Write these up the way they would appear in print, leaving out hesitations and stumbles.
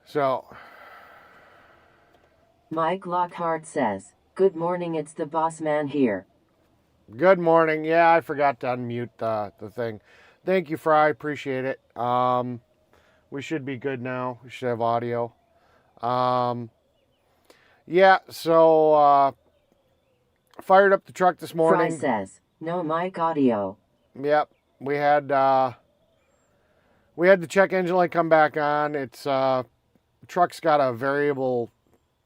So, Mike Lockhart says, "Good morning, it's the boss man here." good morning. Yeah, I forgot to unmute the thing. Thank you, Fry. Appreciate it. We should be good now. We should have audio. Yeah, so fired up the truck this Fry morning. says, "No mic audio." Yep, we had the check engine light come back on. It's truck's got a variable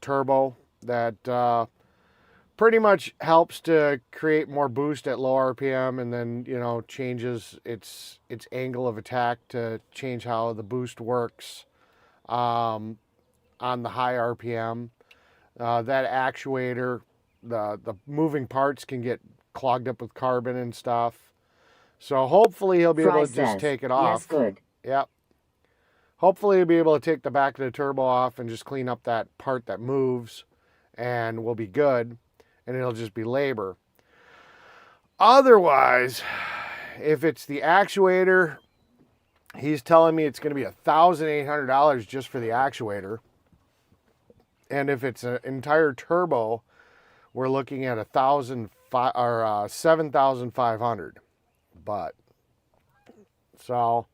turbo that pretty much helps to create more boost at low RPM, and then changes its angle of attack to change how the boost works on the high RPM. That actuator, the moving parts can get clogged up with carbon and stuff. So hopefully he'll be Fry able to just says, take it off. "Yes, good." Yep. Hopefully he'll be able to take the back of the turbo off and just clean up that part that moves, and we'll be good, and it'll just be labor. Otherwise, if it's the actuator, he's telling me it's going to be $1,800 just for the actuator. And if it's an entire turbo, we're looking at $7,500. But so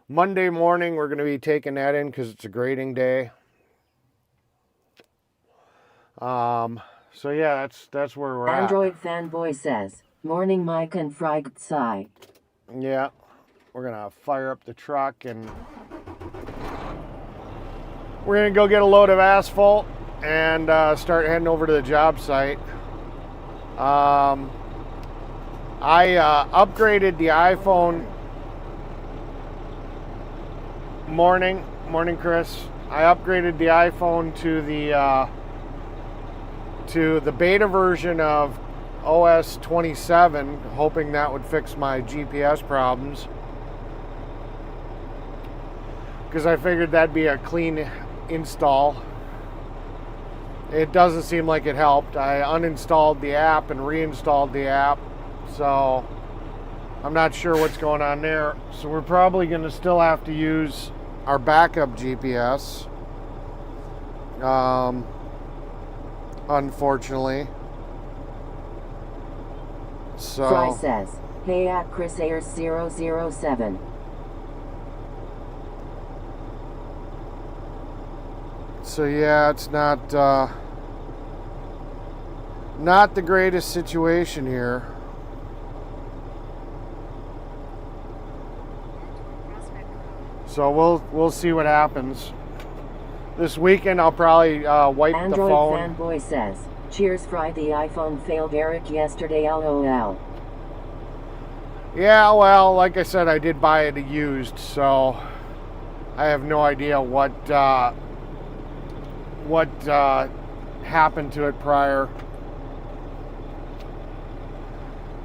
Monday morning we're going to be taking that in because it's a grading day. So yeah, that's where we're Android fanboy says, "Morning, Mike and Fry Tsai." Yeah, we're gonna fire up the truck and we're gonna go get a load of asphalt and start heading over to the job site. I upgraded the iPhone. Morning, Chris. I upgraded the iPhone to the beta version of OS 27, hoping that would fix my GPS problems, because I figured that'd be a clean install. It doesn't seem like it helped. I uninstalled the app and reinstalled the app, so I'm not sure what's going on there. So we're probably going to still have to use our backup GPS, unfortunately. So Fry says, "Hey at Chris Ayers 007. So yeah, it's not the greatest situation here. So we'll see what happens. This weekend I'll probably wipe Android the phone. fanboy says, "Cheers, Fry. The iPhone failed Eric yesterday. LOL." Yeah, well, like I said, I did buy it used, so I have no idea what happened to it prior.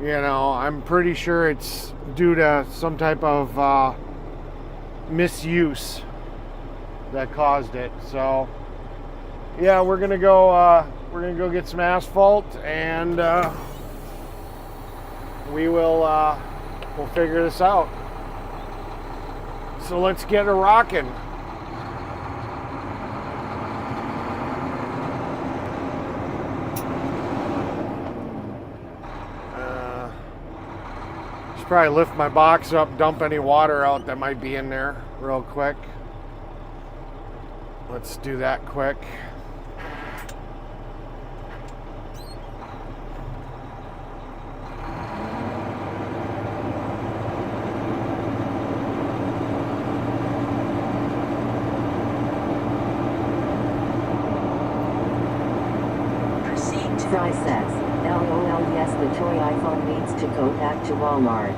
I'm pretty sure it's due to some type of misuse that caused it. So yeah, we're gonna go get some asphalt, and we'll figure this out. So let's get it rocking. Should probably lift my box up, dump any water out that might be in there real quick. Let's do that quick. Fry says, "LOL, yes, the toy iPhone needs to go back to Walmart."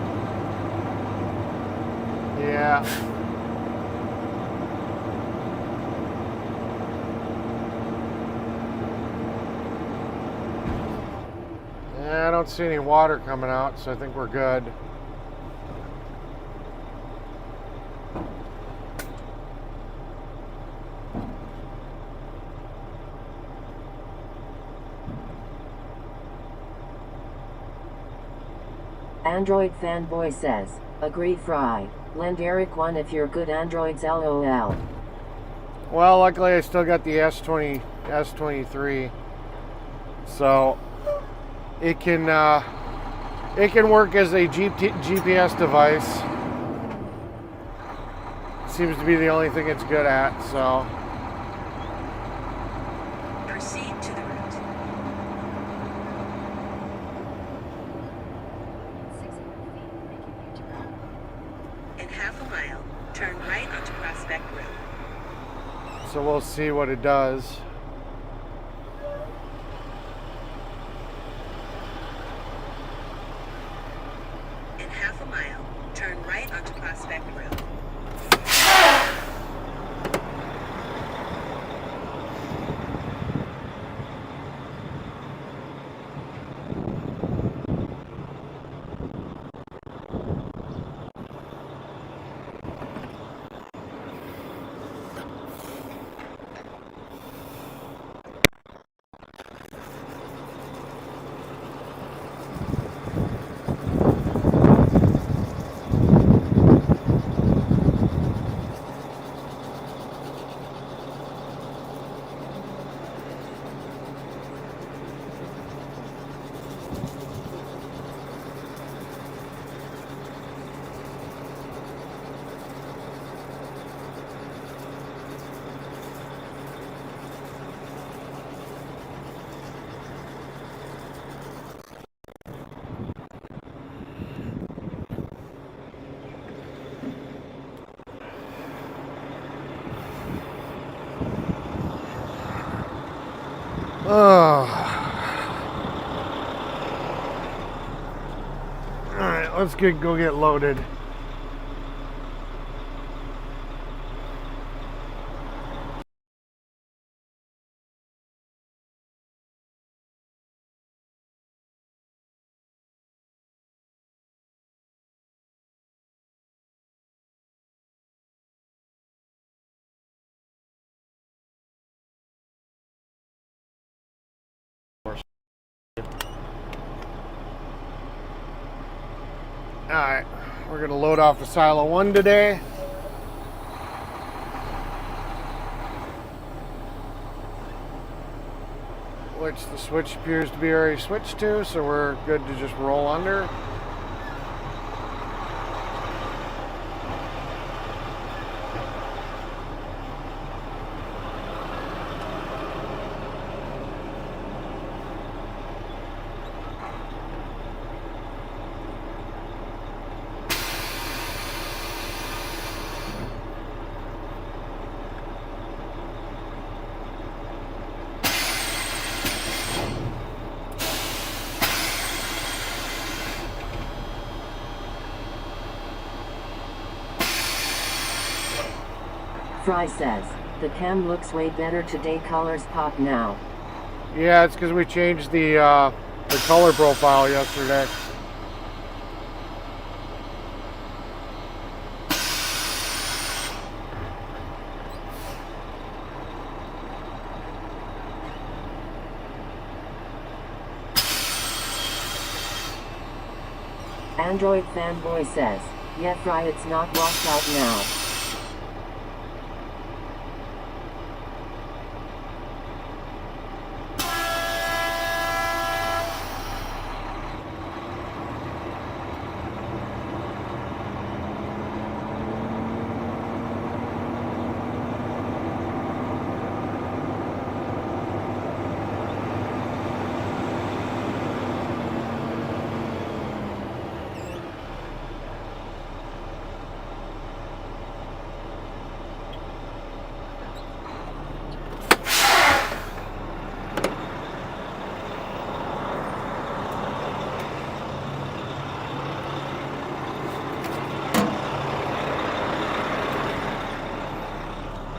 Yeah. I don't see any water coming out, so I think we're good. Android fanboy says, "Agree, Fry. Lend Eric one if you're good Androids. LOL." Well, luckily I still got the S23, so it can work as a GPS device. Seems to be the only thing it's good at. So Proceed to the route. 600 feet, making U-turn. In half a mile, turn right onto Prospect Road. so we'll see what it does. In half a mile, turn right onto Prospect Road. Oh. All right, let's go get loaded. All right, we're gonna load off of silo 1 today. Which the switch appears to be already switched to, so we're good to just roll under. Fry says, the cam looks way better today, colors pop now. Yeah, it's because we changed the color profile yesterday. Android fanboy says, yeah Fry, it's not washed out now.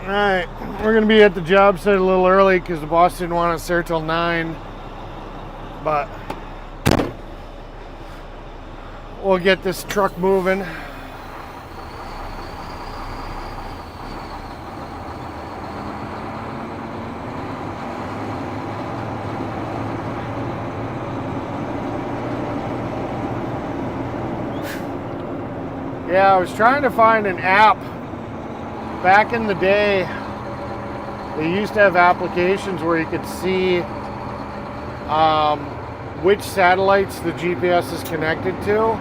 Alright, we're going to be at the job site a little early because the boss didn't want us there till 9. But we'll get this truck moving. Yeah, I was trying to find an app back in the day They used to have applications where you could see which satellites the GPS is connected to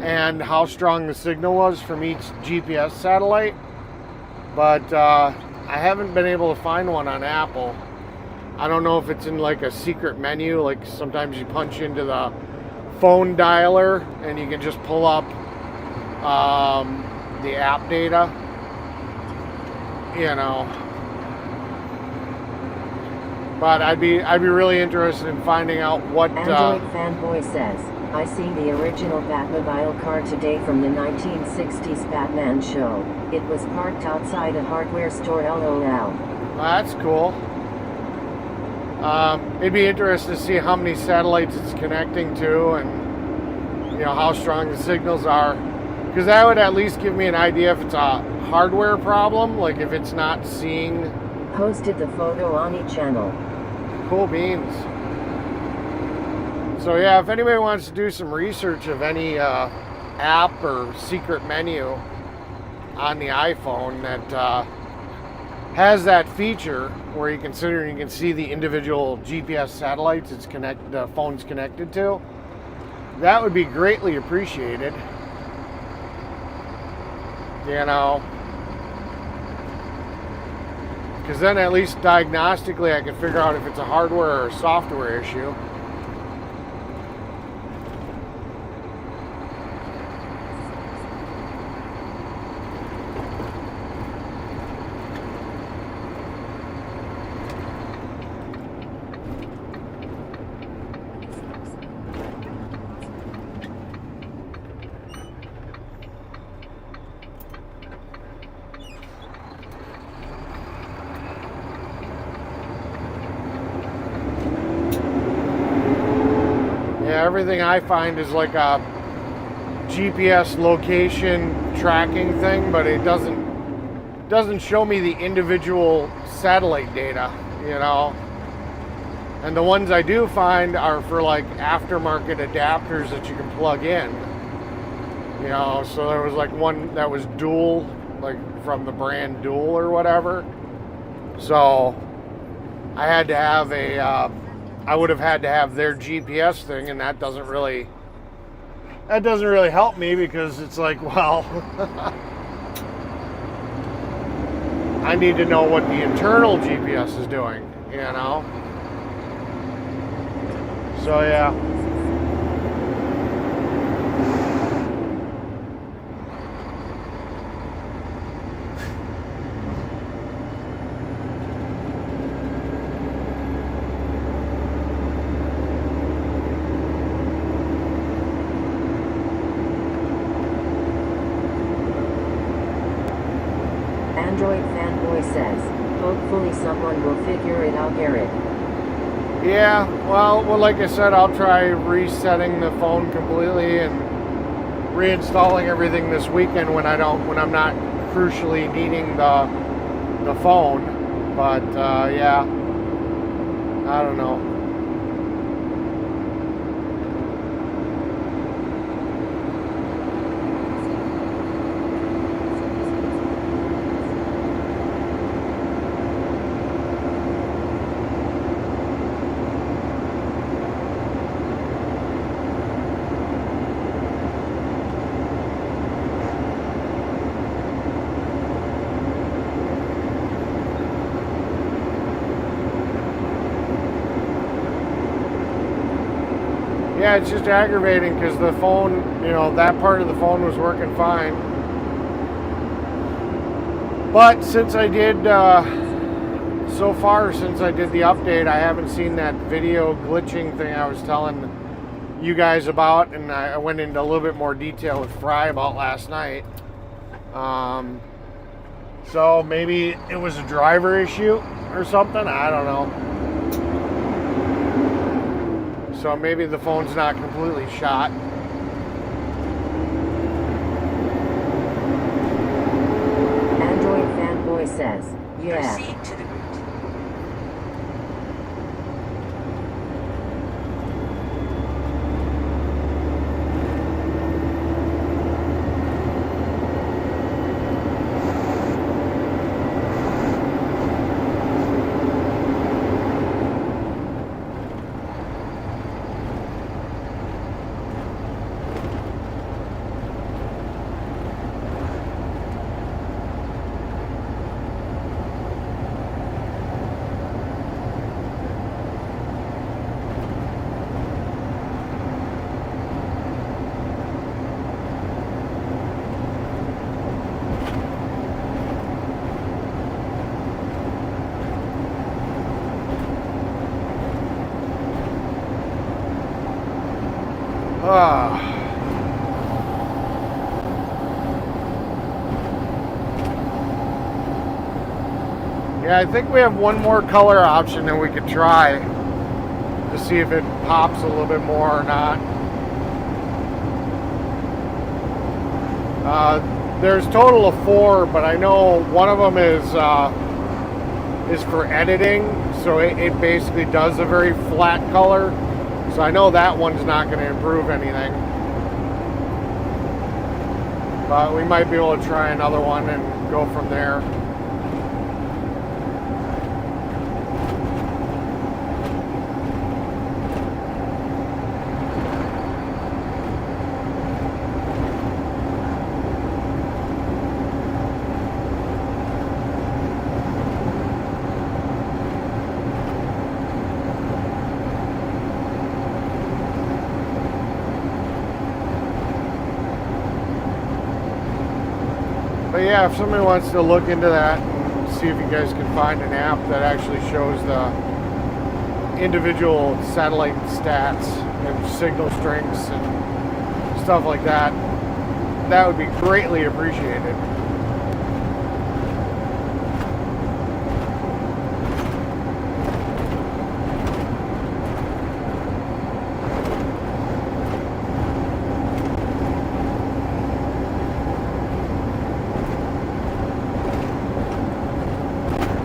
and how strong the signal was from each GPS satellite. But I haven't been able to find one on Apple. I don't know if it's in like a secret menu, like sometimes you punch into the phone dialer and you can just pull up the app data, you know. But I'd be really interested in finding out what. Android fanboy says, I seen the original Batmobile car today from the 1960s Batman show. It was parked outside a hardware store. LOL. That's cool. It'd be interesting to see how many satellites it's connecting to and, you know, how strong the signals are. Because that would at least give me an idea if it's a hardware problem, like if it's not seeing. Posted the photo on each channel. Cool beans. So yeah, if anybody wants to do some research of any app or secret menu on the iPhone that has that feature where you can see the individual GPS satellites the phone's connected to, that would be greatly appreciated. You know, because then at least diagnostically I can figure out if it's a hardware or a software issue. Everything I find is like a GPS location tracking thing, but it doesn't show me the individual satellite data, you know. And the ones I do find are for like aftermarket adapters that you can plug in, you know. So there was like one that was dual, like from the brand Dual or whatever. So I would have had to have their GPS thing, and that doesn't really help me because it's like, well, I need to know what the internal GPS is doing, you know. So yeah. Android fanboy says, hopefully someone will figure it out, Garrett. Yeah, well, like I said, I'll try resetting the phone completely and reinstalling everything this weekend when I'm not crucially needing the phone. But yeah, I don't know. Yeah, it's just aggravating because the phone, you know, that part of the phone was working fine. But since I did, so far since I did the update, I haven't seen that video glitching thing I was telling you guys about, and I went into a little bit more detail with Fry about last night. So maybe it was a driver issue or something, I don't know. So maybe the phone's not completely shot. Android fanboy says, yeah. Proceed to the route. Yeah, I think we have one more color option that we could try to see if it pops a little bit more or not. There's total of 4, but I know one of them is for editing, so it basically does a very flat color. So I know that one's not going to improve anything. But we might be able to try another one and go from there. But yeah, if somebody wants to look into that and see if you guys can find an app that actually shows the individual satellite stats and signal strengths and stuff like that, that would be greatly appreciated.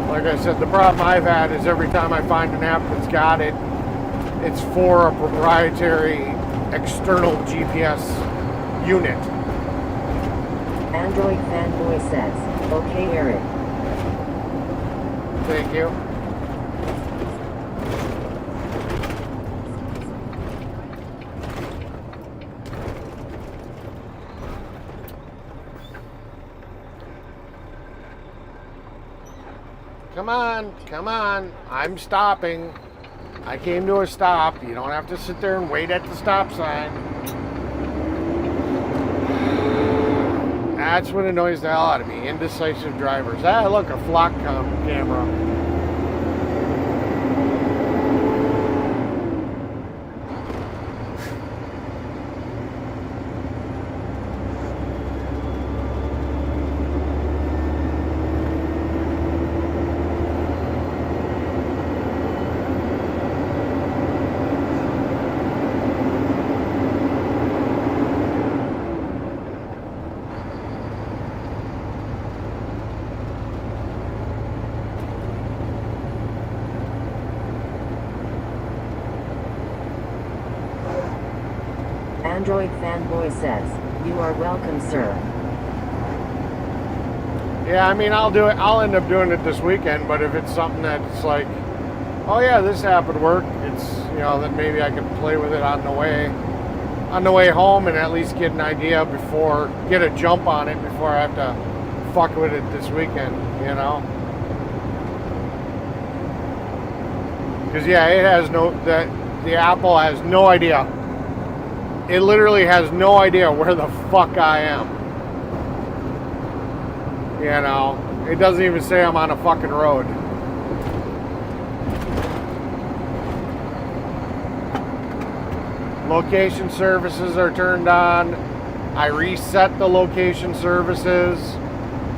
Like I said, the problem I've had is every time I find an app that's got it, it's for a proprietary external GPS unit. Android fanboy says, okay, Eric. Thank you. Come on, I'm stopping. I came to a stop. You don't have to sit there and wait at the stop sign. That's what annoys the hell out of me, indecisive drivers. Ah, look, a flock camera. Android fanboy says, you are welcome, sir. Yeah, I mean, I'll do it. I'll end up doing it this weekend, but if it's something that's like, oh yeah, this app would work, it's, you know, then maybe I can play with it on the way home and at least get an idea get a jump on it before I have to fuck with it this weekend, you know? Because yeah, the Apple has no idea. It literally has no idea where the fuck I am. You know, it doesn't even say I'm on a fucking road. Location services are turned on. I reset the location services.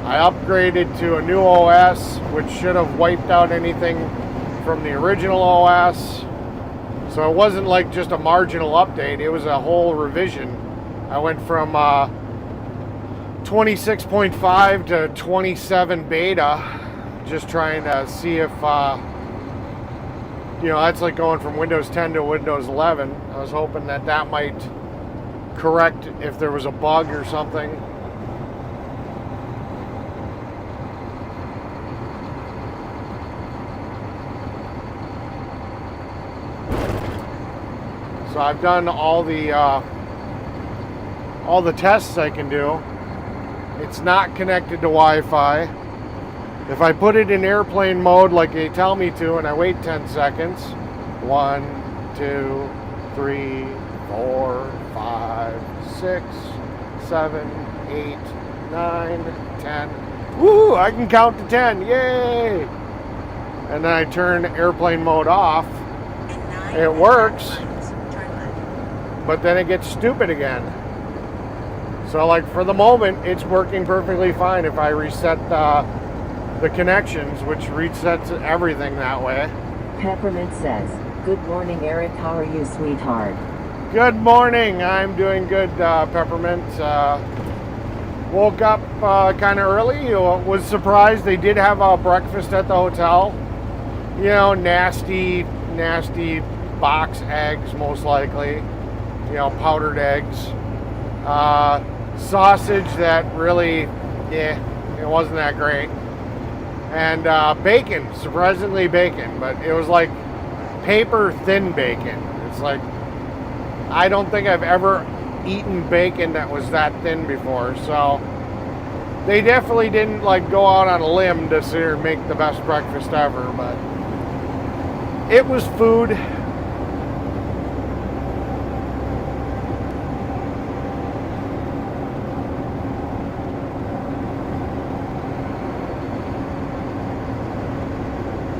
I upgraded to a new OS, which should have wiped out anything from the original OS. So it wasn't like just a marginal update, it was a whole revision. I went from 26.5 to 27 beta, just trying to see if, you know, that's like going from Windows 10 to Windows 11. I was hoping that might correct if there was a bug or something. So I've done all the tests I can do. It's not connected to Wi-Fi. If I put it in airplane mode like they tell me to and I wait 10 seconds, 1, 2, 3, 4, 5, 6, 7, 8, 9, 10. Woo! I can count to 10. Yay! And then I turn airplane mode off. It works. but then it gets stupid again. So like for the moment, it's working perfectly fine if I reset the connections, which resets everything that way. Peppermint says, "Good morning, Eric. How are you, sweetheart?" Good morning. I'm doing good, Peppermint. Woke up kind of early. Was surprised they did have breakfast at the hotel. You know, nasty box eggs, most likely. You know, powdered eggs. Sausage that really, it wasn't that great. And bacon, surprisingly bacon, but it was like paper thin bacon. It's like, I don't think I've ever eaten bacon that was that thin before. So they definitely didn't like go out on a limb to sit here and make the best breakfast ever, but it was food.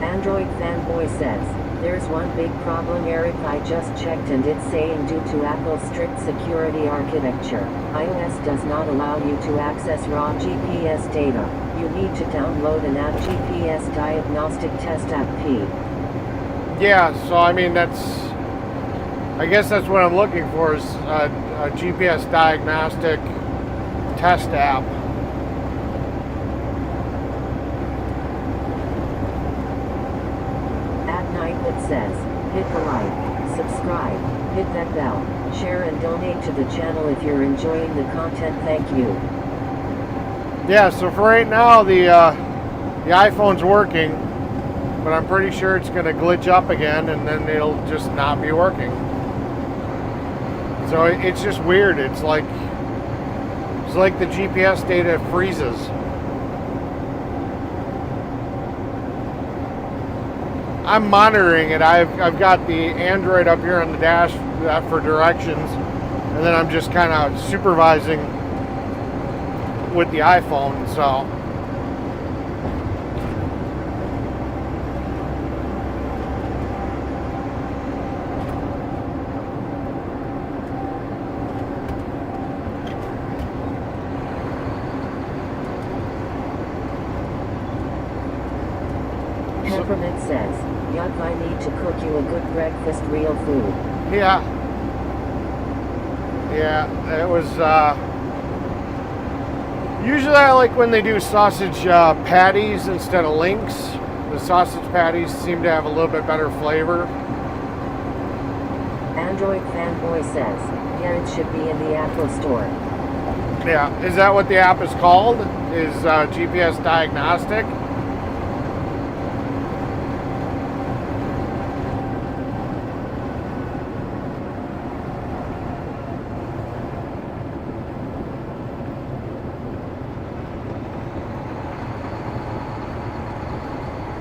Android fanboy says, "There's one big problem, Eric. I just checked and it's saying due to Apple's strict security architecture, iOS does not allow you to access raw GPS data. You need to download an app, GPS Diagnostic Test App P." Yeah, so I mean I guess that's what I'm looking for is a GPS diagnostic test app. It says, "Hit the like, subscribe, hit that bell, share and donate to the channel if you're enjoying the content. Thank you." Yeah, so for right now the iPhone's working, but I'm pretty sure it's going to glitch up again and then it'll just not be working. So it's just weird. It's like the GPS data freezes. I'm monitoring it. I've got the Android up here on the dash for directions, and then I'm just kind of supervising with the iPhone. So Peppermint says, "Yuck, I need to cook you a good breakfast, real food." yeah, it was. Usually I like when they do sausage patties instead of links. The sausage patties seem to have a little bit better flavor. Android fanboy says, "Yeah, it should be in the Apple Store." Yeah, is that what the app is called? Is GPS diagnostic?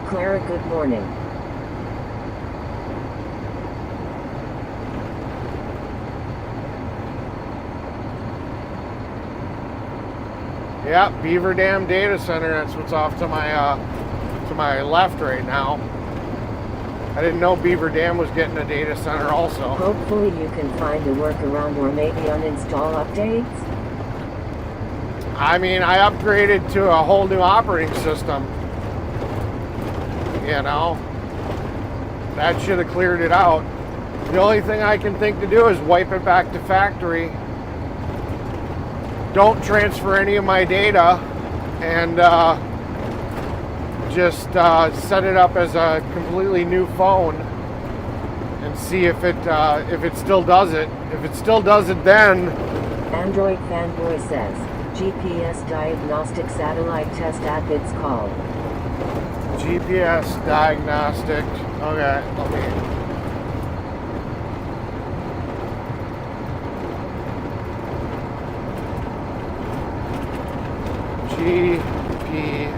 Clara, good morning. Yeah, Beaver Dam Data Center. That's what's off to my left right now. I didn't know Beaver Dam was getting a data center also. Hopefully you can find a workaround or maybe uninstall updates. I mean, I upgraded to a whole new operating system. You know, that should have cleared it out. The only thing I can think to do is wipe it back to factory. Don't transfer any of my data, and just set it up as a completely new phone and see if it still does it. If it still does it, then Android fanboy says, "GPS Diagnostic Satellite Test App it's called." GPS diagnostic. Okay, let me. GPS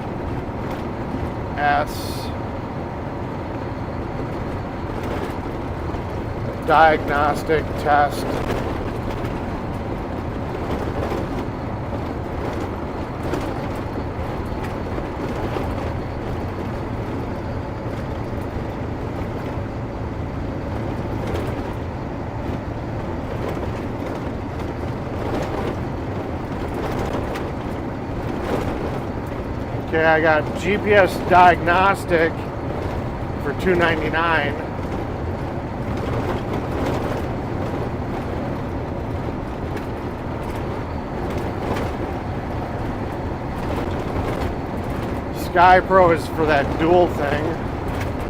diagnostic test. Okay, I got GPS diagnostic for $2.99. Sky Pro is for that dual thing.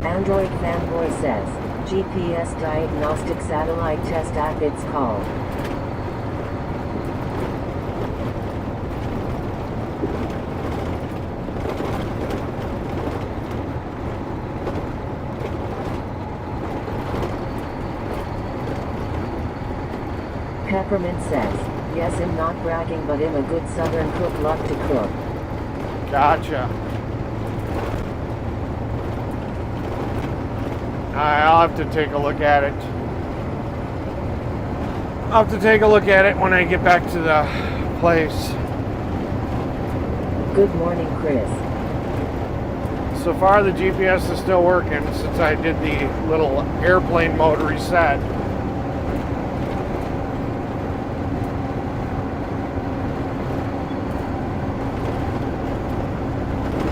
Android fanboy says, GPS diagnostic satellite test app it's called. Peppermint says, yes, I'm not bragging, but I'm a good southern cook, love to cook. Gotcha. I'll have to take a look at it. I'll have to take a look at it when I get back to the place. Good morning, Chris. So far the GPS is still working since I did the little airplane mode reset.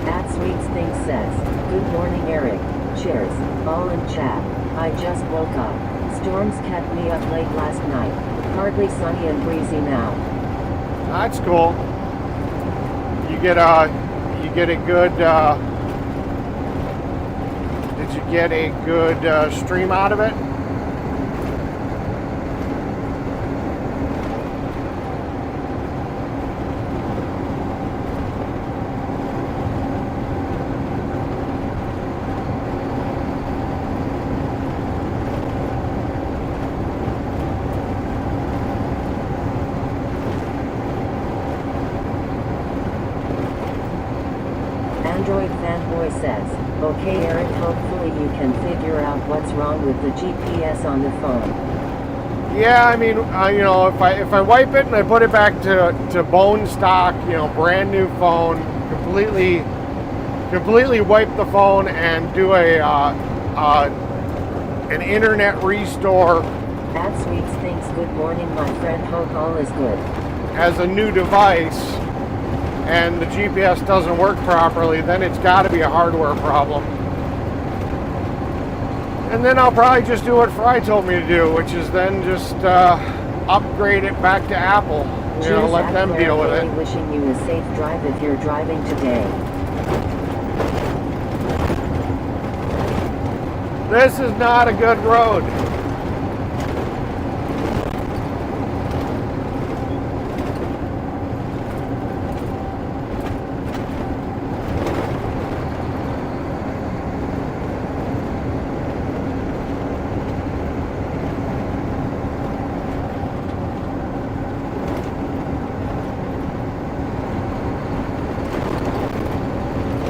At Sweets Thing says, good morning, Eric. Cheers, all in chat. I just woke up. Storms kept me up late last night. Hardly sunny and breezy now. That's cool. You get a good, did you get a good stream out of it? Android fanboy says, okay Eric, hopefully you can figure out what's wrong with the GPS on the phone. Yeah, I mean, you know, if I wipe it and I put it back to bone stock, you know, brand new phone, completely wipe the phone and do an internet restore At Sweets thinks, good morning my friend, hope all is good. as a new device, and the GPS doesn't work properly, then it's got to be a hardware problem. And then I'll probably just do what Fry told me to do, which is then just upgrade it back to Apple. You know, let them deal with it. Wishing you a safe drive if you're driving today. This is not a good road.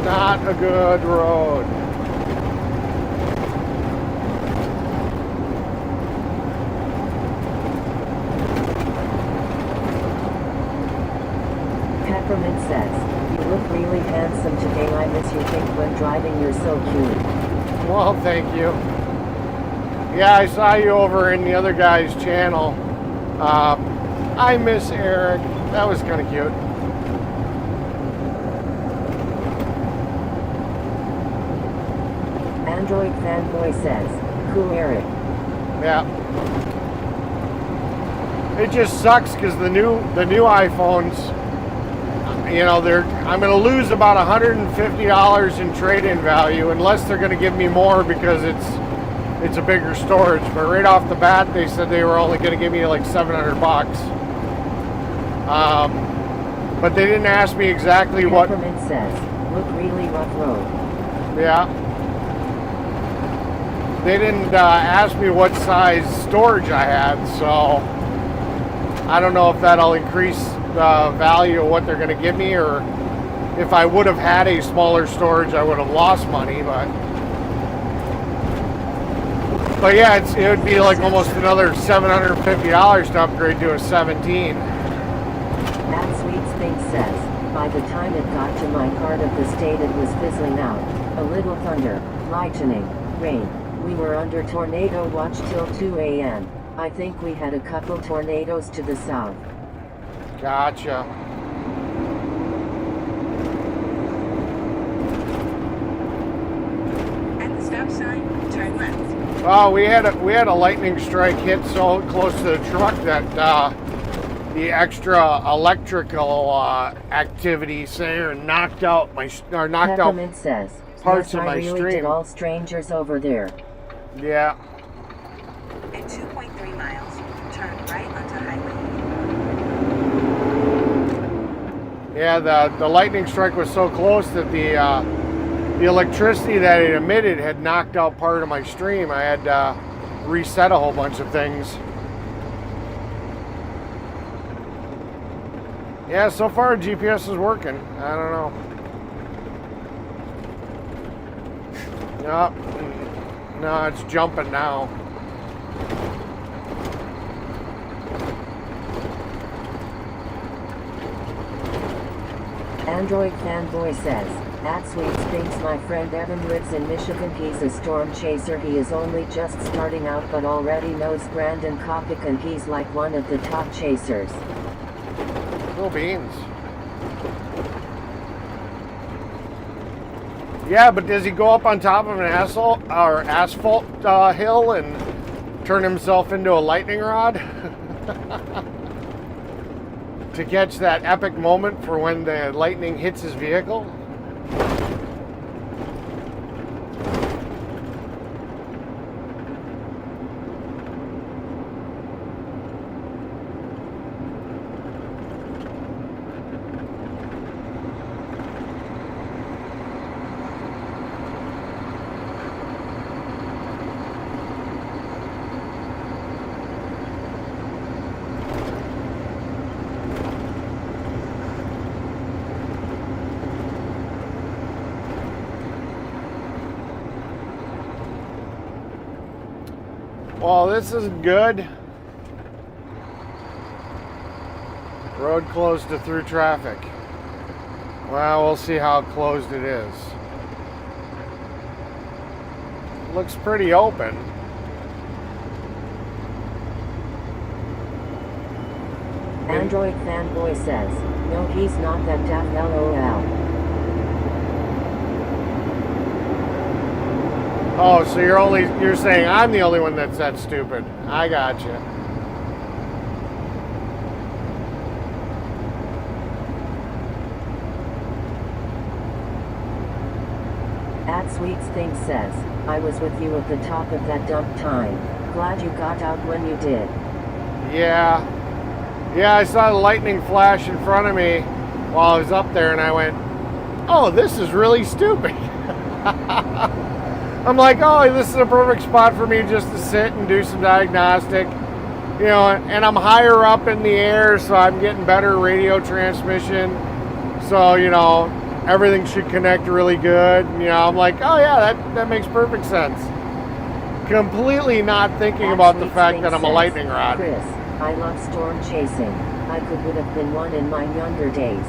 Not a good road. Peppermint says, you look really handsome today. I miss you think when driving, you're so cute. Well, thank you. Yeah, I saw you over in the other guy's channel. I miss Eric. That was kind of cute. Android fanboy says, cool Eric. Yeah. It just sucks because the new iPhones, you know, I'm going to lose about $150 in trade-in value unless they're going to give me more because it's a bigger storage. But right off the bat, they said they were only going to give me like $700. But they didn't ask me exactly what. Peppermint says, look really rough road. Yeah. They didn't ask me what size storage I had, so I don't know if that'll increase the value of what they're going to give me, or if I would have had a smaller storage, I would have lost money. But yeah, it would be like almost another $750 to upgrade to a 17. That Sweets Thing says, by the time it got to my part of the state, it was fizzling out. A little thunder, lightning, rain. We were under tornado watch till 2 a.m. I think we had a couple tornadoes to the south. Gotcha. Oh, we had a lightning strike hit so close to the truck that the extra electrical activity there knocked out Peppermint says, parts yes, of my I really stream. did all strangers over there. Yeah. In 2.3 miles, turn right onto Highway. Yeah, the lightning strike was so close that the electricity that it emitted had knocked out part of my stream. I had to reset a whole bunch of things. Yeah, so far GPS is working. I don't know. Nope. No, it's jumping now. Android Fanboy says, at Sweets thinks my friend Evan lives in Michigan. He's a storm chaser. He is only just starting out but already knows Brandon Kopic and he's like one of the top chasers. Cool beans. Yeah, but does he go up on top of an asphalt hill and turn himself into a lightning rod? To catch that epic moment for when the lightning hits his vehicle? Well, this is good. Road closed to through traffic. Well, we'll see how closed it is. Looks pretty open. Android Fanboy says, no, he's not that daft, LOL. Oh, so you're saying I'm the only one that's that stupid. I gotcha. At Sweets Things says, I was with you at the top of that dump time. Glad you got out when you did. Yeah. Yeah, I saw the lightning flash in front of me while I was up there and I went, oh, this is really stupid. I'm like, oh, this is a perfect spot for me just to sit and do some diagnostic. You know, and I'm higher up in the air, so I'm getting better radio transmission. So, you know, everything should connect really good. You know, I'm like, oh yeah, that makes perfect sense. Completely not thinking about the fact that I'm a lightning rod. Chris, I love storm chasing. I would have been one in my younger days.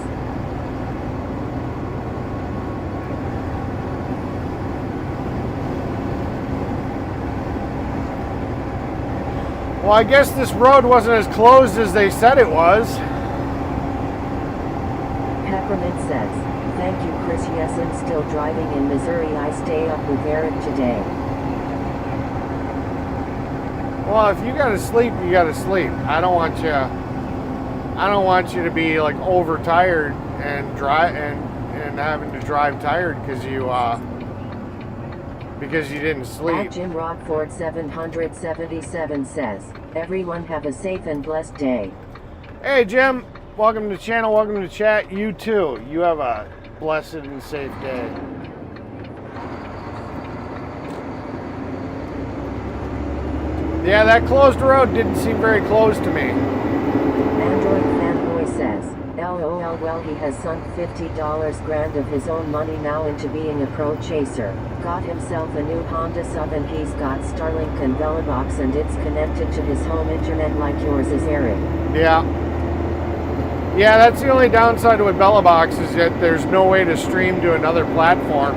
Well, I guess this road wasn't as closed as they said it was. Peppermint says, thank you, Chris. Yes, I'm still driving in Missouri. I stay up with Eric today. Well, if you gotta sleep, you gotta sleep. I don't want you to be like overtired and having to drive tired because you didn't sleep. At Jim Rockford 777 says, everyone have a safe and blessed day. Hey Jim, welcome to the channel, welcome to chat. You too. You have a blessed and safe day. Yeah, that closed road didn't seem very close to me. Android Fanboy says, LOL, well, he has sunk $50 grand of his own money now into being a pro chaser. Got himself a new Honda Sub and he's got Starlink and Velobox and it's connected to his home internet like yours is, Eric. Yeah. Yeah, that's the only downside with Velobox is that there's no way to stream to another platform.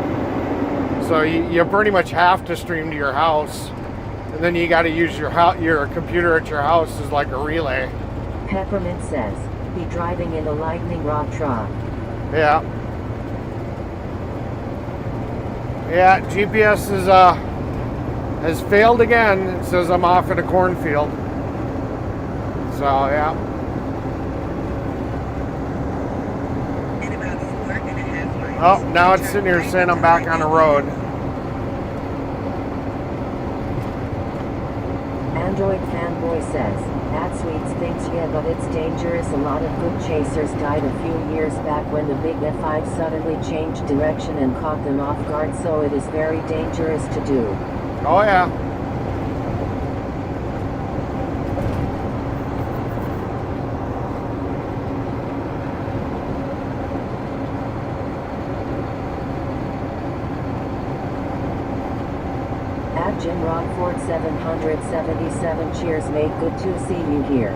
So you pretty much have to stream to your house. And then you got to use your computer at your house as like a relay. Peppermint says, be driving in a lightning rod truck. Yeah. Yeah, GPS is has failed again. It says I'm off in a cornfield. So, yeah. In about 4.5 miles. Oh, now it's turn sitting here right saying I'm onto back on the road. Android fanboy says, that Sweets thinks yeah, but it's dangerous. A lot of good chasers died a few years back when the big F5 suddenly changed direction and caught them off guard, so it is very dangerous to do. Oh, yeah. At Jim Rockford 777, cheers mate, good to see you here.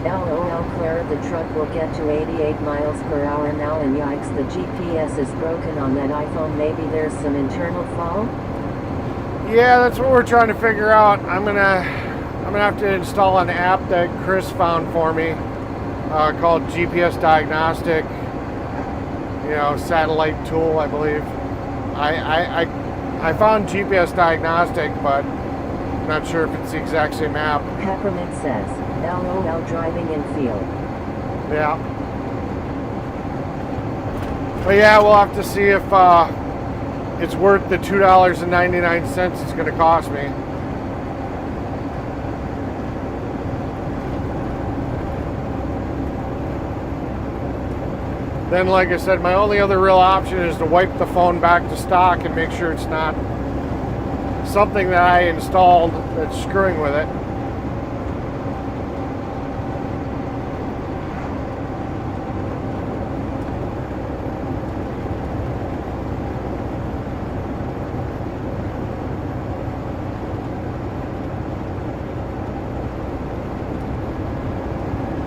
LOL Claire, the truck will get to 88 miles per hour now, and yikes, the GPS is broken on that iPhone. Maybe there's some internal fault? Yeah, that's what we're trying to figure out. I'm gonna have to install an app that Chris found for me called GPS Diagnostic. You know, satellite tool, I believe. I found GPS Diagnostic, but I'm not sure if it's the exact same app. Peppermint says, LOL driving in field. Yeah. But yeah, we'll have to see if it's worth the $2.99 it's going to cost me. Then, like I said, my only other real option is to wipe the phone back to stock and make sure it's not something that I installed that's screwing with it.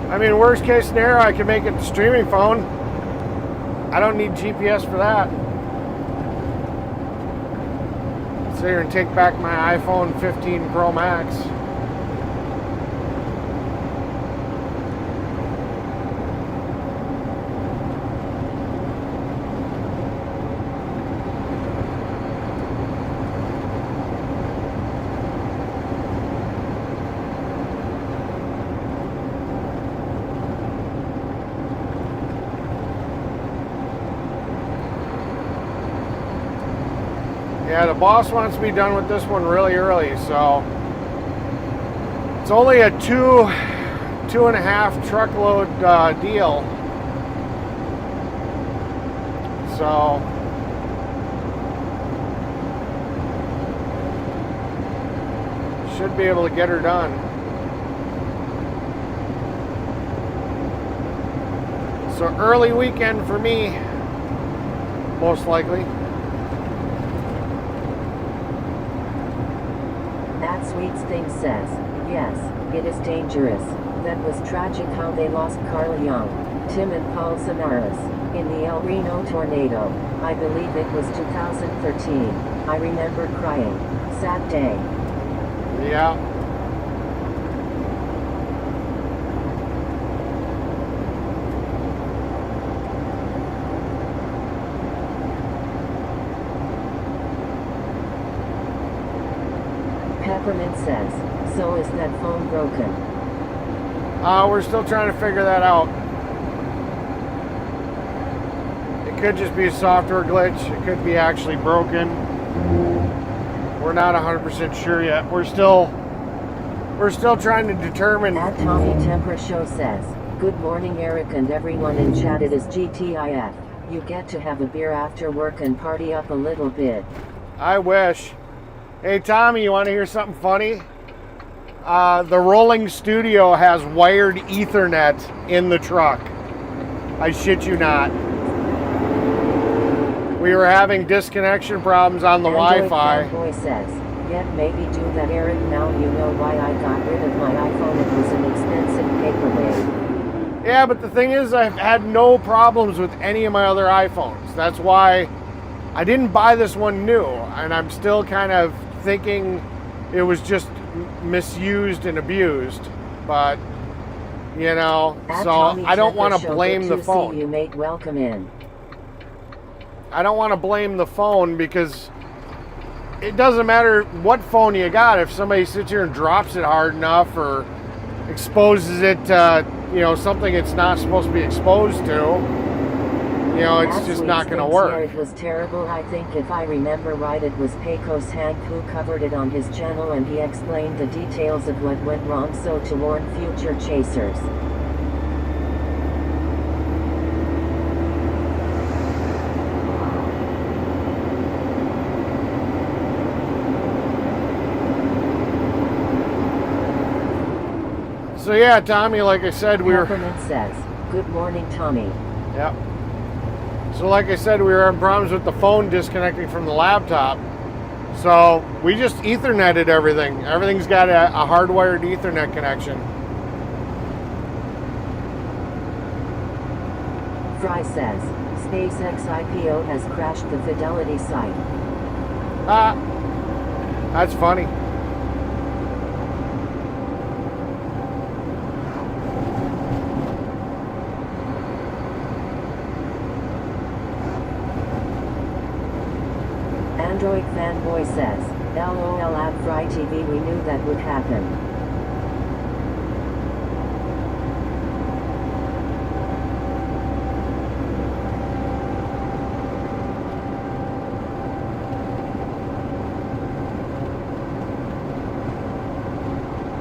I mean, worst case scenario, I can make it the streaming phone. I don't need GPS for that. Sit here and take back my iPhone 15 Pro Max. Yeah, the boss wants to be done with this one really early, so it's only a two and a half truckload deal. So should be able to get her done. So early weekend for me, most likely. That Sweets thing says, yes, it is dangerous. That was tragic how they lost Carl Young, Tim and Paul Samaras, in the El Reno tornado. I believe it was 2013. I remember crying. Sad day. Yeah. Peppermint says, so is that phone broken? We're still trying to figure that out. It could just be a software glitch. It could be actually broken. We're not 100% sure yet. We're still trying to determine. At Tommy Tempera Show says, good morning Eric and everyone in chat, it is GTIF. You get to have a beer after work and party up a little bit. I wish. Hey Tommy, you want to hear something funny? The rolling studio has wired Ethernet in the truck. I shit you not. We were having disconnection problems on the Wi-Fi. Boy says, yet maybe do that Eric, now you know why I got rid of my iPhone. It was an expensive paperweight. Yeah, but the thing is, I've had no problems with any of my other iPhones. That's why I didn't buy this one new, and I'm still kind of thinking it was just misused and abused. But, you know, so I don't want to blame the phone. You mate, welcome in. I don't want to blame the phone because it doesn't matter what phone you got. If somebody sits here and drops it hard enough or exposes it to, you know, something it's not supposed to be exposed to, you know, it's just not going to work. It was terrible. I think if I remember right, it was Pecos Hank who covered it on his channel, and he explained the details of what went wrong so to warn future chasers. So yeah, Tommy, like I said, we were... says, good morning, Tommy. Yep. So like I said, we were having problems with the phone disconnecting from the laptop. So we just Ethernetted everything. Everything's got a hardwired Ethernet connection. Fry says, SpaceX IPO has crashed the Fidelity site. Ah, that's funny. Android fanboy says, LOL at Fry TV, we knew that would happen.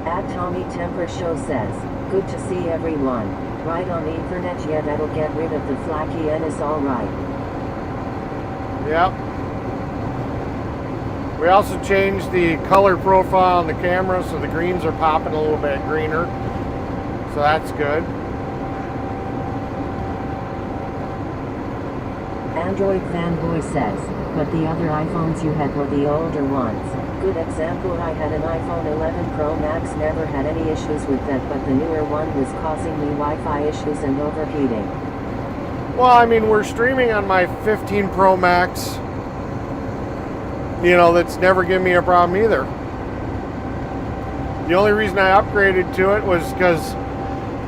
At Tommy Temper Show says, good to see everyone. Right on Ethernet, yeah, that'll get rid of the flaky and it's alright. Yep. We also changed the color profile on the camera, so the greens are popping a little bit greener. So that's good. Android fanboy says, but the other iPhones you had were the older ones. Good example, I had an iPhone 11 Pro Max, never had any issues with that, but the newer one was causing me Wi-Fi issues and overheating. Well, I mean, we're streaming on my 15 Pro Max. You know, that's never given me a problem either. The only reason I upgraded to it was because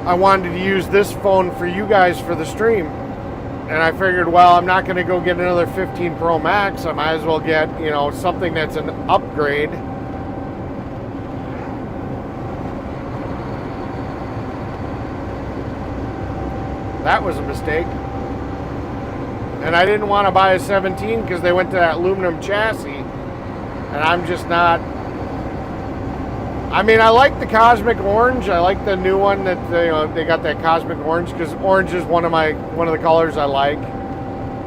I wanted to use this phone for you guys for the stream. And I figured, well, I'm not going to go get another 15 Pro Max. I might as well get, you know, something that's an upgrade. That was a mistake. And I didn't want to buy a 17 because they went to that aluminum chassis. And I'm just not... I mean, I like the Cosmic Orange. I like the new one that they got, that Cosmic Orange, because orange is one of the colors I like.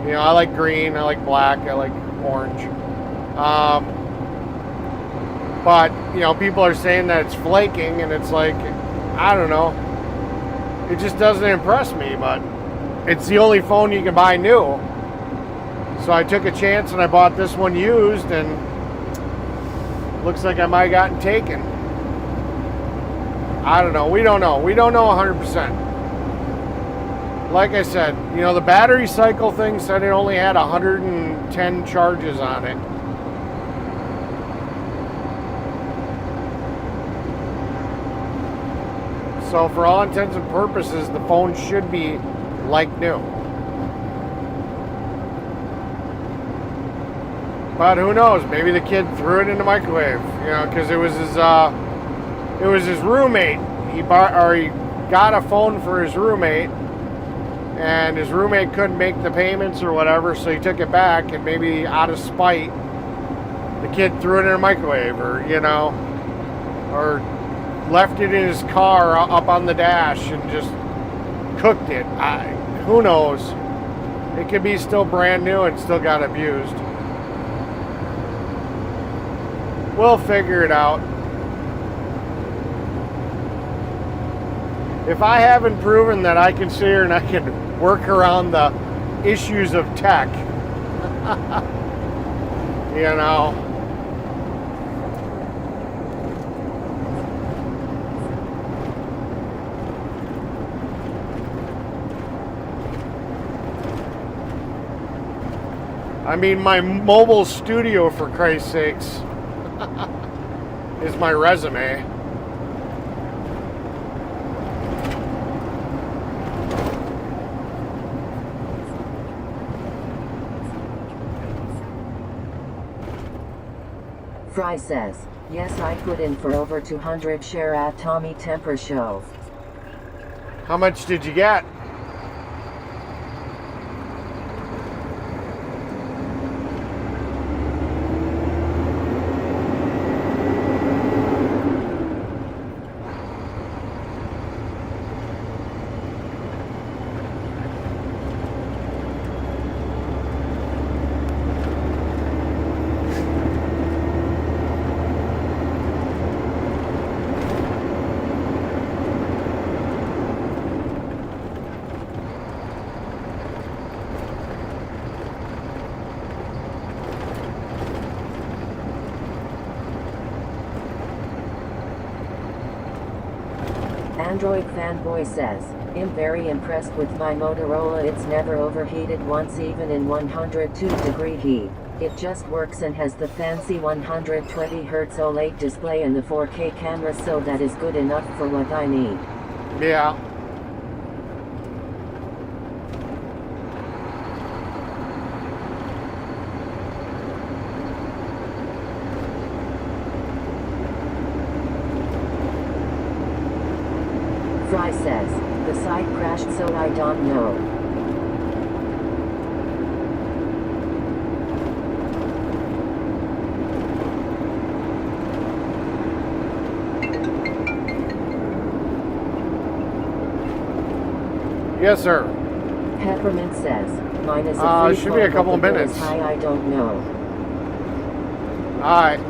You know, I like green, I like black, I like orange. But, you know, people are saying that it's flaking, and it's like, I don't know. It just doesn't impress me, but it's the only phone you can buy new. So I took a chance and I bought this one used, and looks like I might have gotten taken. I don't know. We don't know. We don't know 100%. Like I said, you know, the battery cycle thing said it only had 110 charges on it. So for all intents and purposes, the phone should be like new. But who knows? Maybe the kid threw it in the microwave, you know, because it was his roommate. He got a phone for his roommate, and his roommate couldn't make the payments or whatever, so he took it back, and maybe out of spite, the kid threw it in a microwave, or, you know, or left it in his car up on the dash and just cooked it. Who knows? It could be still brand new and still got abused. We'll figure it out. If I haven't proven that I can sit here and I can work around the issues of tech, you know. I mean, my mobile studio, for Christ's sakes, is my resume. Fry says, yes, I put in for over 200 share at Tommy Temper Show. How much did you get? Android Fanboy says, I'm very impressed with my Motorola. It's never overheated once, even in 102-degree heat. It just works and has the fancy 120Hz OLED display and the 4K camera, so that is good enough for what I need. Yeah. Fry says, the site crashed, so I don't know. Yes, sir. Peppermint says, mine is a free should be a couple of minutes. High, I don't know. All right.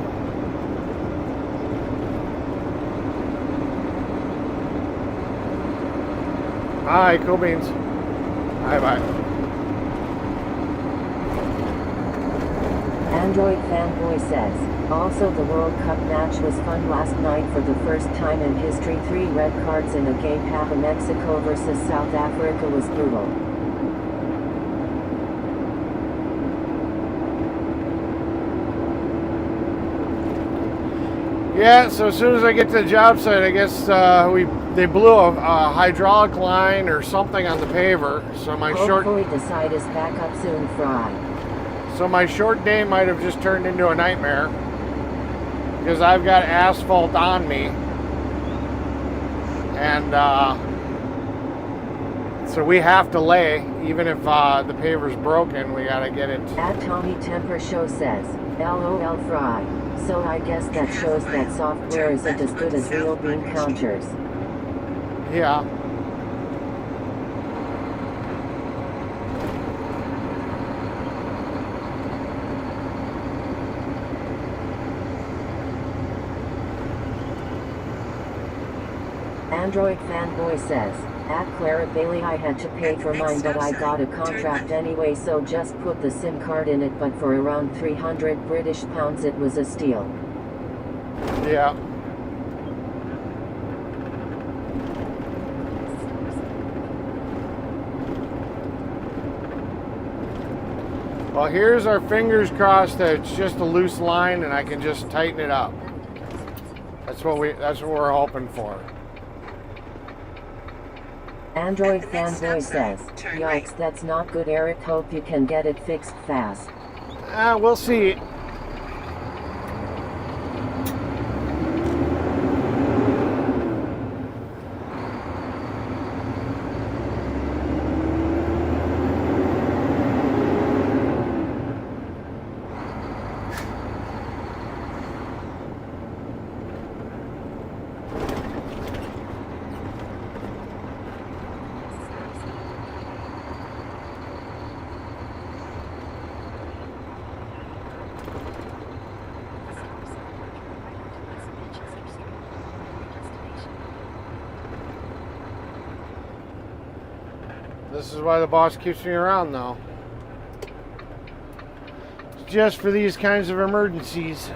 Hi, cool beans. Bye. Android Fanboy says, also the World Cup match was fun last night for the first time in history. 3 red cards in a game. Mexico versus South Africa was brutal. Yeah, so as soon as I get to the job site, I guess they blew a hydraulic line or something on the paver. So Hopefully the site is back up soon, Fry. So my short day might have just turned into a nightmare because I've got asphalt on me, and so we have to lay, even if the paver's broken. We gotta get it. At Tommy Temper Show says, LOL Fry. So I guess that shows that software isn't as good as real bean counters. Yeah. Android Fanboy says, at Clara Bailey, I had to pay for mine, but I got a contract anyway, so just put the SIM card in it, but for around 300 British pounds it was a steal. Yeah. Well, here's our fingers crossed that it's just a loose line and I can just tighten it up. That's what we're hoping for. Android Fanboy says, yikes, that's not good, Eric. Hope you can get it fixed fast. We'll see. This is why the boss keeps me around, though. It's just for these kinds of emergencies.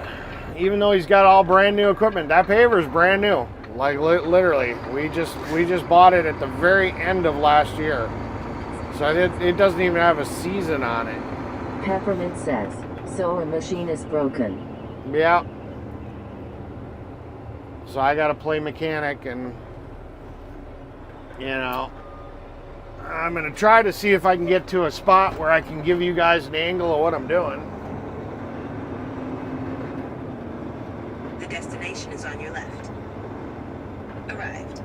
Even though he's got all brand new equipment, that paver's brand new. Like literally, we just bought it at the very end of last year, so it doesn't even have a season on it. Peppermint says, so a machine is broken. Yeah. So I got to play mechanic, and you know, I'm going to try to see if I can get to a spot where I can give you guys an angle of what I'm doing. The destination is on your left. Arrived.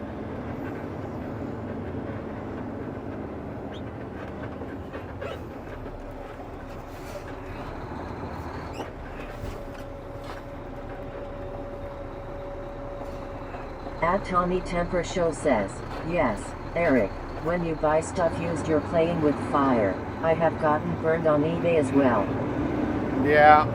At Tommy Temper Show says, yes, Eric, when you buy stuff used you're playing with fire. I have gotten burned on eBay as well. Yeah.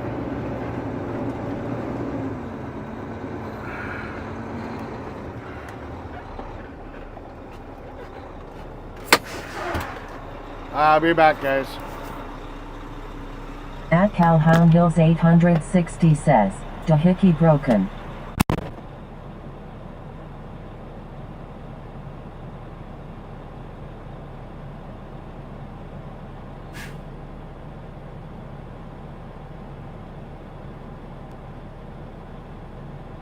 I'll be back, guys. At Calhoun Hills 860 says, doohickey broken.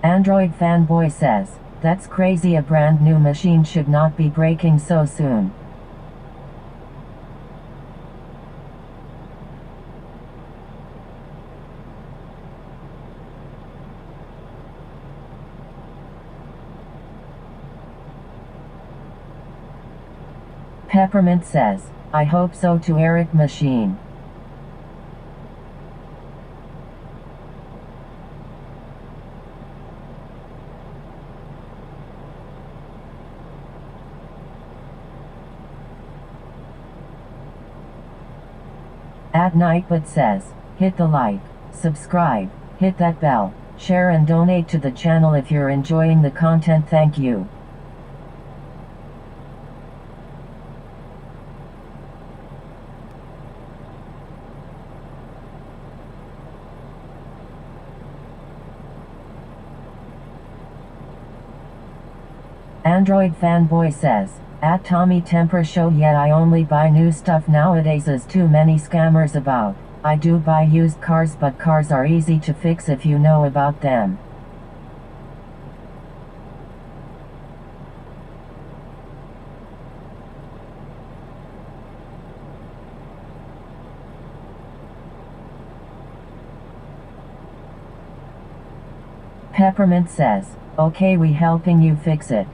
Android Fanboy says, that's crazy, a brand new machine should not be breaking so soon. Peppermint says, I hope so to Eric Machine. At Nightbot says, hit the like, subscribe, hit that bell, share and donate to the channel if you're enjoying the content. Thank you. Android Fanboy says, at Tommy Temper Show, yet I only buy new stuff nowadays as too many scammers about. I do buy used cars, but cars are easy to fix if you know about them. Peppermint says, okay, we helping you fix it.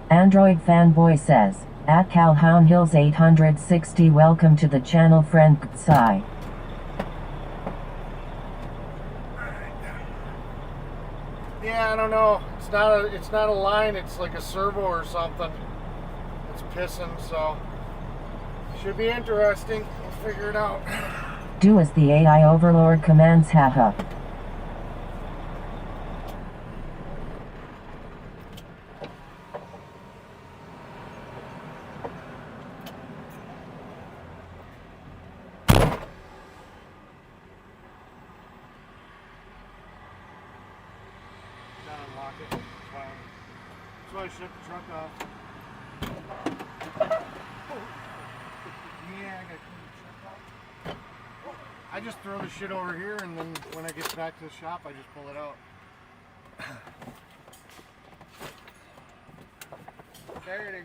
Android Fanboy says, at Calhoun Hills 860, welcome to the channel, friend Psy. Yeah, I don't know. It's not a line. It's like a servo or something. It's pissing, so should be interesting. We'll figure it out. Do as the AI overlord commands, haha. Unlock it. So I shut the truck off. Yeah, I got to clean the truck off. I just throw the shit over here, and then when I get back to the shop, I just pull it out. Saturday,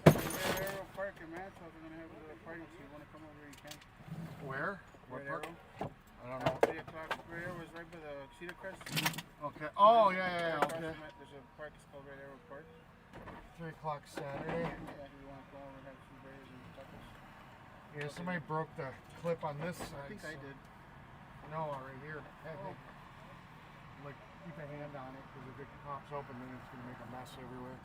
Arrow Park in Mansfield, they're gonna have a little party, so you wanna come over, you can. Where? What Red park? Arrow. I don't know. 3 o'clock. Red Arrow is right by the Cedar Crest. Okay. Oh, yeah, Across okay. from it, there's a park, it's called Red Arrow Park. 3 o'clock Saturday. Yeah, if you wanna go over and have some beers and tacos. Yeah, somebody broke the clip on this side. I think I so- did. No, right here. Hey. Like, keep a hand on it, because if it pops open, then it's going to make a mess everywhere.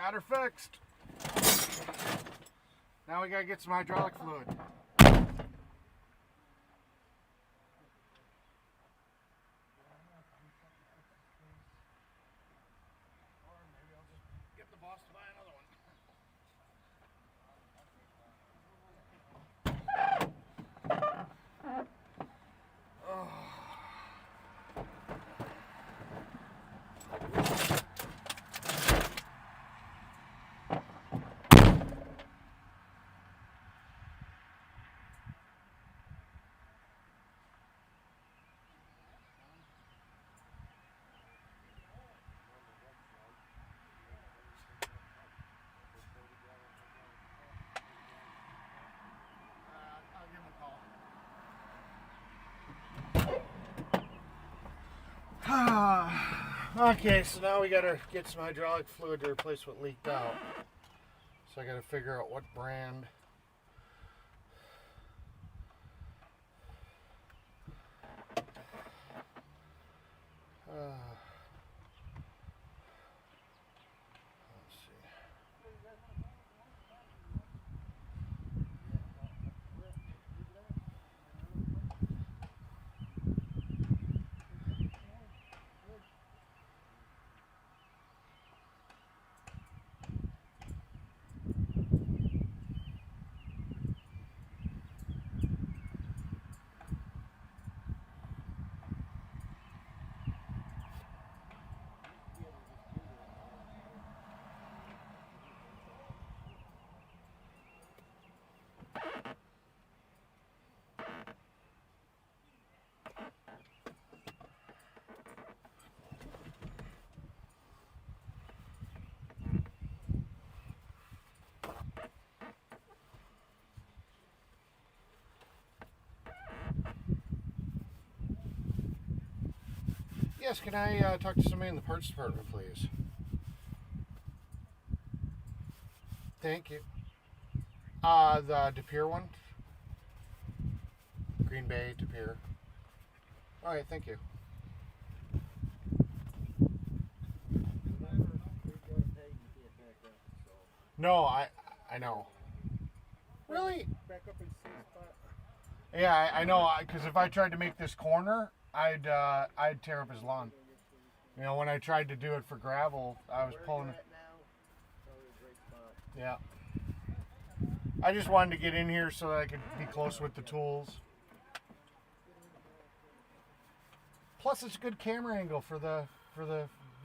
Got her fixed. Now we gotta get some hydraulic fluid. Get the boss to buy another one. I'll give him a call. Okay, so now we gotta get some hydraulic fluid to replace what leaked out. So I gotta figure out what brand. Let's see. Yes, can I talk to somebody in the parts department, please? Thank you. The De Pere one? Green Bay, De Pere. Alright, thank you. No, I know. Really? Back up in C spot. Yeah, I know, because if I tried to make this corner, I'd tear up his lawn. You know, when I tried to do it for gravel, I was pulling it. Yeah. I just wanted to get in here so that I could be close with the tools. Plus, it's a good camera angle for the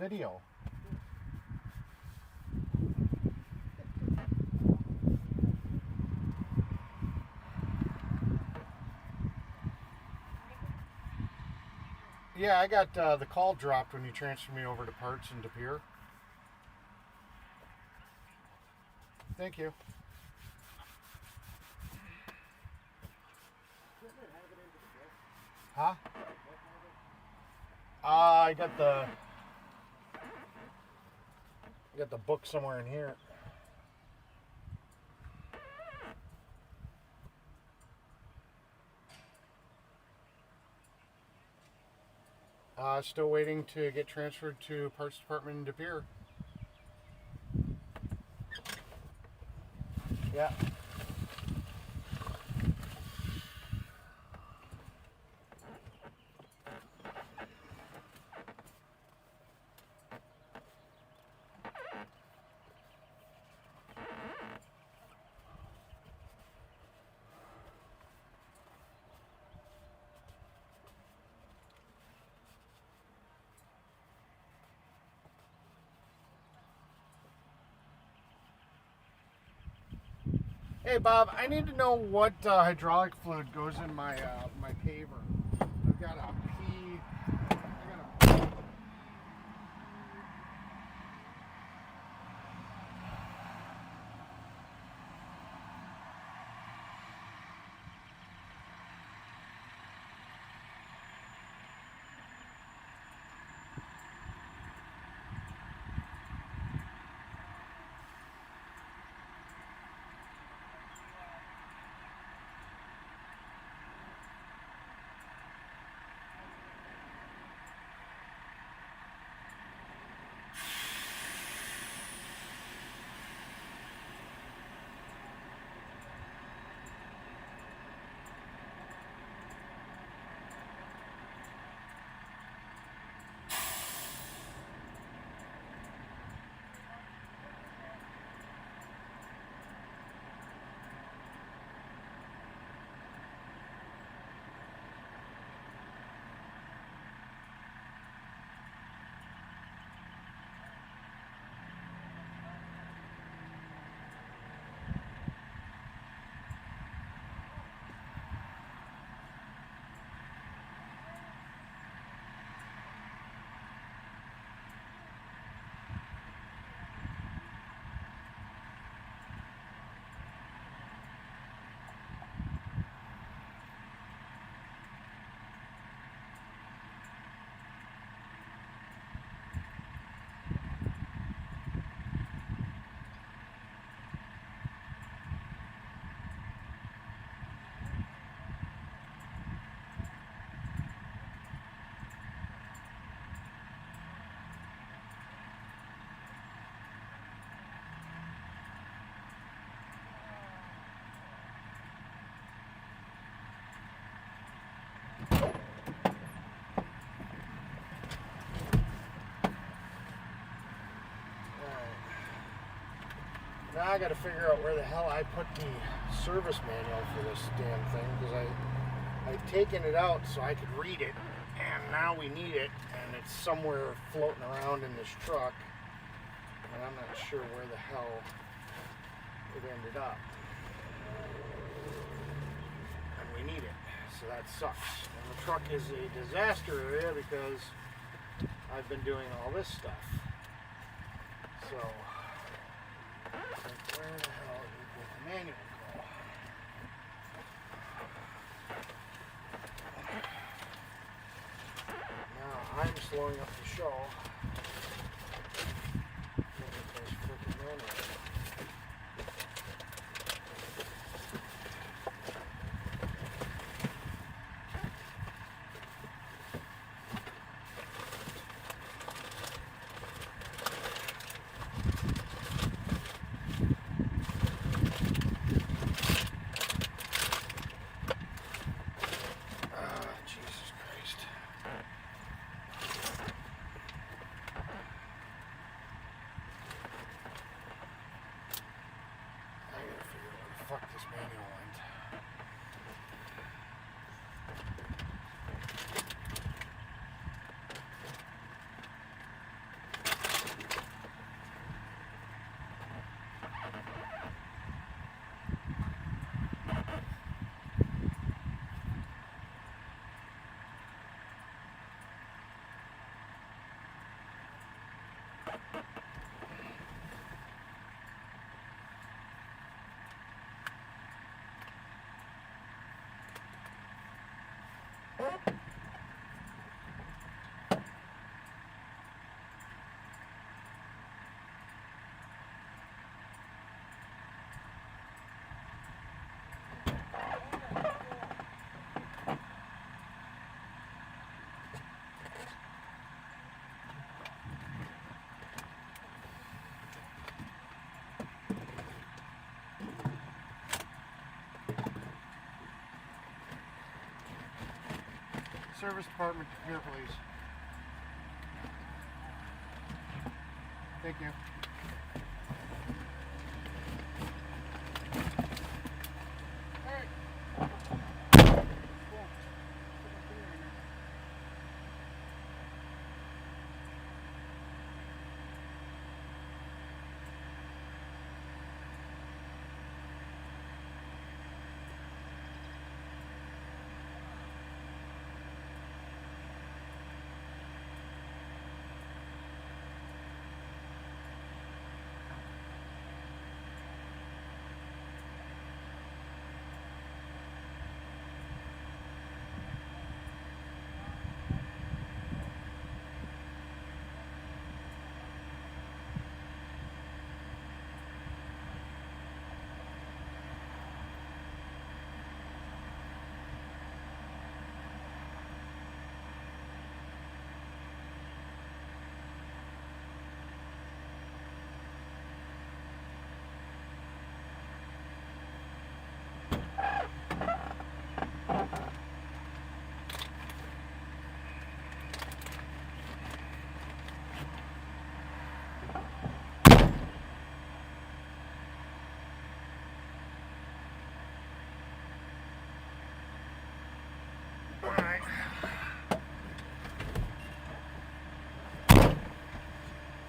video. Yeah, I got the call dropped when you transferred me over to parts and De Pere. Thank you. Huh? I got the book somewhere in here. Still waiting to get transferred to parts department in De Pere. Yeah. Hey Bob, I need to know what hydraulic fluid goes in my my paver. I've got a P. Now I got to figure out where the hell I put the service manual for this damn thing, because I've taken it out so I could read it, and now we need it, and it's somewhere floating around in this truck, and I'm not sure where the hell it ended up. And we need it, so that sucks. And the truck is a disaster area because I've been doing all this stuff. So, like, where the hell did the manual go? Now I'm slowing up the show. Look at this freaking manual. Fuck this manual went. Service department, here please. Thank you.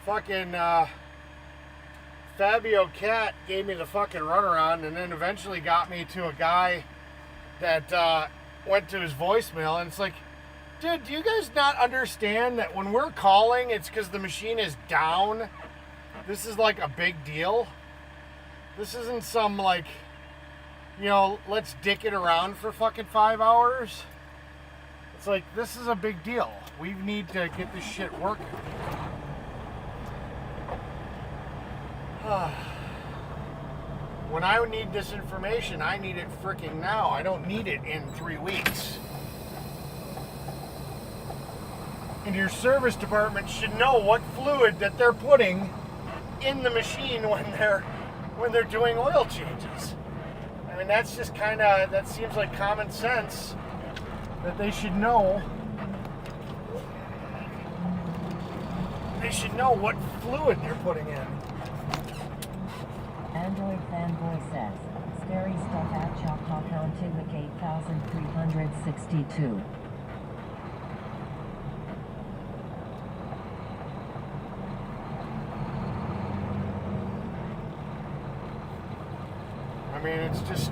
Fucking Fabio Cat gave me the fucking runaround, and then eventually got me to a guy that went to his voicemail, and it's like, dude, do you guys not understand that when we're calling, it's because the machine is down? This is like a big deal. This isn't some, like, you know, let's dick it around for fucking 5 hours. It's like, this is a big deal. We need to get this shit working. When I need this information, I need it freaking now. I don't need it in 3 weeks. And your service department should know what fluid that they're putting in the machine when they're doing oil changes. I mean, that's just kind of, that seems like common sense that they should know. They should know what fluid they're putting in. Android fanboy says, scary stuff at Choctaw Countiwick 8362. I mean, it's just...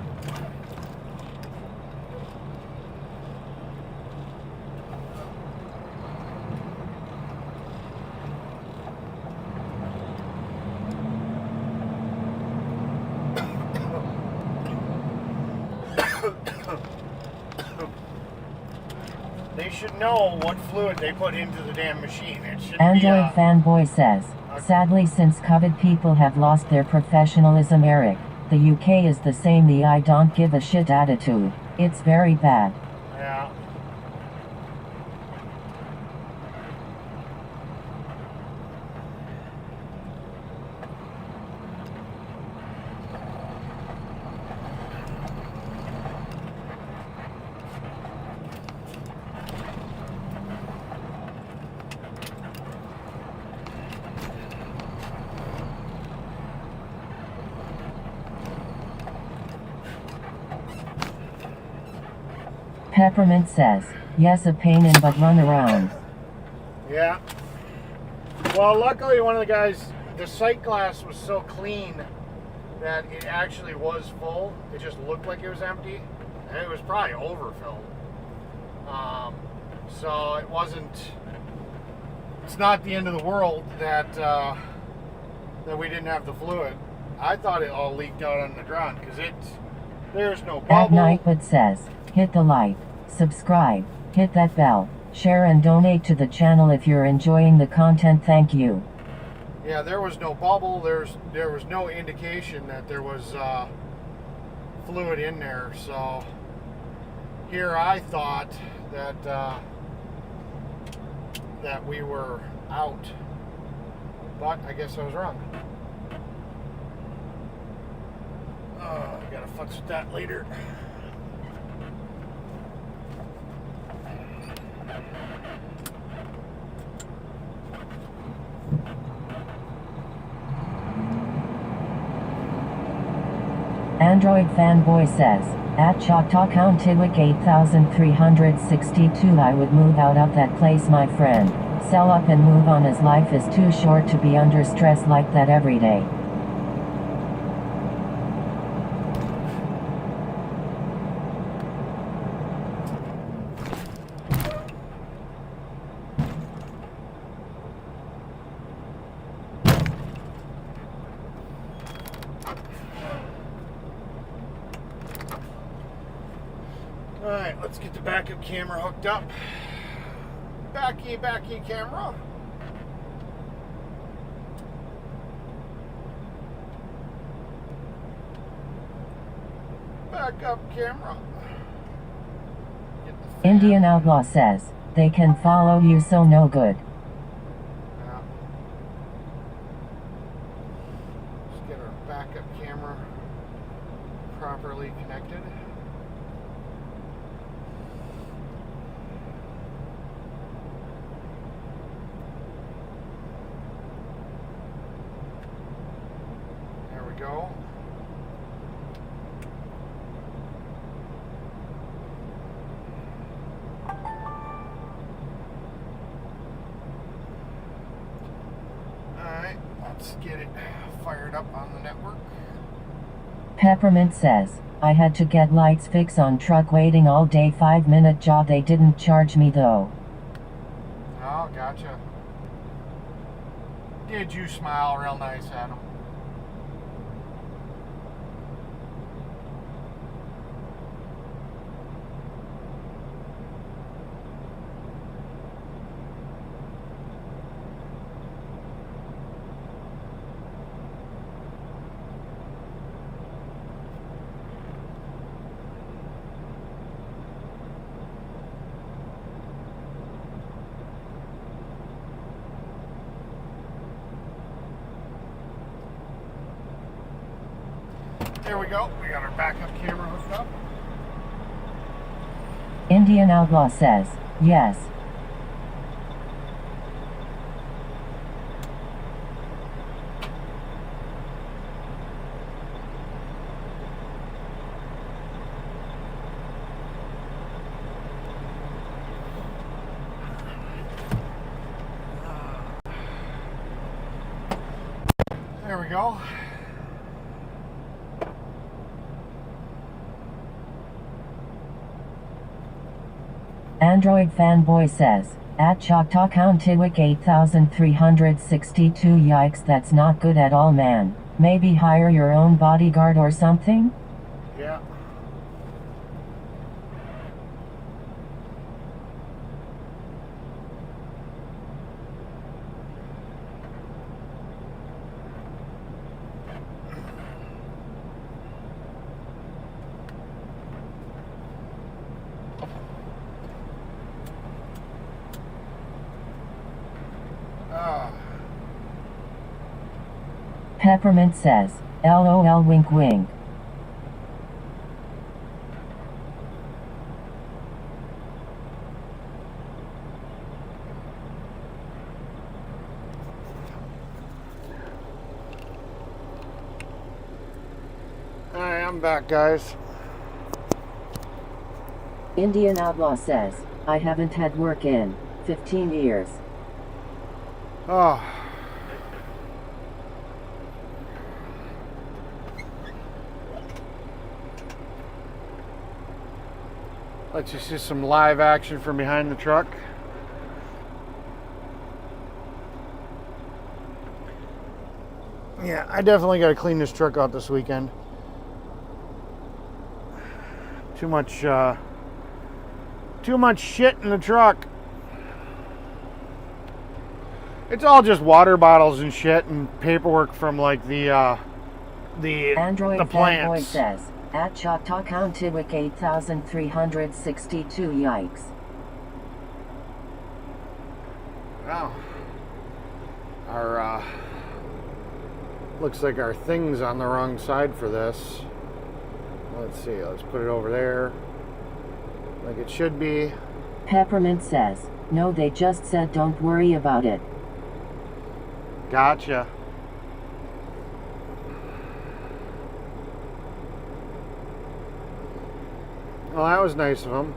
They should know what fluid they put into the damn machine. It should Android fanboy says, sadly since COVID people have lost their professionalism, Eric, the UK is the same the I don't give a shit attitude. It's very bad. Yeah. Peppermint says, yes a pain in but run around. Yeah. Well, luckily one of the guys, the sight glass was so clean that it actually was full. It just looked like it was empty. And it was probably overfilled. So it wasn't, it's not the end of the world that that we didn't have the fluid. I thought it all leaked out on the ground because there's no At bubble. night but says, hit the like, subscribe, hit that bell, share and donate to the channel if you're enjoying the content, thank you. Yeah, there was no bubble. There was no indication that there was fluid in there. So here I thought that that we were out, but I guess I was wrong. I gotta futz with that later. Android fanboy says, at Choctaw Countiwick 8362 I would move out of that place my friend. Sell up and move on as life is too short to be under stress like that every day. Alright, let's get the backup camera hooked up. Backy camera. Backup camera. Get the fan. Indian Outlaw says, they can follow you so no good. Yeah. Let's get our backup camera properly connected. There we go. Alright, let's get it fired up on the network. Peppermint says, I had to get lights fixed on truck waiting all day 5-minute job they didn't charge me though. Oh, gotcha. Did you smile real nice at him? There we go. We got our backup camera hooked up. Indian Outlaw says, yes. There we go. Android Fanboy says, at Choctaw Countiwick 8362 yikes, that's not good at all, man. Maybe hire your own bodyguard or something? Yeah. Peppermint says, LOL wink wink. Alright, I'm back, guys. Indian Outlaw says, I haven't had work in 15 years. Oh. Let you see some live action from behind the truck. Yeah, I definitely got to clean this truck out this weekend. Too much shit in the truck. It's all just water bottles and shit and paperwork from like the Android Fanboy plants. says, at Choctaw Countiwick 8362 yikes. Wow. Our looks like our thing's on the wrong side for this. Let's see, let's put it over there like it should be. Peppermint says, no, they just said don't worry about it. Gotcha. Well, that was nice of them.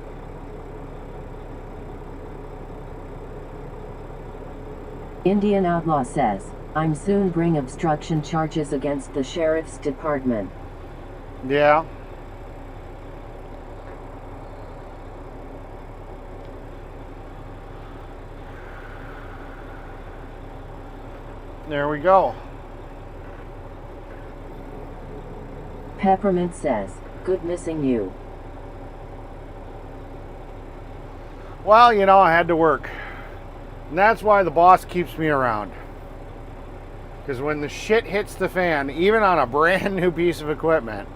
Indian Outlaw says, I'm soon bring obstruction charges against the sheriff's department. Yeah. There we go. Peppermint says, good missing you. Well, you know, I had to work. And that's why the boss keeps me around. Because when the shit hits the fan, even on a brand new piece of equipment,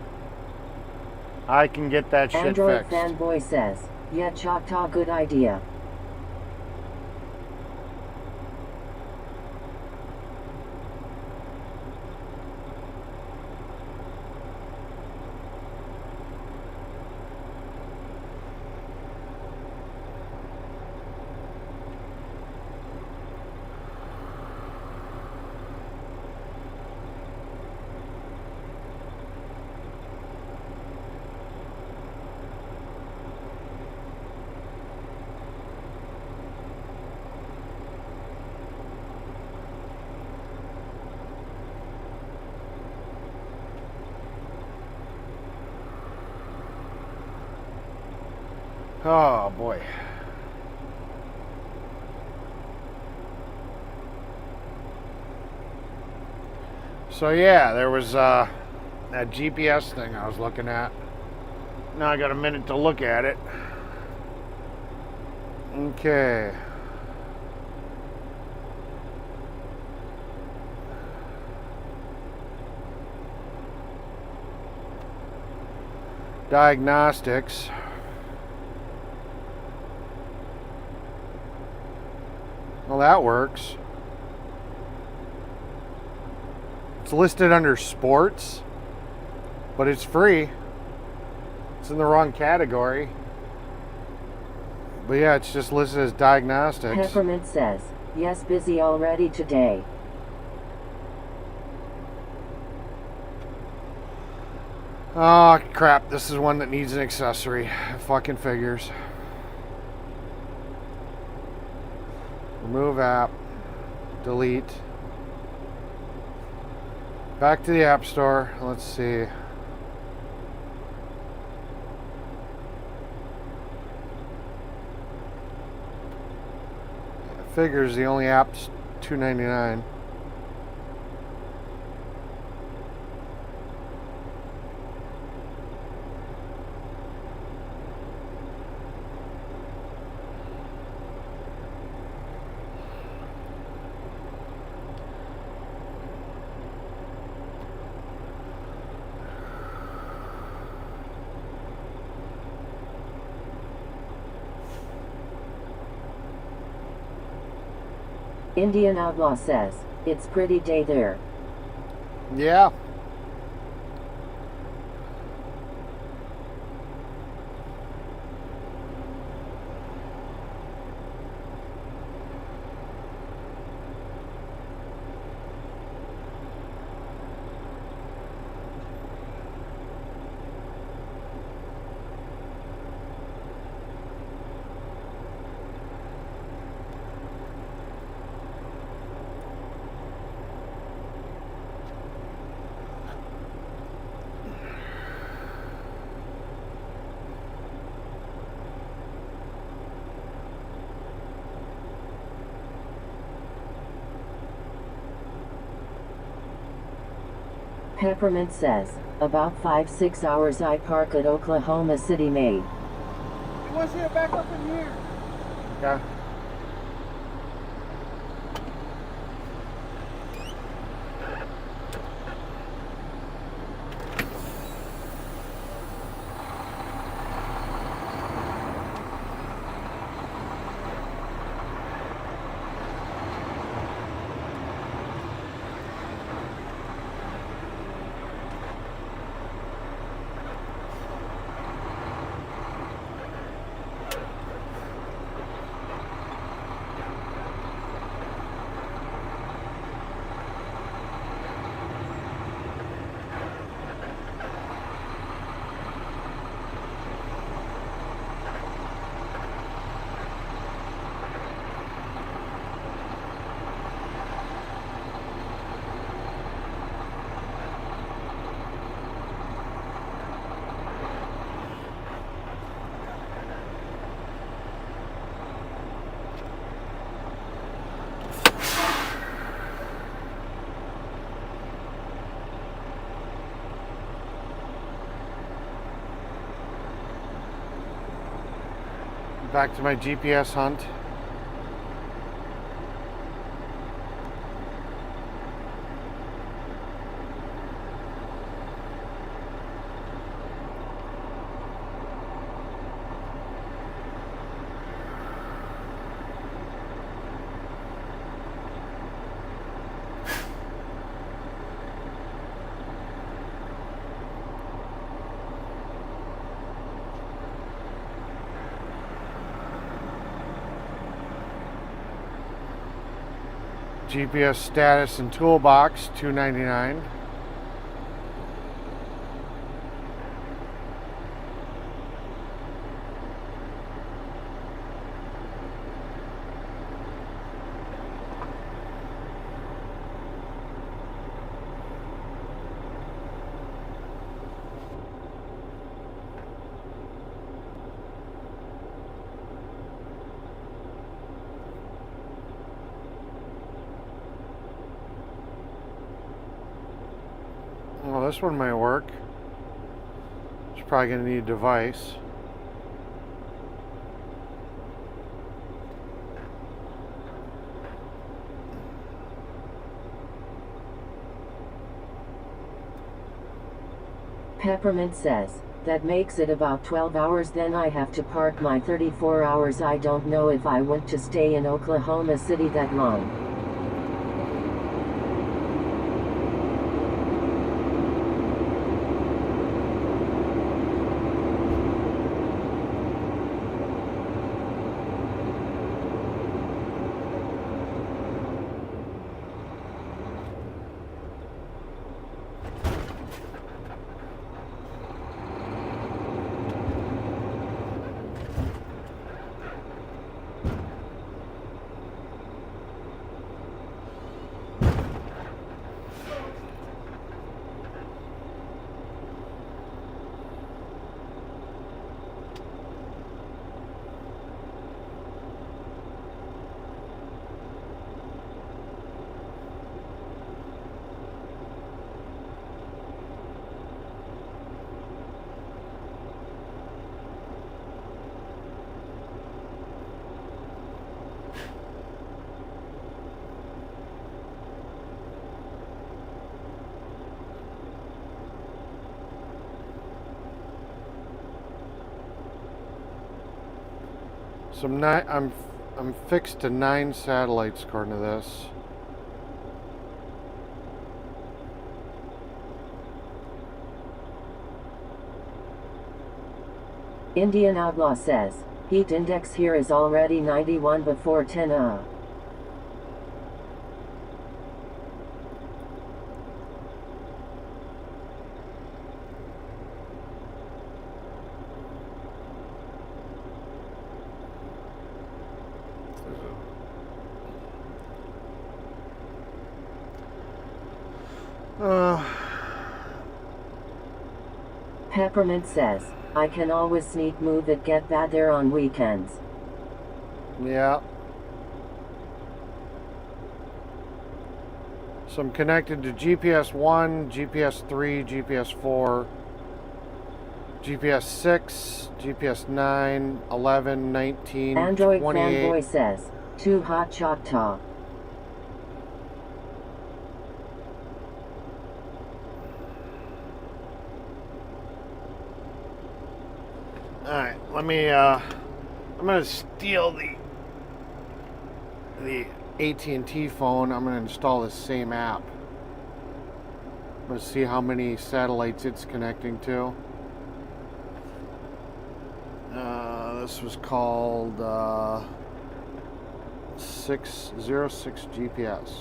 I can get that shit Android fixed. Fanboy says, yeah, Choctaw, good idea. Oh boy. So yeah, there was that GPS thing I was looking at. Now I got a minute to look at it. Okay. Diagnostics. Well, that works. It's listed under sports, but it's free. It's in the wrong category. But yeah, it's just listed as diagnostics. Peppermint says, yes, busy already today. Oh, crap. This is one that needs an accessory. It fucking figures. Remove app. Delete. Back to the App Store. Let's see. Figures the only app's $2.99. Indian Outlaw says, it's pretty day there. Yeah. Peppermint says, about 5-6 hours I park at Oklahoma City, May. You want to see it back up in here? Yeah. Back to my GPS hunt. GPS status and toolbox, $2.99. Well, this one might work. It's probably going to need a device. Peppermint says, that makes it about 12 hours, then I have to park my 34 hours. I don't know if I want to stay in Oklahoma City that long. So I'm fixed to 9 satellites according to this. Indian Outlaw says, heat index here is already 91 before 10 Peppermint says, I can always sneak move it, get bad there on weekends. Yeah. So I'm connected to GPS 1, GPS 3, GPS 4, GPS 6, GPS 9, 11, 19, Android 28. Fanboy says, too hot Choctaw. Alright, let me I'm gonna steal the AT&T phone. I'm gonna install the same app. Let's see how many satellites it's connecting to. This was called 606 GPS.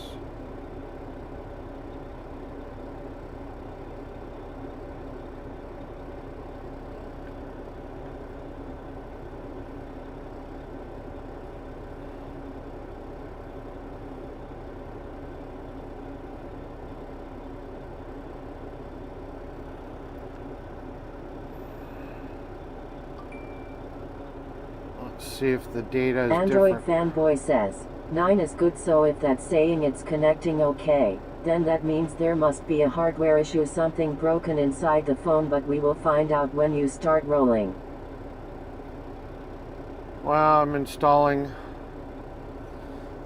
See if the data is Android different. Fanboy says, 9 is good, so if that's saying it's connecting okay, then that means there must be a hardware issue, something broken inside the phone, but we will find out when you start rolling. Well, I'm installing.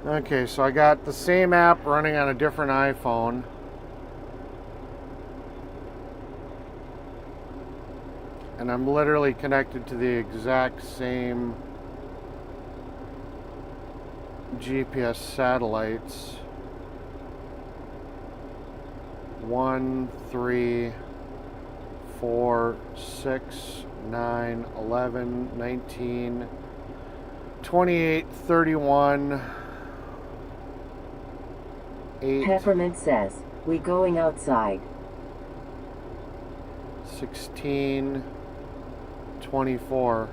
Okay, so I got the same app running on a different iPhone. And I'm literally connected to the exact same GPS satellites. 1, 3, 4, 6, 9, 11, 19, 28, 31, 8, Peppermint says, we going outside. 16, 24.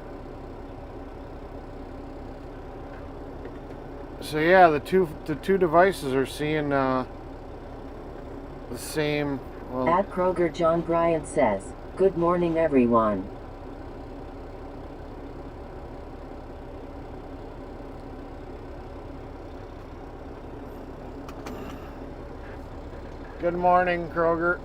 So yeah, the two devices are seeing the same. Well, At Kroger John Bryant says, good morning everyone. good morning, Kroger.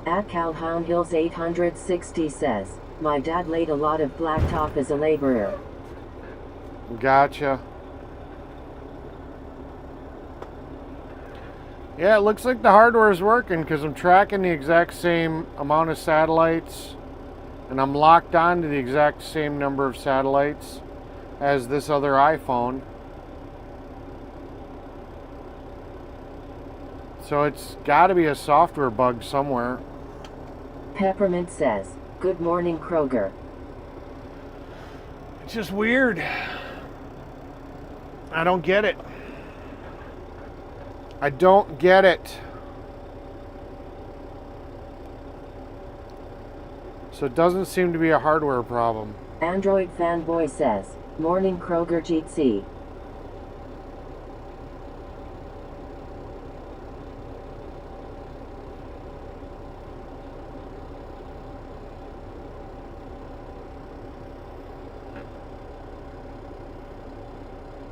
At Calhoun Hills 860 says, my dad laid a lot of blacktop as a laborer. Gotcha. Yeah, it looks like the hardware is working because I'm tracking the exact same amount of satellites and I'm locked on to the exact same number of satellites as this other iPhone. So it's got to be a software bug somewhere. Peppermint says, good morning Kroger. It's just weird. I don't get it. I don't get it. So it doesn't seem to be a hardware problem. Android Fanboy says, morning Kroger GT.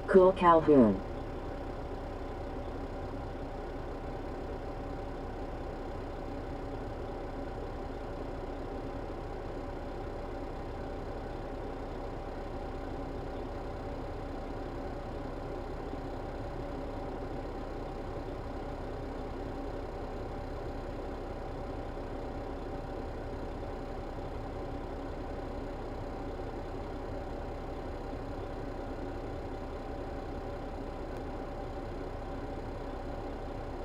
Cool Calhoun.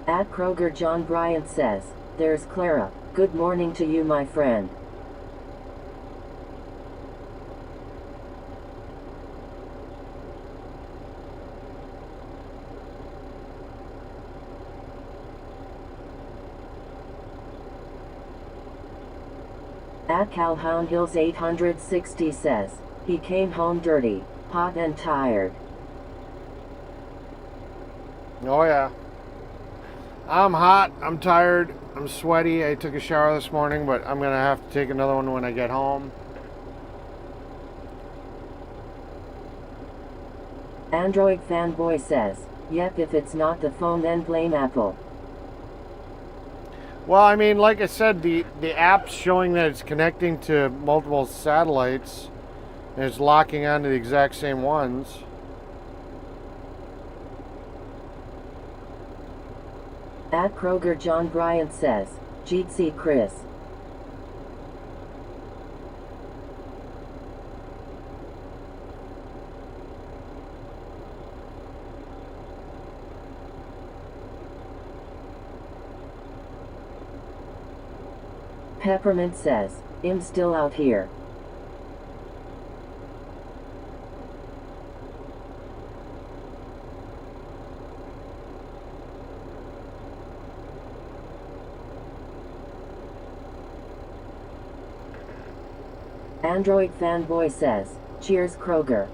At Kroger, John Bryant says, "There's Clara. Good morning to you, my friend." At Calhoun Hills 860 says, "He came home dirty, hot and tired." Oh yeah. I'm hot, I'm tired, I'm sweaty. I took a shower this morning, but I'm gonna have to take another one when I get home. Android Fanboy says, "Yep, if it's not the phone then blame Apple." Well, I mean, like I said, the app's showing that it's connecting to multiple satellites and it's locking onto the exact same ones. At Kroger, John Bryant says, "Jeetsy Chris." Peppermint says, "I'm still out here." Android Fanboy says, "Cheers, Kroger."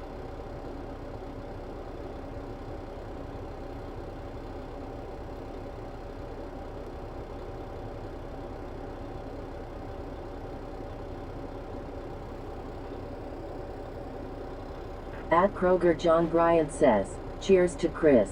At Kroger, John Bryant says, "Cheers to Chris."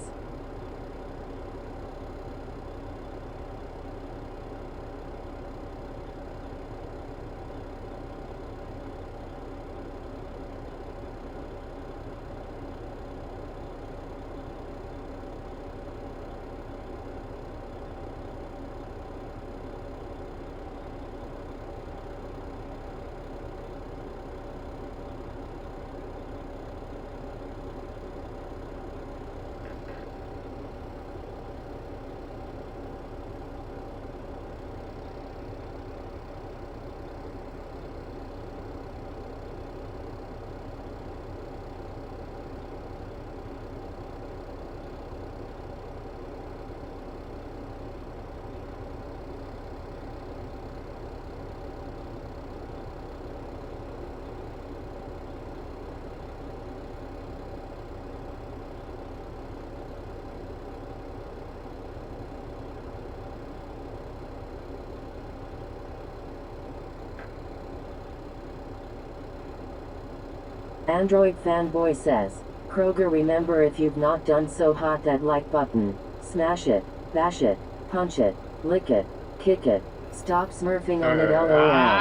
Android Fanboy says, "Kroger, remember, if you've not done so, hot that like button. Smash it, bash it, punch it, lick it, kick it. Stop smurfing on it, LOL."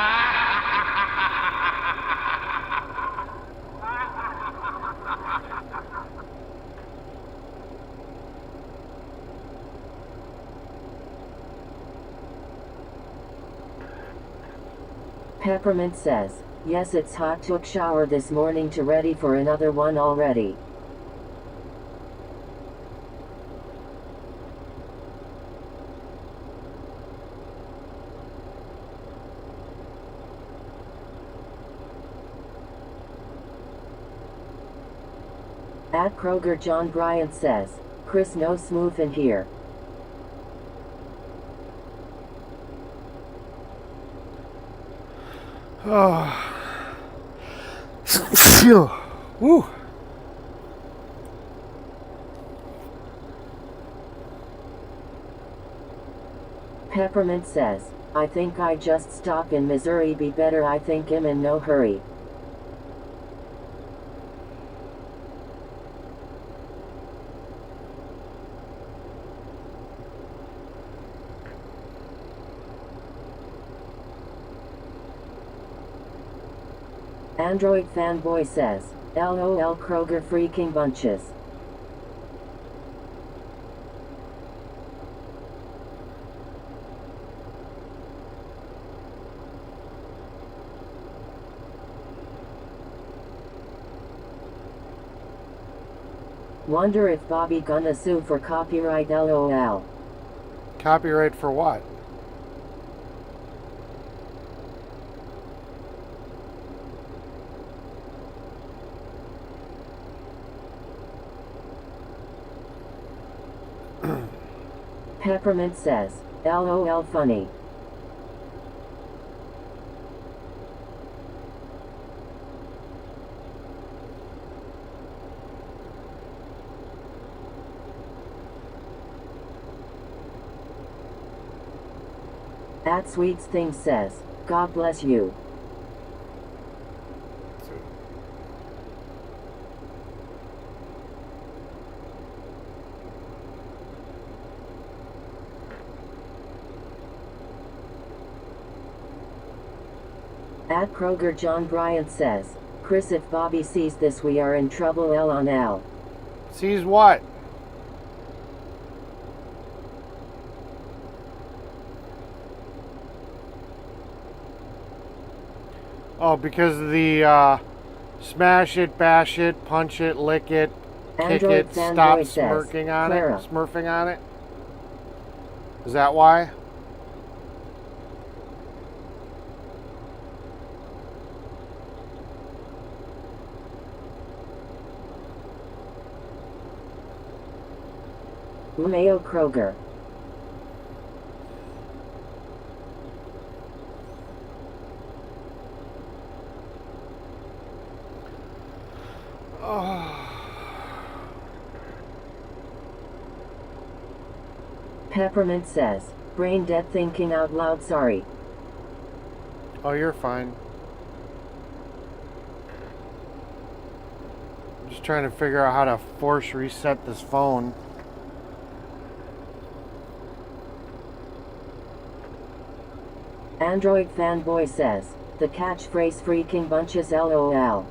Peppermint says, "Yes, it's hot. Took shower this morning to ready for another one already." At Kroger, John Bryant says, "Chris, no smooth in here." Oh. Phew. Woo. Peppermint says, "I think I just stop in Missouri, be better. I think I'm in no hurry." Android Fanboy says, "LOL, Kroger freaking bunches." Wonder if Bobby gonna sue for copyright, LOL. Copyright for what? Peppermint says, LOL funny. At Sweets Thing says, God bless you. At Kroger John Bryant says, Chris, if Bobby sees this we are in trouble. L on L. Sees what? Oh, because of the smash it, bash it, punch it, lick it, kick Android it, Fanboy stop says, smirking on Clara. it, smurfing on it. Is that why? Mayo Kroger. Peppermint says, brain dead thinking out loud sorry. Oh, you're fine. I'm just trying to figure out how to force reset this phone. Android Fanboy says, the catchphrase freaking bunches LOL.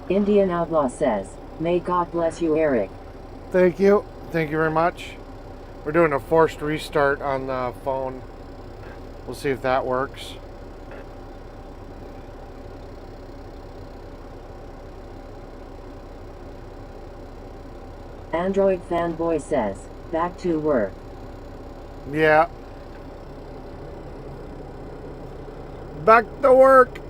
Indian Outlaw says, may God bless you, Eric. Thank you. Thank you very much. We're doing a forced restart on the phone. We'll see if that works. Android Fanboy says, back to work. Yeah. Back to work.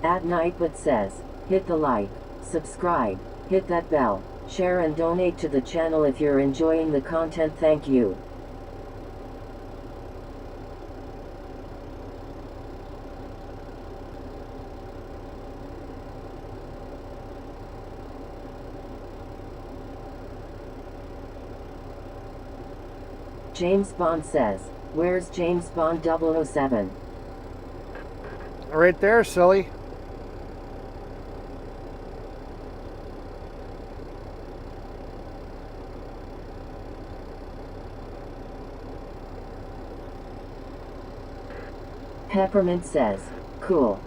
at night but says, hit the like, subscribe, hit that bell, share and donate to the channel if you're enjoying the content. Thank you. James Bond says, where's James Bond 007? Right there, silly. Peppermint says, cool.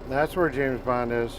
That's where James Bond is.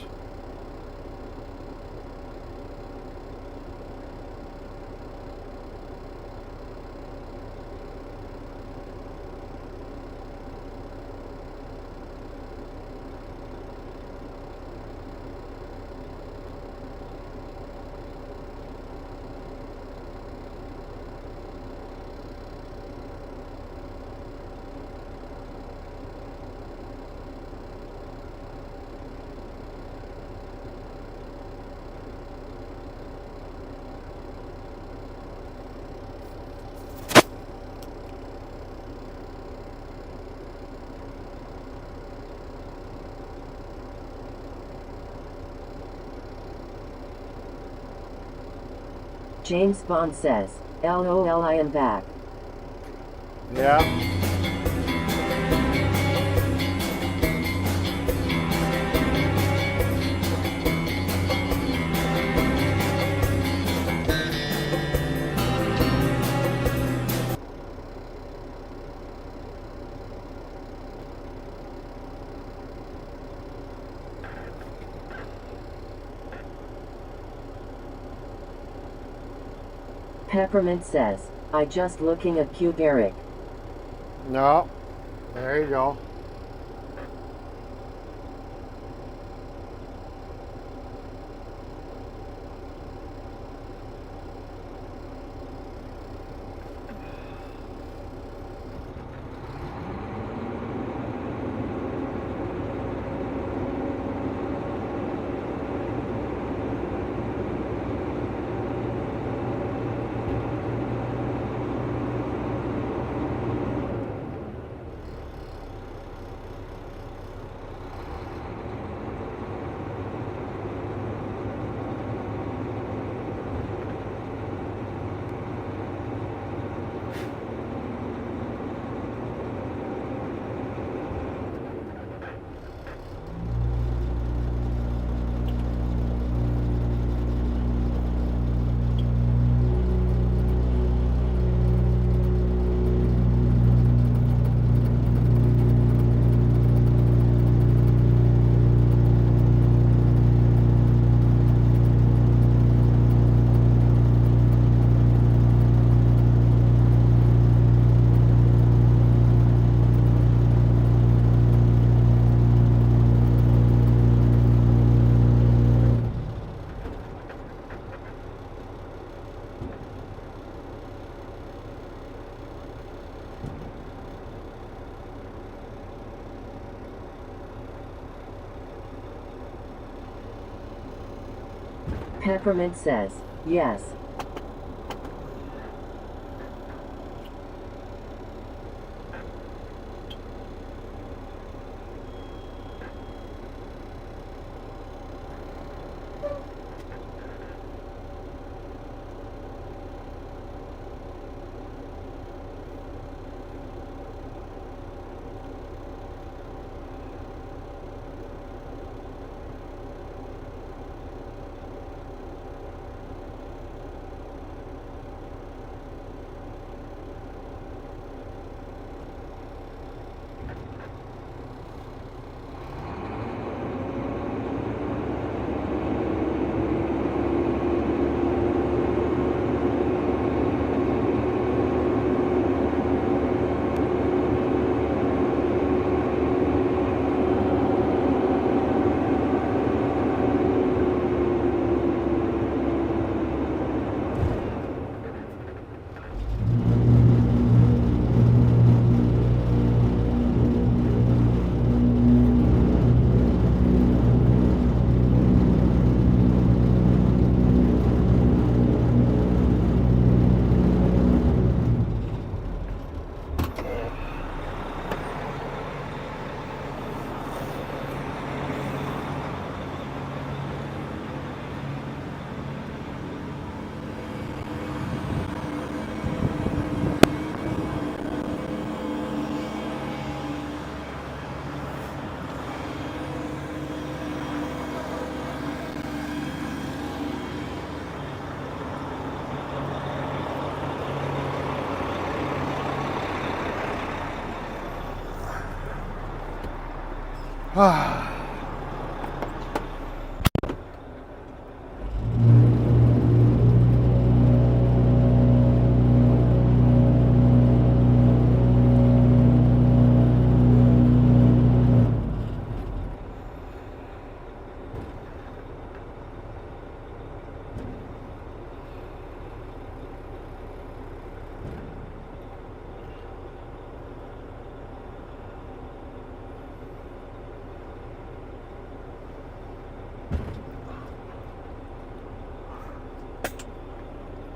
James Bond says, LOL, I am back. Yeah. Peppermint says, I just looking at cute Eric. No. There you go. Peppermint says, yes.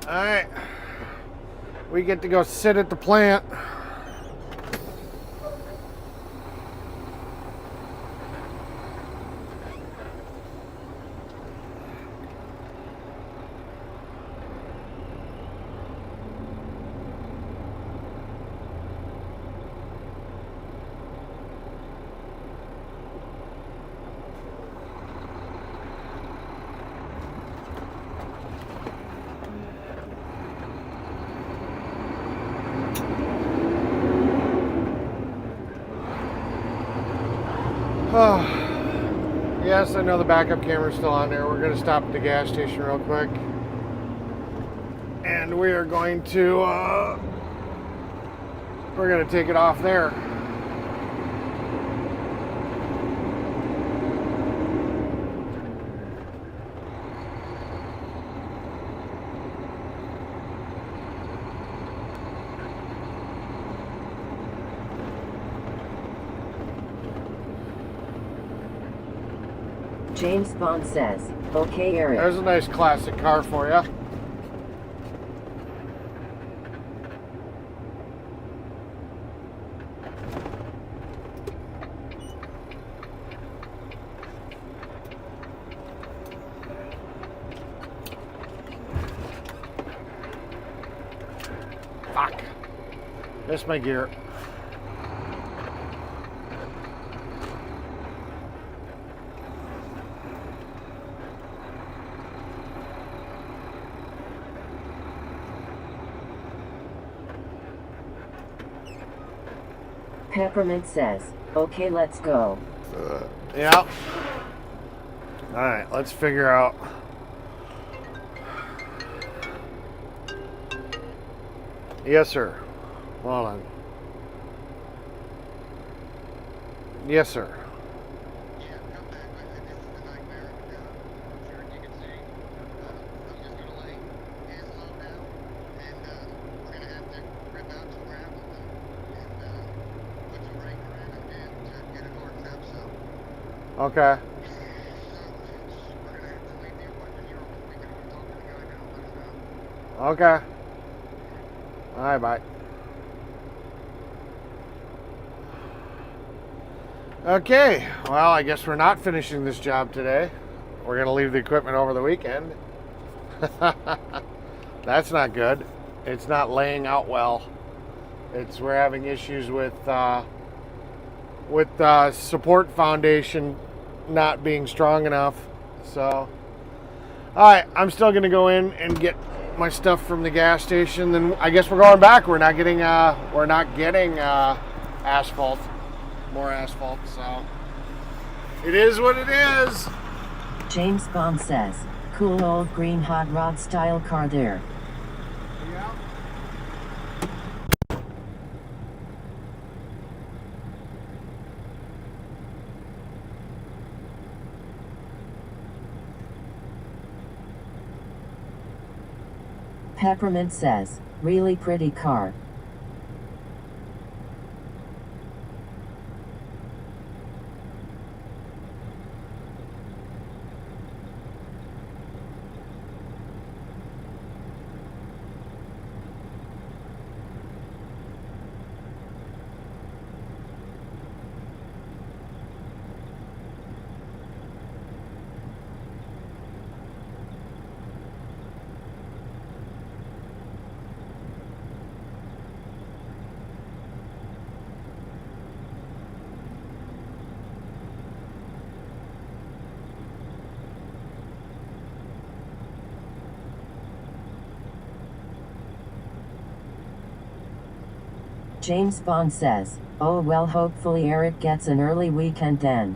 All right, we get to go sit at the plant. Yes, I know the backup camera's still on there. We're going to stop at the gas station real quick. And we are going to, we're going to take it off there. James Bond says, okay, Eric. There's a nice classic car for you. Fuck. Missed my gear. Peppermint says, okay, let's go. Yeah. Alright, let's figure out. Yes, sir. Hold on. Yes, sir. Yeah, come back. This is the nightmare. I'm sure you can see. I'm just gonna lay gas low now, and we're gonna have to rip out some gravel and put some rake around it and to get it worked up. So, Okay. we're gonna have to leave the equipment here over the weekend. We'll talk to the guy now. Let us know. Okay. Alright, bye. Okay, well, I guess we're not finishing this job today. We're going to leave the equipment over the weekend. That's not good. It's not laying out well. We're having issues with support foundation not being strong enough. So, all right, I'm still going to go in and get my stuff from the gas station. Then I guess we're going back. We're not getting asphalt. More asphalt, so it is what it is. James Bond says, cool old green hot rod style car there. Yeah. Peppermint says, really pretty car. James Bond says, oh well, hopefully Eric gets an early weekend then.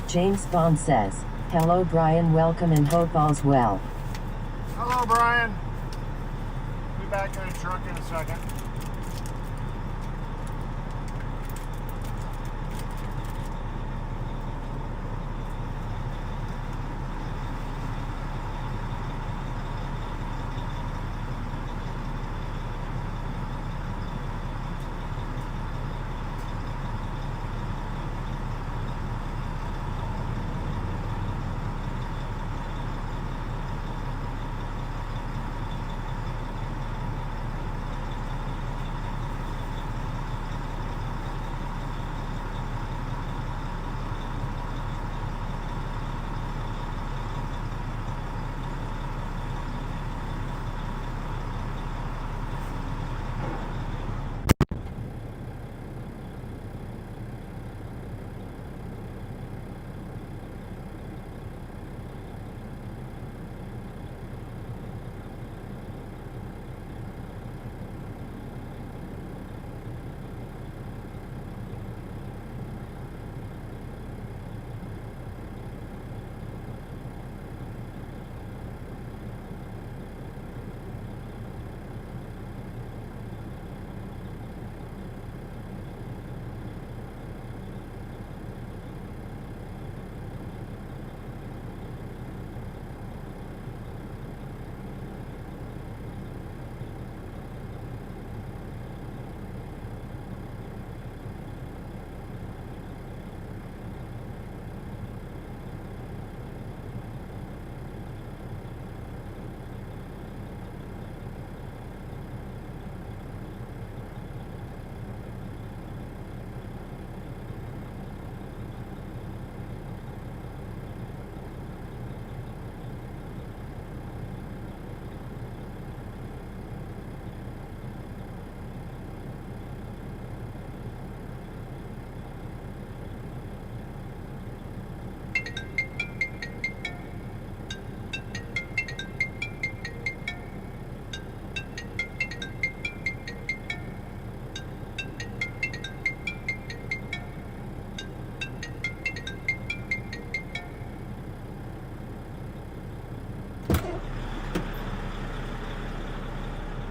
James Bond says, "Hello Brian, welcome and hope all's well." Hello, Brian. Be back in the truck in a second.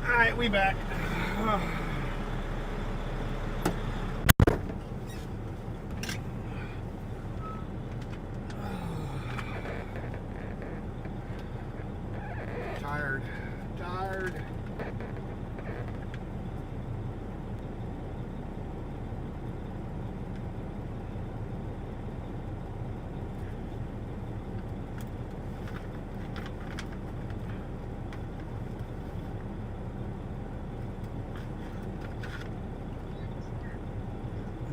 Alright, we back. Tired.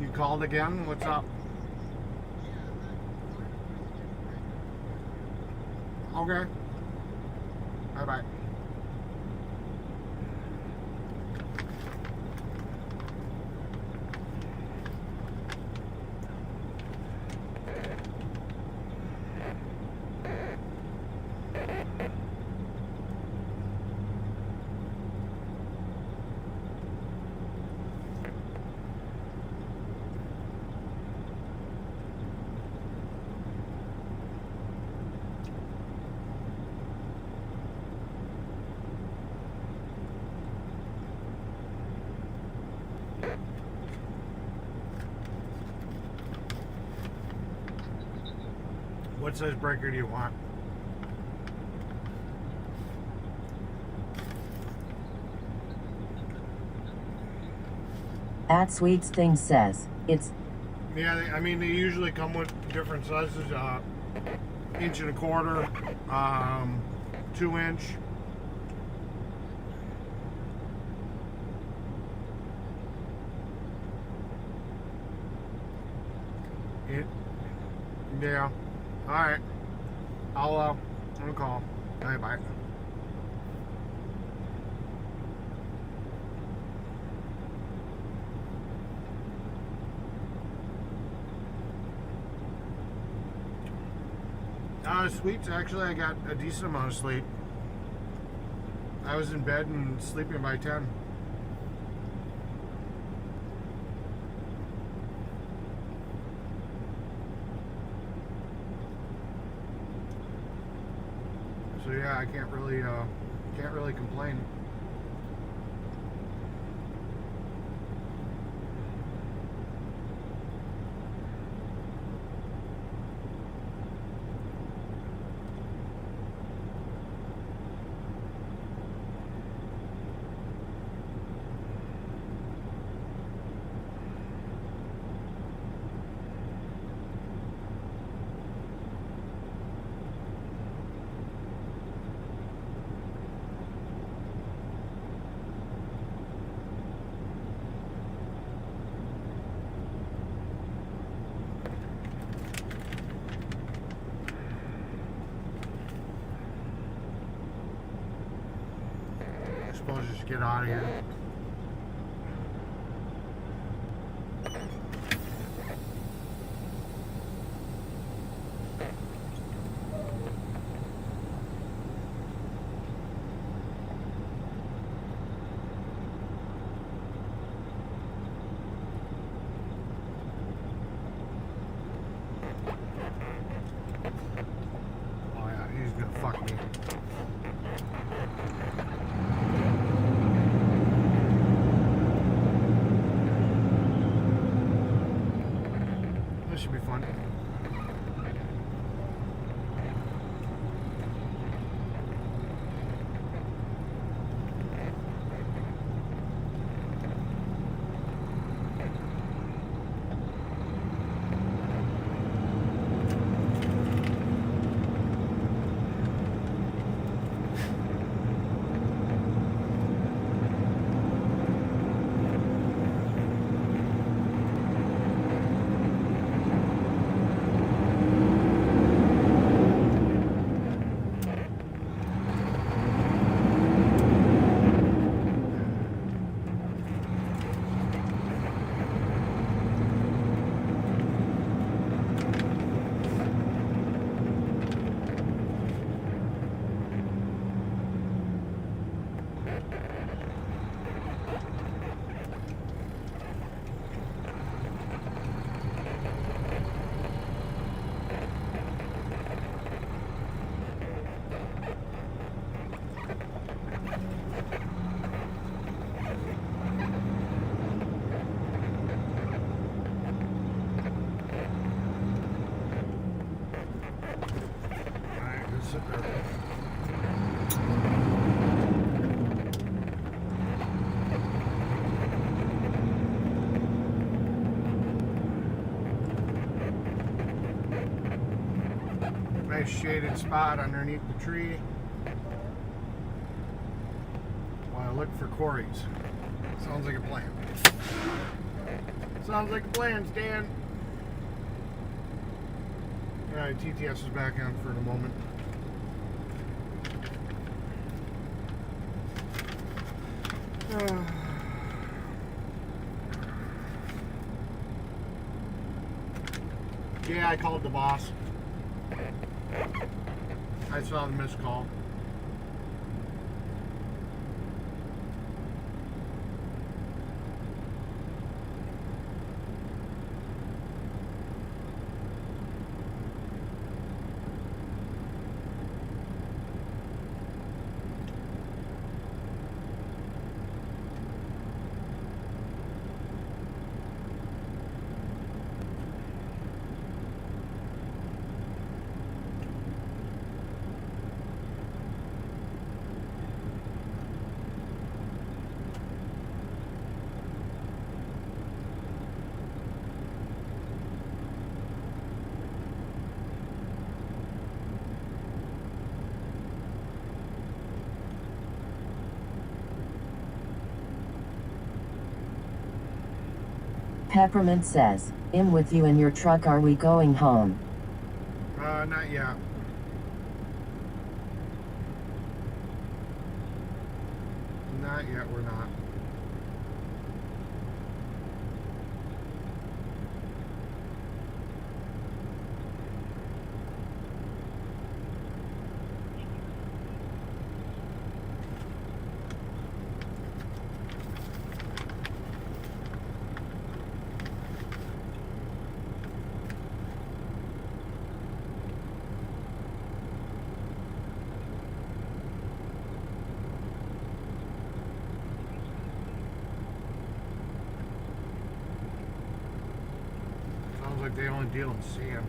You called again? What's up? Okay. Bye-bye. What size breaker do you want? At Sweets Thing says, it's Yeah, I mean, they usually come with different sizes. 1.25 inch, 2 inch. Yeah. All right. I'm gonna call. All right, bye. Sweets. Actually, I got a decent amount of sleep. I was in bed and sleeping by 10. yeah, I can't really complain. I suppose just get out of here. Oh yeah, he's gonna fuck me. This should be fun. Alright, good sit there. Nice shaded spot underneath the tree while I look for quarries. Sounds like a plan. Sounds like a plan, Stan. Alright, TTS is back on for a moment. Yeah, I called the boss. I saw the missed call. Peppermint says, "I'm with you in your truck. Are we going home?" Not yet. Not yet, we're not. like they only deal in sand.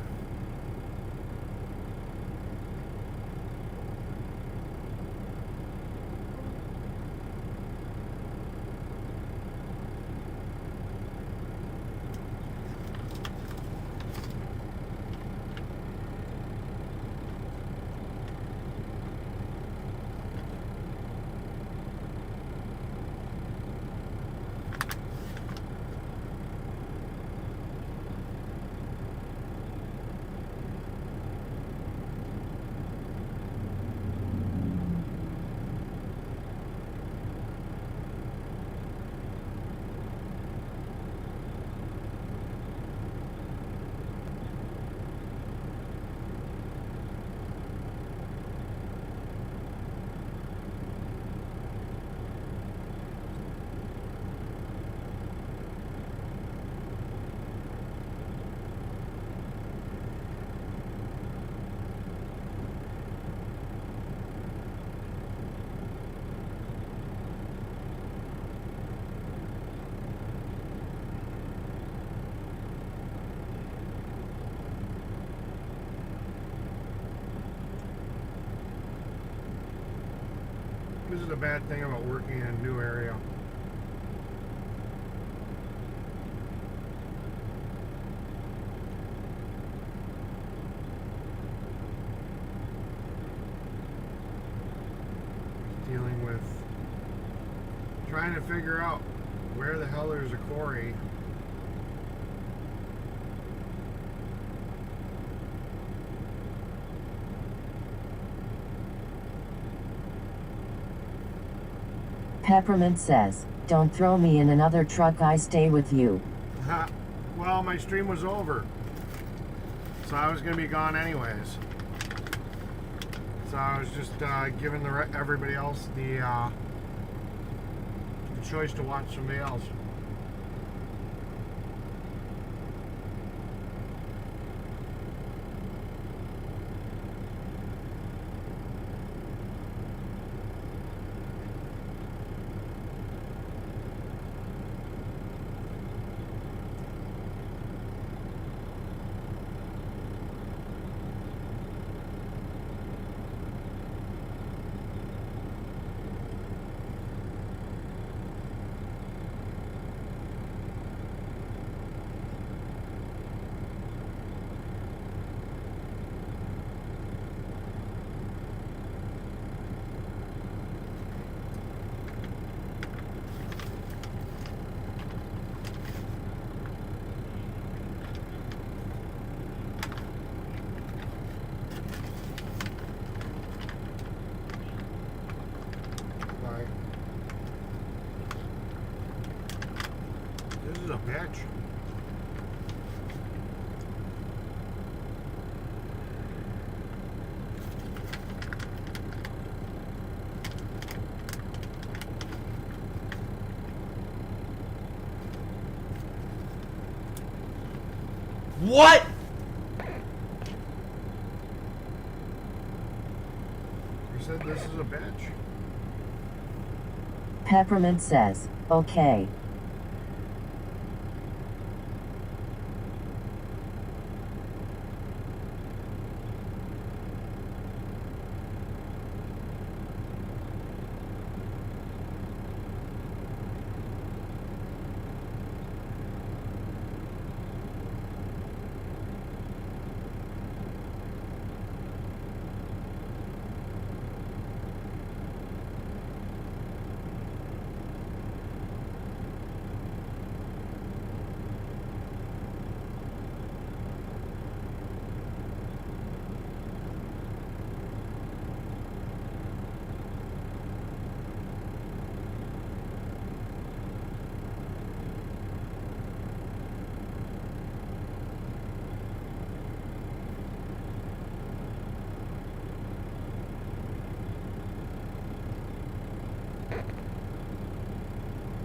This is a bad thing about working in a new area. Dealing with trying to figure out where the hell there's a quarry. Peppermint says, "Don't throw me in another truck, I stay with you." Well, my stream was over, so I was going to be gone anyways. So I was just giving everybody else the choice to watch somebody else. This is a bitch. What? You said this is a bitch. Peppermint says, "Okay."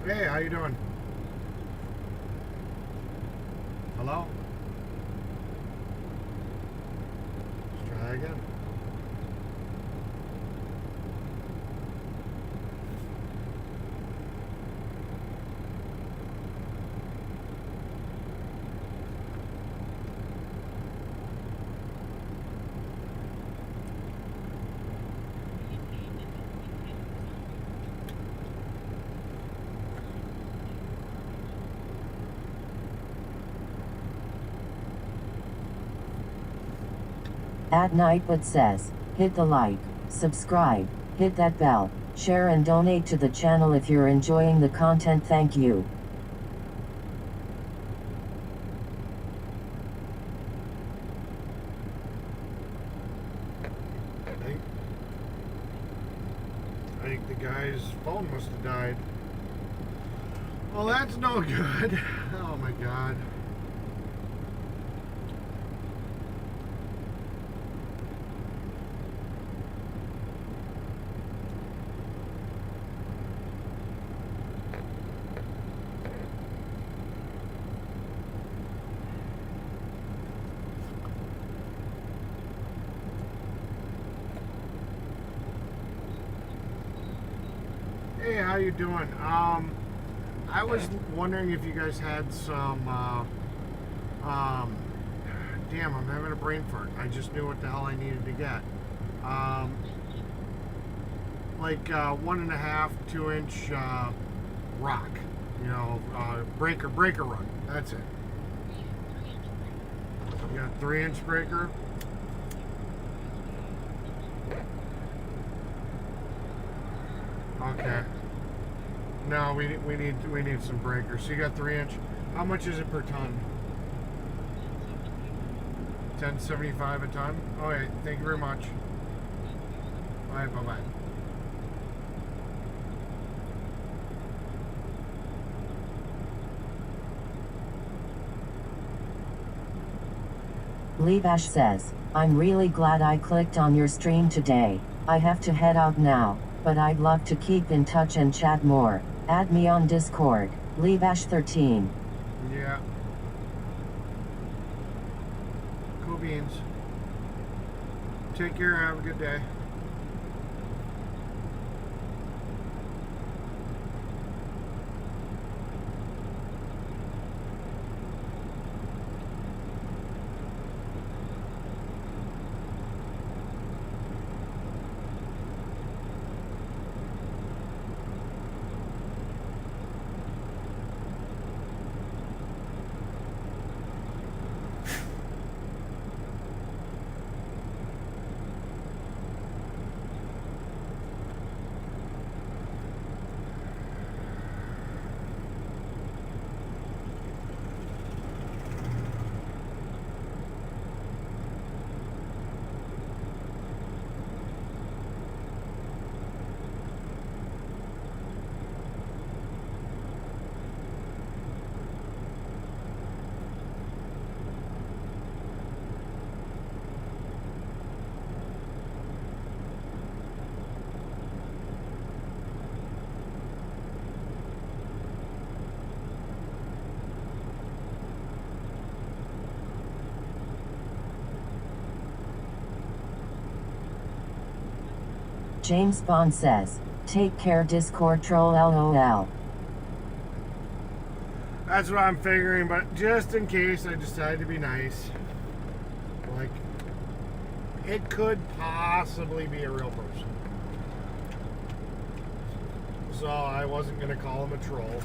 Hey, how you doing? Hello? Let's try again. At Nightwood says, hit the like, subscribe, hit that bell, share and donate to the channel if you're enjoying the content. Thank you. I think the guy's phone must have died. Well, that's no good. Oh my God. Hey, how you doing? I was wondering if you guys had some, damn, I'm having a brain fart. I just knew what the hell I needed to get. Like 1.5, 2-inch rock, you know, breaker run. That's it. You got a 3-inch breaker. Okay. No, we need some breakers. So you got 3-inch. How much is it per ton? $10.75 a ton. All right. Thank you very much. All right. Bye bye. Levash says, I'm really glad I clicked on your stream today. I have to head out now, but I'd love to keep in touch and chat more. Add me on Discord. Levash13. Yeah. Cool beans. Take care. Have a good day. James Bond says, take care Discord troll LOL. That's what I'm figuring, but just in case I decide to be nice, like, it could possibly be a real person. So I wasn't going to call him a troll.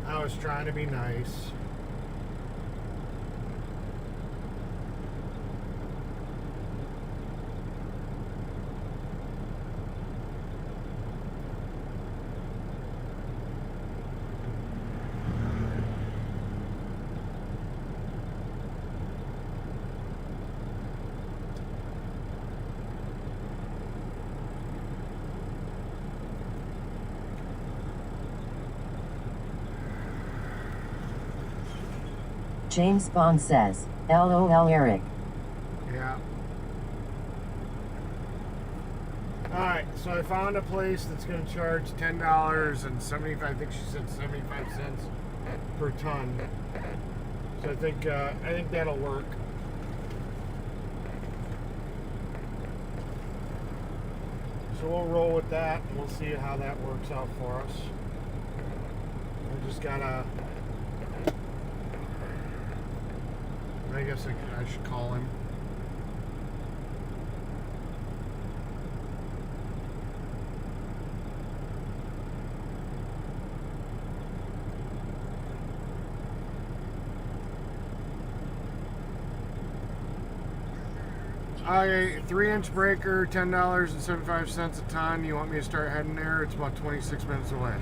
I was trying to be nice. James Bond says, LOL Eric. Yeah. Alright, so I found a place that's going to charge $10 and 75, I think she said 75 cents per ton. So I think that'll work. So we'll roll with that. We'll see how that works out for us. We just gotta. I guess I should call him. Okay, 3-inch breaker, $10.75 a ton. You want me to start heading there? It's about 26 minutes away.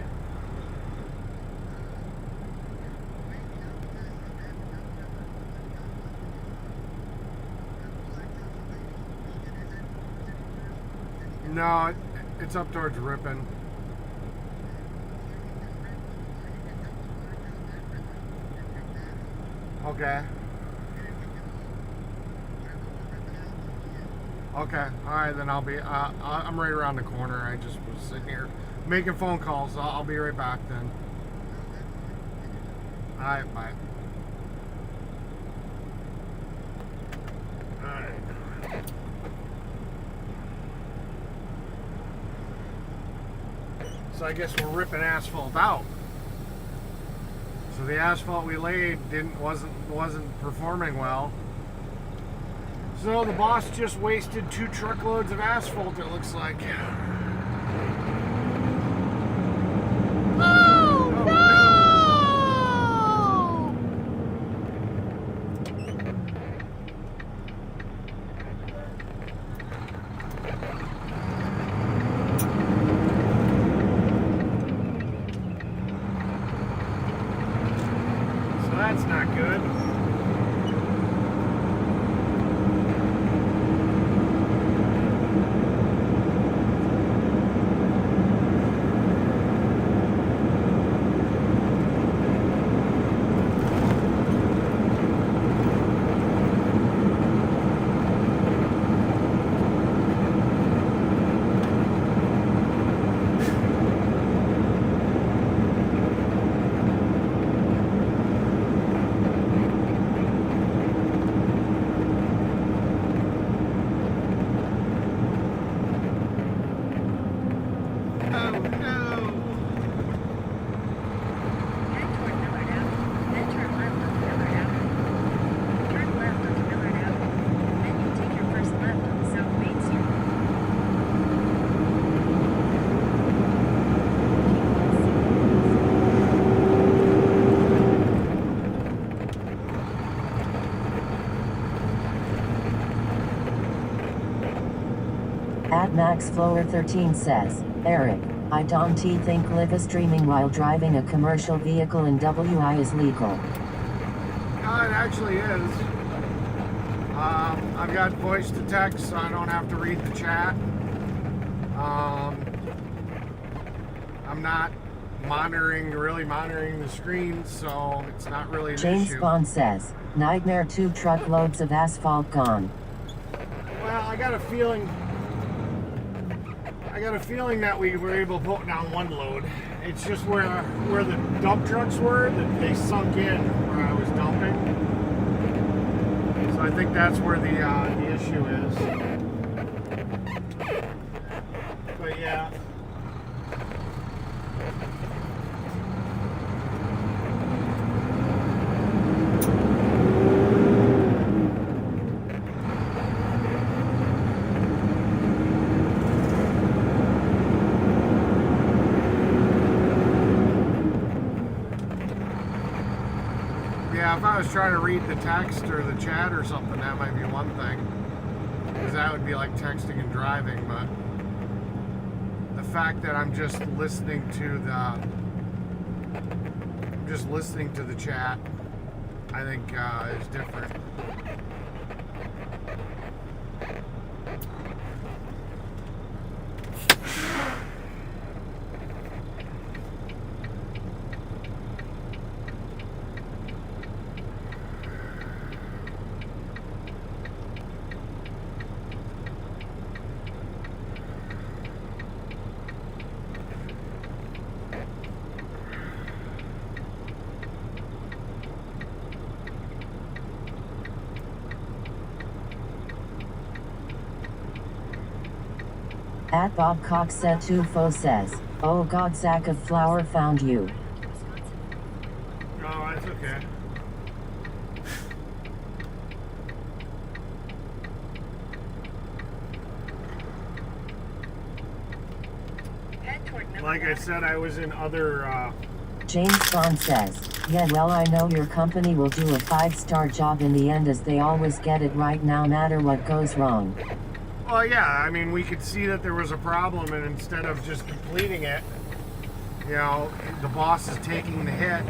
No, it's up towards Ripon. Okay. Okay. All right, then I'll be. I'm right around the corner. I just was sitting here making phone calls. So I'll be right back then. All right. Bye. All right. So I guess we're ripping asphalt out. So the asphalt we laid wasn't performing well. So the boss just wasted 2 truckloads of asphalt, it looks like. Oh, no! So that's not good. At MaxFlower13 says, Eric, I don't think live streaming while driving a commercial vehicle in WI is legal. It actually is. I've got voice to text, so I don't have to read the chat. I'm not really monitoring the screen, so it's not really an James issue. Bond says, nightmare, 2 truckloads of asphalt gone. Well, I got a feeling that we were able to put down 1 load. It's just where the dump trucks were, that they sunk in where I was dumping. So I think that's where the issue is. But yeah. Yeah, if I was trying to read the text or the chat or something, that might be one thing. Because that would be like texting and driving, but the fact that I'm just listening to the chat, I think is different. At Bob Cox said Tufo says, oh God, sack of flour found you. Oh, that's okay. Head toward number Like I said, I was in other, James Bond says, yeah, well, I know your company will do a 5-star job in the end, as they always get it right no matter what goes wrong. well, yeah, I mean, we could see that there was a problem, and instead of just completing it, you know, the boss is taking the hit,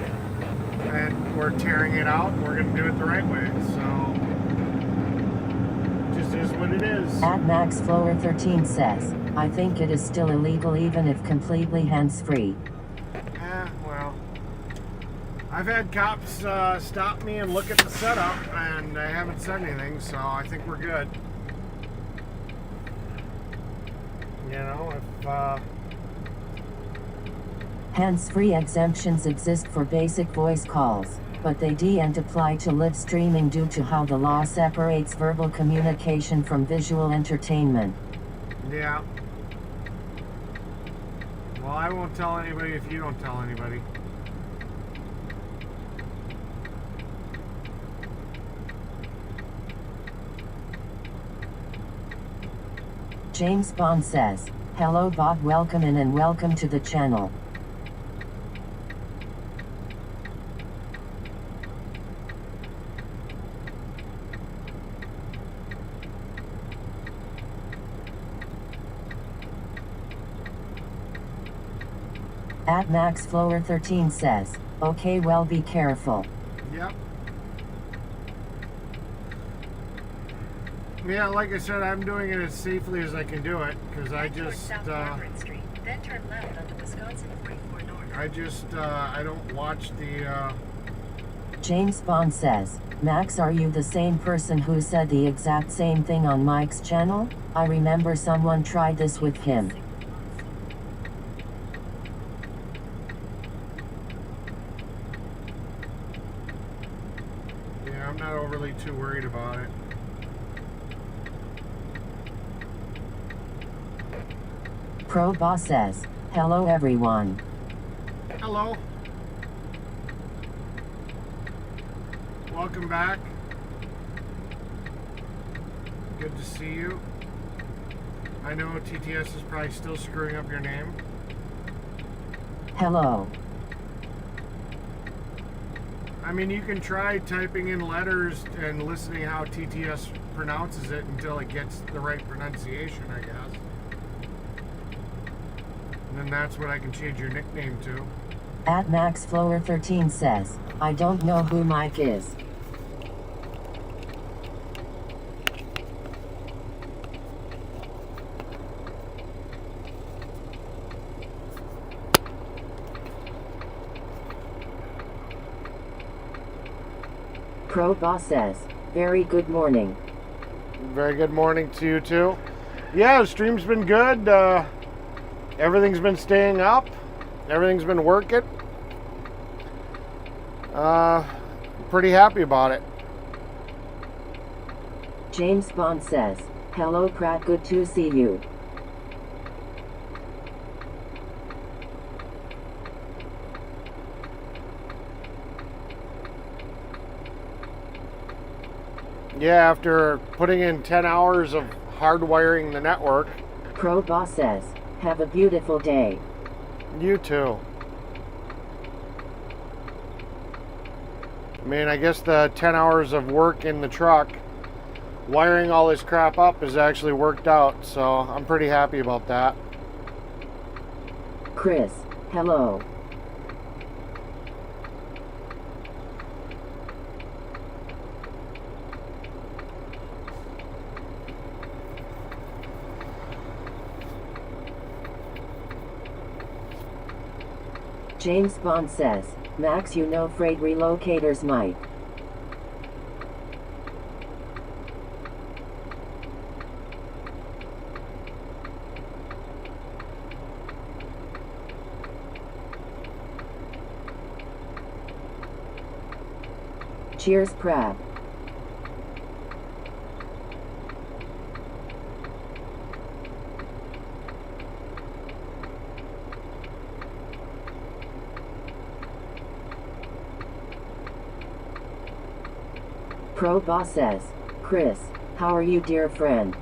and we're tearing it out, and we're going to do it the right way, so it just is what it is. At Max Flower 13 says, I think it is still illegal even if completely hands-free. Well, I've had cops stop me and look at the setup, and I haven't said anything, so I think we're good. You know, if Hands-free exemptions exist for basic voice calls, but they don't apply to live streaming due to how the law separates verbal communication from visual entertainment. yeah. Well, I won't tell anybody if you don't tell anybody. James Bond says, hello Bob, welcome in and welcome to the channel. At Max Flower 13 says, okay, well, be careful. Yep. Yeah, like I said, I'm doing it as safely as I can do it, because I Head toward just, South Margaret Street, then turn left onto Wisconsin 44 North. I don't watch the, James Bond says, Max, are you the same person who said the exact same thing on Mike's channel? I remember someone tried this with him. yeah, I'm not overly too worried about it. Pro Boss says, hello everyone. Hello. Welcome back. Good to see you. I know TTS is probably still screwing up your name. Hello. I mean, you can try typing in letters and listening how TTS pronounces it until it gets the right pronunciation, I guess. And then that's what I can change your nickname to. At Max Flower 13 says, I don't know who Mike is. Pro Boss says, very good morning. Very good morning to you too. Yeah, the stream's been good. Everything's been staying up. Everything's been working. Pretty happy about it. James Bond says, hello Pratt, good to see you. Yeah, after putting in 10 hours of hardwiring the network. Pro Boss says, have a beautiful day. You too. I mean, I guess the 10 hours of work in the truck, wiring all this crap up, has actually worked out, so I'm pretty happy about that. Chris, hello. James Bond says, Max, you know freight relocators might. Cheers, Pratt. Pro Boss says, Chris, how are you, dear friend?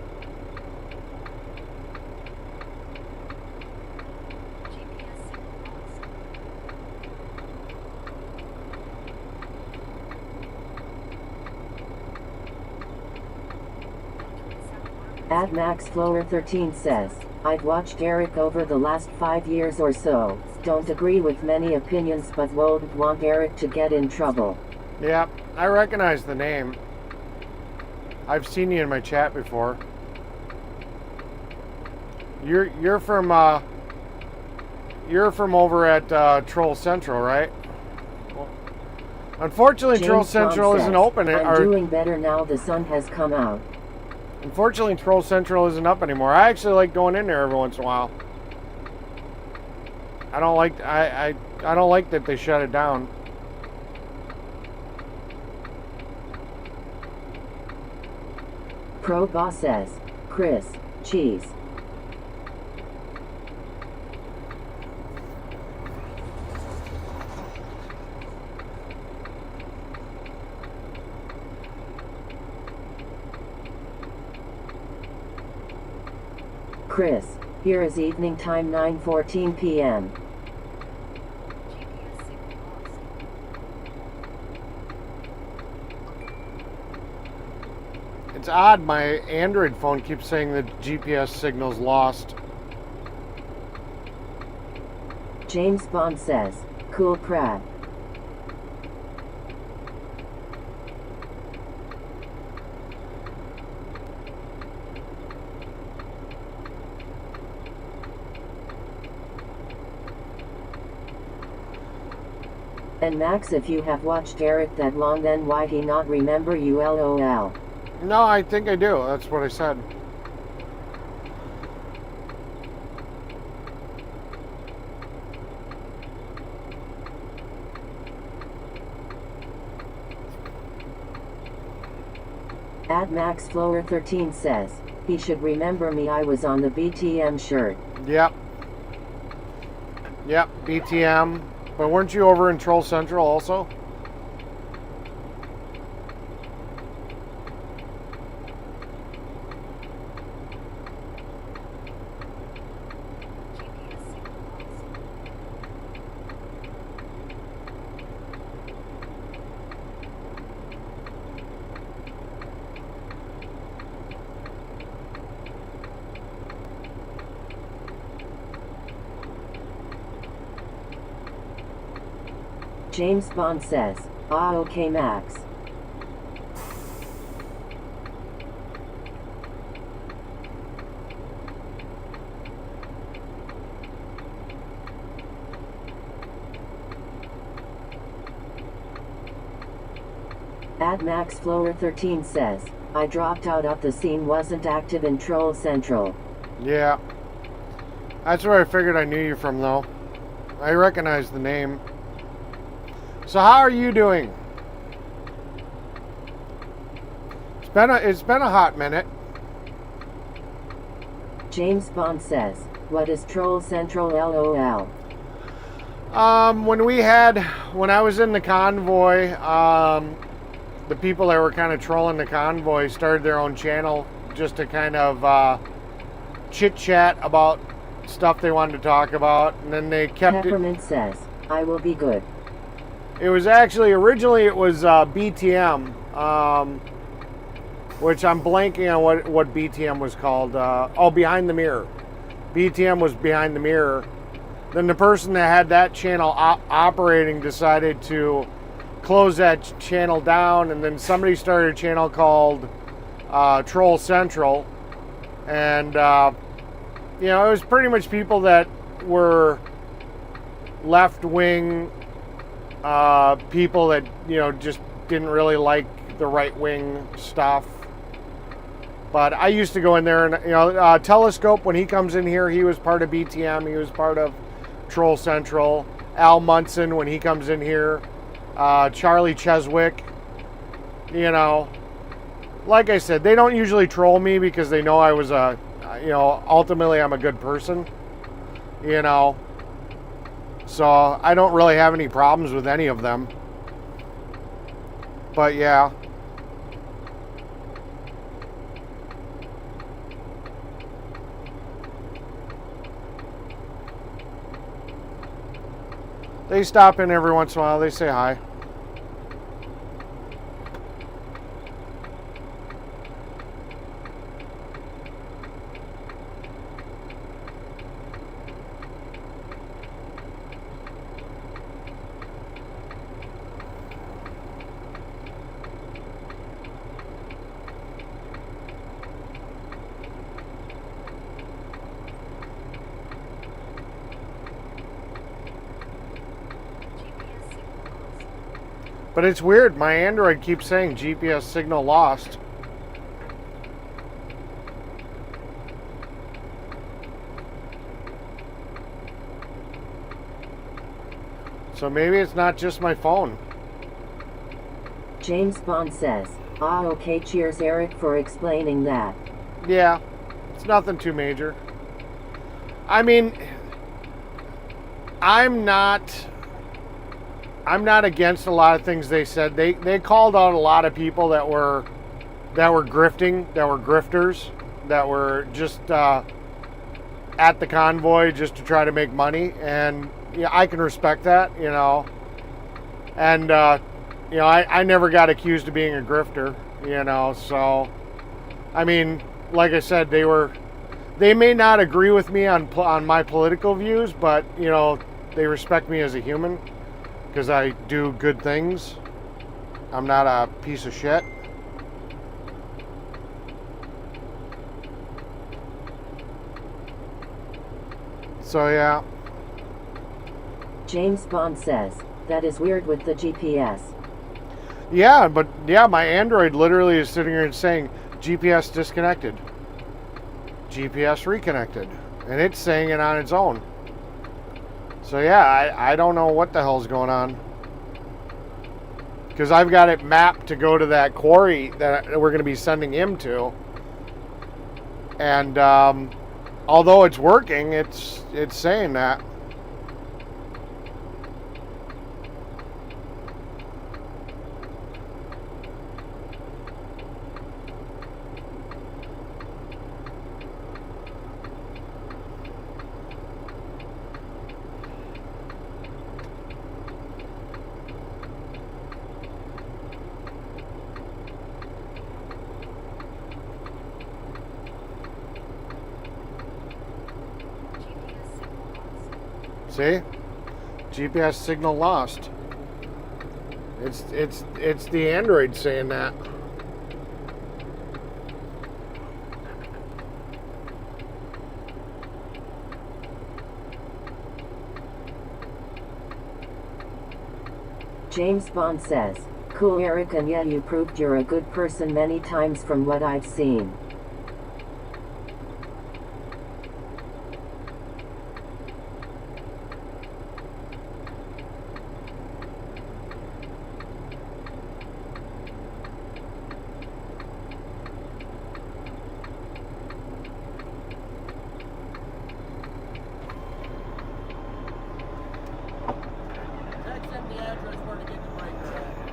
At MaxFlower13 says, I've watched Eric over the last 5 years or so. Don't agree with many opinions, but won't want Eric to get in trouble. Yeah, I recognize the name. I've seen you in my chat before. You're from over at Troll Central, right? Well, unfortunately, Troll James Bond Central says, isn't open. I'm doing better now the sun has come out. Unfortunately, Troll Central isn't up anymore. I actually like going in there every once in a while. I don't like I don't like that they shut it down. Pro Boss says, Chris, cheese. Chris, here is evening time 9:14 p.m. It's odd, my Android phone keeps saying the GPS signal's lost. James Bond says, cool crap. And Max, if you have watched Eric that long, then why he not remember you, lol? No, I think I do. That's what I said. At MaxFlower13 says, he should remember me, I was on the BTM shirt. Yep. Yep, BTM. But weren't you over in Troll Central also? James Bond says, ah, okay, Max. At MaxFlower13 says, I dropped out of the scene, wasn't active in Troll Central. Yeah. That's where I figured I knew you from, though. I recognize the name. So how are you doing? It's been a hot minute. James Bond says, what is Troll Central, lol? When I was in the convoy, the people that were kind of trolling the convoy started their own channel just to kind of chit chat about stuff they wanted to talk about, and then they kept Peppermint says, I will be good. It was actually, originally it was BTM, which I'm blanking on what BTM was called. Behind the Mirror. BTM was Behind the Mirror. Then the person that had that channel operating decided to close that channel down, and then somebody started a channel called Troll Central. And, it was pretty much people that were left-wing people that just didn't really like the right-wing stuff. But I used to go in there and Telescope, when he comes in here, he was part of BTM. He was part of Troll Central. Al Munson, when he comes in here. Charlie Cheswick. Like I said, they don't usually troll me because they know I was ultimately I'm a good person. So I don't really have any problems with any of them. But yeah. They stop in every once in a while. They say hi. But it's weird. My Android keeps saying GPS signal lost. So maybe it's not just my phone. James Bond says, ah, okay, cheers Eric for explaining that. Yeah, it's nothing too major. I mean, I'm not against a lot of things they said. They called out a lot of people that were grifting, that were grifters, that were just at the convoy just to try to make money, and yeah, I can respect that, you know. And you know, I never got accused of being a grifter, you know. So, I mean, like I said, they may not agree with me on my political views, but you know, they respect me as a human because I do good things. I'm not a piece of shit. So yeah. James Bond says, that is weird with the GPS. Yeah, but yeah, my Android literally is sitting here and saying GPS disconnected, GPS reconnected, and it's saying it on its own. So yeah, I don't know what the hell's going on, because I've got it mapped to go to that quarry that we're going to be sending him to, and although it's working, it's saying that. See? GPS signal lost. It's the Android saying that. James Bond says, cool Eric, and yeah, you proved you're a good person many times from what I've seen.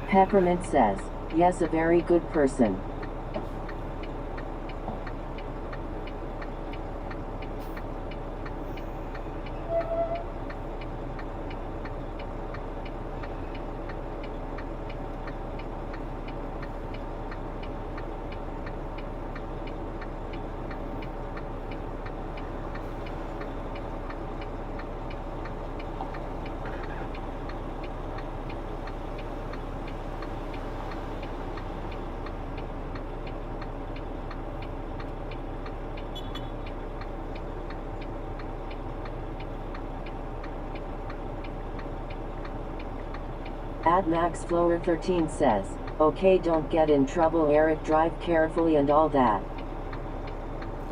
Peppermint says, yes, a very good person. AdMaxFlower13 says, okay, don't get in trouble Eric, drive carefully and all that.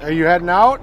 Are you heading out?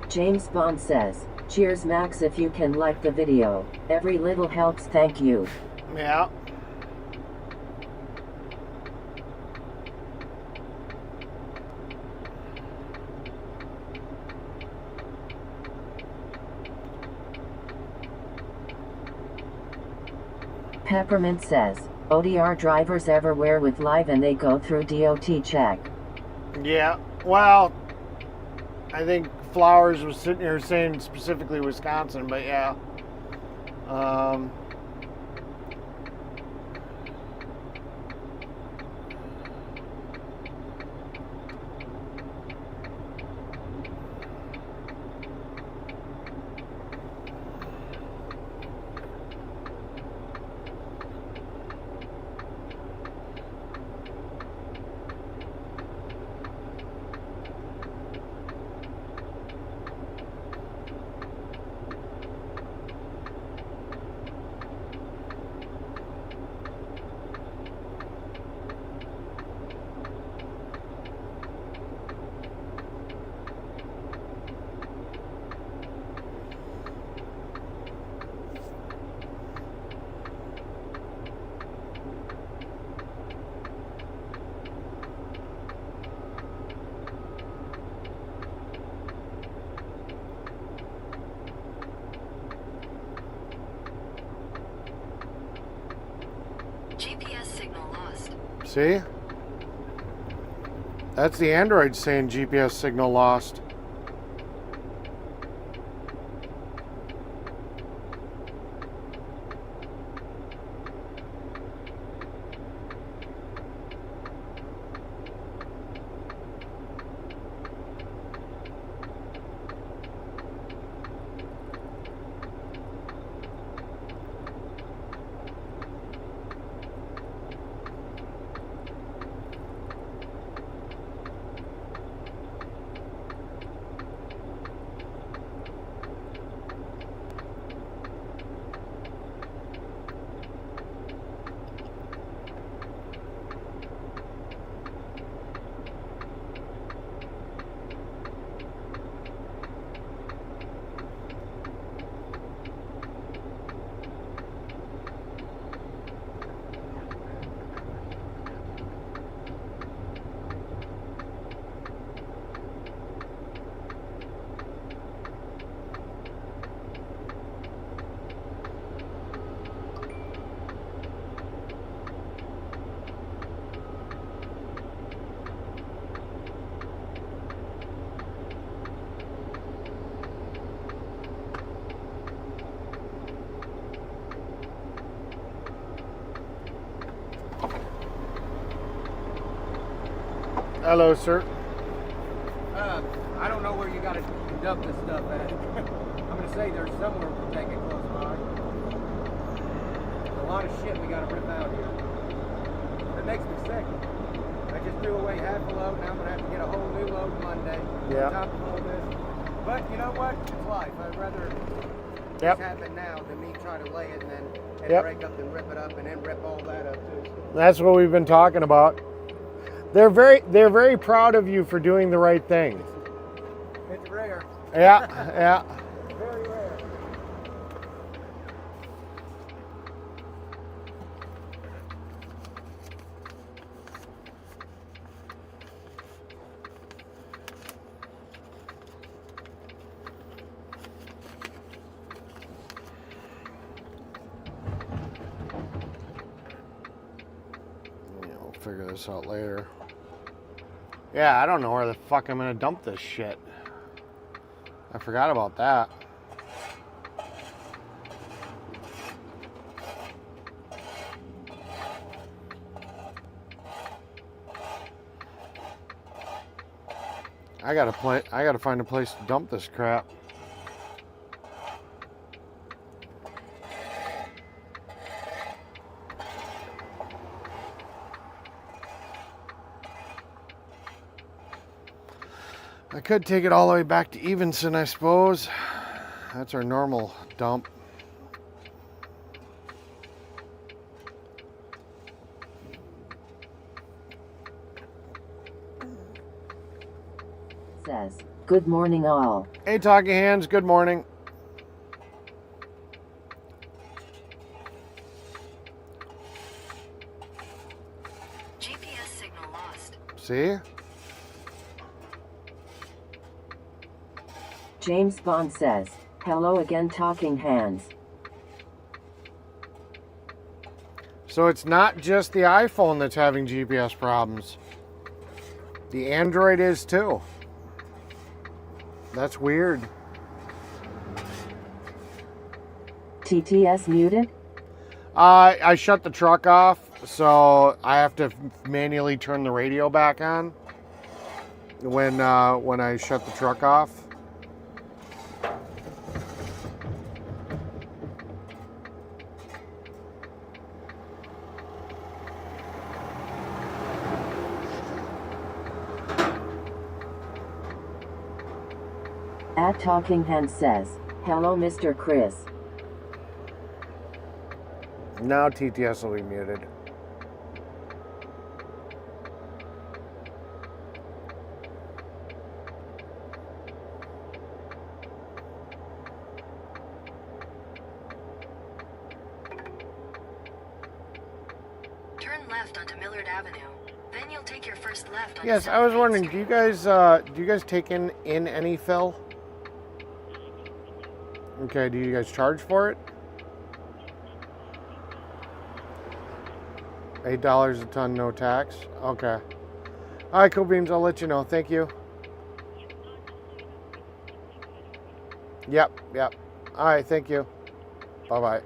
James Bond says, cheers Max if you can like the video. Every little helps, thank you. Yeah. Peppermint says, ODR drivers everywhere with live and they go through DOT check. Yeah. Well, I think Flowers was sitting here saying specifically Wisconsin, but yeah. GPS signal lost. See? That's the Android saying GPS signal lost. Hello, sir. I don't know where you got to dump this stuff at. I'm going to say there's somewhere we're taking close by. There's a lot of shit we got to rip out here. It makes me sick. I just threw away half a load. Now I'm going to have to get a whole new load Monday. Yeah. On top of all this. But you know what? It's life. I'd rather Yep. this happen now than me try to lay it and then Yep. break up and rip it up and then rip all that up too. That's what we've been talking about. They're very proud of you for doing the right thing. It's rare. Yeah, yeah. Very rare. Yeah, we'll figure this out later. Yeah, I don't know where the fuck I'm gonna dump this shit. I forgot about that. I gotta find a place to dump this crap. I could take it all the way back to Evanston, I suppose. That's our normal dump. Says, Good morning, all. Hey, Talking Hands, good morning. GPS signal lost. See? James Bond says, hello again, Talking Hands. So it's not just the iPhone that's having GPS problems. The Android is too. That's weird. TTS muted? I shut the truck off, so I have to manually turn the radio back on when I shut the truck off. At Talking Hands says, hello, Mr. Chris. Now TTS will be muted. Turn left onto Millard Avenue. Then you'll take your first left on Yes, I was wondering, do you guys take in any fill? Okay, do you guys charge for it? $8 a ton, no tax. Okay. All right, cool beans. I'll let you know. Thank you. Yep. All right, thank you. Bye-bye.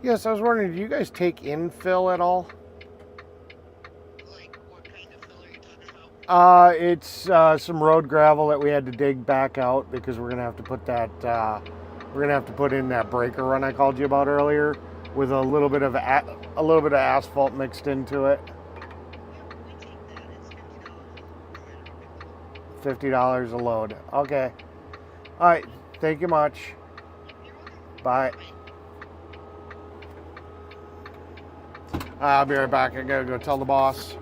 Yes, I was wondering, do you guys take infill at all? Like, what kind of fill are you talking about? It's some road gravel that we had to dig back out because we're gonna have to put that in that breaker run I called you about earlier with a little bit of asphalt mixed into it. Yeah, we take that. It's $50. $50 a load. Okay. All right. Thank you much. You're welcome. Bye. I'll be right back. I gotta go tell the boss.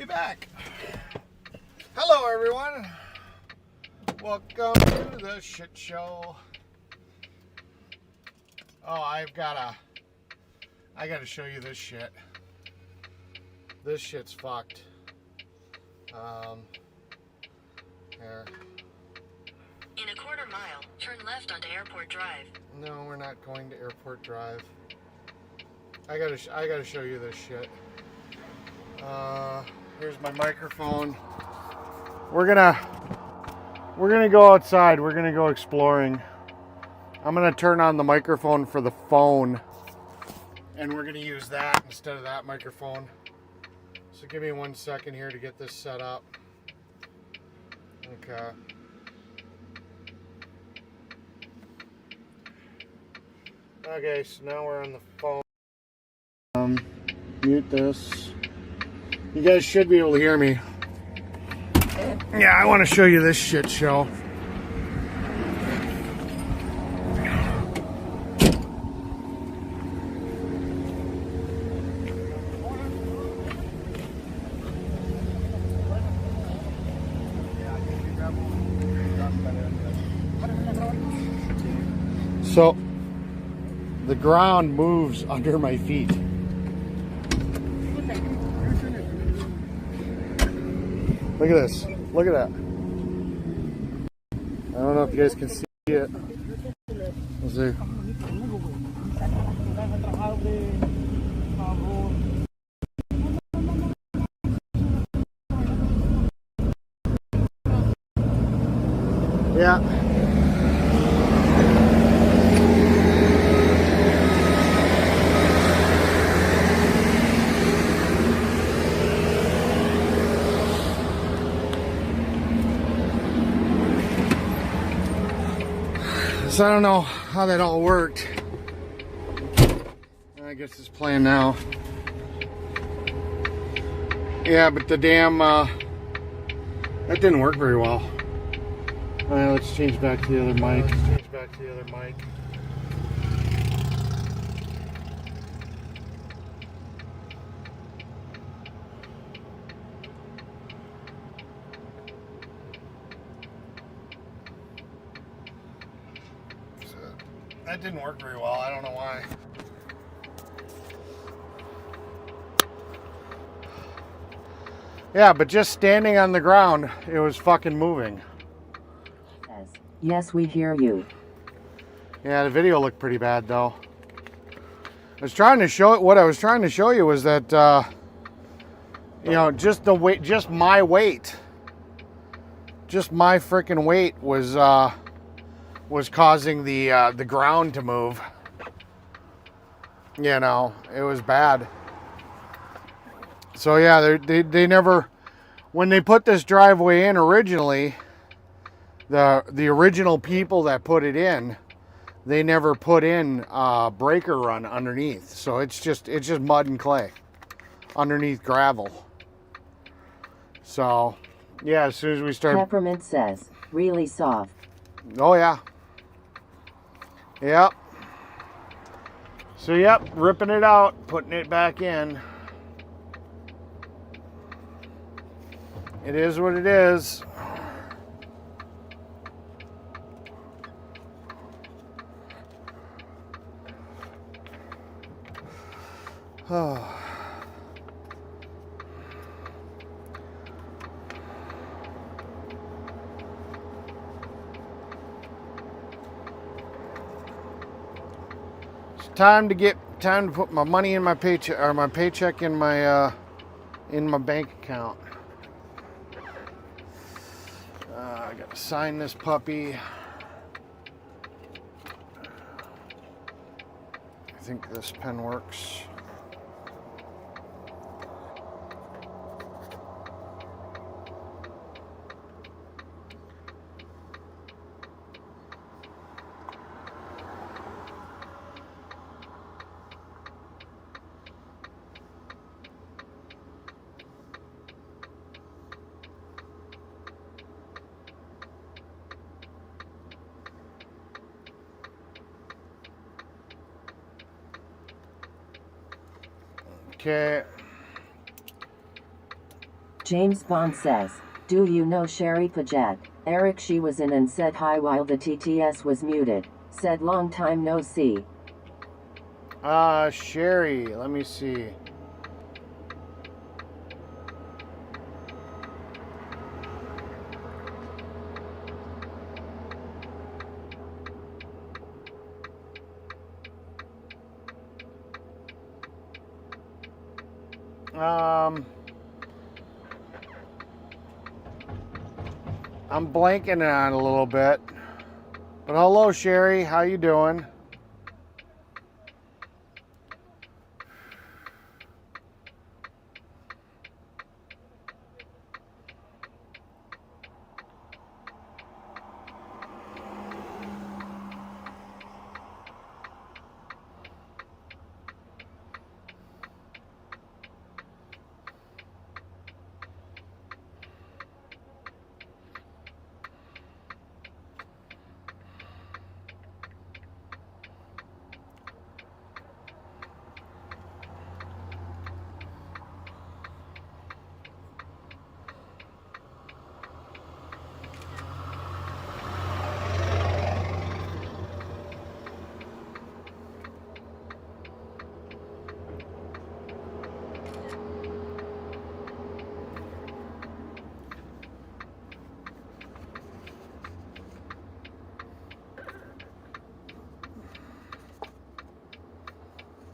be back. Hello, everyone. Welcome to the shit show. Oh, I gotta show you this shit. This shit's fucked. Here. In a quarter mile, turn left onto Airport Drive. No, we're not going to Airport Drive. I gotta show you this shit. Here's my microphone. We're gonna go outside. We're gonna go exploring. I'm gonna turn on the microphone for the phone, and we're gonna use that instead of that microphone. So give me 1 second here to get this set up. Okay. Okay, so now we're on the phone. Mute this. You guys should be able to hear me. Yeah, I want to show you this shit show. So, the ground moves under my feet. Look at this. Look at that. I don't know if you guys can see it. Let's see. Yeah. So I don't know how that all worked. I guess it's playing now. Yeah, but the damn, that didn't work very well. Alright, let's change back to the other mic. That didn't work very well. I don't know why. Yeah, but just standing on the ground, it was fucking moving. Yes, we hear you. Yeah, the video looked pretty bad though. I was trying to show it. What I was trying to show you was that, you know, just the weight, just my weight, just my freaking weight was causing the ground to move. You know, it was bad. So yeah, they never, when they put this driveway in originally, the original people that put it in, they never put in breaker run underneath. So it's just mud and clay underneath gravel. So yeah, as soon as we start. Peppermint says, really soft. Oh yeah. Yep. So yep, ripping it out, putting it back in. It is what it is. Oh. It's time to put my money in my paycheck, or my paycheck in my bank account. I got to sign this puppy. I think this pen works. Okay. James Bond says, do you know Sherry Paget? Eric, she was in and said hi while the TTS was muted. Said long time no see. Sherry, let me see. I'm blanking on a little bit. But hello, Sherry. How you doing?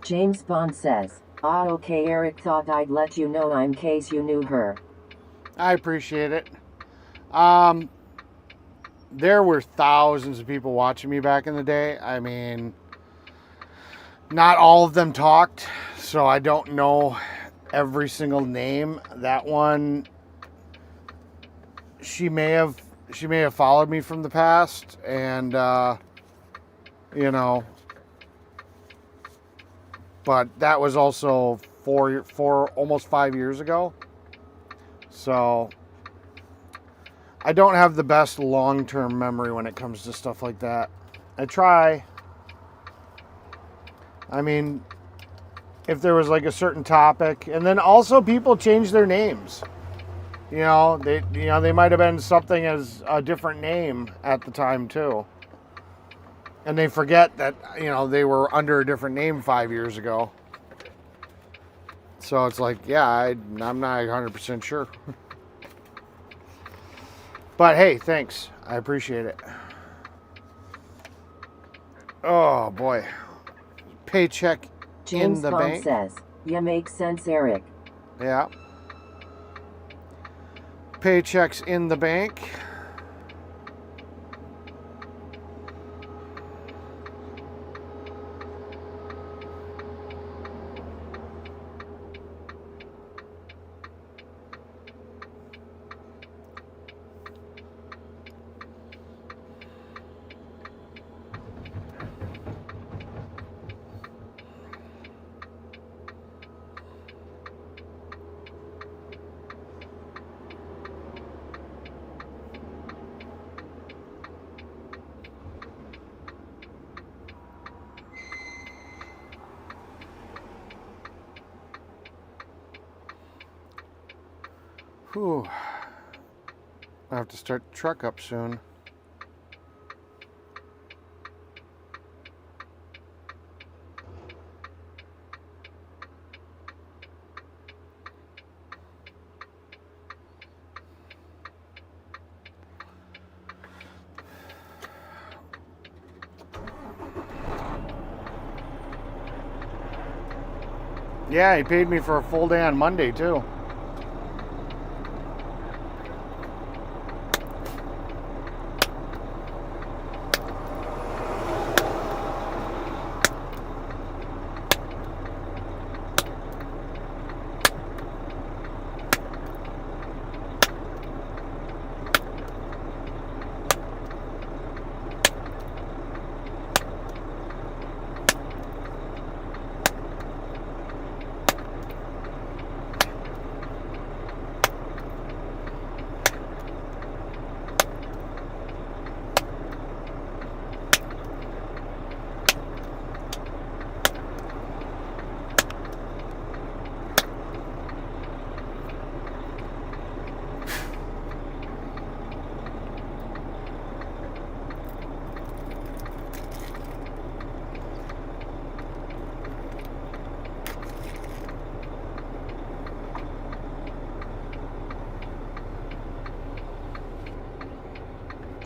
James Bond says, ah, okay, Eric, thought I'd let you know in case you knew her. I appreciate it. There were thousands of people watching me back in the day. I mean, not all of them talked, so I don't know every single name. That one, she may have followed me from the past, and you know, but that was also four almost 5 years ago. So I don't have the best long-term memory when it comes to stuff like that. I try. I mean, if there was like a certain topic, and then also people change their names. They might have been something as a different name at the time too. And they forget that, they were under a different name 5 years ago. So it's like, yeah, I'm not 100% sure. But hey, thanks. I appreciate it. Oh boy. Paycheck James in the Bond bank. says, yeah, makes sense, Eric. Yeah. Paychecks in the bank. Whew. I have to start the truck up soon. Yeah, he paid me for a full day on Monday too.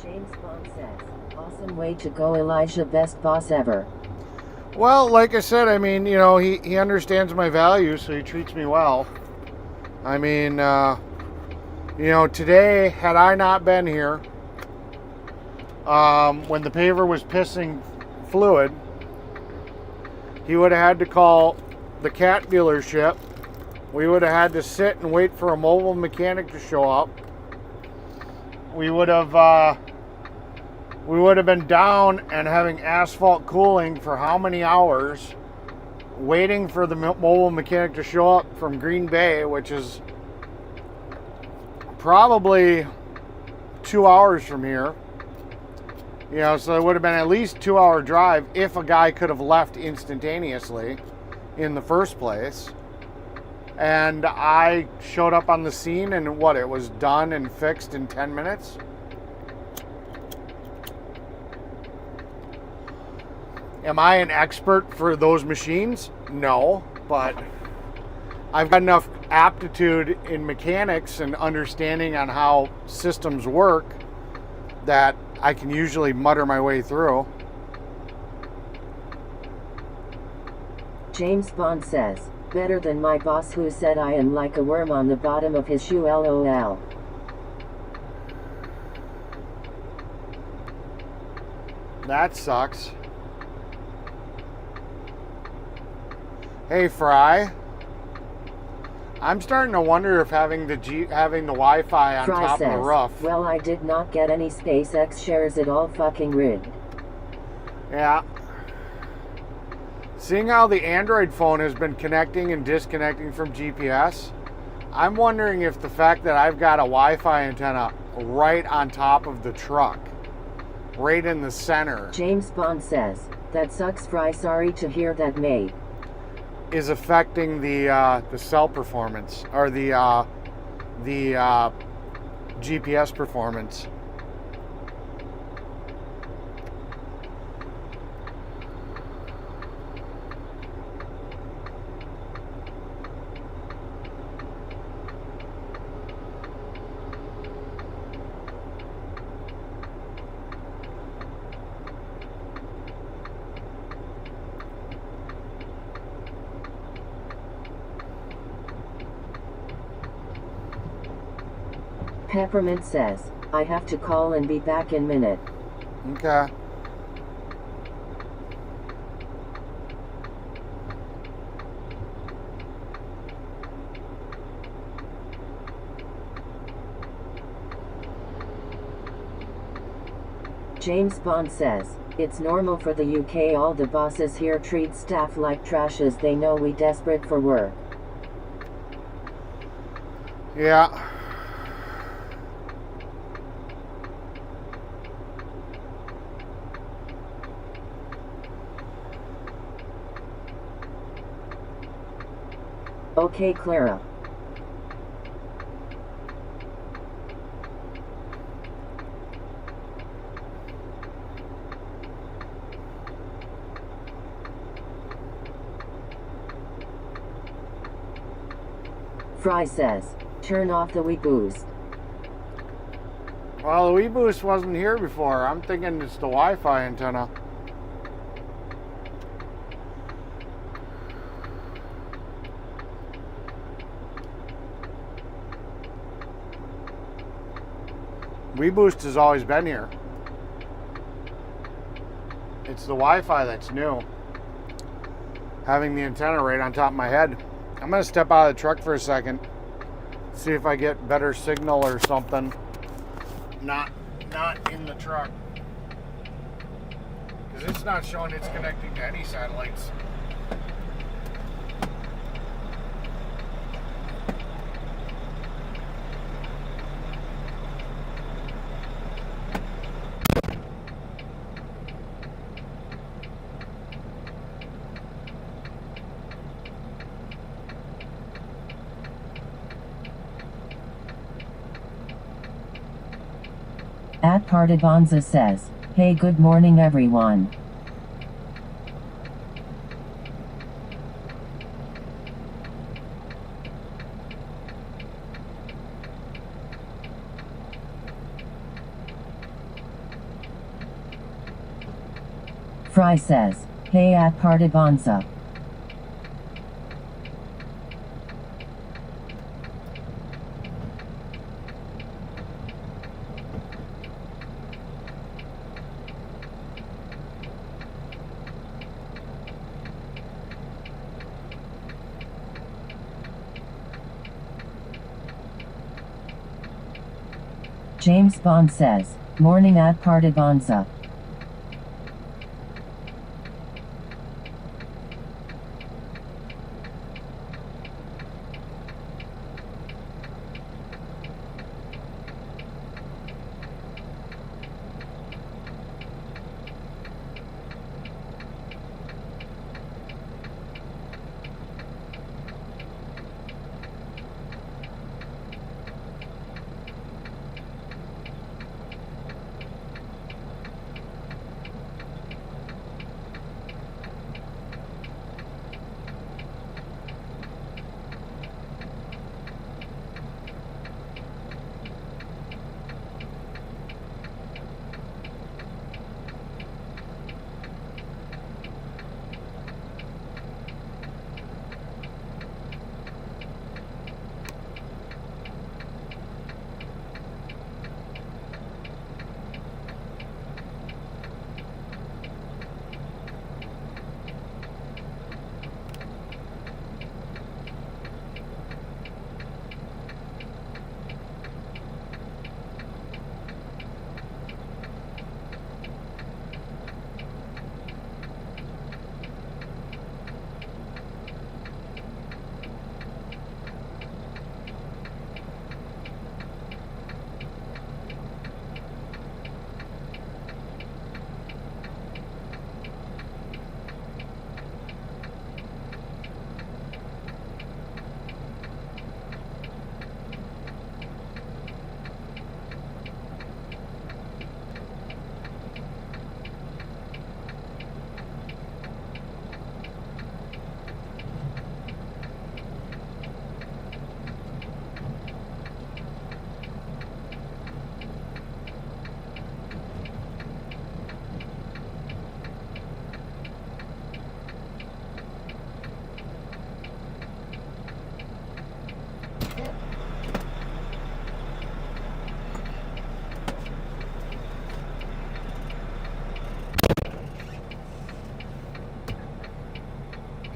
James Bond says, awesome way to go, Elijah, best boss ever. Well, like I said, I mean, you know, he understands my values, so he treats me well. I mean, you know, today, had I not been here, when the paver was pissing fluid, he would have had to call the cat dealership. We would have had to sit and wait for a mobile mechanic to show up. We would have been down and having asphalt cooling for how many hours, waiting for the mobile mechanic to show up from Green Bay, which is probably 2 hours from here. You know, so it would have been at least 2 hour drive if a guy could have left instantaneously in the first place. And I showed up on the scene and it was done and fixed in 10 minutes. Am I an expert for those machines? No, but I've got enough aptitude in mechanics and understanding on how systems work that I can usually mutter my way through. James Bond says, better than my boss who said I am like a worm on the bottom of his shoe, LOL. That sucks. Hey Fry, I'm starting to wonder if having the Wi-Fi on Fry top says, of the roof. well, I did not get any SpaceX shares, it all fucking rigged. Yeah. Seeing how the Android phone has been connecting and disconnecting from GPS, I'm wondering if the fact that I've got a Wi-Fi antenna right on top of the truck, right in the center, James Bond says, that sucks, Fry, sorry to hear that, mate, is affecting the cell performance or the GPS performance. Peppermint says, I have to call and be back in minute. Okay. James Bond says, it's normal for the UK, all the bosses here treat staff like trash as they know we desperate for work. Yeah. Okay, Clara. Fry says, turn off the Wii boost. Well, the Wii Boost wasn't here before. I'm thinking it's the Wi-Fi antenna. Wii Boost has always been here. It's the Wi-Fi that's new. Having the antenna right on top of my head. I'm gonna step out of the truck for a second. See if I get better signal or something. Not in the truck. Because it's not showing it's connecting to any satellites. At Partibonza says, hey, good morning everyone. Fry says, hey at Partibonza. James Bond says, morning at Partibonza.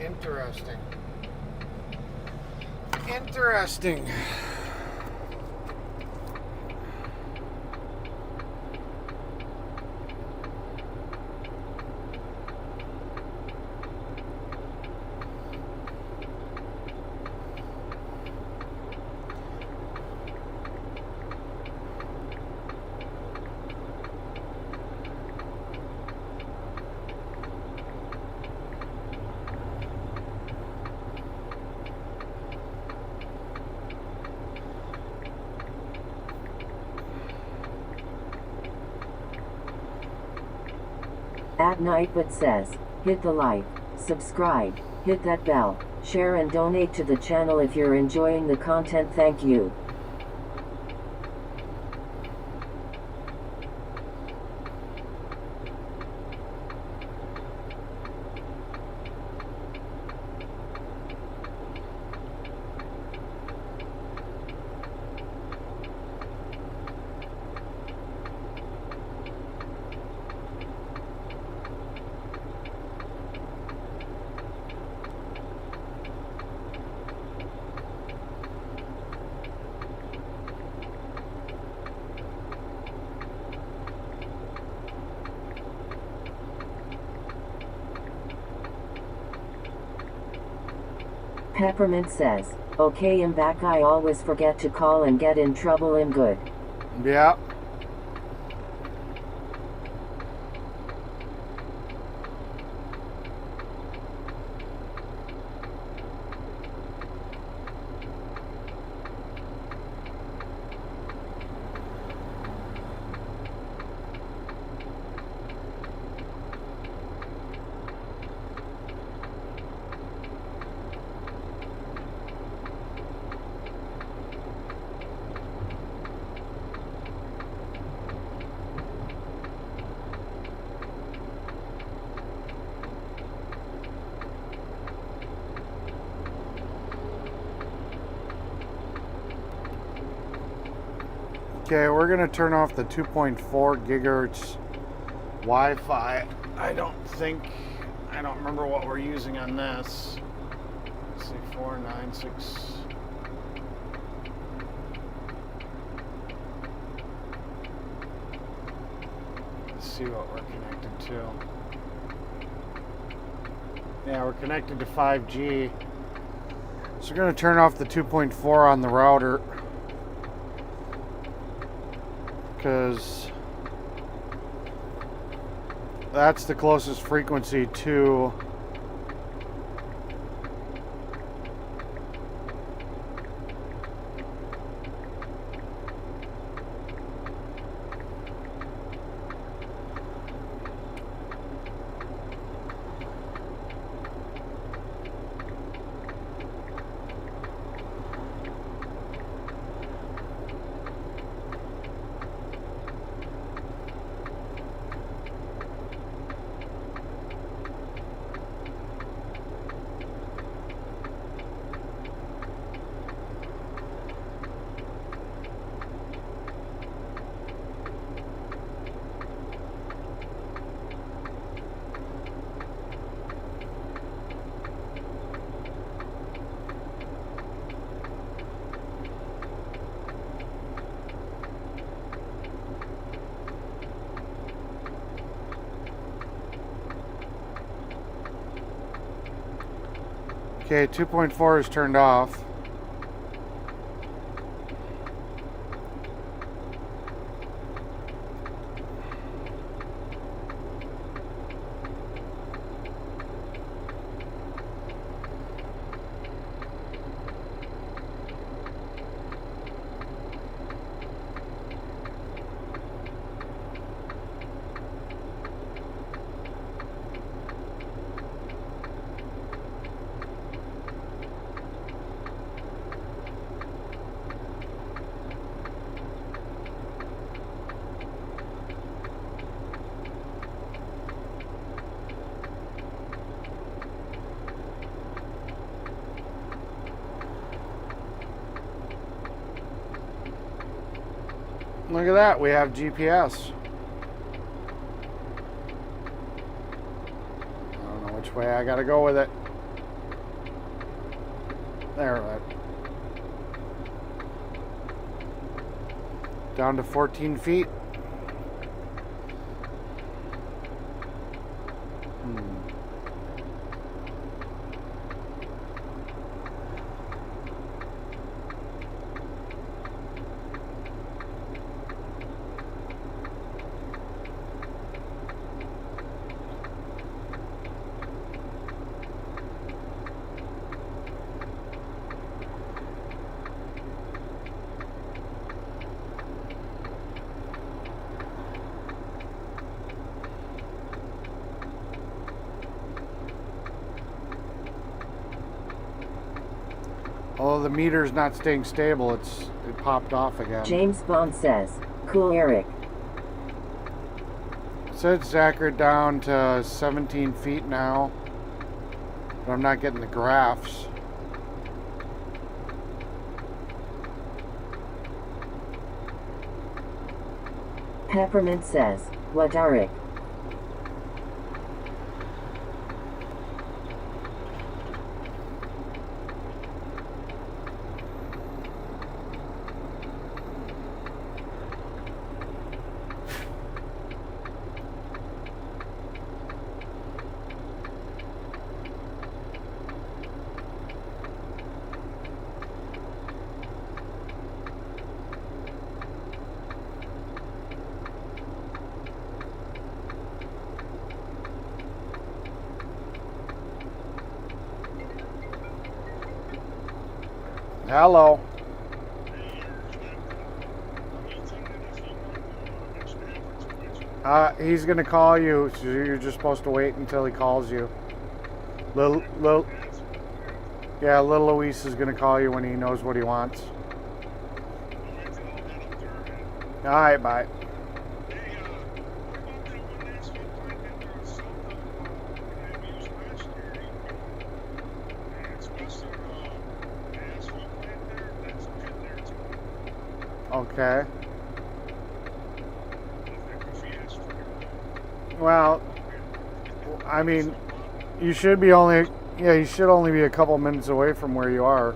Interesting. Interesting. At night but says, hit the like, subscribe, hit that bell, share and donate to the channel if you're enjoying the content. Thank you. Peppermint says, okay, I'm back. I always forget to call and get in trouble. I'm good. Yeah. Okay, we're gonna turn off the 2.4 gigahertz Wi-Fi. I don't remember what we're using on this. Let's see, 496. Let's see what we're connected to. Yeah, we're connected to 5G. So we're gonna turn off the 2.4 on the router, because that's the closest frequency to okay, 2.4 is turned off. Look at that, we have GPS. I don't know which way I gotta go with it. There, right. Down to 14 feet. Although the meter's not staying stable, it popped off again. James Bond says, cool Eric. So it's accurate down to 17 feet now, but I'm not getting the graphs. Peppermint says, what Eric? Hello. He's gonna call you, so you're just supposed to wait until he calls you. Little Luis is gonna call you when he knows what he wants. All right, bye. Okay. Well, I mean, you should be only, yeah, you should only be a couple minutes away from where you are.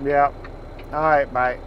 Yeah. All right, bye.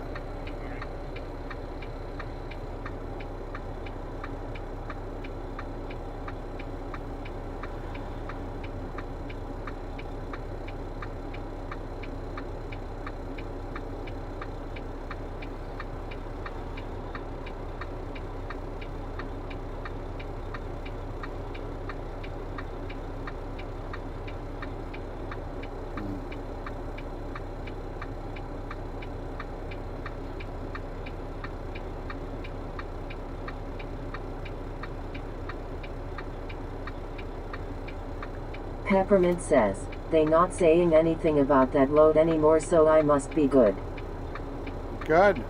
Peppermint says, they not saying anything about that load anymore, so I must be good. Good.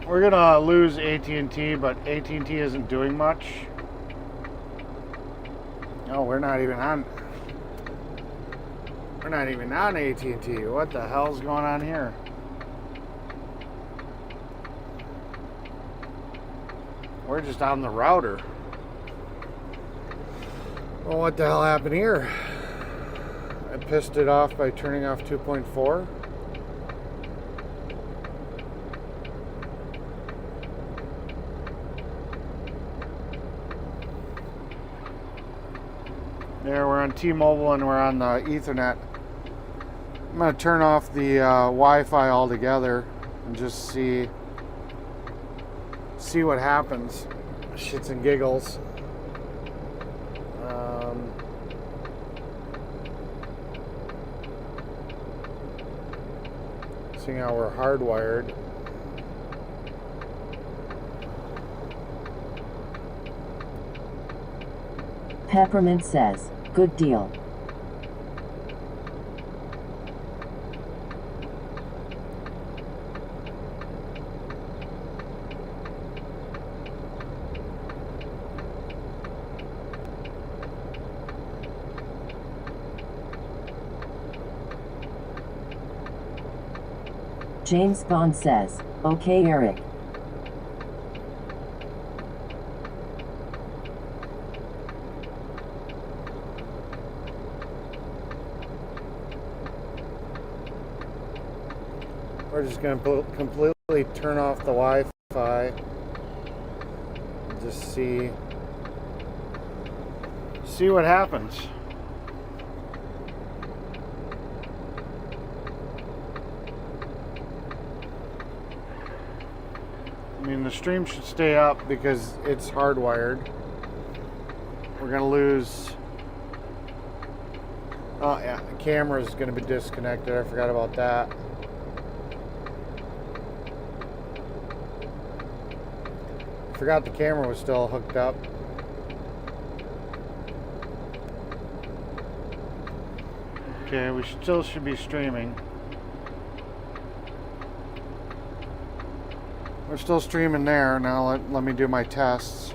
We're gonna lose AT&T, but AT&T isn't doing much. No, we're not even on. We're not even on AT&T. What the hell's going on here? We're just on the router. Well, what the hell happened here? I pissed it off by turning off 2.4. There, we're on T-Mobile and we're on the Ethernet. I'm going to turn off the Wi-Fi altogether and just see what happens. Shits and giggles. Seeing how we're hardwired. Peppermint says, good deal. James Bond says, okay, Eric. We're just going to completely turn off the Wi-Fi and just see what happens. I mean, the stream should stay up because it's hardwired. We're going to lose... Oh yeah, the camera is going to be disconnected. I forgot about that. Forgot the camera was still hooked up. Okay, we still should be streaming. We're still streaming there. Now let me do my tests.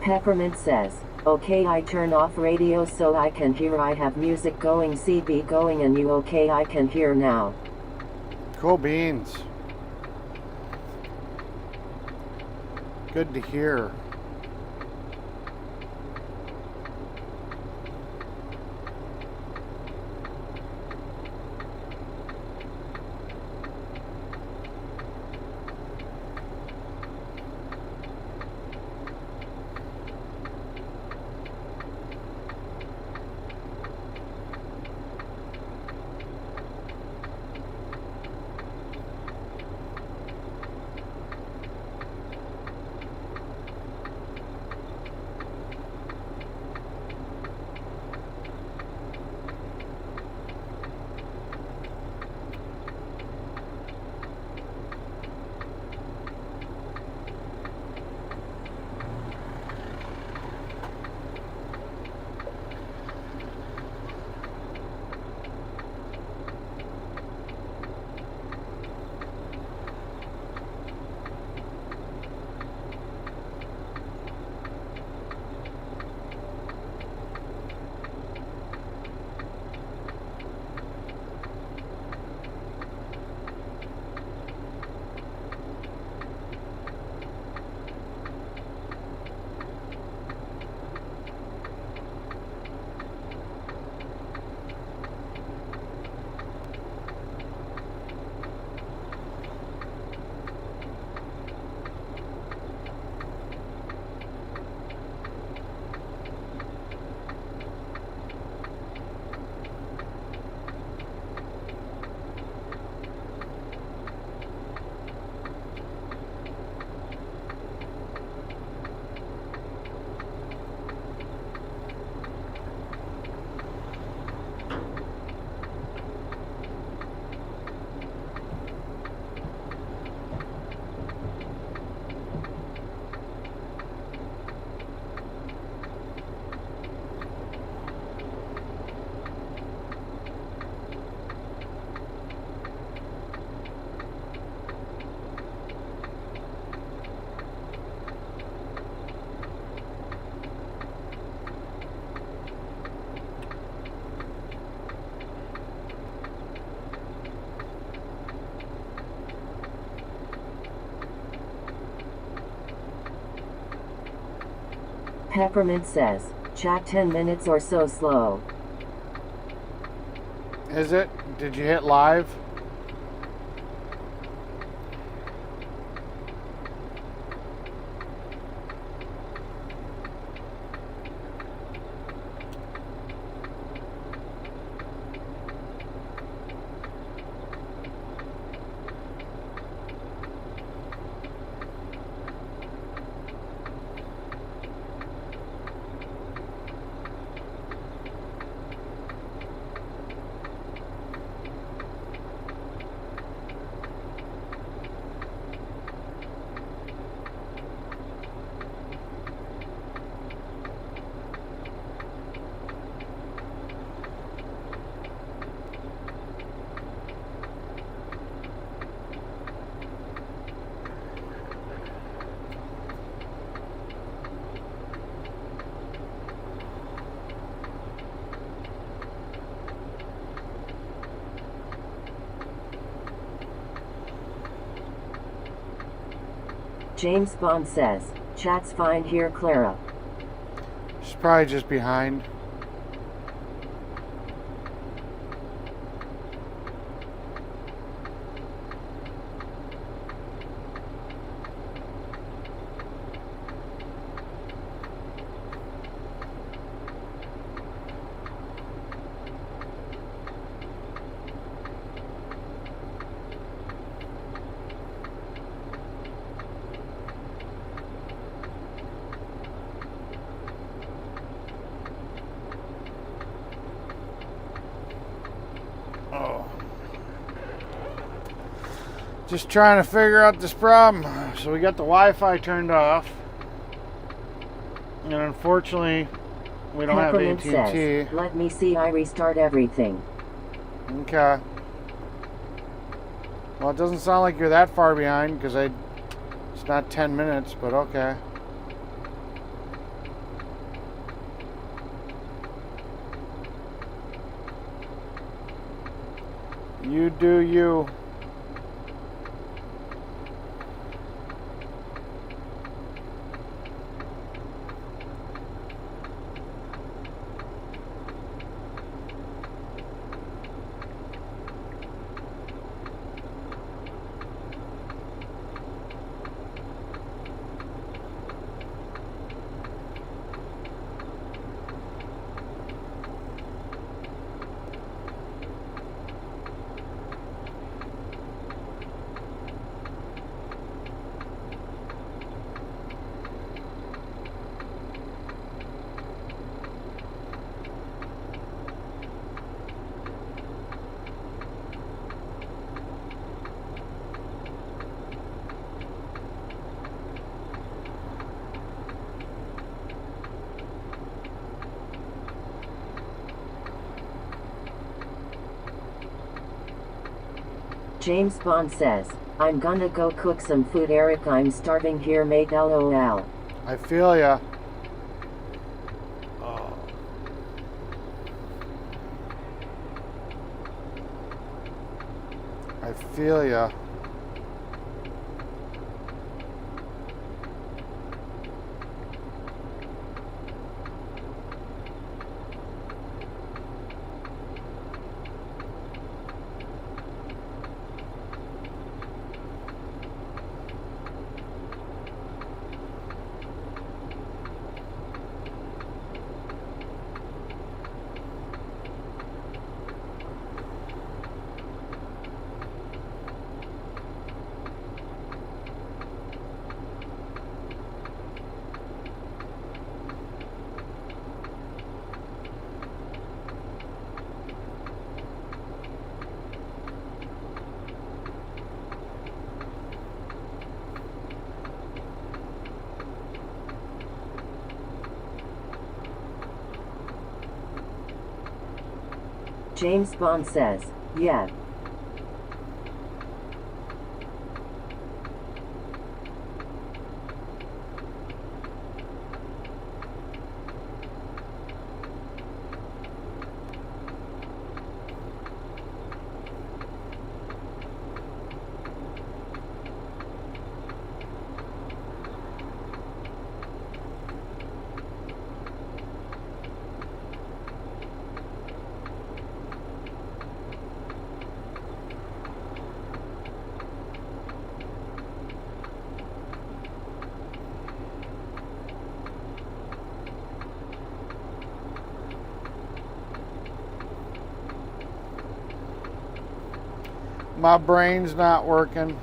Peppermint says, okay, I turn off radio so I can hear. I have music going, CB going, and you okay? I can hear now. Cool beans. Good to hear. Peppermint says, chat 10 minutes or so slow. Is it? Did you hit live? James Bond says, chat's fine here, Clara. She's probably just behind. Just trying to figure out this problem. So we got the Wi-Fi turned off, and unfortunately, we don't Peppermint have AT&T. says, let me see, I restart everything. Okay. Well, it doesn't sound like you're that far behind because it's not 10 minutes, but okay. You do you. James Bond says, I'm gonna go cook some food, Eric. I'm starving here, mate. LOL. I feel ya. Oh. I feel ya. James Bond says, yeah. My brain's not working.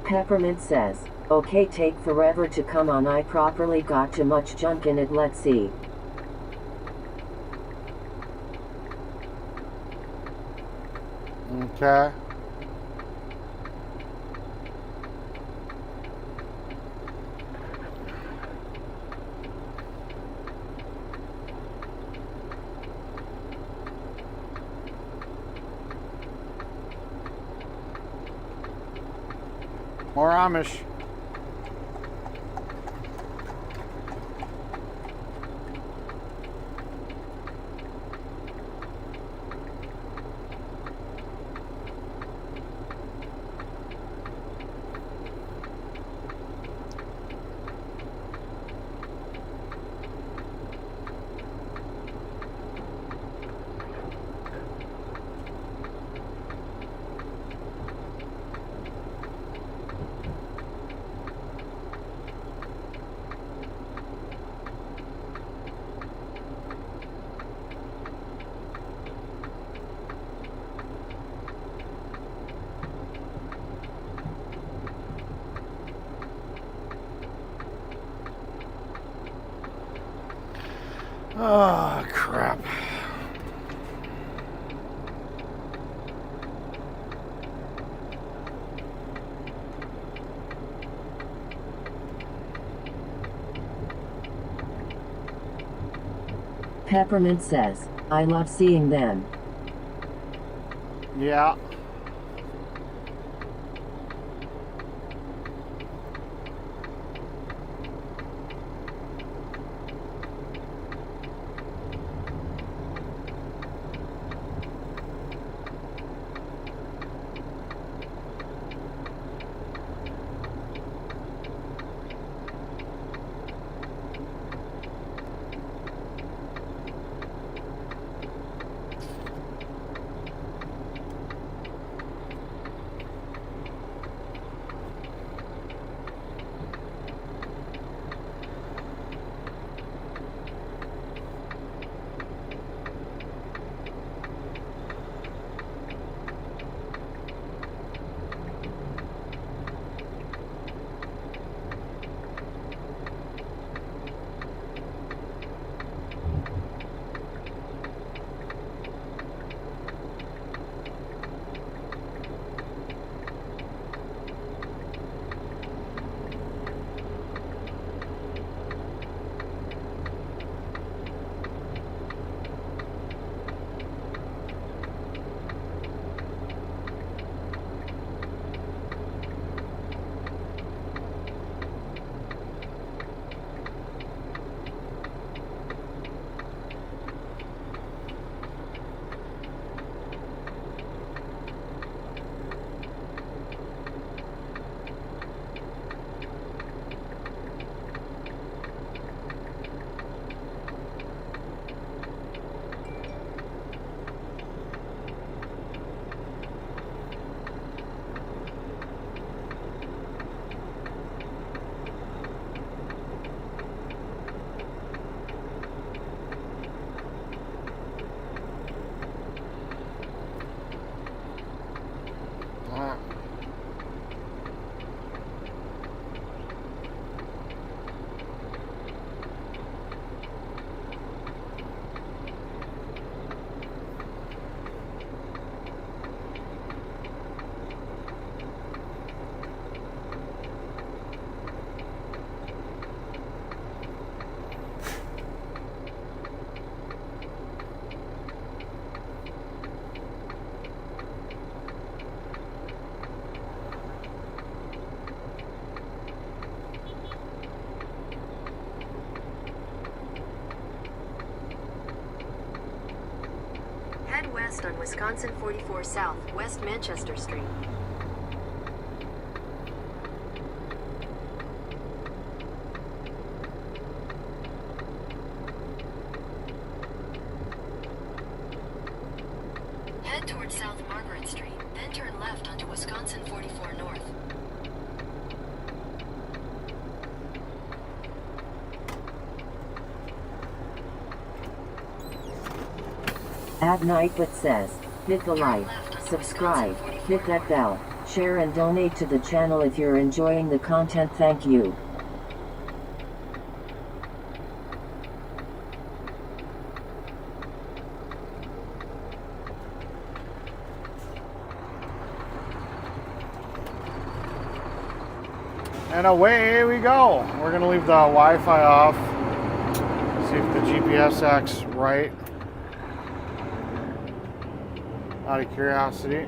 Peppermint says, okay, take forever to come on. I properly got too much junk in it. Let's see. Okay. More Amish. Oh, crap. Peppermint says, I love seeing them. Yeah. Head west on Wisconsin 44 South, West Manchester Street. Head towards South Margaret Street, then turn left onto Wisconsin 44 North. At night but says, hit the like, subscribe, hit that bell, share and donate to the channel if you're enjoying the content. Thank you. And away we go. We're gonna leave the Wi-Fi off. See if the GPS acts right. Out of curiosity.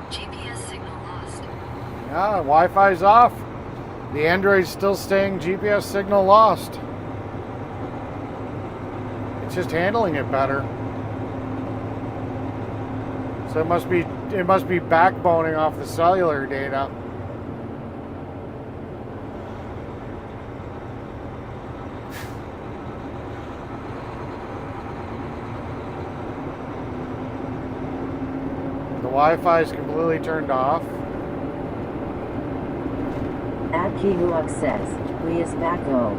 GPS signal lost. Yeah, Wi-Fi's off. The Android's still staying GPS signal lost. It's just handling it better. So it must be backboning off the cellular data. The Wi-Fi is completely turned off. Akihuak says, we is back oh.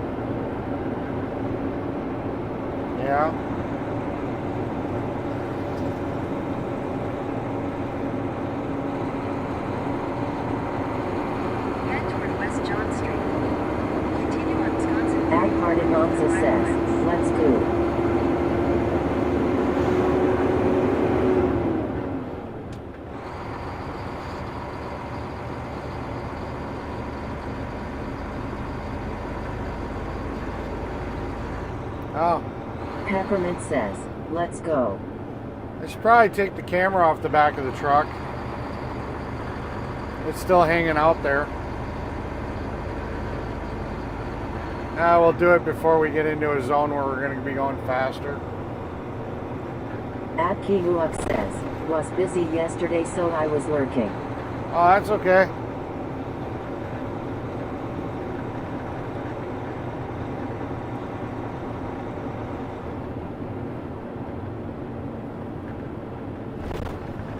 Yeah. Head toward West John Street. Continue on Wisconsin. Agpartinonza says, let's go. Oh. Peppermint says, let's go. I should probably take the camera off the back of the truck. It's still hanging out there. We'll do it before we get into a zone where we're going to be going faster. Akihuak says, was busy yesterday so I was lurking. Oh, that's okay.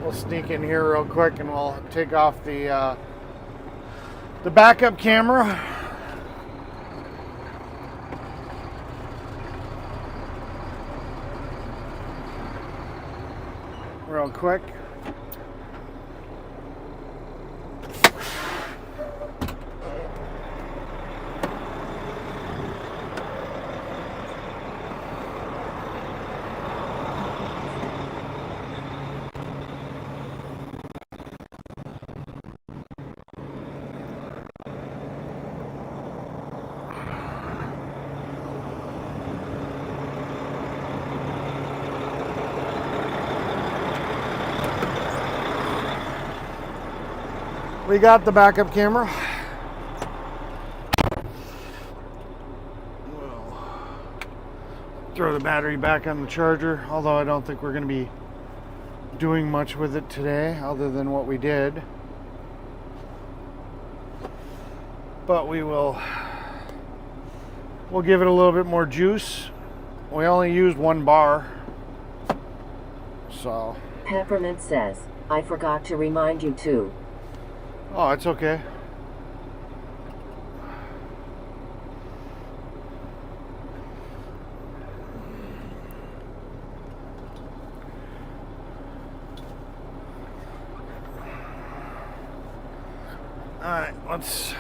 We'll sneak in here real quick and we'll take off the backup camera. Real quick. We got the backup camera. We'll throw the battery back on the charger, although I don't think we're going to be doing much with it today other than what we did. But we'll give it a little bit more juice. We only used 1 bar. So. Peppermint says, I forgot to remind you too. Oh, it's okay. All right, let's.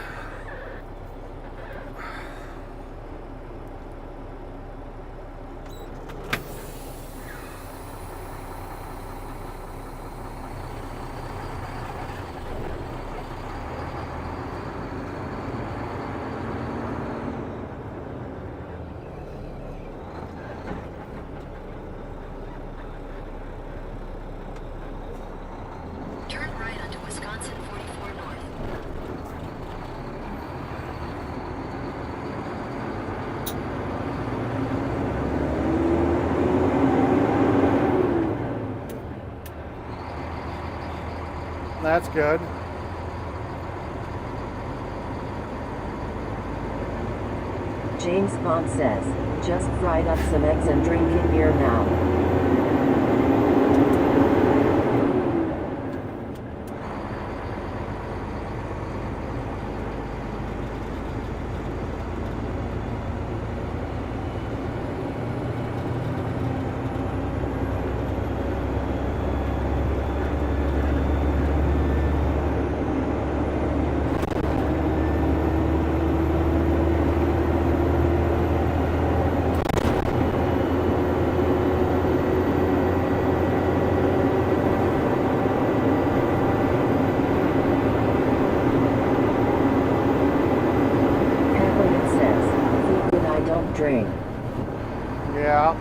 Turn right onto Wisconsin 44 North. That's good. James Bond says, just fried up some eggs and drinking beer now. string. Yeah.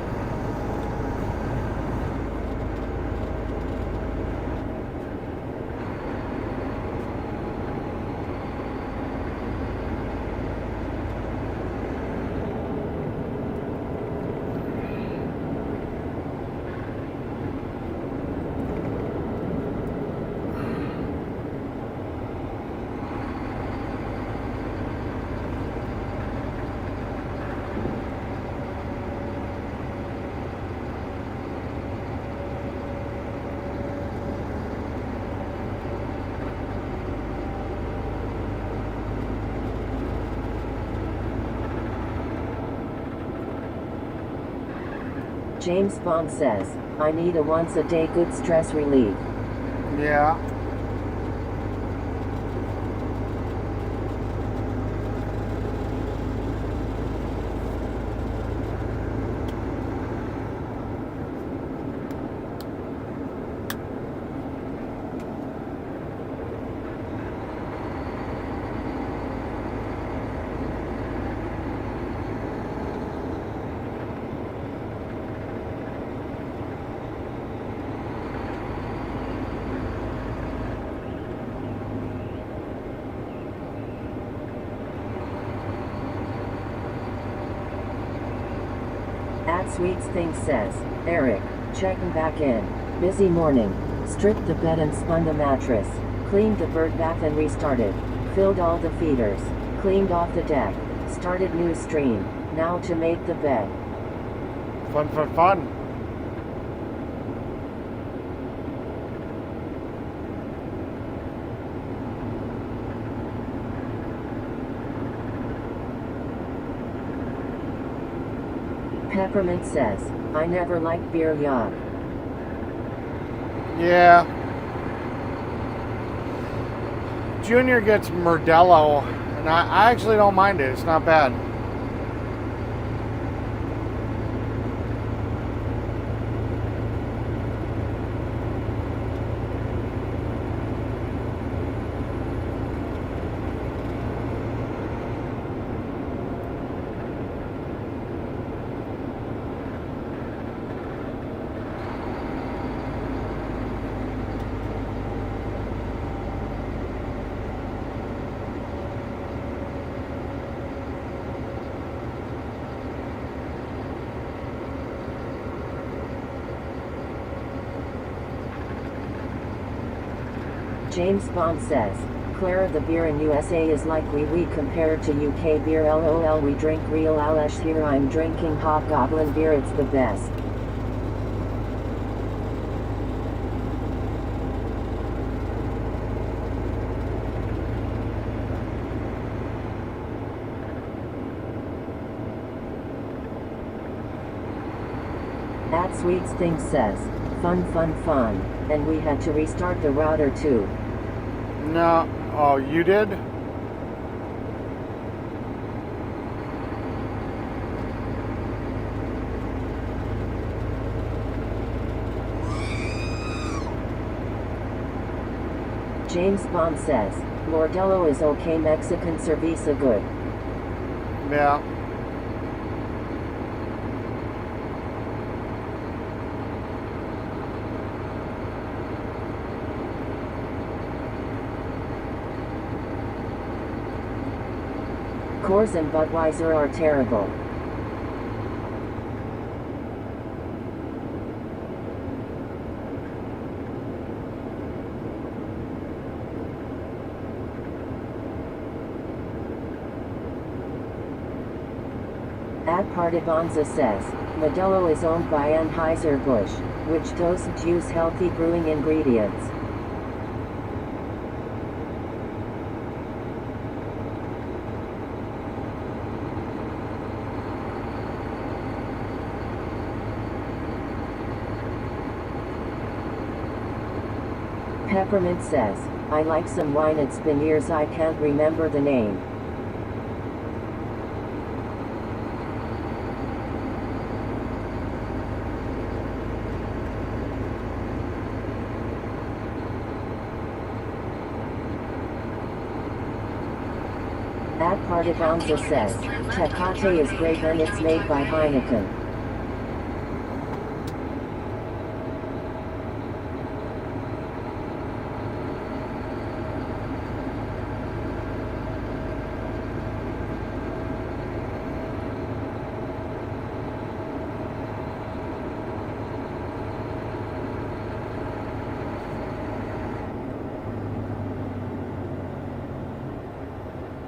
James Bond says, I need a once a day good stress relief. Yeah. At Sweets Things says, Eric, checking back in. Busy morning. Stripped the bed and spun the mattress. Cleaned the bird bath and restarted. Filled all the feeders. Cleaned off the deck. Started new stream. Now to make the bed. Fun, fun, fun. Peppermint says, I never liked beer yacht. Yeah. Junior gets Modelo, and I actually don't mind it. It's not bad. James Bond says, Clara, the beer in USA is like wee compared to UK beer. LOL, we drink real Alesh here. I'm drinking Hobgoblin beer, it's the best. At Sweets Things says, fun, and we had to restart the router too. No. Oh, you did? James Bond says, Modelo is okay, Mexican cerveza good. Yeah. Coors and Budweiser are terrible. At Partibonza says, Modelo is owned by Anheuser-Busch, which doesn't use healthy brewing ingredients. Peppermint says, I like some wine, it's been years I can't remember the name. At Partivanza says, Tecate is great and it's made by Heineken.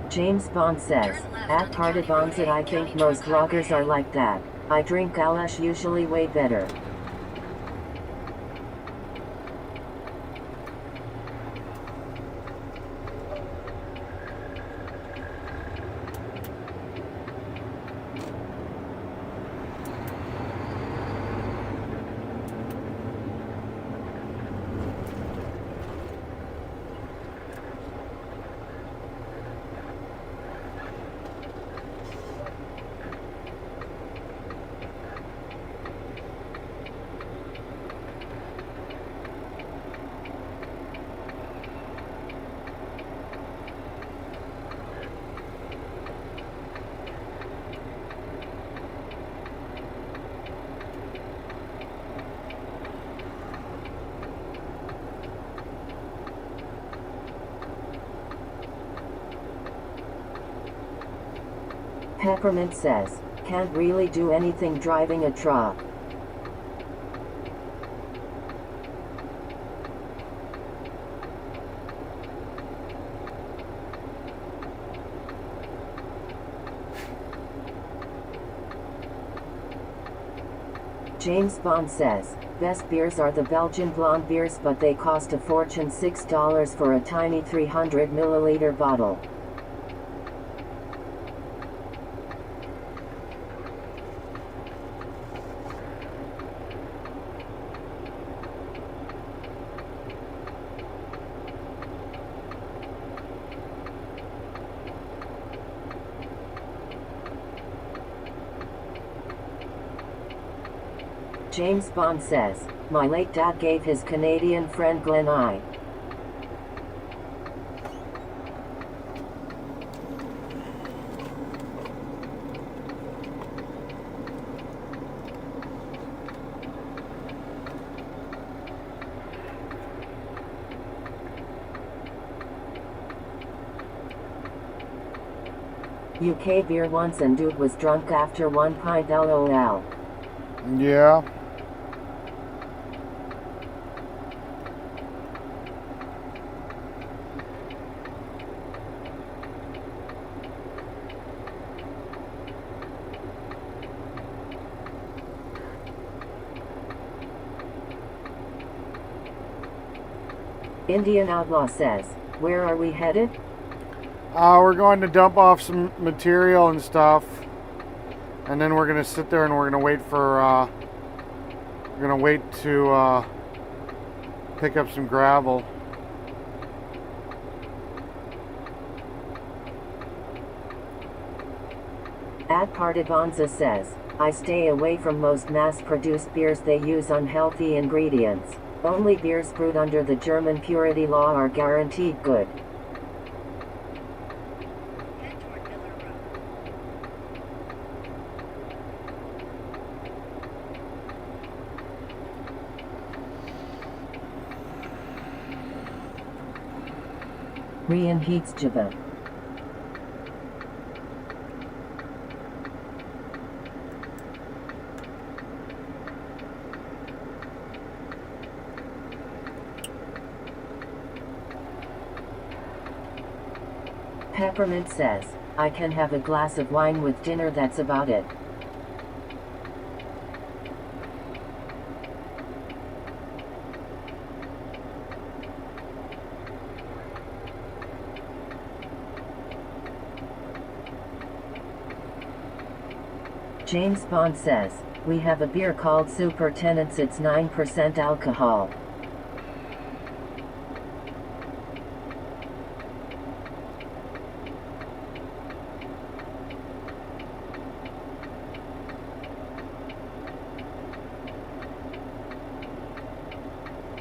James Bond says, at Partivanza I think most loggers are like that. I drink Alash usually way better. Peppermint says, can't really do anything driving a truck. James Bond says, best beers are the Belgian blonde beers but they cost a fortune, $6 for a tiny 300 milliliter bottle. James Bond says, my late dad gave his Canadian friend Glenn I. UK beer once and dude was drunk after 1 pint LOL. Yeah. Indian Outlaw says, where are we headed? We're going to dump off some material and stuff, and then we're gonna sit there and we're gonna wait for to pick up some gravel. At Partivanza says, I stay away from most mass-produced beers, they use unhealthy ingredients. Only beers brewed under the German purity law are guaranteed good. Head toward Miller Road. Rian Heatsjava. Peppermint says, I can have a glass of wine with dinner, that's about it. James Bond says, we have a beer called Supertenants, it's 9% alcohol.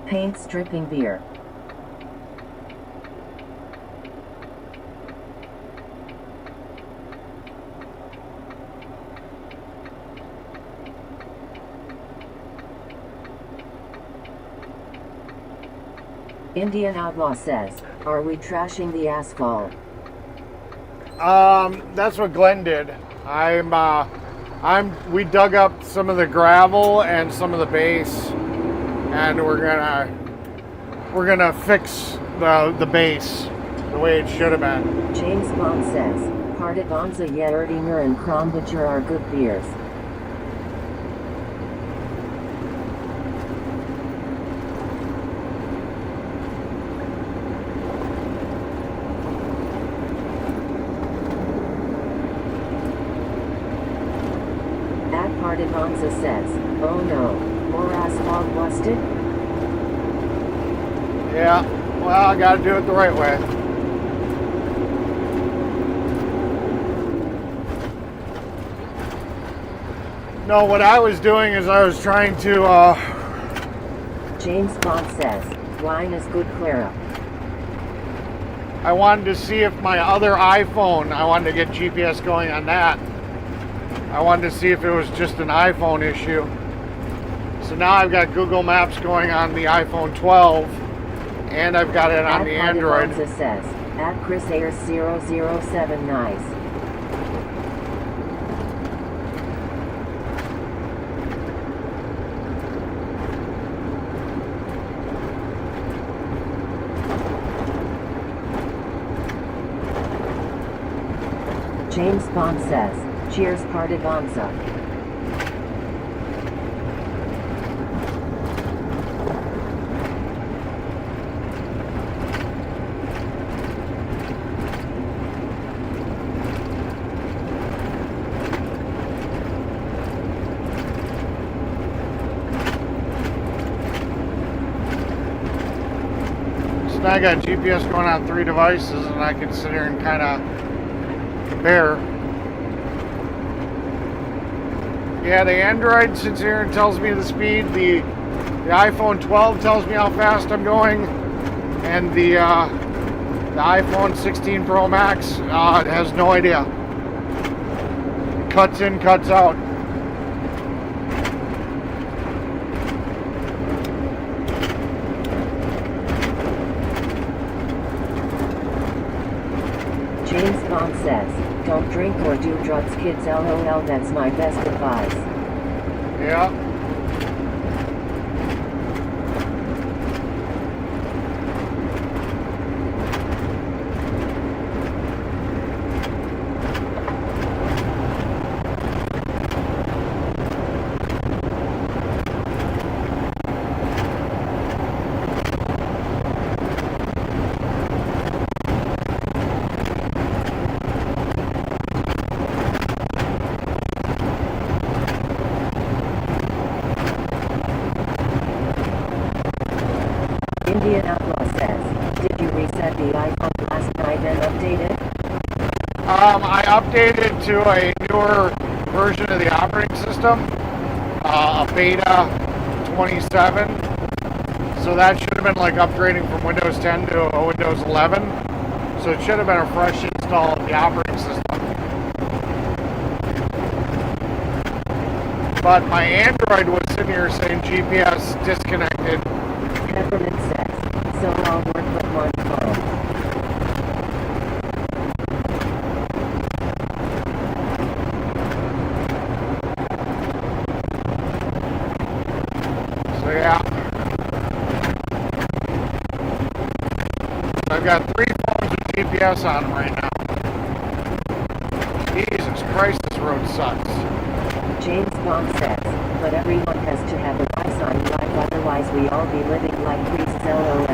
Paint stripping beer. Indian Outlaw says, are we trashing the asphalt? That's what Glenn did. We dug up some of the gravel and some of the base, and we're gonna fix the base the way it should have been. James Bond says, Partivanza Yerdinger and Krombacher are good beers. Partivanza says, oh no, more asphalt busted? Yeah, well, I gotta do it the right way. No, what I was doing is I was trying to, James Bond says, wine is good, Clara. I wanted to see if my other iPhone, I wanted to get GPS going on that. I wanted to see if it was just an iPhone issue. So now I've got Google Maps going on the iPhone 12, and I've got it on the Android. Says, at Chris Ayers 007 nice. James Bond says, cheers Partivanza. So now I got GPS going on 3 devices, and I can sit here and kind of compare. Yeah, the Android sits here and tells me the speed. The iPhone 12 tells me how fast I'm going, and the iPhone 16 Pro Max has no idea. It cuts in, cuts out. James Bond says, don't drink or do drugs, kids, LOL, that's my best advice. Yeah. Indian Outlaw says, did you reset the iPhone last night and update it? I updated to a newer version of the operating system, a beta 27. So that should have been like upgrading from Windows 10 to a Windows 11. So it should have been a fresh install of the operating system. But my Android was sitting here saying GPS disconnected. Peppermint says, so I'll work with one phone. So yeah. I've got 3 phones with GPS on them right now. Jesus Christ, this road sucks. James Bond says, but everyone has to have a price on life, otherwise we all be living like priests, LOL.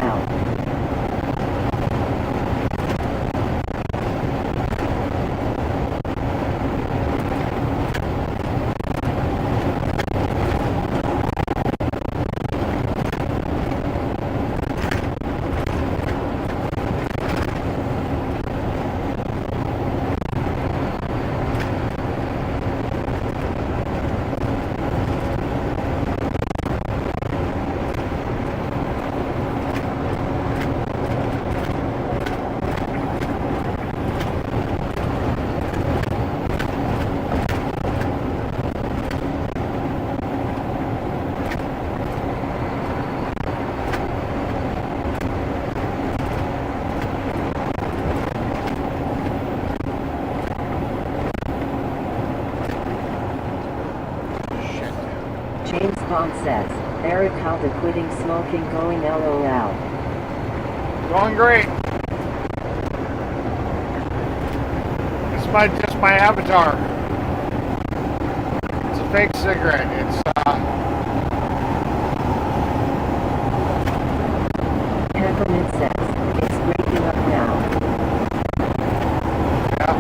Bond says, Eric, how the quitting smoking going LOL. Going great. It's just my avatar. It's a fake cigarette. Peppermint says, it's breaking up now. Yeah.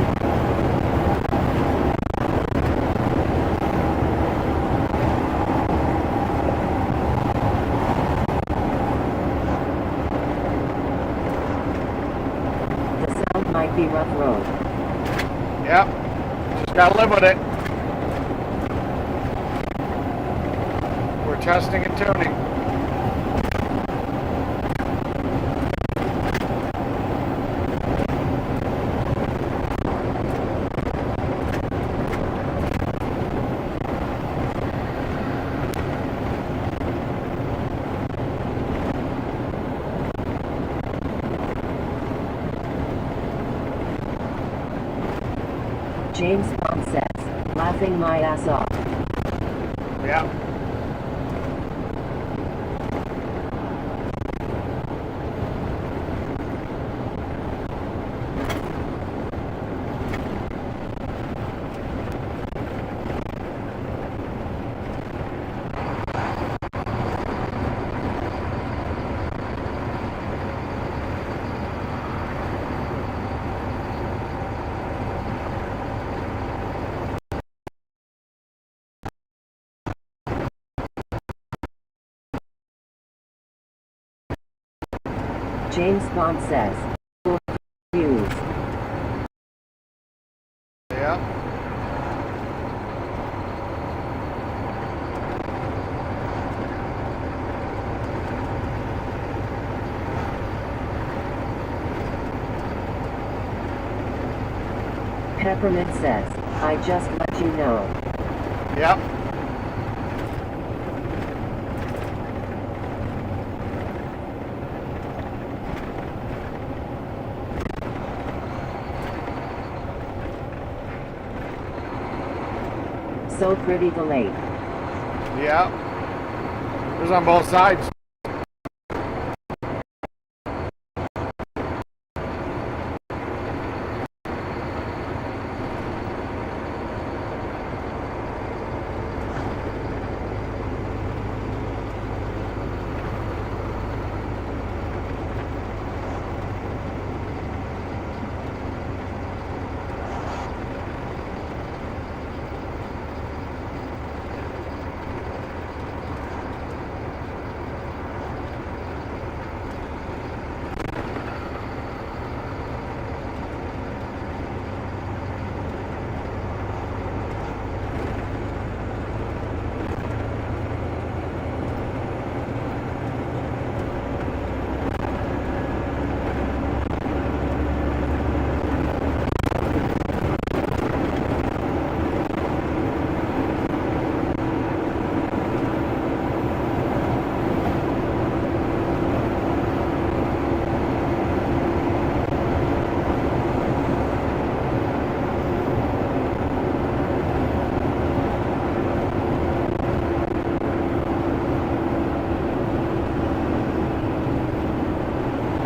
The sound might be rough road. Yep. Just gotta live with it. We're testing and tuning. James Bond says, laughing my ass off. Yeah. James Bond says, views. Yeah. Peppermint says, I just let you know. Yep. So pretty the lake. Yeah. It was on both sides.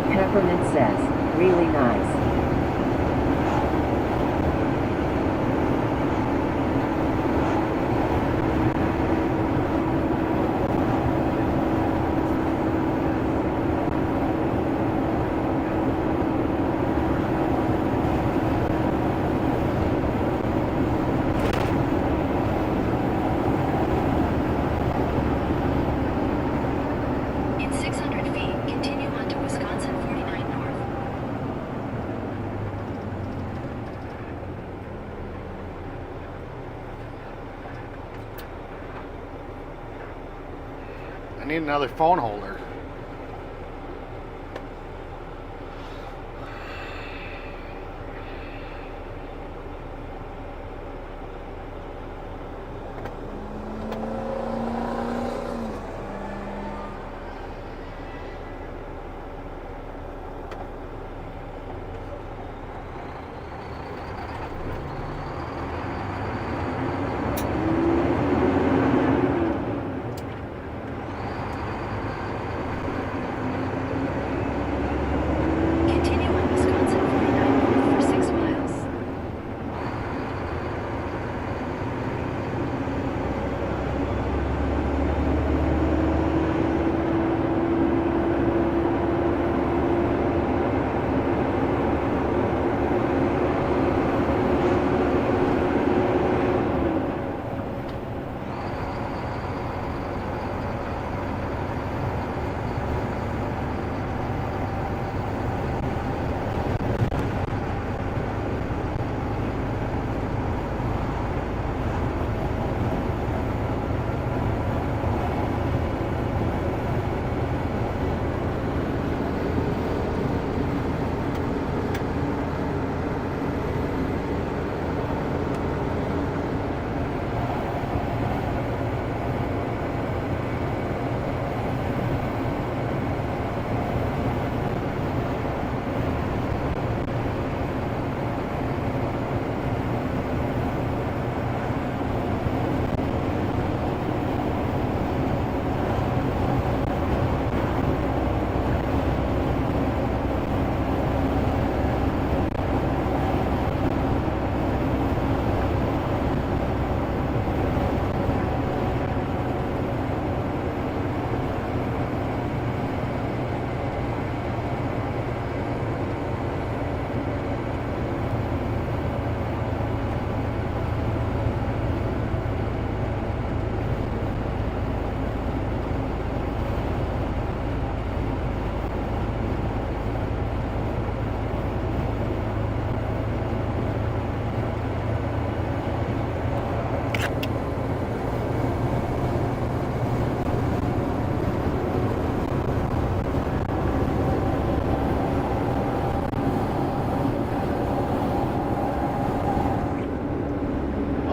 Peppermint says, really nice. In 600 feet, continue on to Wisconsin 49 North. I need another phone holder.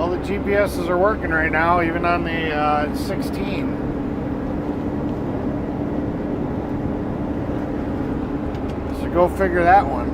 All the GPSs are working right now, even on the 16. So go figure that one.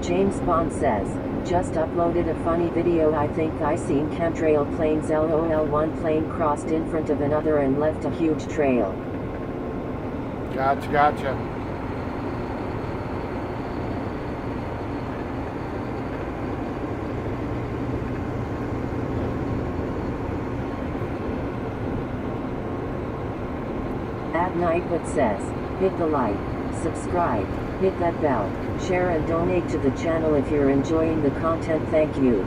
James Bond says, just uploaded a funny video. I think I seen chemtrail planes. LOL. One plane crossed in front of another and left a huge trail. Gotcha. At Nightwood says, hit the like, subscribe, hit that bell, share and donate to the channel if you're enjoying the content. Thank you.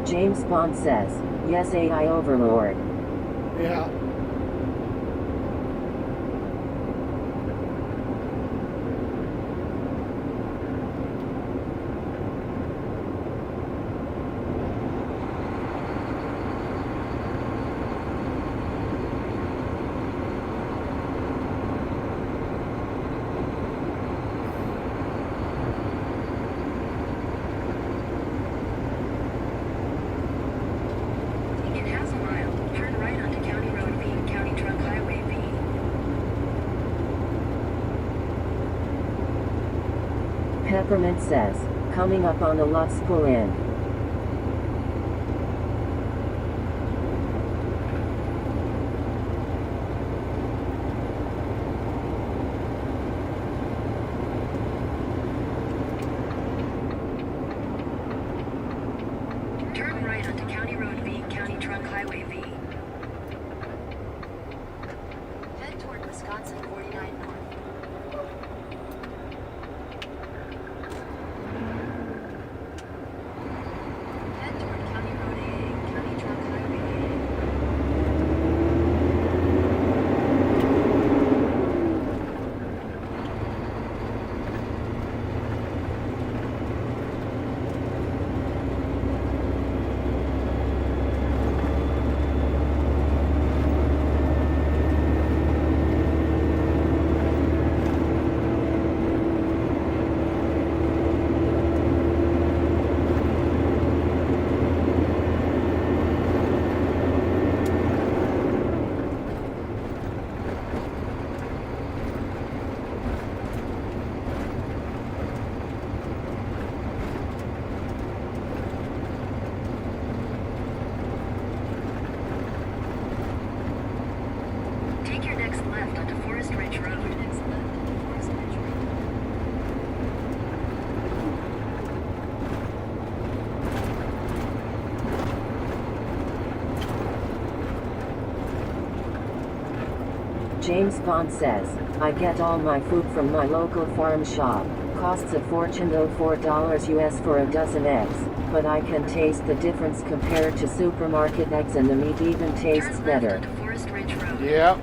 James Bond says, yes AI Overlord. Yeah. In half a mile, turn right onto County Road V, County Trunk Highway V. Peppermint says, coming up on the Lutz pull-in. Turn right onto County Road V, County Trunk Highway V. Head toward Wisconsin 49 North. James Bond says, I get all my food from my local farm shop. Costs a fortune though, $4 US for a dozen eggs. But I can taste the difference compared to supermarket eggs, and the meat even tastes Turn left better. onto Forest Ridge Road. Yeah.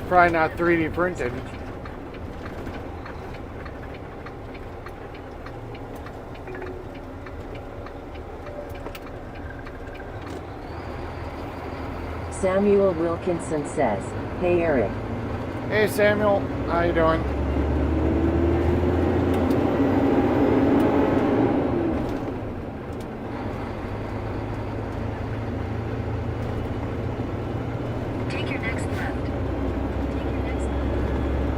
Probably not 3D printed. Samuel Wilkinson says, Hey Eric. Hey Samuel, how you doing? Take your next left. Take your next left.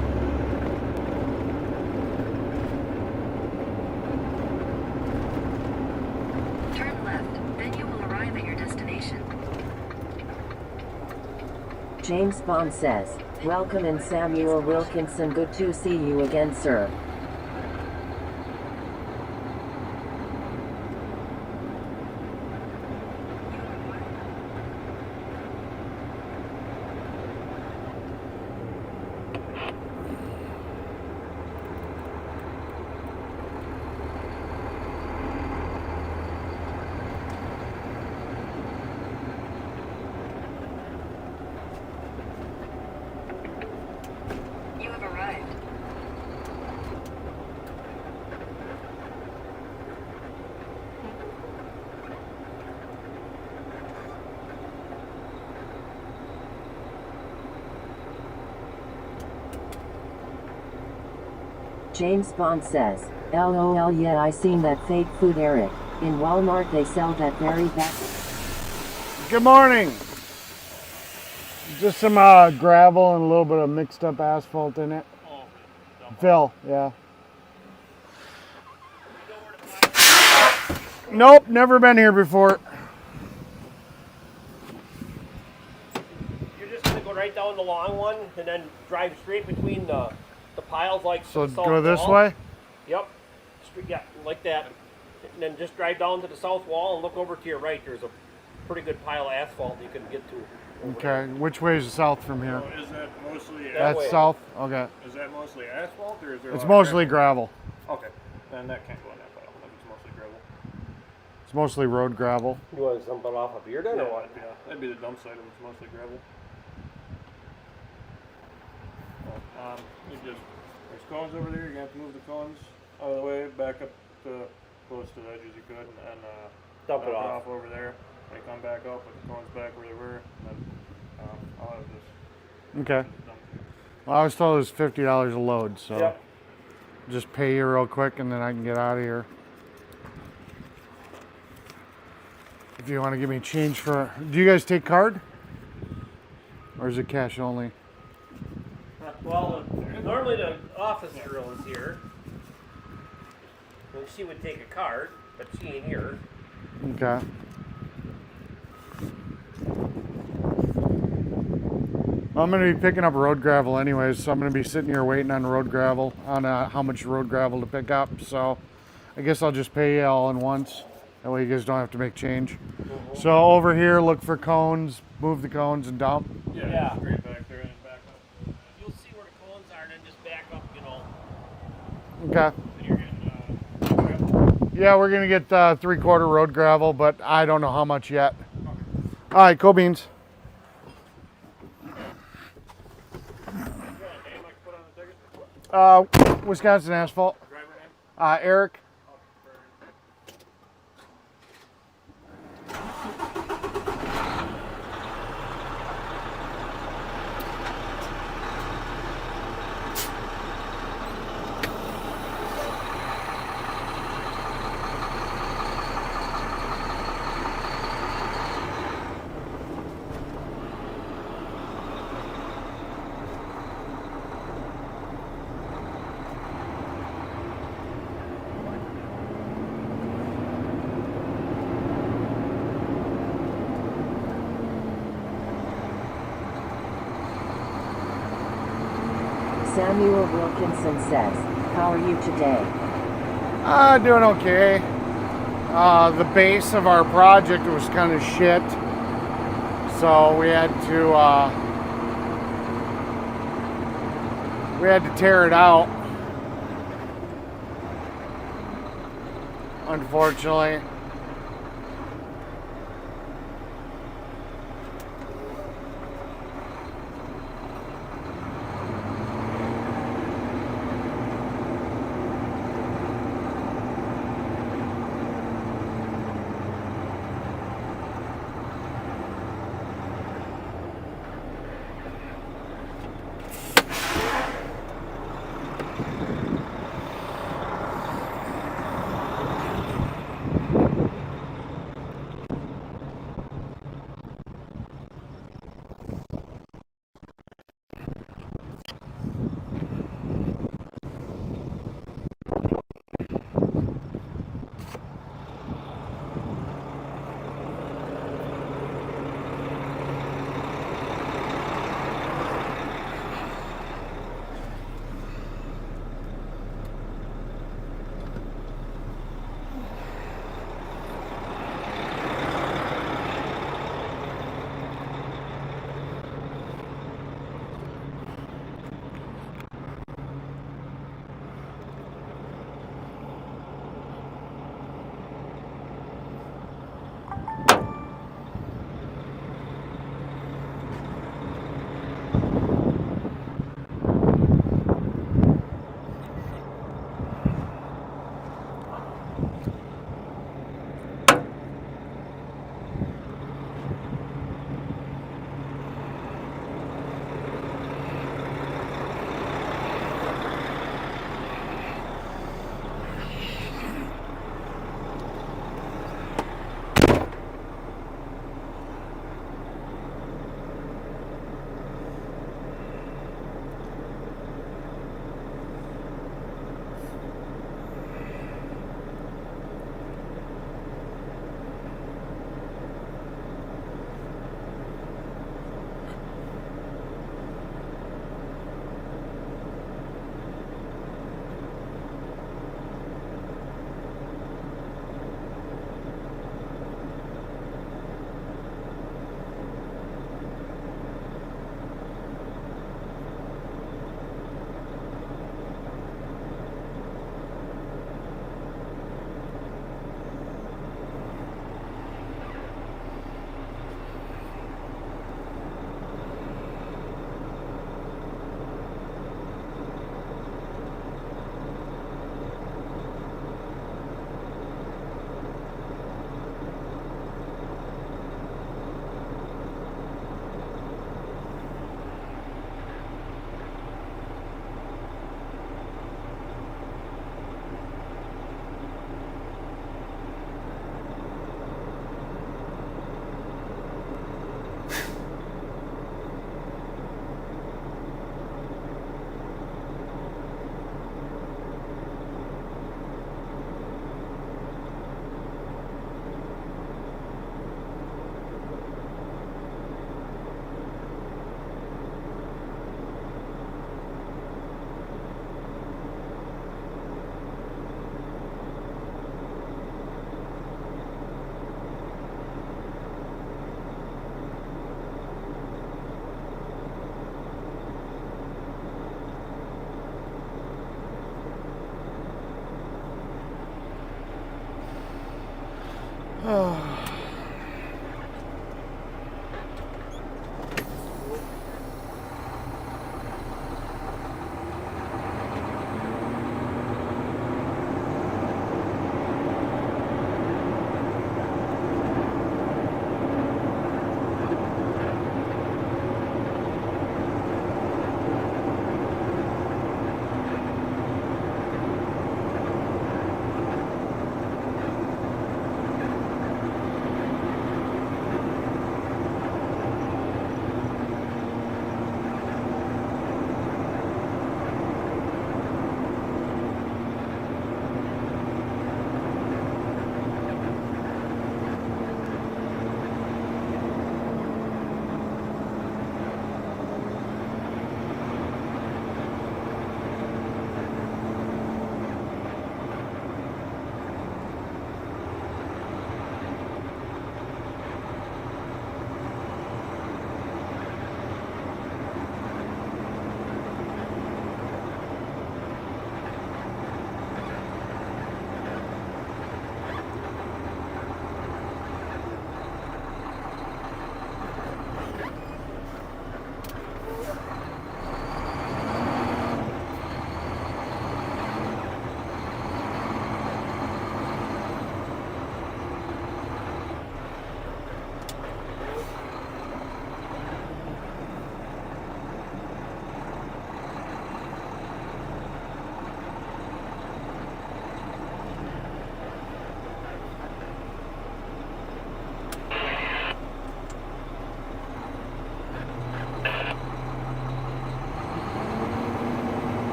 Turn left, then you will arrive at your destination. James Bond says, Welcome in Samuel Wilkinson, good to see you again, sir. You have arrived. James Bond says, LOL, yeah, I seen that fake food, Eric. In Walmart they sell that very bad. Good morning. Just some gravel and a little bit of mixed up asphalt in it. Phil, yeah. Nope, never been here before. You're just gonna go right down the long one and then drive straight between the piles like So the south go this wall. way? Yep. Yeah, like that. And then just drive down to the south wall and look over to your right. There's a pretty good pile of asphalt you can get to. over there. Okay, which way is south from here? So is that mostly That That's way. south? Okay. is that mostly asphalt or is there? a It's lot of mostly gravel. Okay, then that can't go in that pile. If it's mostly gravel. It's mostly road gravel. You want to dump it off of here then or what? Yeah, that'd be the dump site if it's mostly gravel. You just there's cones over there. You're gonna have to move the cones out of the way, back up to close to the edge as you could, and then Dump it off. over there. They come back up, put the cones back where they were, and then I'll have this Okay. dumped. Well, I was told it was $50 a load, so Yep. just pay you real quick and then I can get out of here. If you want to give me change for, do you guys take card? Or is it cash only? Well, normally the office girl is here. And she would take a card, but she ain't here. Okay. I'm going to be picking up road gravel anyways, so I'm going to be sitting here waiting on road gravel, on how much road gravel to pick up. So I guess I'll just pay you all in once. That way you guys don't have to make change. So over here, look for cones, move the cones and dump. Yeah. Straight back there and then back up. You'll see where the cones are and then just back up, you know. Okay. And you're getting gravel. Yeah, we're going to get 3/4 road gravel, but I don't know how much yet. All right, cool beans. Wisconsin Asphalt. Eric. Samuel Wilkinson says, How are you today? Doing okay. The base of our project was kind of shit, so we had to we had to tear it out, unfortunately.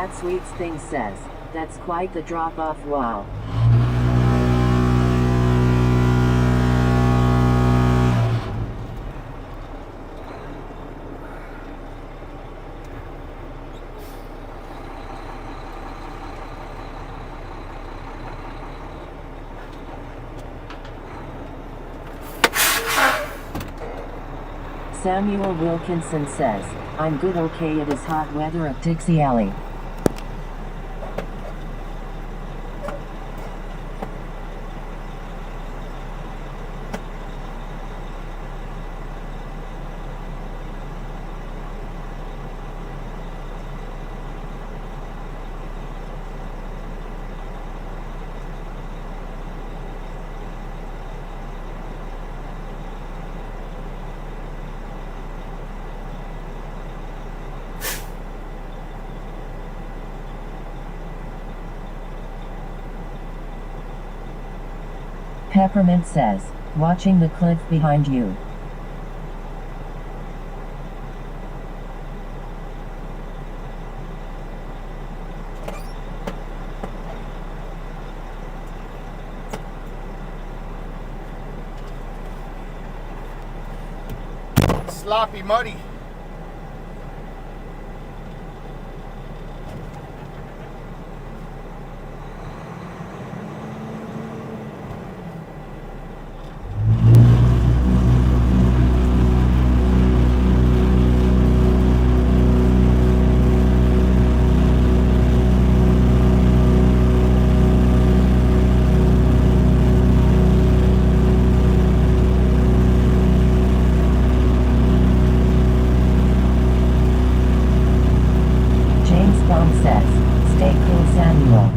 That sweets thing says, that's quite the drop-off, wow. Samuel Wilkinson says, I'm good, okay, it is hot weather at Dixie Alley. Peppermint says, watching the cliff behind you. Sloppy, muddy. Says, stay cool, Samuel.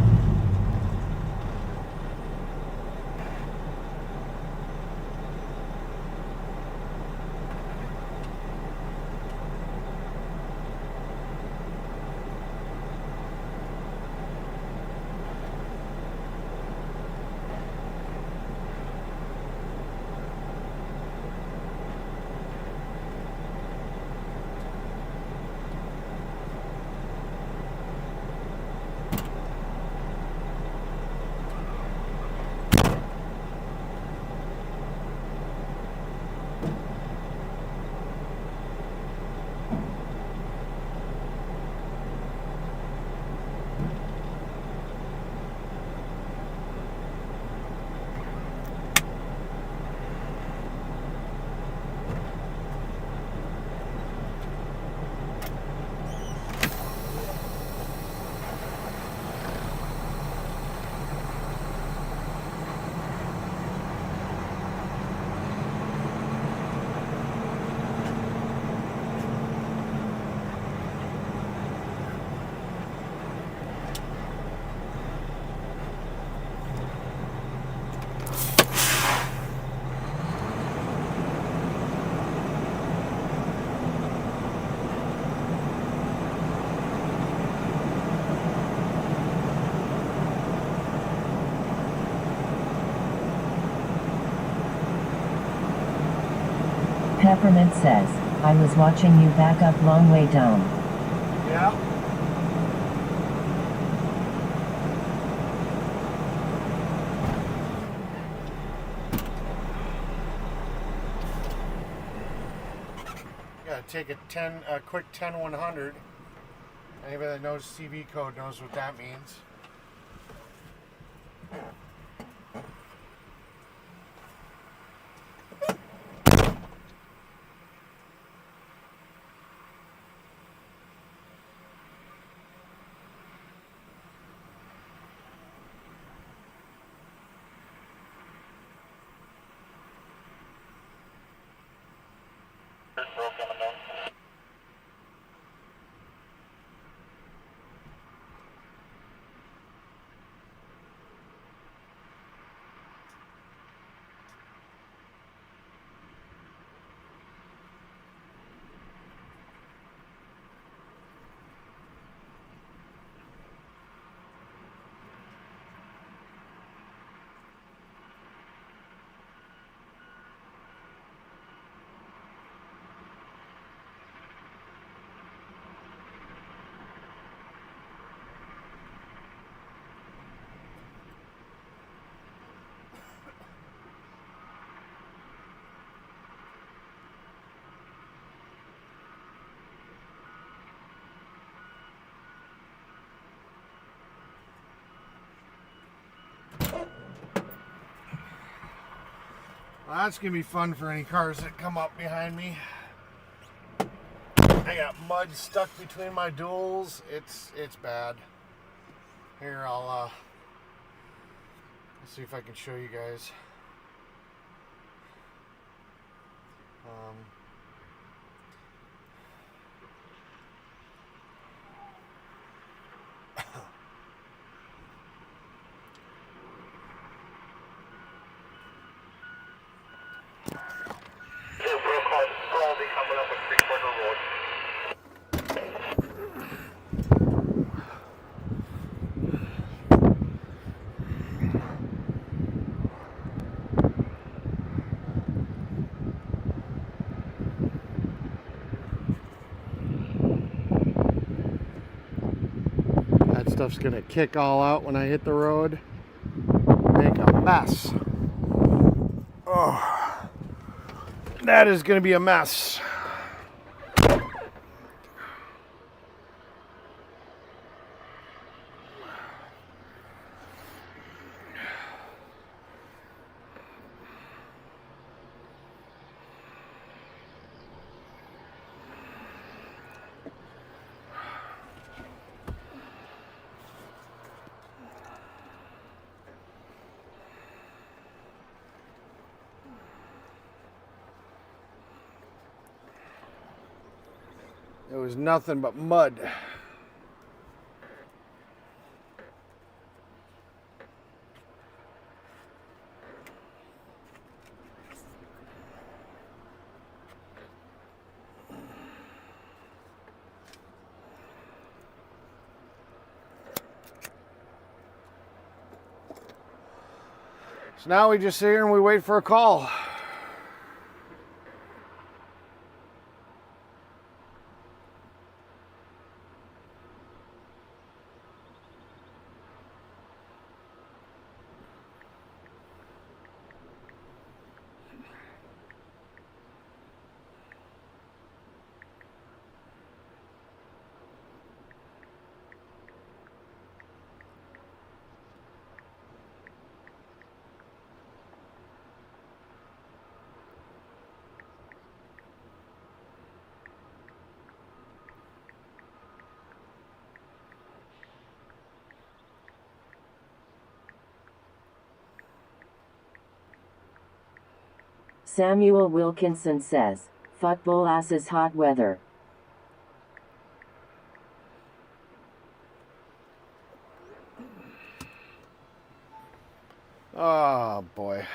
Peppermint says, I was watching you back up long way down. Yeah. Gotta take a quick 10-100. Anybody that knows CV code knows what that means. Well, that's gonna be fun for any cars that come up behind me. I got mud stuck between my duals. It's bad. Here, I'll let's see if I can show you guys. That stuff's gonna kick all out when I hit the road. Make a mess. Oh, that is gonna be a mess. It was nothing but mud. So now we just sit here and we wait for a call. Samuel Wilkinson says, "Football ass is hot weather." Oh boy.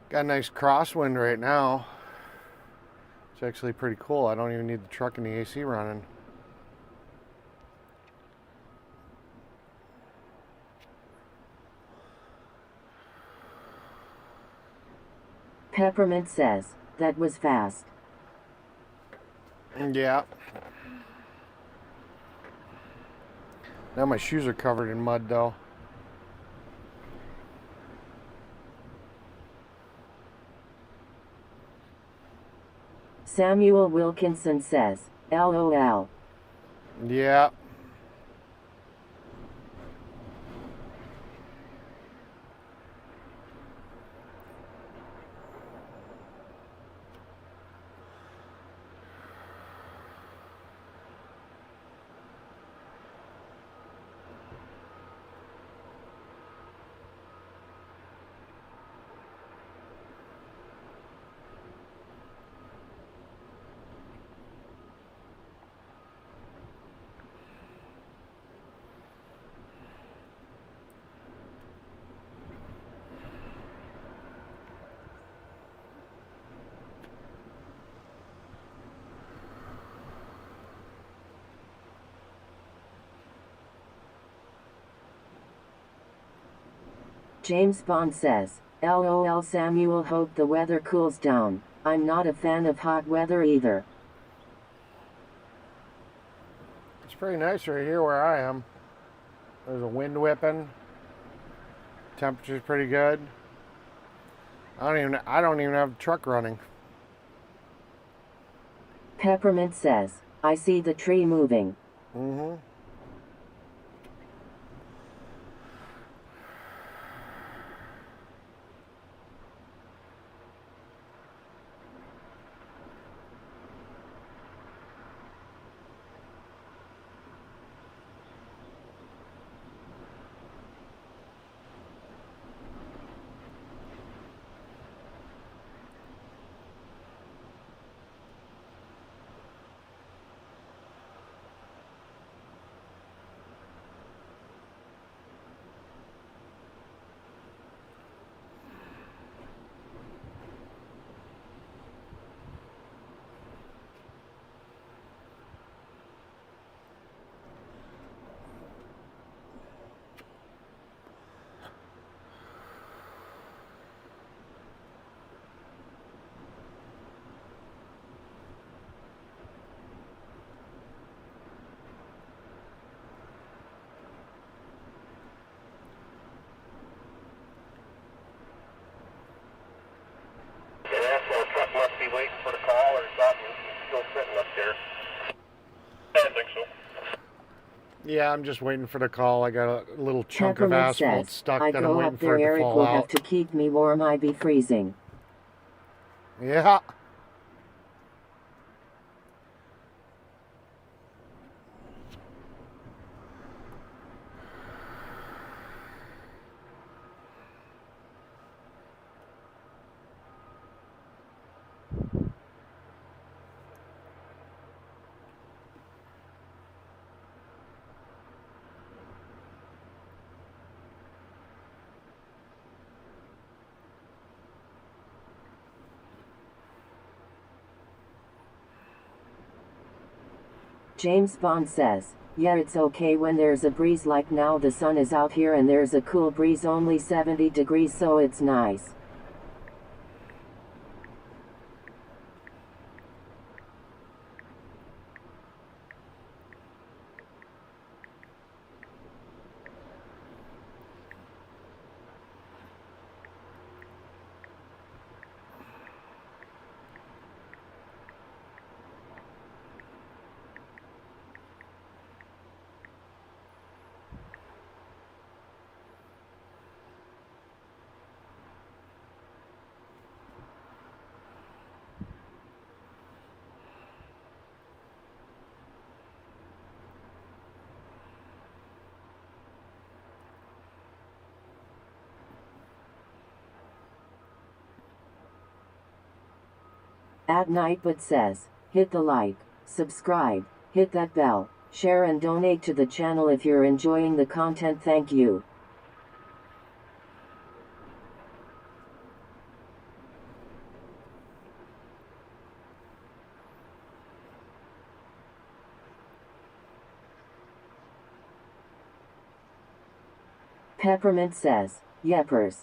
Got a nice crosswind right now. It's actually pretty cool. I don't even need the truck and the AC running. Peppermint says, "That was fast." Yeah. Now my shoes are covered in mud though. Samuel Wilkinson says, "LOL." Yeah. James Bond says, LOL Samuel, hope the weather cools down. I'm not a fan of hot weather either. It's pretty nice right here where I am. There's a wind whipping. Temperature's pretty good. I don't even have the truck running. Peppermint says, I see the tree moving. Mm-hmm. An asphalt truck must be waiting for the call or something. He's still sitting up there. I don't think so. Yeah, I'm just waiting for the call. I got a little chunk of Peppermint asphalt says, stuck I that I'm go waiting up for there, it to Eric fall will out. have to keep me warm, I be freezing. Yeah. James Bond says, yeah, it's okay when there's a breeze like now. The sun is out here and there's a cool breeze, only 70 degrees, so it's nice. At night but says, hit the like, subscribe, hit that bell, share and donate to the channel if you're enjoying the content. Thank you. Peppermint says, yepers.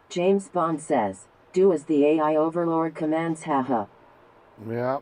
James Bond says, do as the AI overlord commands, haha. Yeah.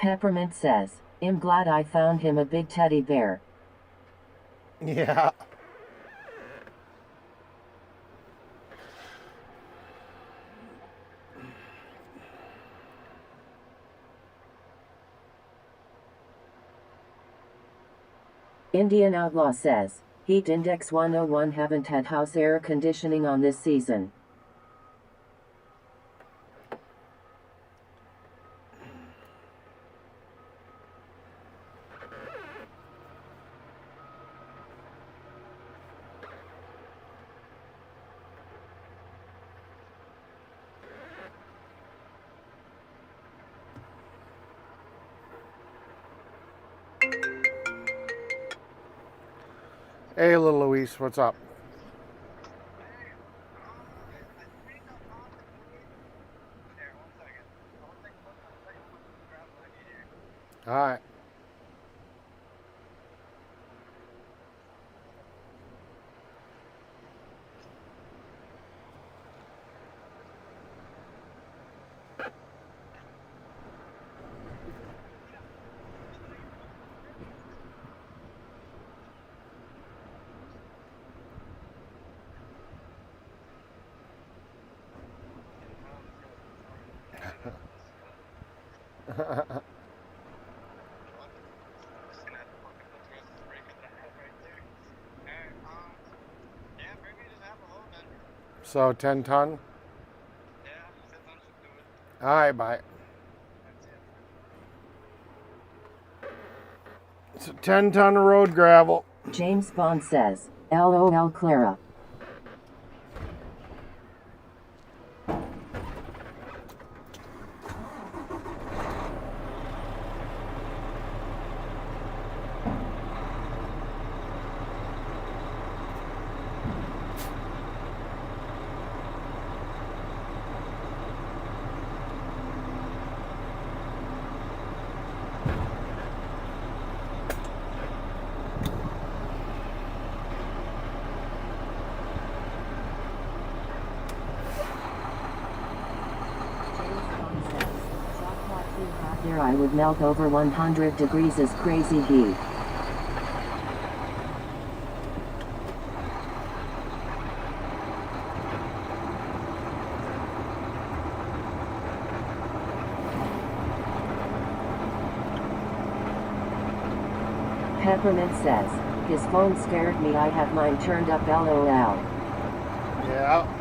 Peppermint says, I'm glad I found him a big teddy bear. Yeah. Indian Outlaw says, Heat Index 101 haven't had house air conditioning on this season. Hey, little Luis, what's up? All right. So 10 ton? All right, bye. It's a 10 ton of road gravel. James Bond says, LOL Clara. There I would melt over 100 degrees is crazy heat. Peppermint says, his phone scared me, I have mine turned up LOL. Yeah.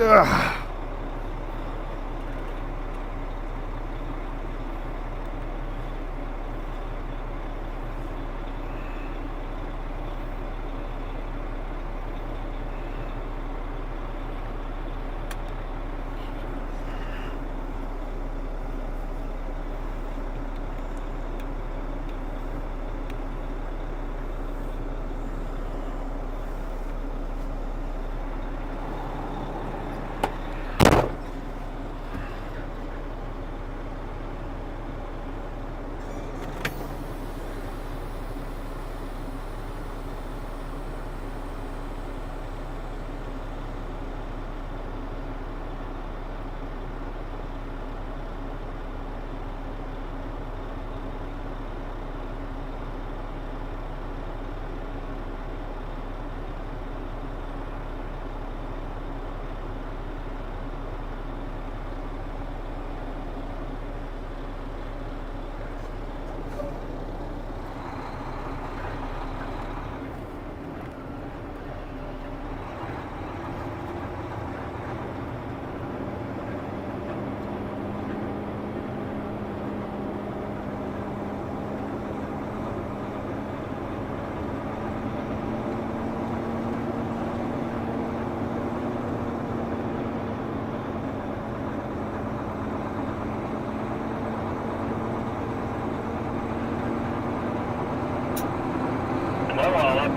Ugh.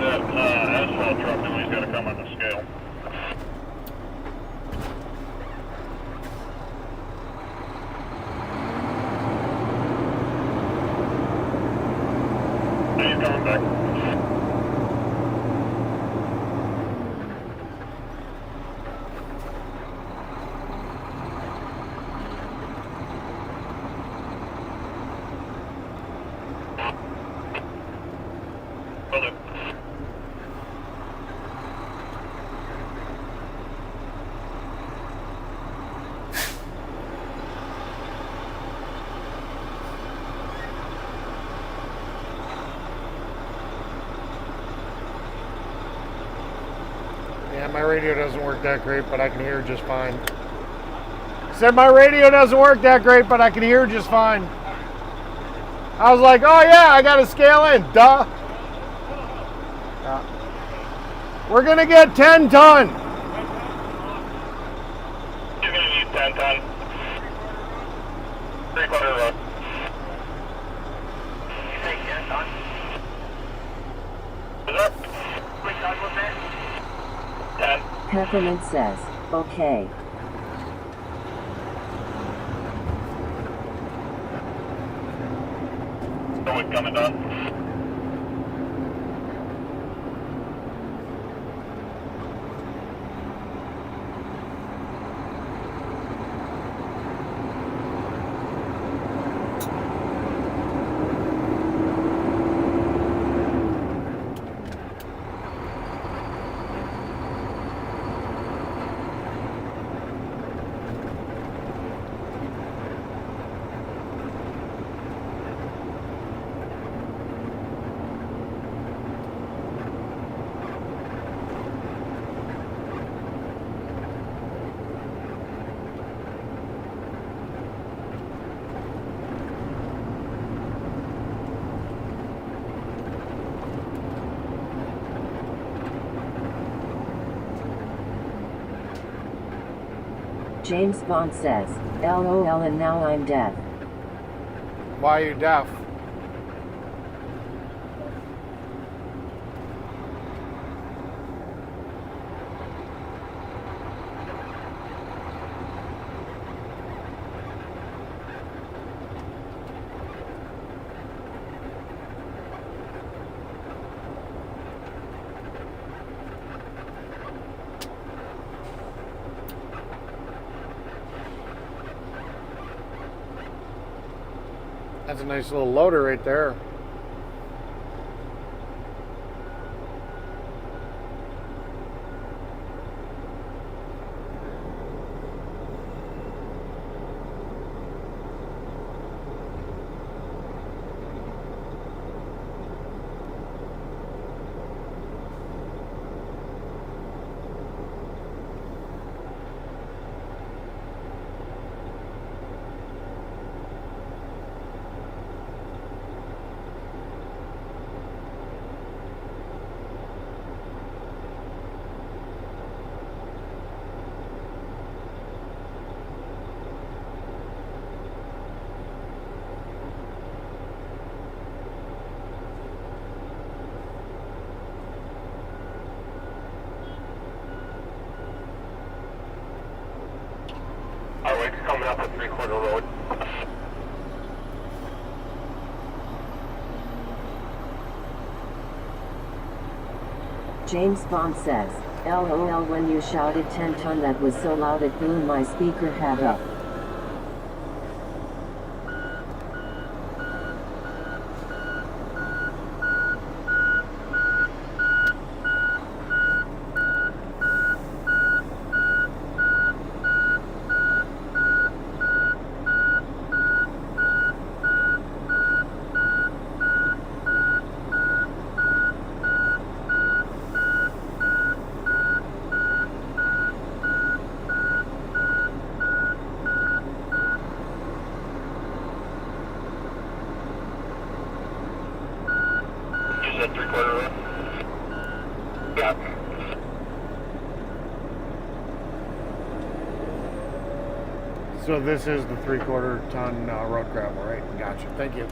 That asphalt truck now, he's got to come on the scale. He's coming back. Hold it. Yeah, my radio doesn't work that great, but I can hear just fine. Said my radio doesn't work that great, but I can hear just fine. I was like, oh yeah, I got to scale in, duh. We're gonna get 10 ton. He's going to need 10 ton. 3/4 road. You say 10 ton? Is that? Which ton was that? 10. Peppermint says, okay. So it's coming down. James Bond says, LOL and now I'm deaf. Why are you deaf? That's a nice little loader right there. Our wake's coming up at 3/4 road. James Bond says, LOL when you shouted 10 ton that was so loud it blew my speaker head up. You said 3/4 road? Yeah. So this is the 3/4 ton road gravel, right? Gotcha. Thank you.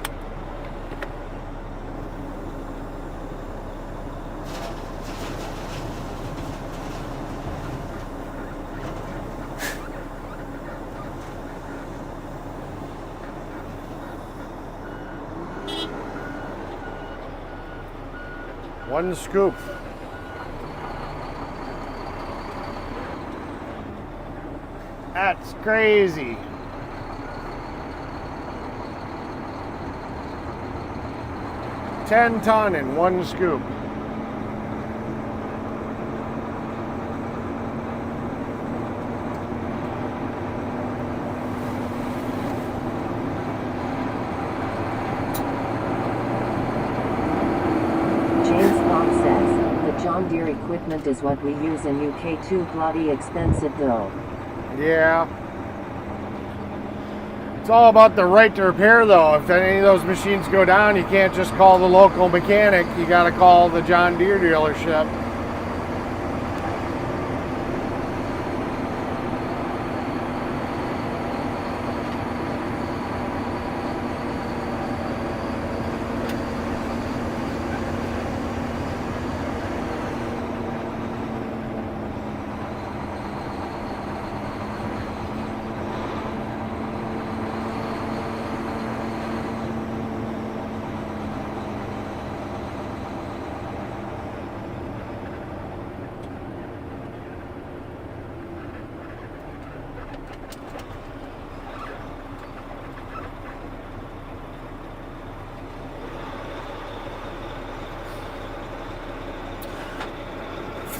One scoop. That's crazy. $10 ton in one scoop. James Bond says, the John Deere equipment is what we use in UK too bloody expensive though. Yeah. It's all about the right to repair though. If any of those machines go down, you can't just call the local mechanic. You gotta call the John Deere dealership.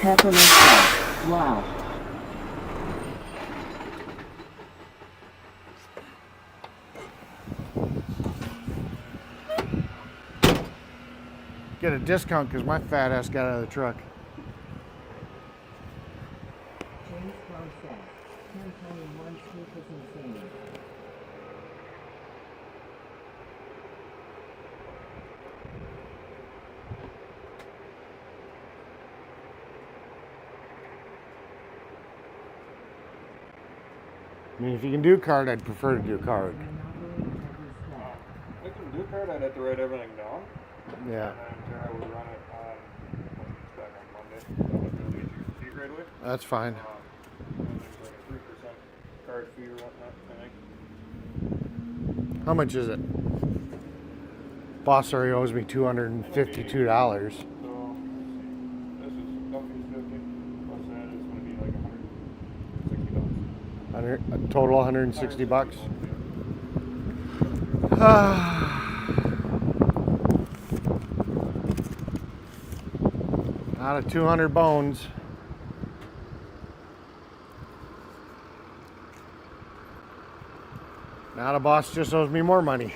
Peppermint sauce. Wow. Get a discount because my fat ass got out of the truck. James Bond says, 10 ton in one scoop is insane. I mean, if you can do card, I'd prefer to do card. We can do card, I'd have to write everything down. Yeah, And then Tara would run it on, back on Monday. So we'll get your receipt right away. that's fine. And there's like a 3% card fee or whatnot, I think. How much is it? Boss already owes me $252. So, let's see. This is Duffy's 50. Plus that is going to be like $160. A total 160 bucks. Out of 200 bones. Now the boss just owes me more money.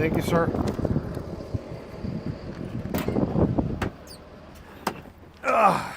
Thank you, sir. Ugh.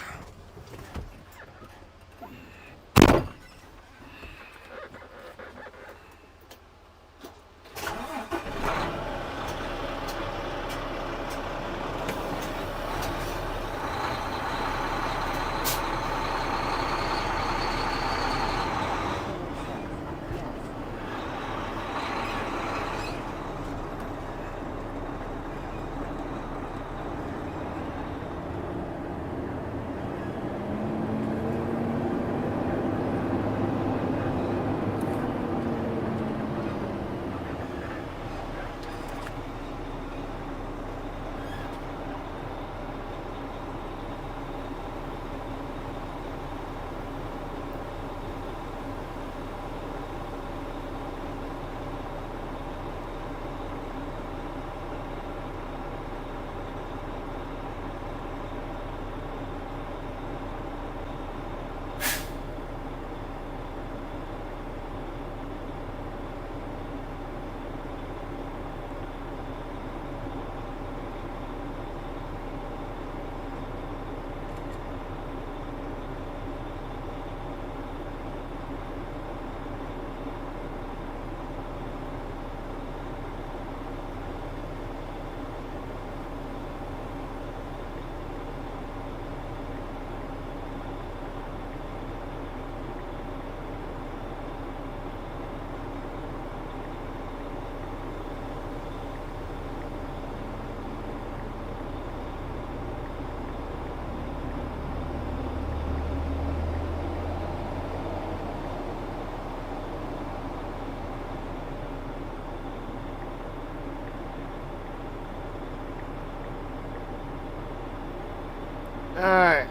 Alright.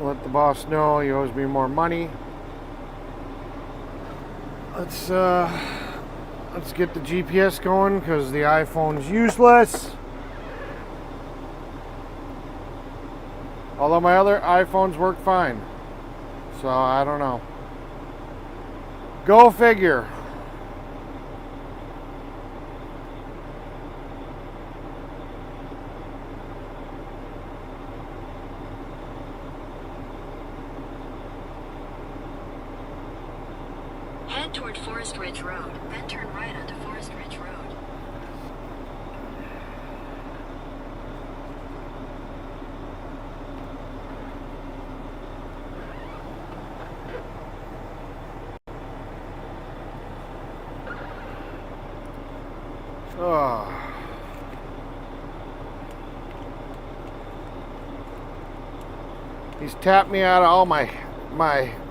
Let the boss know he owes me more money. Let's get the GPS going because the iPhone's useless. Although my other iPhones work fine. So I don't know. Go figure. Head toward Forest Ridge Road, then turn right onto Forest Ridge Road. Oh. He's tapped me out of all my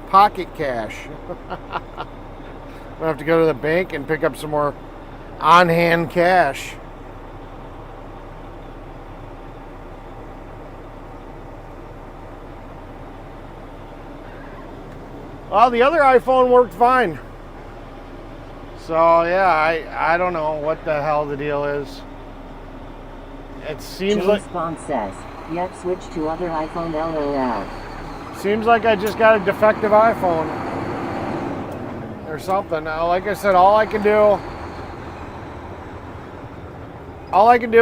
pocket cash. I'm gonna have to go to the bank and pick up some more on-hand cash. Well, the other iPhone worked fine. So yeah, I don't know what the hell the deal is. It seems James like Bond says, yep, switch to other iPhone LOL. seems like I just got a defective iPhone or something. Now, like I said, all I can do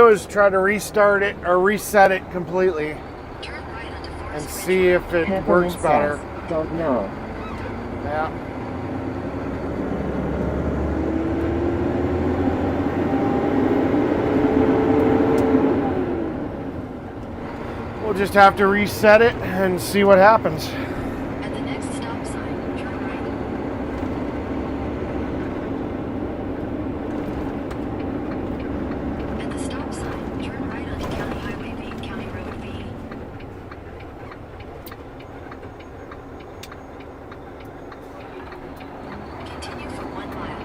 is try to restart it or reset it completely Turn right onto Forest and Ridge see if it Peppermint works says, better. don't know. Yeah. We'll just have to reset it and see what happens. At the next stop sign, turn right. At the stop sign, turn right onto County Highway V, County Road V. Continue for 1 mile.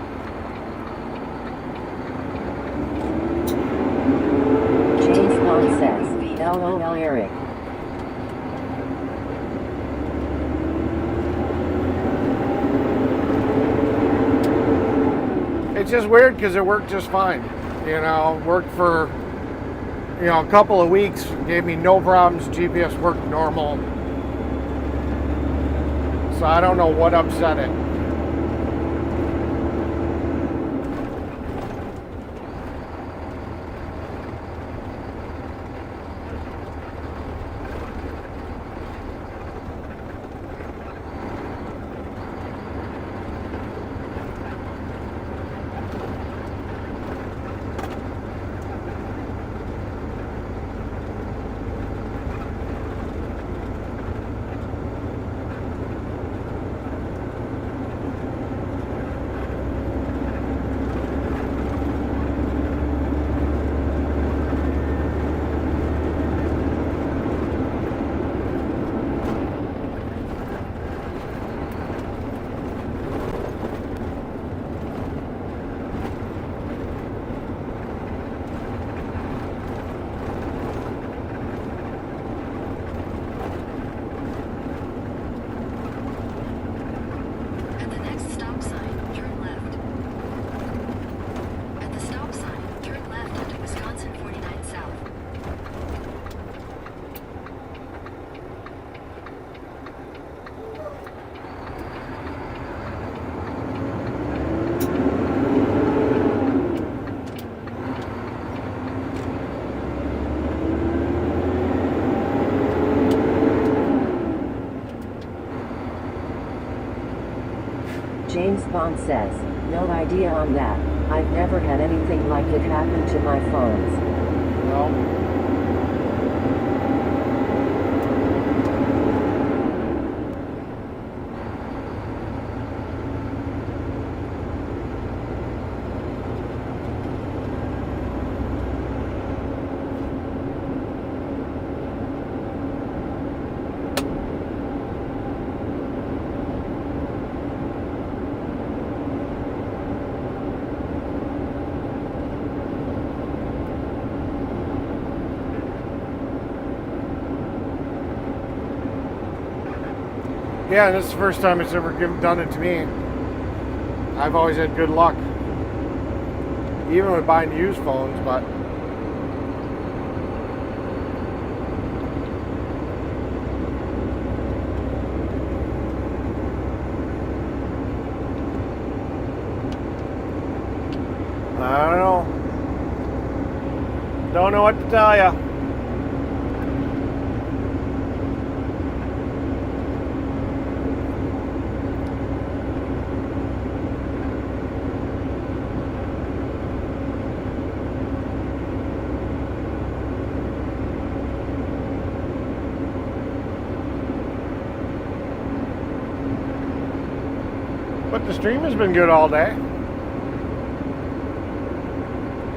James Bond says, LOL Eric. It's just weird because it worked just fine. You know, worked for, a couple of weeks, gave me no problems. GPS worked normal. So I don't know what upset it. At the next stop sign, turn left. At the stop sign, turn left onto Wisconsin 49 South. James Bond says, no idea on that. I've never had anything like it happen to my phones. Well, Yeah, this is the first time it's ever done it to me. I've always had good luck, even with buying used phones, but I don't know. Don't know what to tell you. But the stream has been good all day.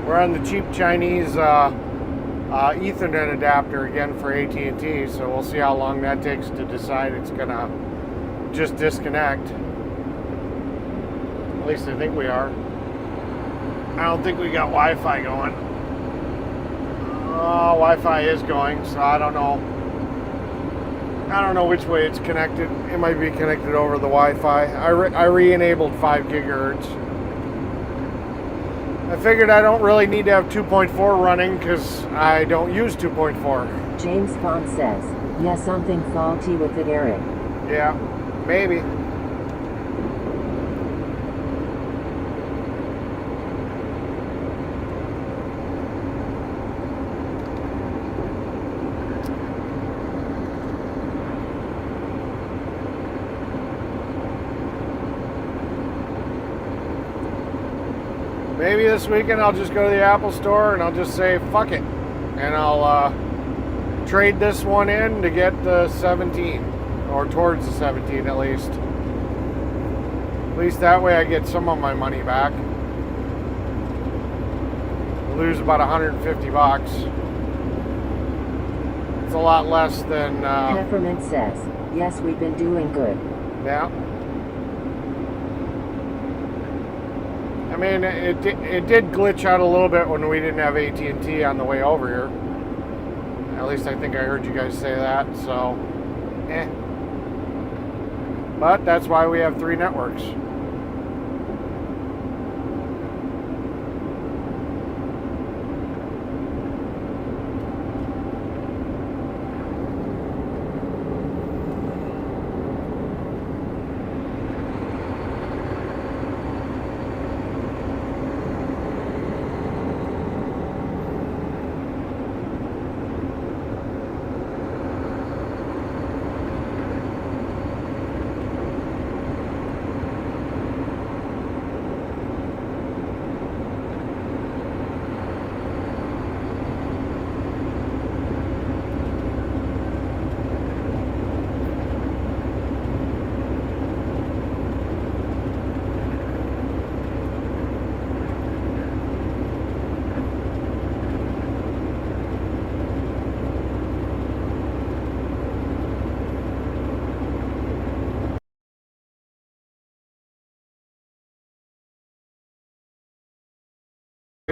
We're on the cheap Chinese Ethernet adapter again for AT&T, so we'll see how long that takes to decide it's gonna just disconnect. At least I think we are. I don't think we got Wi-Fi going. Wi-Fi is going, so I don't know. I don't know which way it's connected. It might be connected over the Wi-Fi. I re-enabled 5 gigahertz. I figured I don't really need to have 2.4 running because I don't use 2.4. James Bond says, yeah, something faulty with it, Eric. Yeah, maybe. Maybe this weekend I'll just go to the Apple store and I'll just say, fuck it. And I'll trade this one in to get the 17. Or towards the 17 at least. At least that way I get some of my money back. Lose about 150 bucks. It's a lot less than... Peppermint says, yes, we've been doing good. Yeah. I mean, it did glitch out a little bit when we didn't have AT&T on the way over here. At least I think I heard you guys say that, so, But that's why we have 3 networks.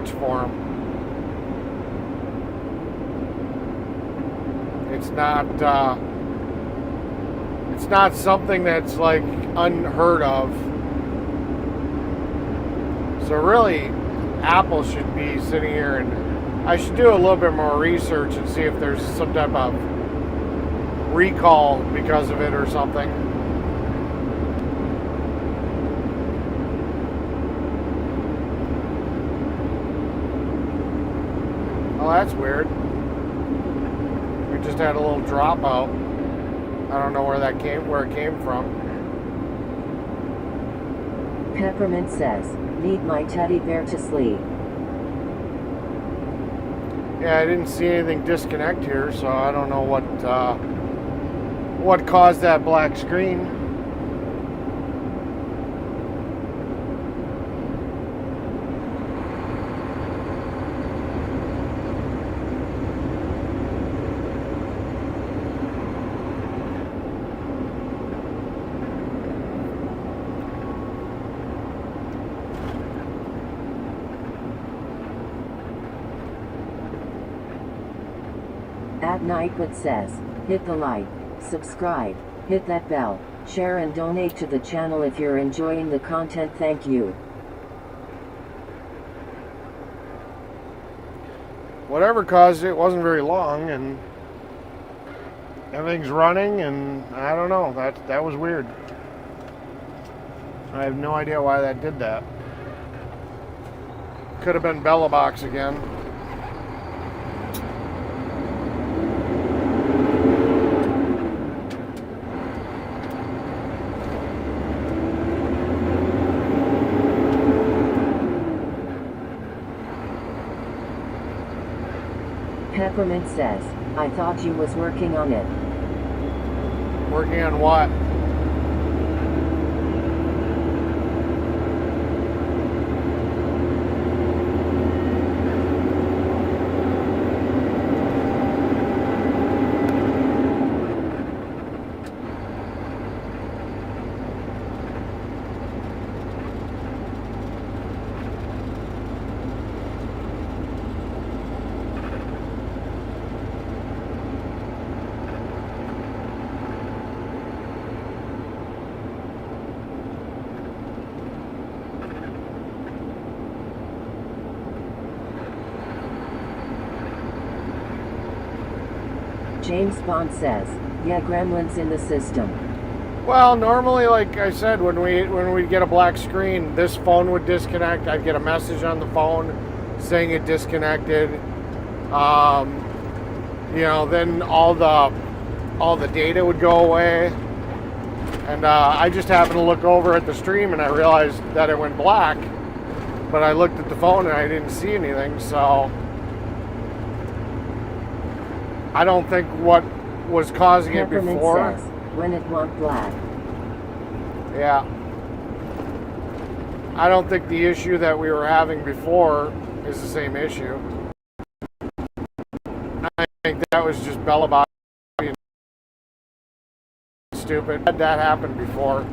For them. It's not something that's like unheard of. So really, Apple should be sitting here, and I should do a little bit more research and see if there's some type of recall because of it or something. Oh, that's weird. We just had a little dropout. I don't know where it came from. Peppermint says, need my teddy bear to sleep. Yeah, I didn't see anything disconnect here, so I don't know what caused that black screen. At Nightwood says, hit the like, subscribe, hit that bell. Share and donate to the channel if you're enjoying the content. Thank you. Whatever caused it wasn't very long, and everything's running, and I don't know. That was weird. I have no idea why that did that. Could have been Bella Box again. Peppermint says, I thought you was working on it. Working on what? James Bond says, yeah, gremlins in the system. Well, normally, like I said, when we'd get a black screen, this phone would disconnect. I'd get a message on the phone saying it disconnected. Then all the data would go away. And I just happened to look over at the stream and I realized that it went black. But I looked at the phone and I didn't see anything, so I don't think what was causing it Peppermint before. says, when it went black. Yeah. I don't think the issue that we were having before is the same issue. I think that was just Bella Box being stupid. Had that happened before.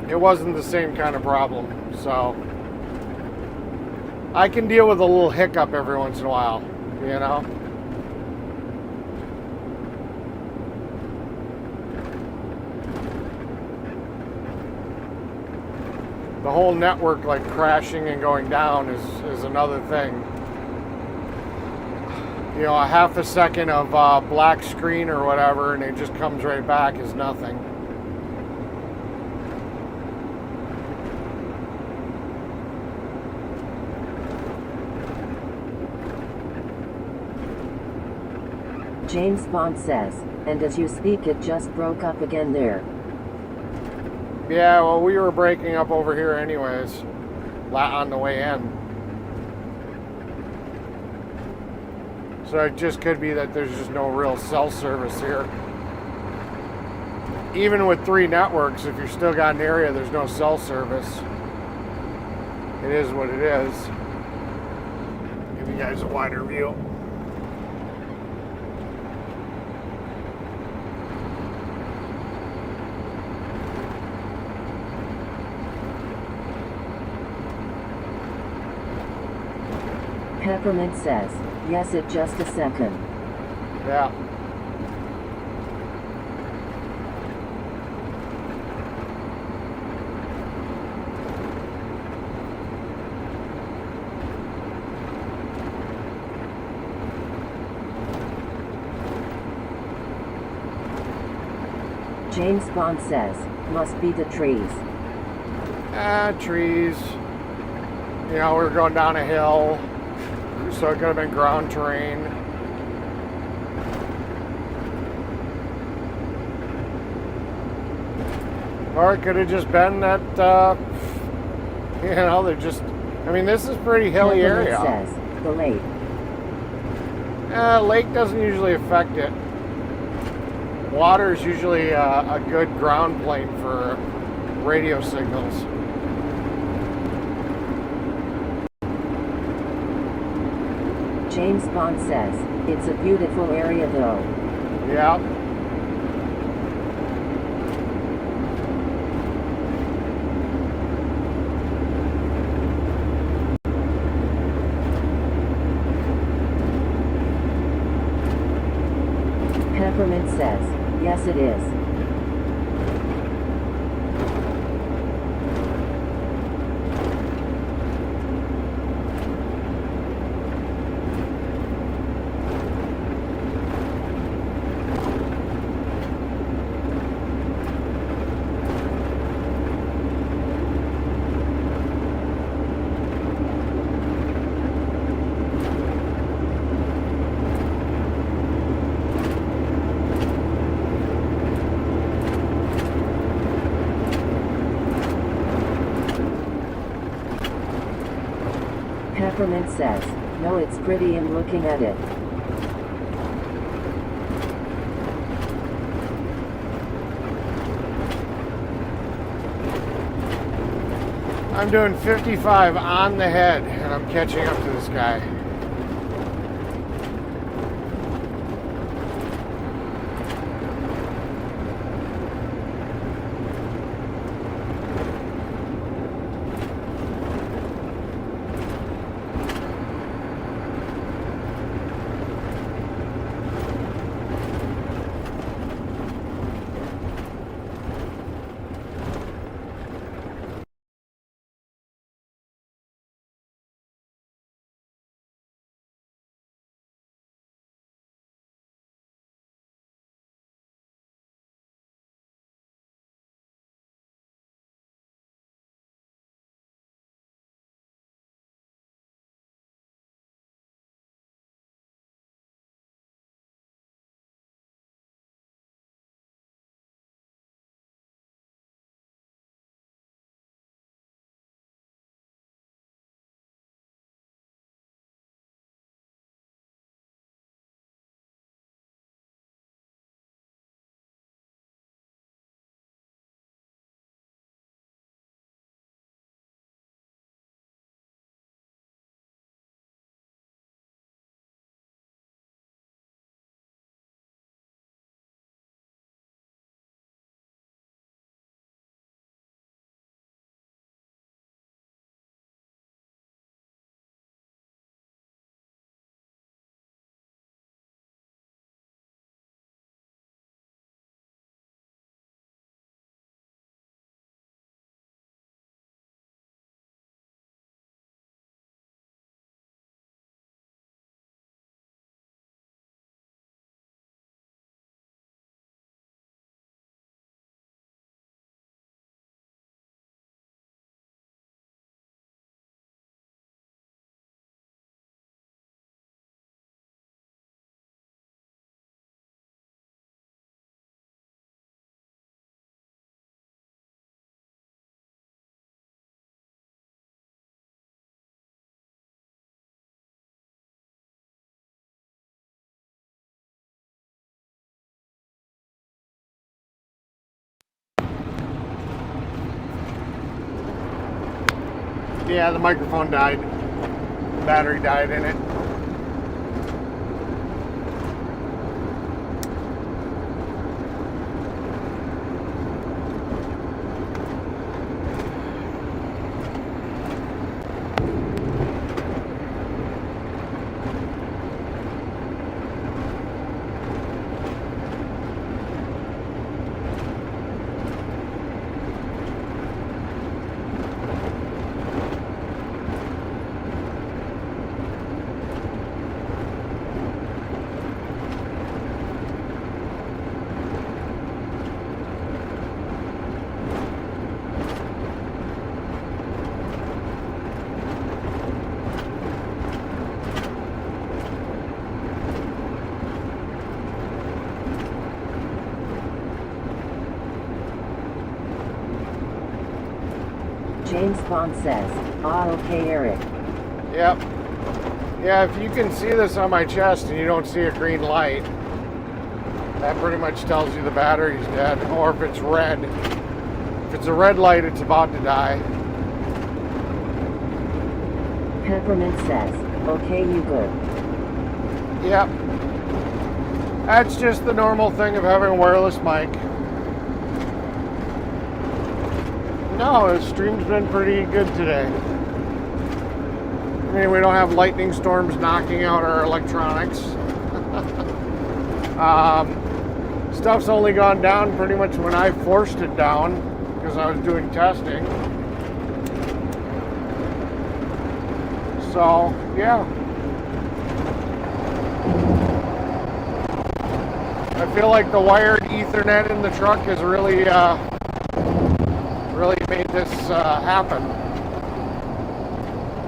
It wasn't the same kind of problem, so I can deal with a little hiccup every once in a while, you know? The whole network like crashing and going down is another thing. You know, a half a second of black screen or whatever and it just comes right back is nothing. James Bond says, and as you speak it just broke up again there. Yeah, well, we were breaking up over here anyways, on the way in. So it just could be that there's just no real cell service here. Even with 3 networks, if you're still got an area, there's no cell service. It is what it is. Give you guys a wider view. Peppermint says, yes, it just a second. Yeah. James Bond says, must be the trees. Trees. You know, we were going down a hill. So it could have been ground terrain. Or it could have just been that, they're just, I mean, this is a pretty hilly area. Says, the lake. Lake doesn't usually affect it. Water is usually a good ground plane for radio signals. James Bond says, it's a beautiful area though. Yeah. Yes, it is. Peppermint says, no, it's pretty in looking at it. I'm doing 55 on the head, and I'm catching up to this guy. Yeah, the microphone died. Battery died in it. James Bond says, ah, okay, Eric. Yep. Yeah, if you can see this on my chest and you don't see a green light, that pretty much tells you the battery's dead. Or if it's red. If it's a red light, it's about to die. Peppermint says, okay, you good. Yep. That's just the normal thing of having a wireless mic. No, the stream's been pretty good today. I mean, we don't have lightning storms knocking out our electronics. stuff's only gone down pretty much when I forced it down because I was doing testing. So, yeah. I feel like the wired Ethernet in the truck has really made this happen.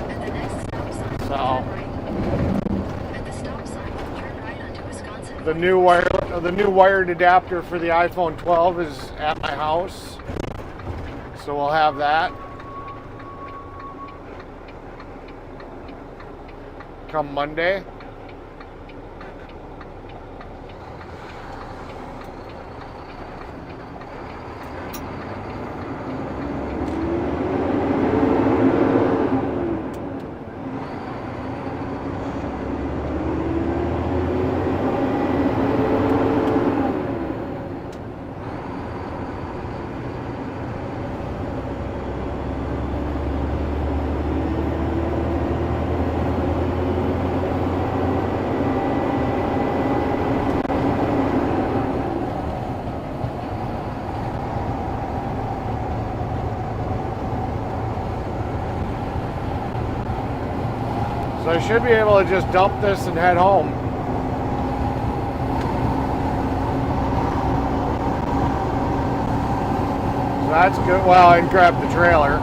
At the next stop sign, So, turn right. At the stop sign, turn right onto Wisconsin. the new wired adapter for the iPhone 12 is at my house. So we'll have that come Monday. So I should be able to just dump this and head home. So that's good. Well, I can grab the trailer.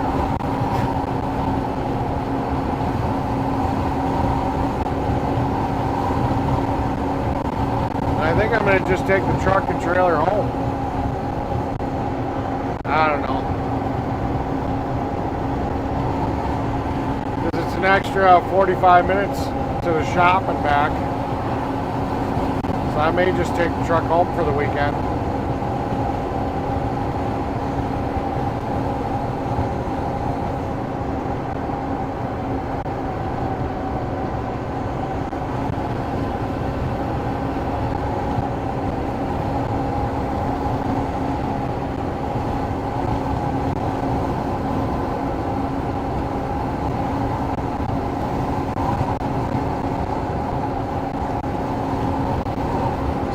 I think I'm going to just take the truck and trailer home. I don't know. Because it's an extra 45 minutes to the shop and back. So I may just take the truck home for the weekend.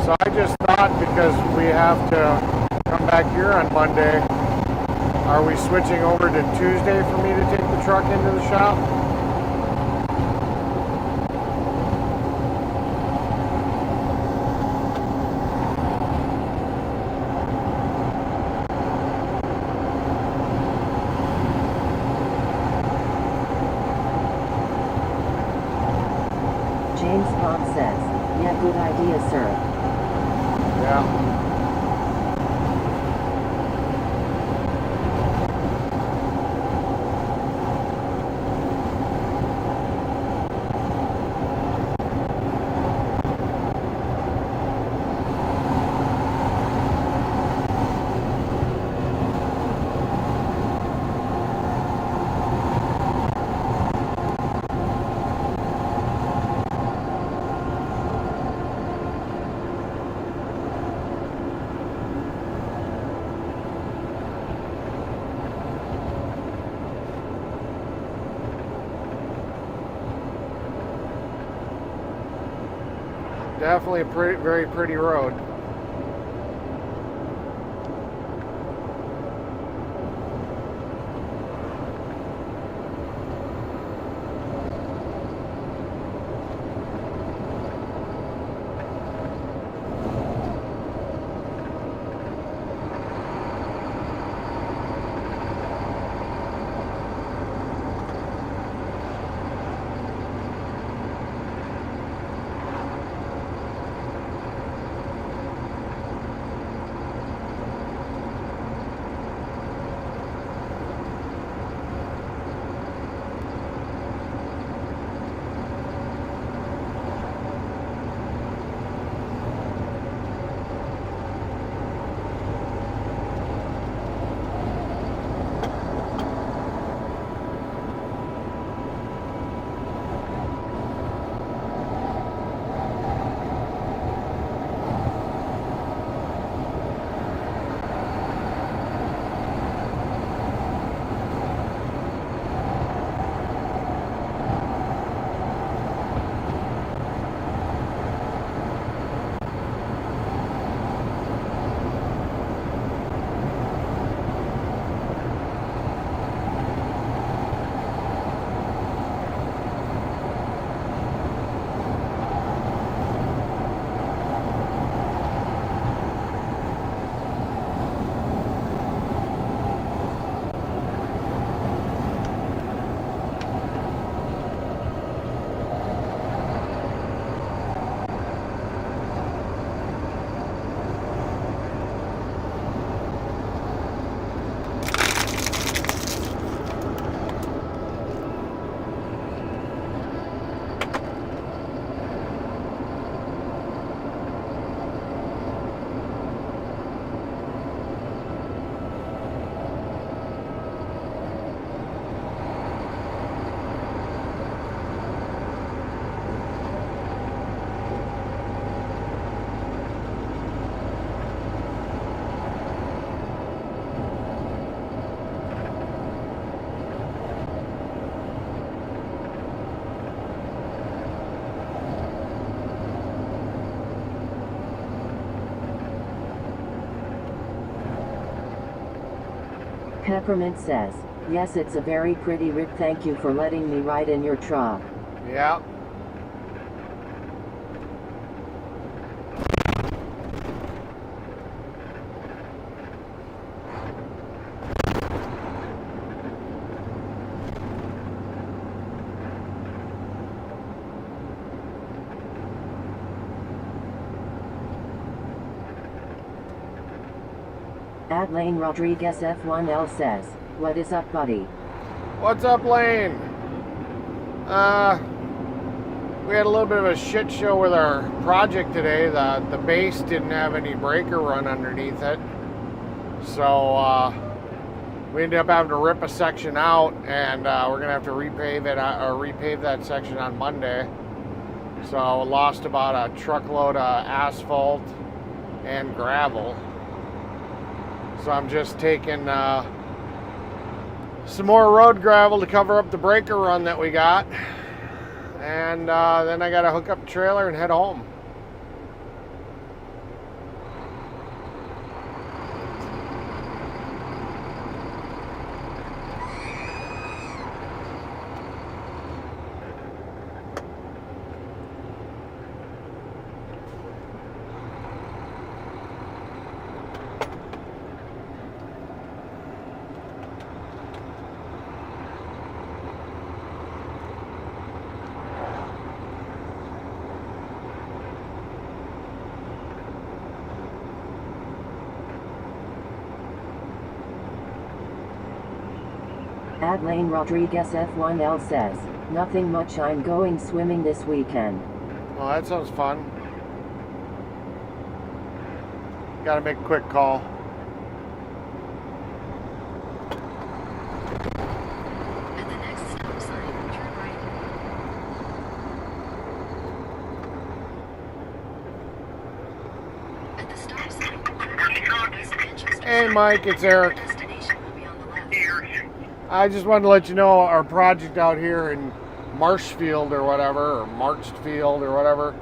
So I just thought, because we have to come back here on Monday, are we switching over to Tuesday for me to take the truck into the shop? James Pond says, yeah, good idea, sir. Yeah. Definitely a very pretty road. Peppermint says, yes, it's a very pretty rig. Thank you for letting me ride in your truck. Yeah. Lane Rodriguez F1L says, what is up, buddy? What's up, Lane? We had a little bit of a shit show with our project today. The base didn't have any breaker run underneath it. So we ended up having to rip a section out, and we're gonna have to repave it or repave that section on Monday. So lost about a truckload of asphalt and gravel. So I'm just taking some more road gravel to cover up the breaker run that we got. And then I gotta hook up the trailer and head home. Lane Rodriguez F1L says, nothing much, I'm going swimming this weekend. Well, that sounds fun. Gotta make a quick call. At the next stop sign, turn right. At the stop sign, turn right. Hey, Mike, it's Eric. Destination will be on the left. I just wanted to let you know our project out here in Marshfield or whatever, or Marchfield or whatever,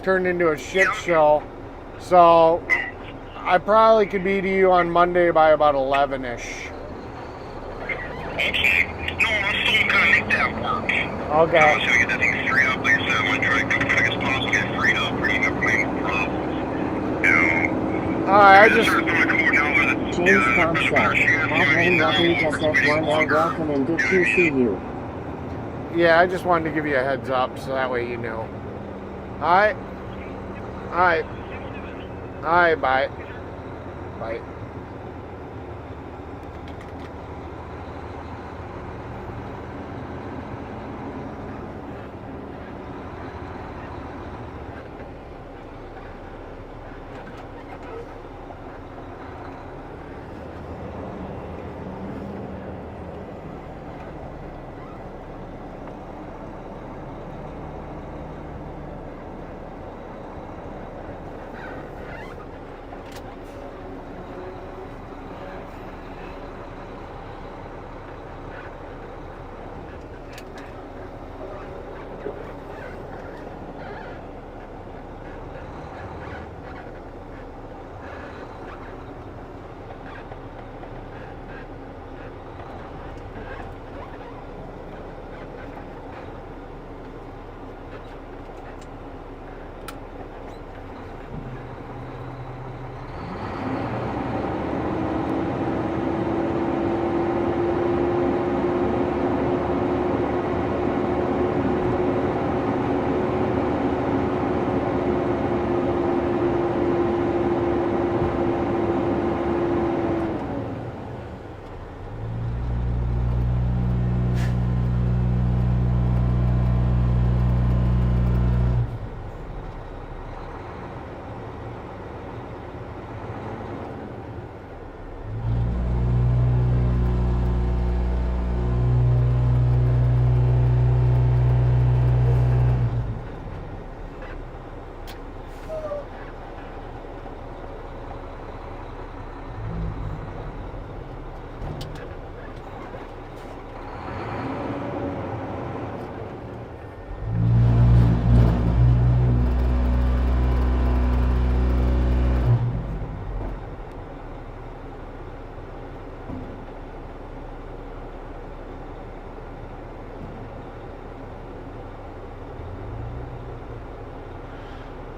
turned into a shit show. So I probably could be to you on Monday by about 11-ish. Okay. No, I'm still gonna make that work. Okay. I was gonna get that thing straight up. Like I said, I'm gonna try to go quick as possible, get it freed up, bring up any more problems. You know. I just. James Tom says, Lane Rodriguez F1L, welcome and good to see you. Yeah, I just wanted to give you a heads up so that way you know. Alright. Alright. Alright, bye. Bye.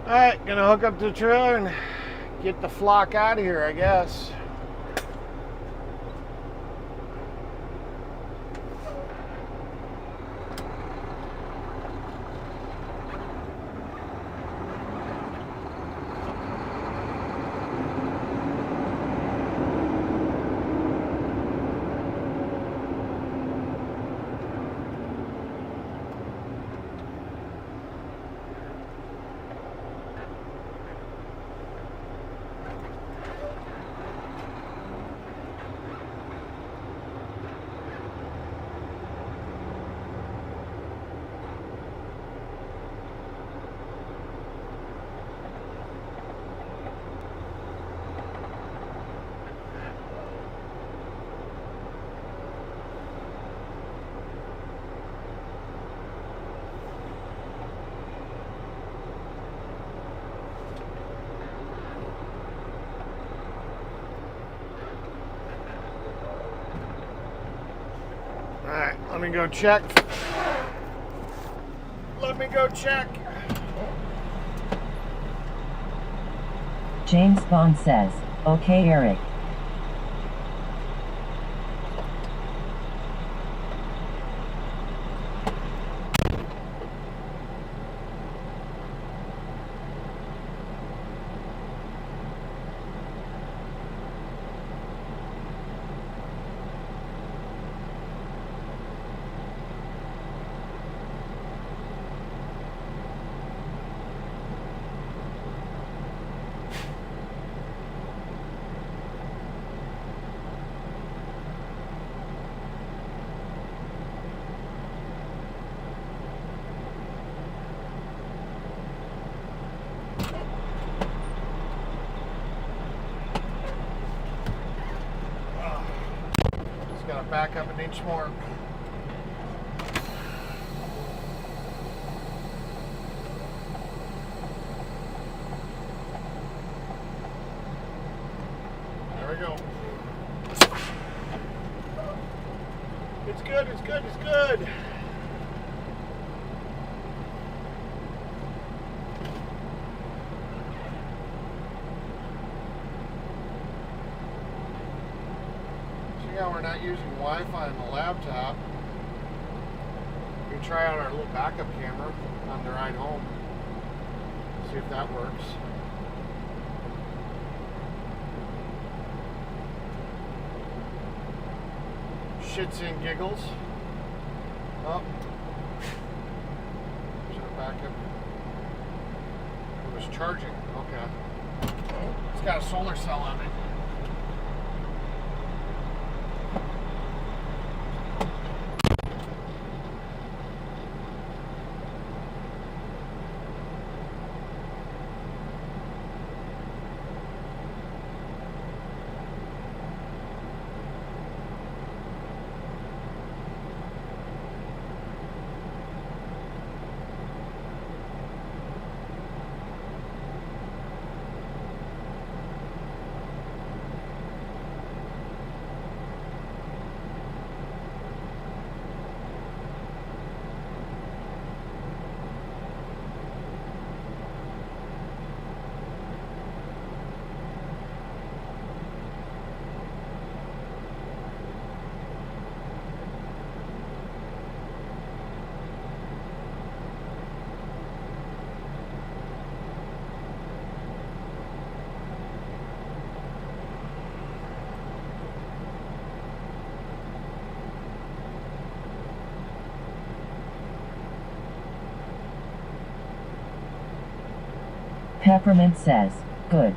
Alright, gonna hook up to the trailer and get the flock out of here, I guess. Alright, let me go check. Let me go check. James Bond says, "Okay, Eric." Just gotta back up an inch more. There we go. It's good, it's good, it's good. See how we're not using Wi-Fi on the laptop. We can try out our little backup camera on the ride home. See if that works. Shits and giggles. Oh. There's our backup. It was charging. Okay. It's got a solar cell on it. Peppermint says, "Good."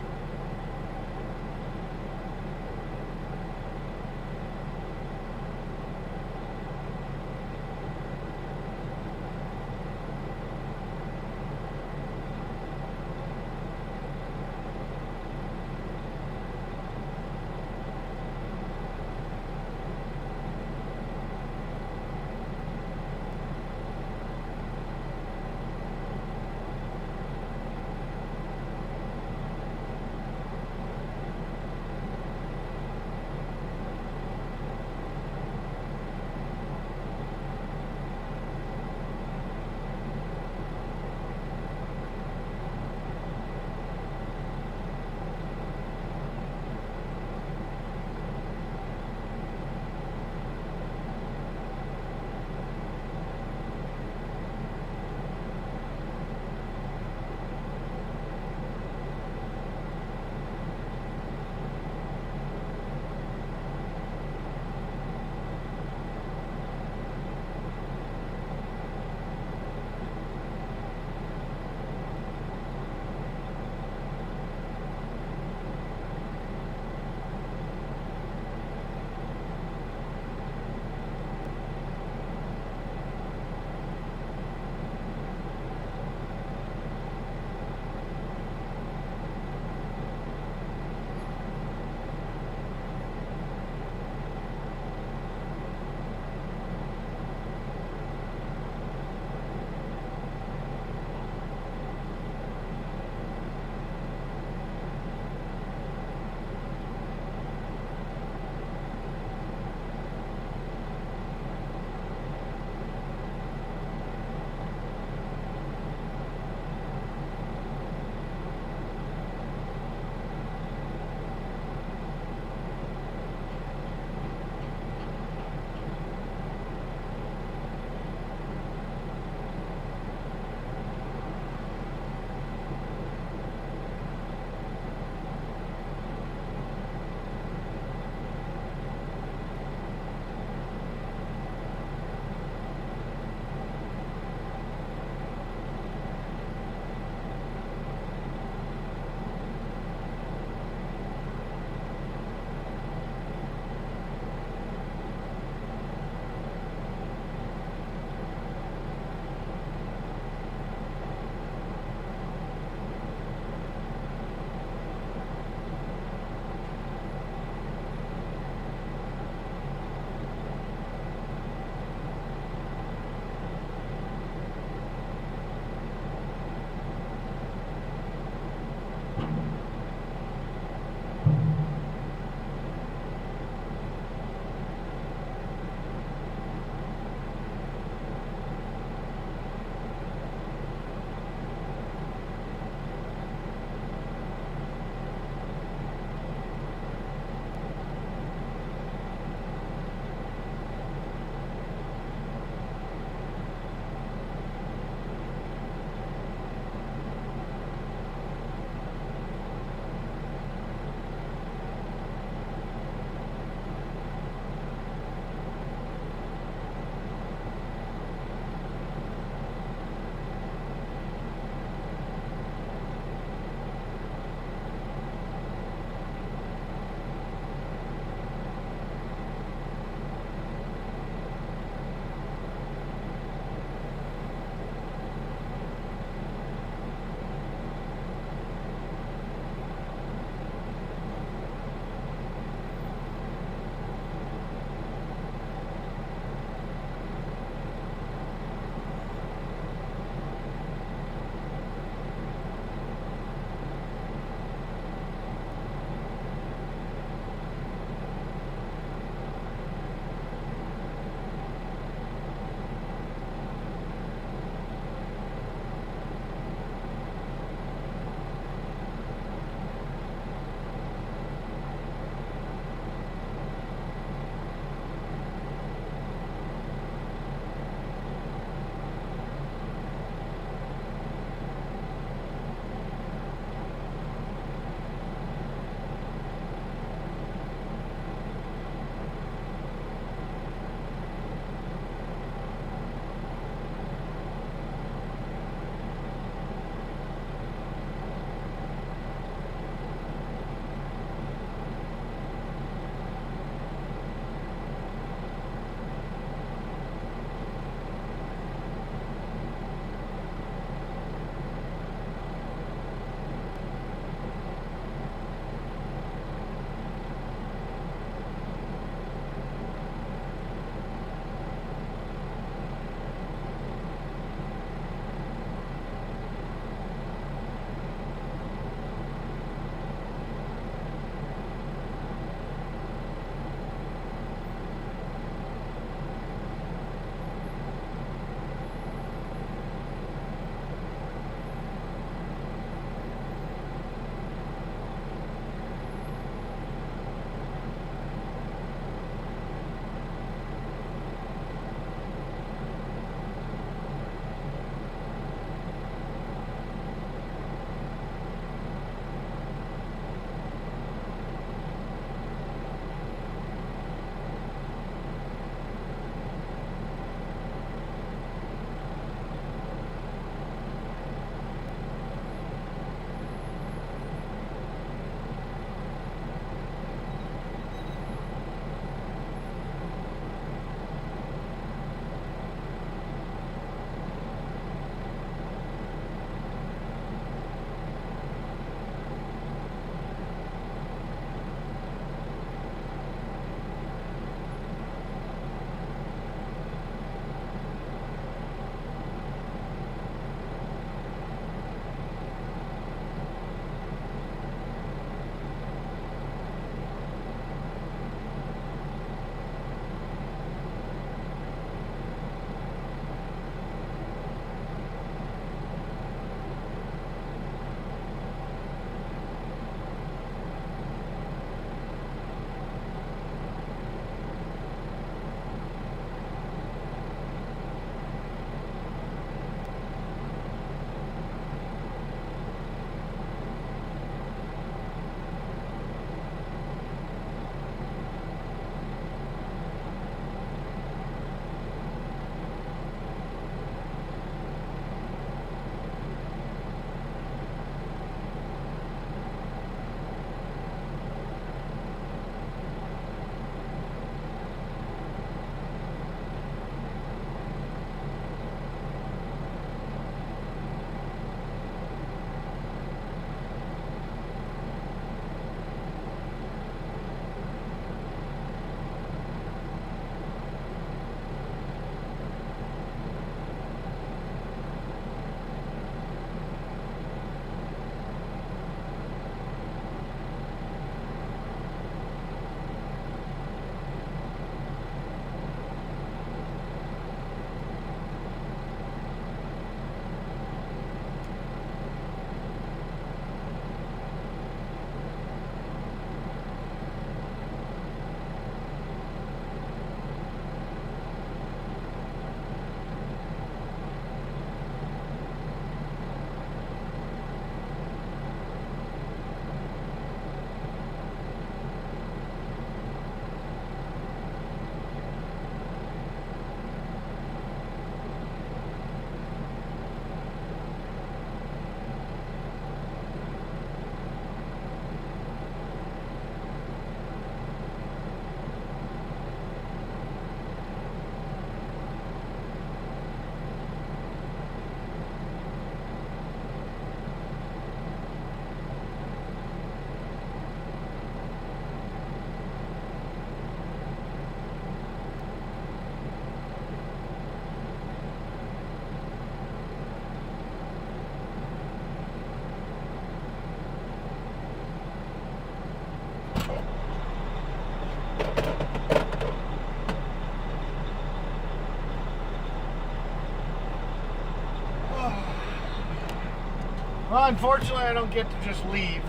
Well, unfortunately, I don't get to just leave.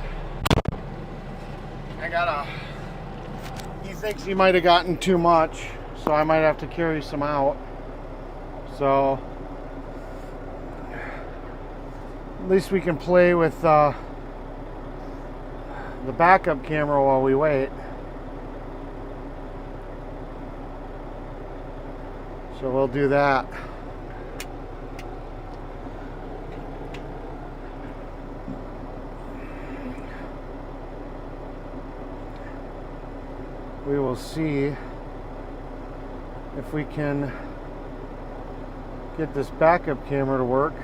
He thinks he might have gotten too much, so I might have to carry some out. So, at least we can play with the backup camera while we wait. So we'll do that. We will see if we can get this backup camera to work.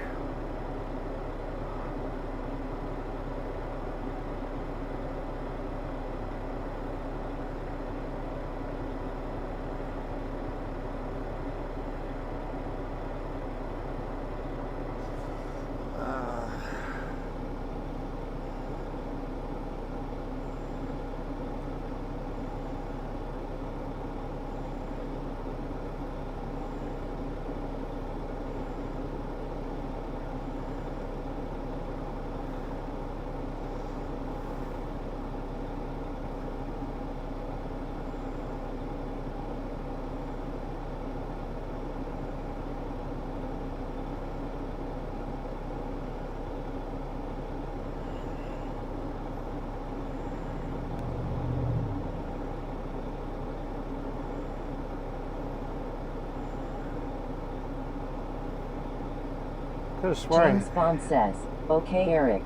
Could have sworn. James Bond says, okay, Eric.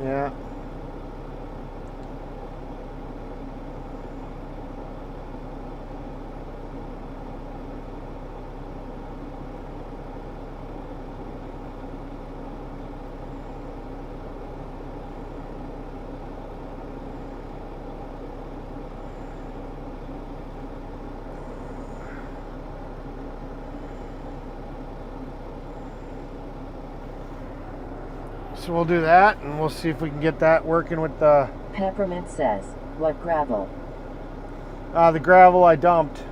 Yeah. So we'll do that, and we'll see if we can get that working with the... Peppermint says, what gravel? The gravel I dumped.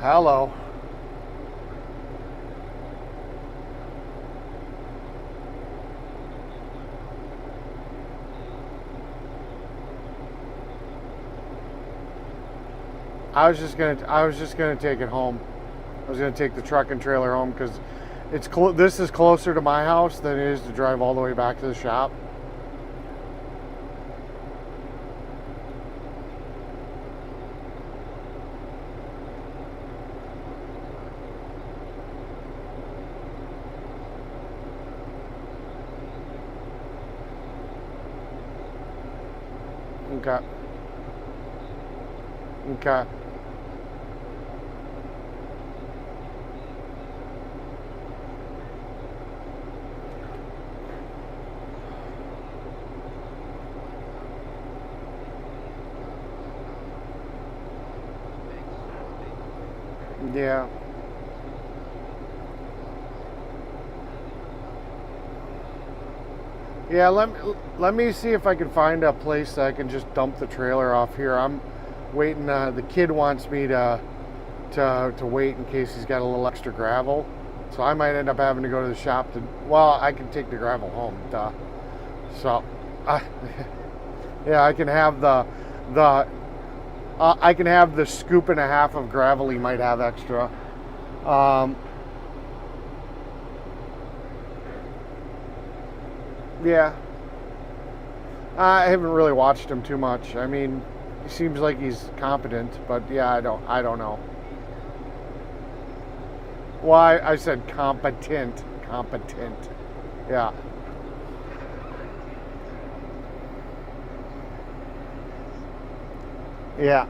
Hello. I was just gonna take it home. I was gonna take the truck and trailer home because this is closer to my house than it is to drive all the way back to the shop. Okay. Okay. Yeah. Yeah, let me see if I can find a place that I can just dump the trailer off here. I'm waiting. The kid wants me to wait in case he's got a little extra gravel. So I might end up having to go to the shop to. Well, I can take the gravel home. Duh. So, yeah, I can have I can have the scoop and a half of gravel he might have extra. Yeah. I haven't really watched him too much. I mean, he seems like he's competent, but yeah, I don't know. Well, I said competent. Competent. Yeah. Yeah.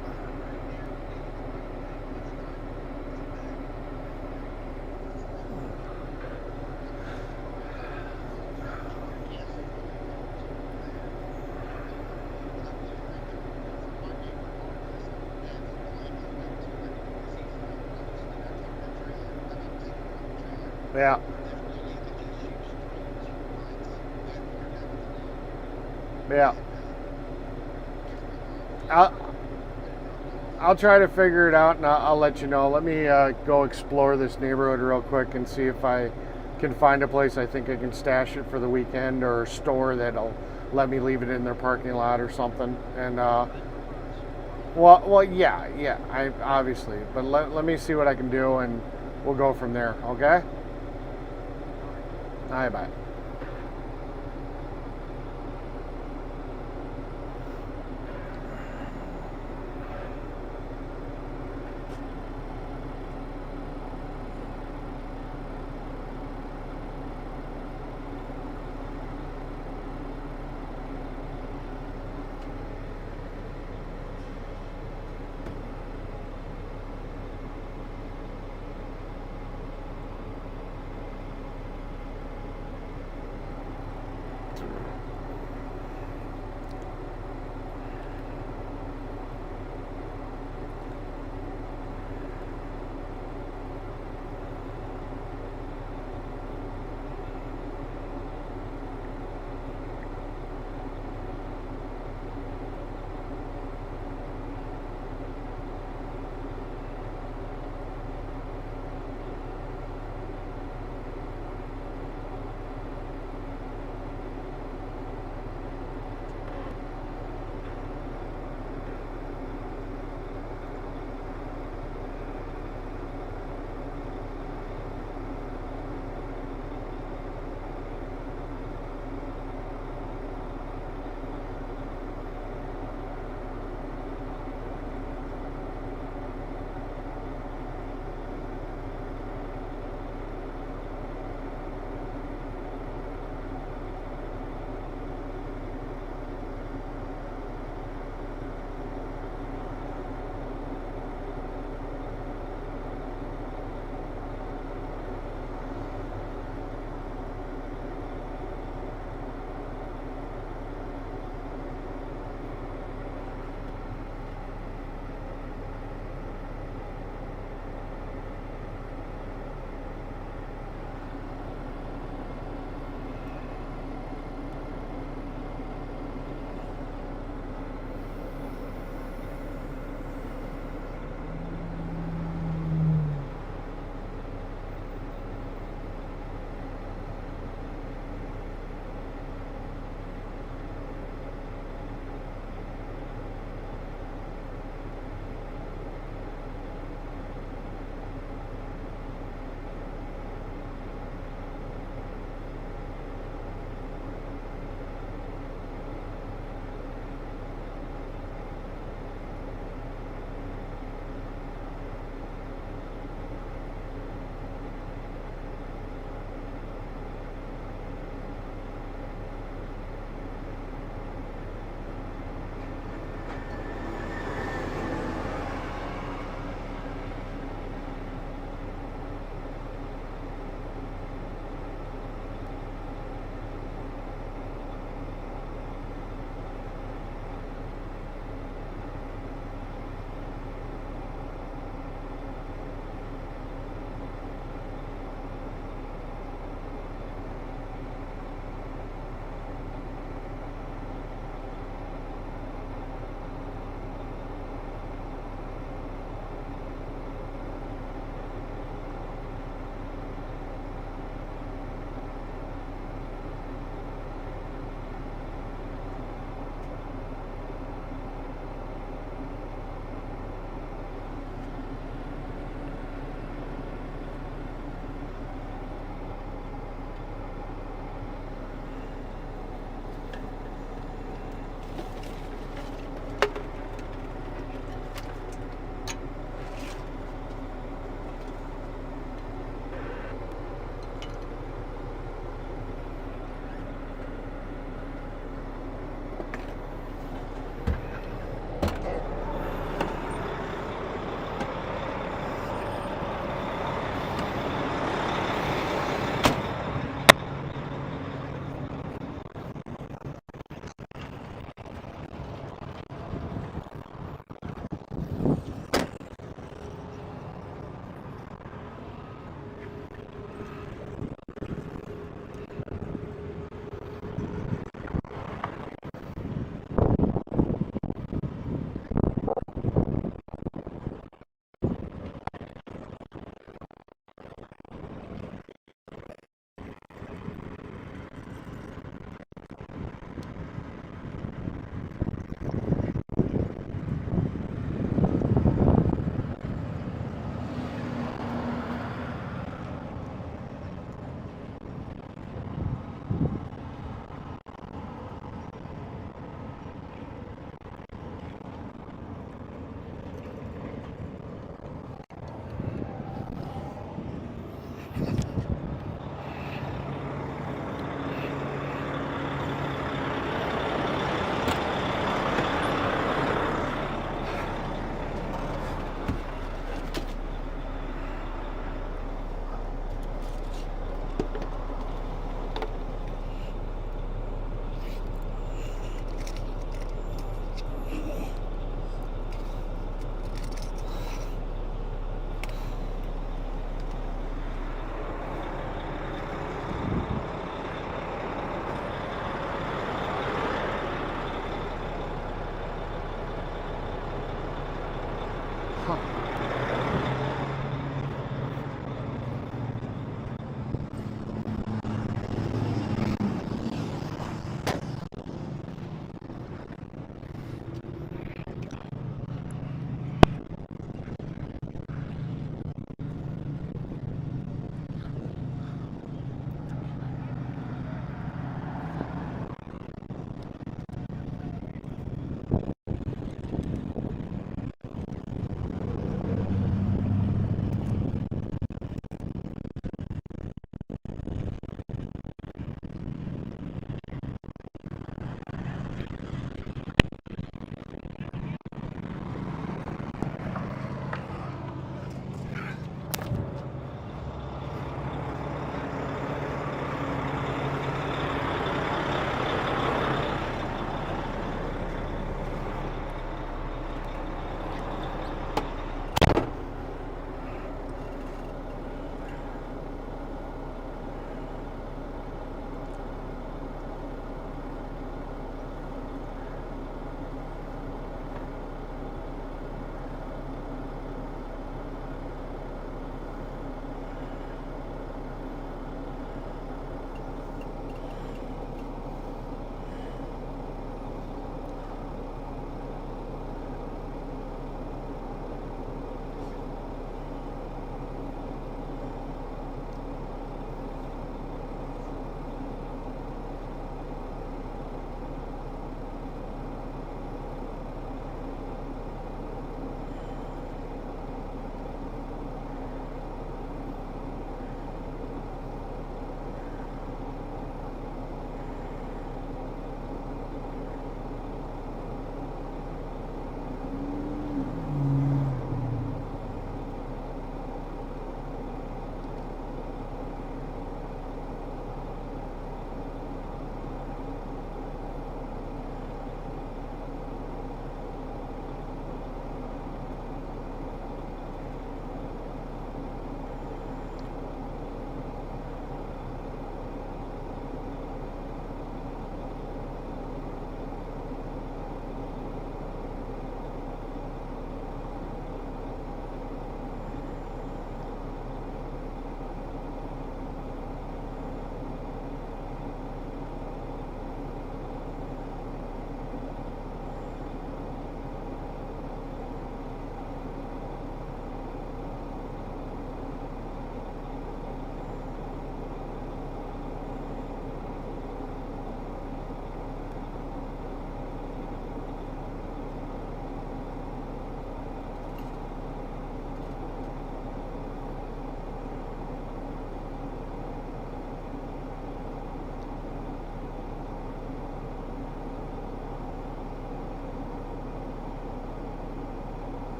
Yeah. Yeah. I'll try to figure it out and I'll let you know. Let me go explore this neighborhood real quick and see if I can find a place I think I can stash it for the weekend, or a store that'll let me leave it in their parking lot or something. And well, yeah, I obviously, but let me see what I can do and we'll go from there. Okay. All right, bye.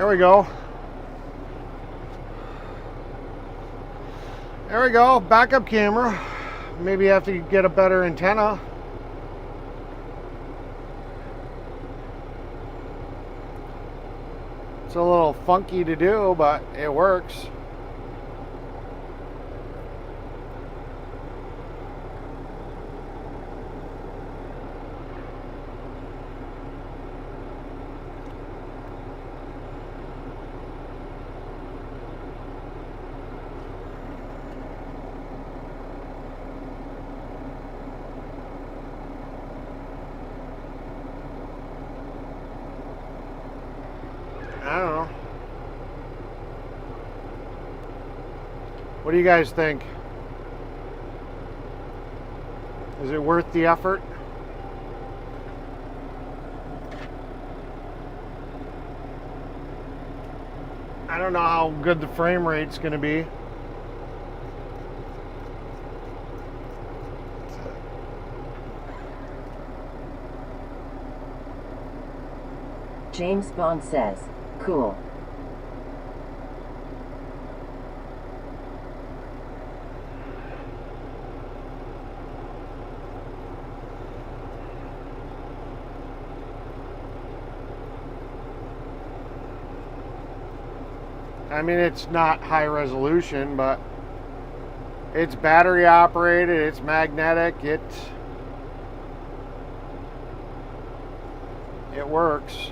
There we go. There we go. Backup camera. Maybe have to get a better antenna. It's a little funky to do, but it works. I don't know. What do you guys think? Is it worth the effort? I don't know how good the frame rate's going to be. James Bond says, cool. I mean, it's not high resolution, but it's battery operated, it's magnetic, it works.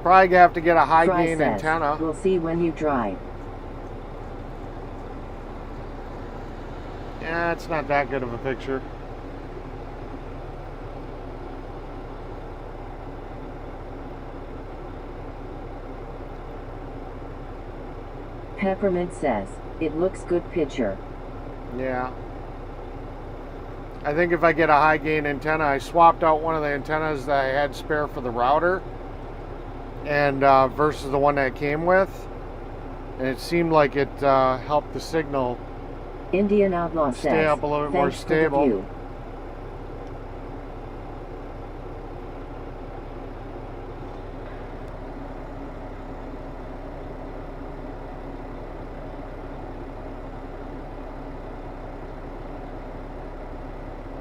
Probably have to get a high Fry gain says, antenna. we'll see when you drive. Yeah, it's not that good of a picture. Peppermint says, it looks good picture. Yeah. I think if I get a high gain antenna, I swapped out one of the antennas that I had spare for the router, and versus the one that it came with, and it seemed like it helped the signal Indian Outlaw stay says, up a little bit more thanks for the stable. view.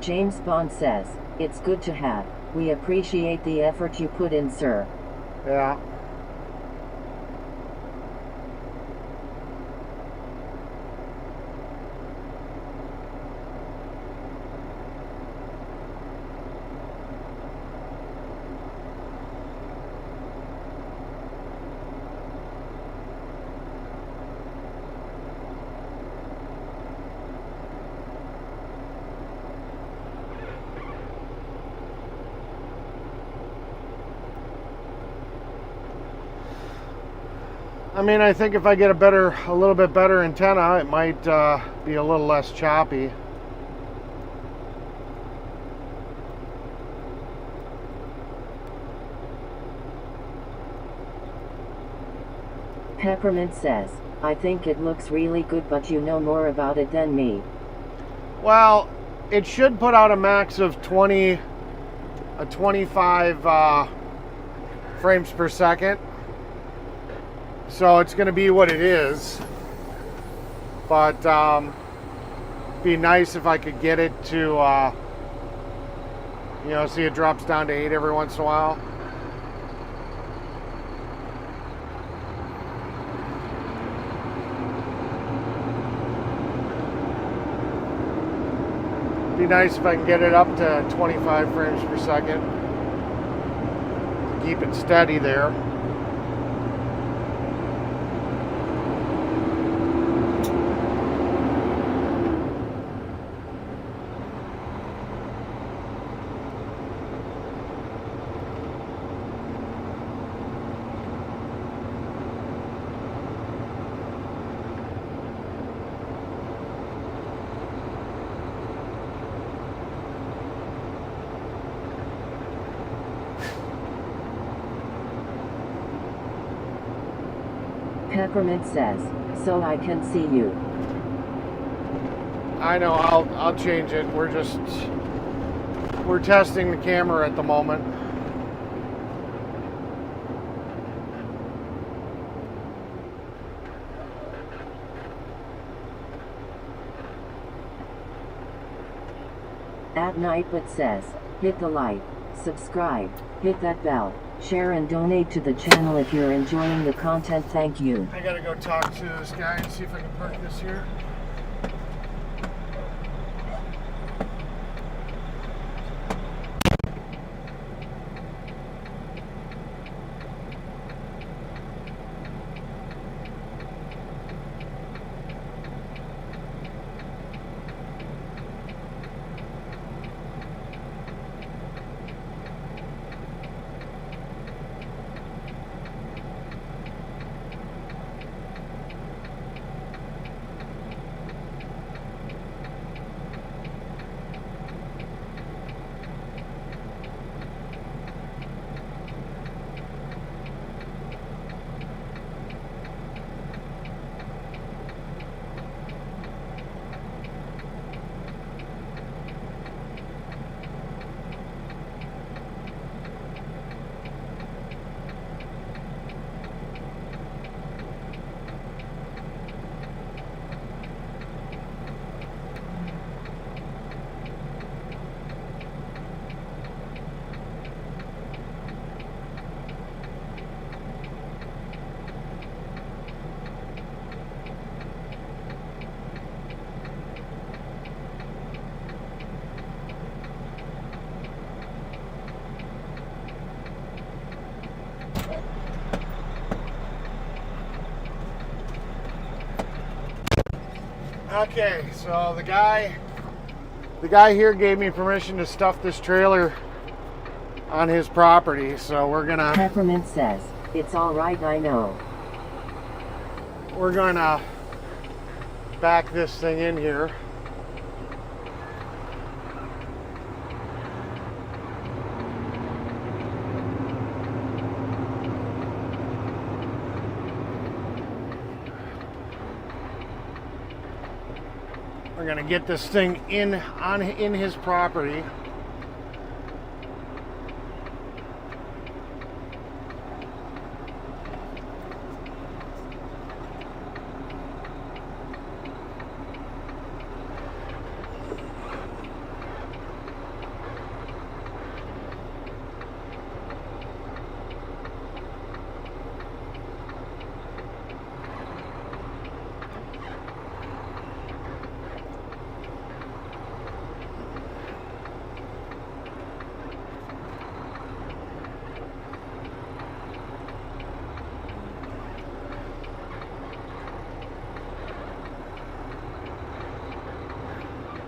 James Bond says, it's good to have. We appreciate the effort you put in, sir. Yeah. I mean, I think if I get a little bit better antenna, it might be a little less choppy. Peppermint says, I think it looks really good, but you know more about it than me. Well, it should put out a max of 25 frames per second. So it's going to be what it is. But be nice if I could get it to, see it drops down to 8 every once in a while. Be nice if I can get it up to 25 frames per second. Keep it steady there. Peppermint says, so I can see you. I know, I'll change it. We're testing the camera at the moment. At Nightbot says, hit the like, subscribe, hit that bell, share and donate to the channel if you're enjoying the content. Thank you. I gotta go talk to this guy and see if I can park this here. Okay, so the guy here gave me permission to stuff this trailer on his property, so we're gonna. Peppermint says, it's all right, I know. We're gonna back this thing in here. We're gonna get this thing in his property.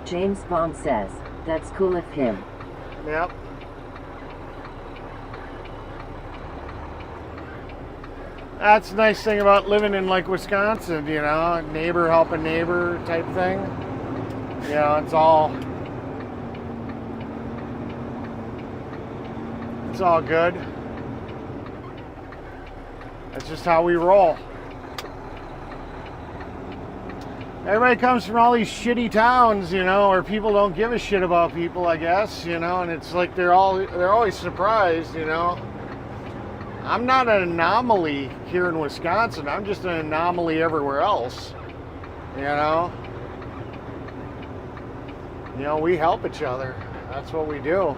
James Bond says, that's cool of him. Yep. That's the nice thing about living in like Wisconsin, you know, neighbor helping neighbor type thing. You know, it's all good. That's just how we roll. Everybody comes from all these shitty towns, you know, where people don't give a shit about people, I guess, you know, and it's like they're always surprised, you know. I'm not an anomaly here in Wisconsin. I'm just an anomaly everywhere else, you know. You know, we help each other. That's what we do.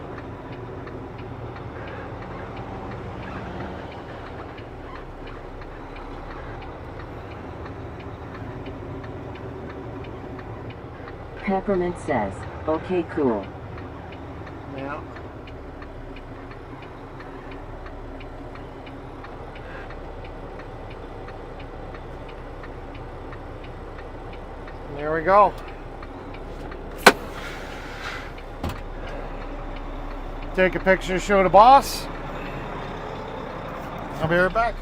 Peppermint says, okay, cool. Yeah. There we go. Take a picture, show the boss. I'll be right back.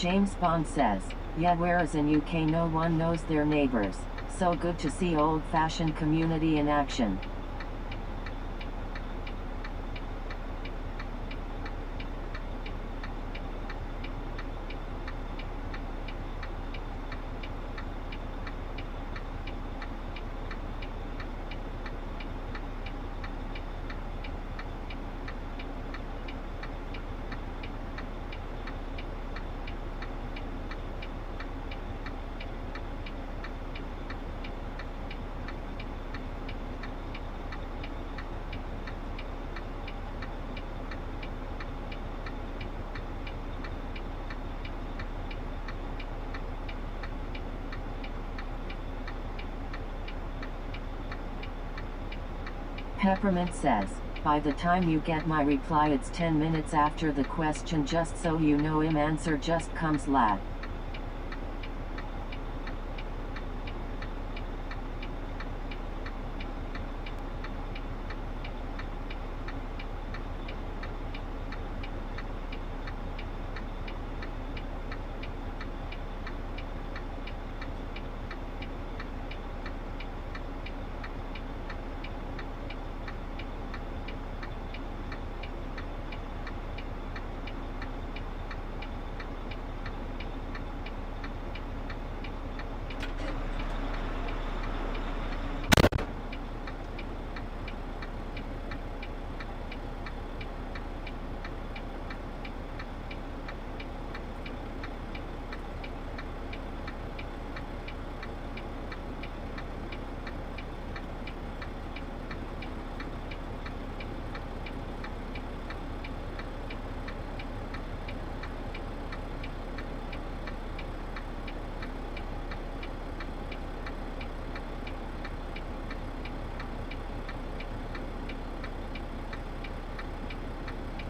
James Bond says, yeah, whereas in UK no one knows their neighbors. So good to see old-fashioned community in action. Peppermint says, by the time you get my reply it's 10 minutes after the question, just so you know him answer just comes lad.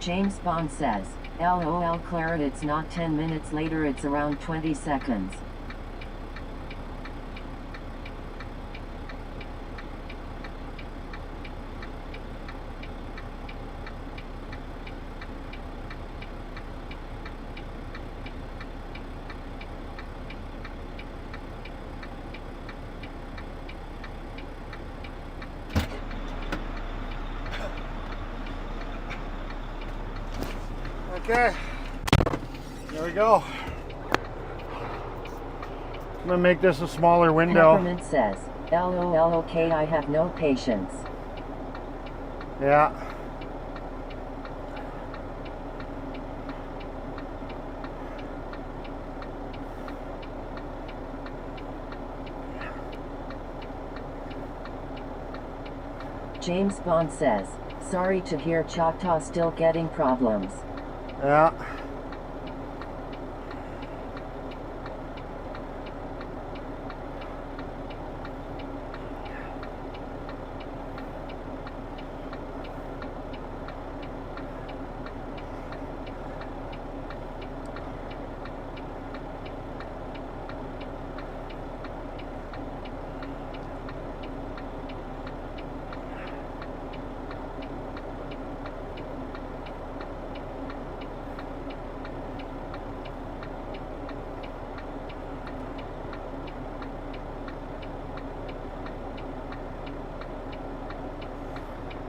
James Bond says, LOL Clara, it's not 10 minutes later, it's around 20 seconds. Okay, there we go. I'm gonna make this a smaller window. Peppermint says, LOL okay, I have no patience. Yeah. James Bond says, sorry to hear Choctaw still getting problems. Yeah.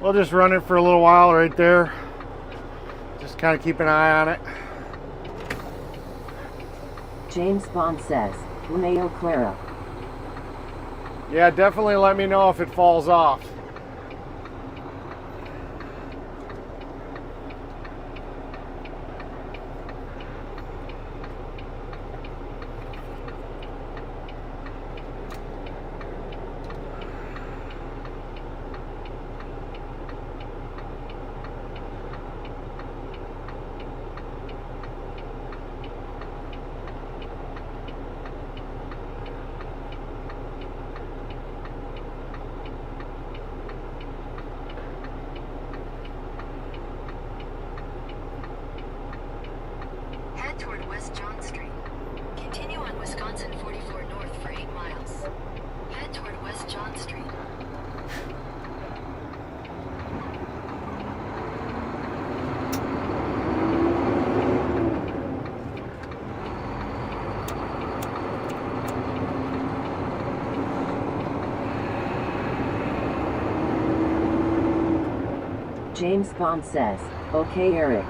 We'll just run it for a little while right there. Just kind of keep an eye on it. James Bond says, Uneo Clara. Yeah, definitely let me know if it falls off. Head toward West John Street. Continue on Wisconsin 44 North for 8 miles. Head toward West John Street. James Bond says, okay Eric.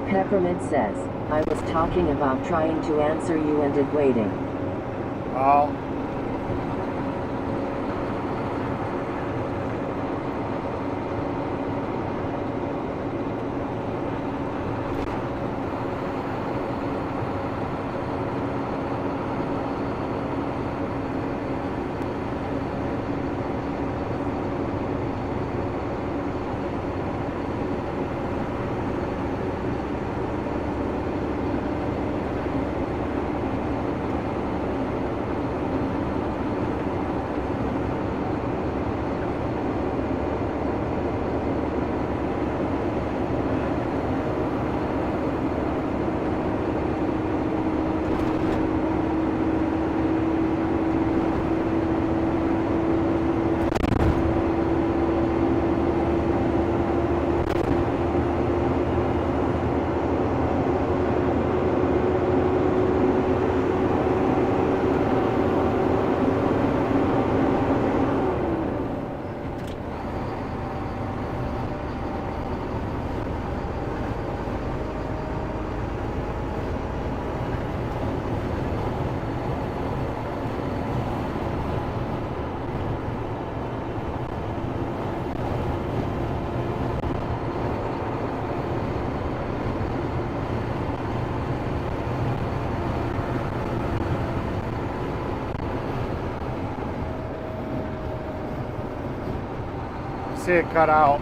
Peppermint says, I was talking about trying to answer you and it waiting. Oh. See it cut out.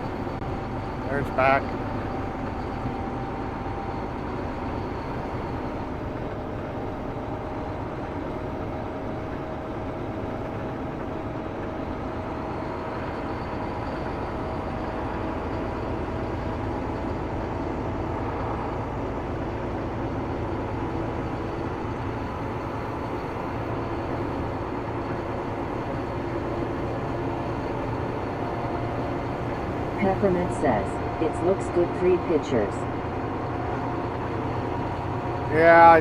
There it's back. Peppermint says, it looks good 3 pictures. Yeah,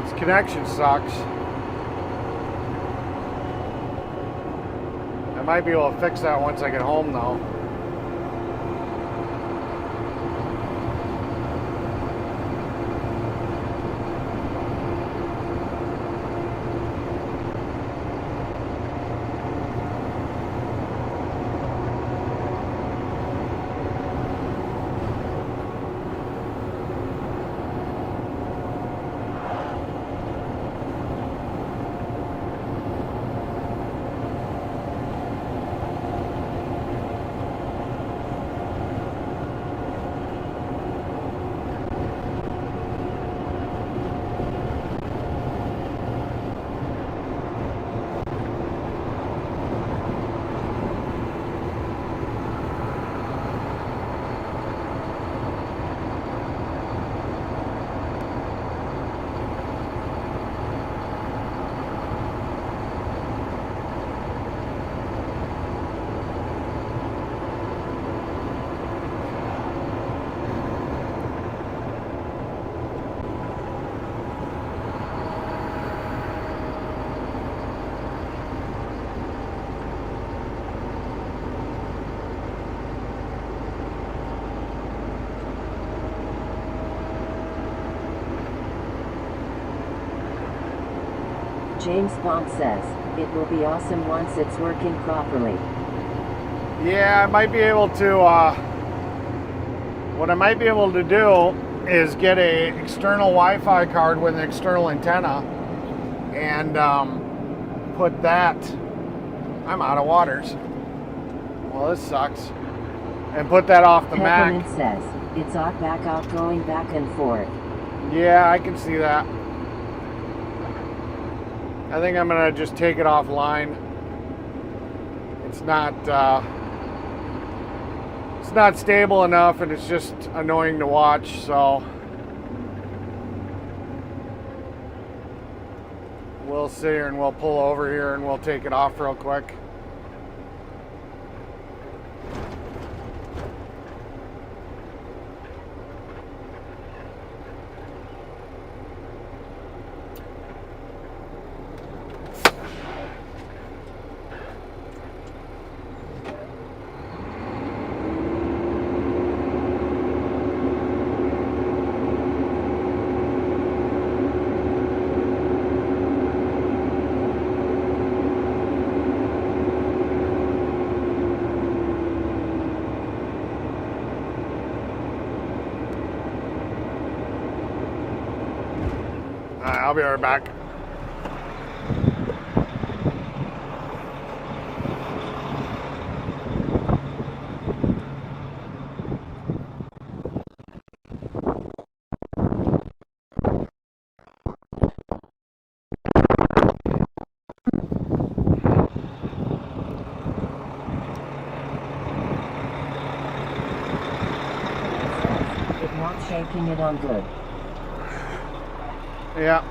its connection sucks. I might be able to fix that once I get home though. James Bond says, it will be awesome once it's working properly. Yeah, I might be able to, what I might be able to do is get a external Wi-Fi card with an external antenna and put that, I'm out of waters. Well, this sucks. And put that off the Peppermint Mac. says, it's off back out going back and forth. Yeah, I can see that. I think I'm gonna just take it offline. It's not stable enough, and it's just annoying to watch. So we'll sit here and we'll pull over here and we'll take it off real quick. I'll be right back. If not shaking it on good. Yeah.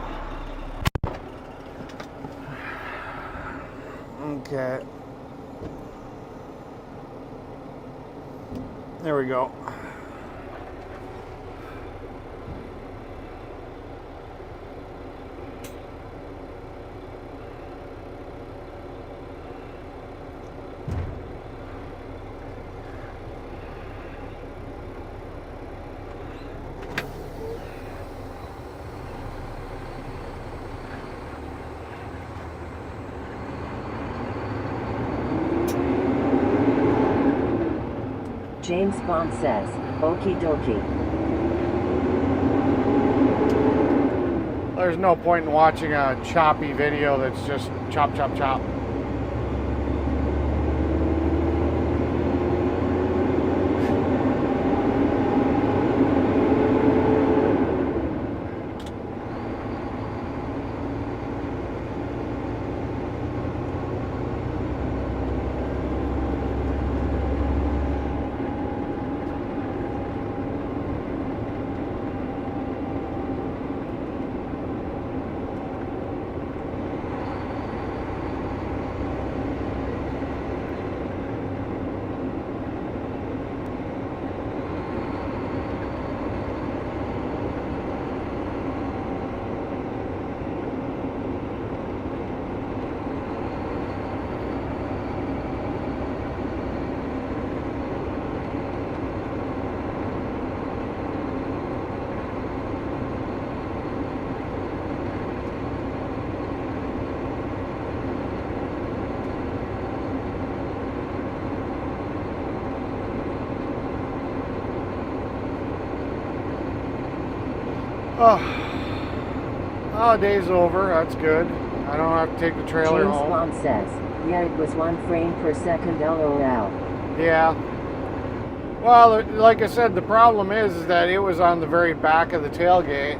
Okay. There we go. James Bond says, okie dokie. There's no point in watching a choppy video that's just chop, chop, chop. Oh, day's over. That's good. I don't have to take the trailer James home. Bond says, yeah, it was 1 frame per second LOL. Yeah. Well, like I said, the problem is that it was on the very back of the tailgate.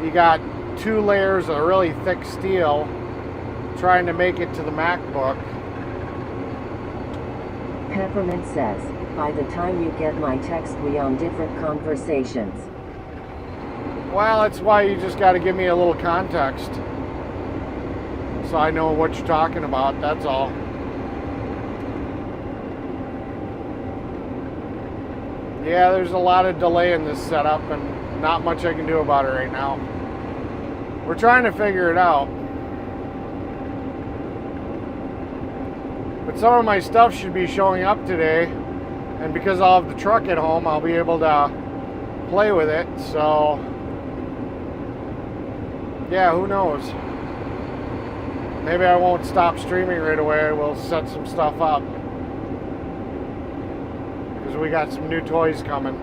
You got 2 layers of really thick steel trying to make it to the MacBook. Peppermint says, by the time you get my text we on different conversations. Well, that's why you just got to give me a little context so I know what you're talking about, that's all. Yeah, there's a lot of delay in this setup and not much I can do about it right now. We're trying to figure it out. But some of my stuff should be showing up today, and because I'll have the truck at home, I'll be able to play with it, so yeah, who knows? Maybe I won't stop streaming right away. We'll set some stuff up because we got some new toys coming.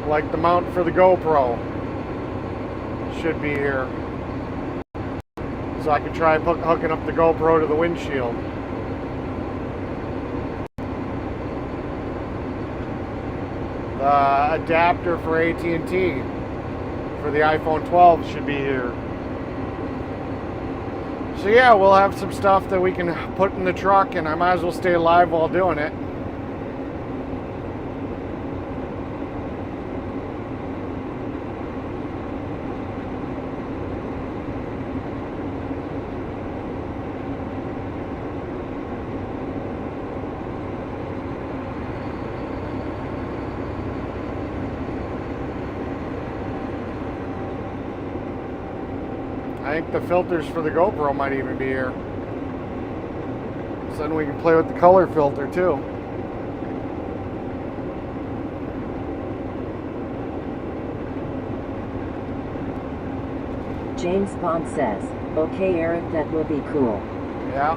Like the mount for the GoPro should be here, so I can try hooking up the GoPro to the windshield. Adapter for AT&T for the iPhone 12 should be here. So yeah, we'll have some stuff that we can put in the truck, and I might as well stay alive while doing it. I think the filters for the GoPro might even be here. So then we can play with the color filter too. James Bond says, okay Eric, that will be cool. Yeah.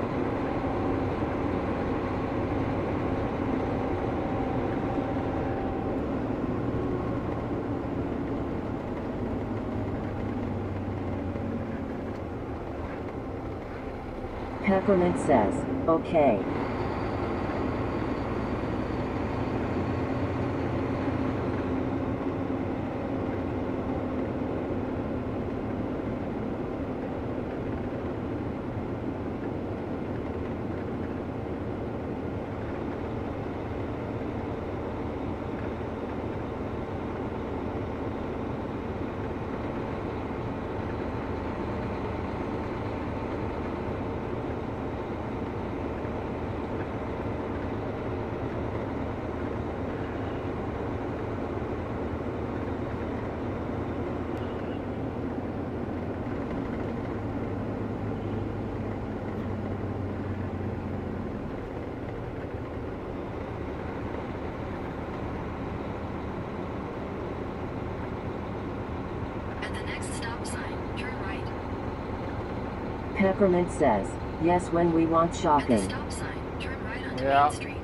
Peppermint says, okay. At the next stop sign, turn right. Peppermint says, yes, when we want At the shopping. stop sign, turn right onto Yeah. Main Street.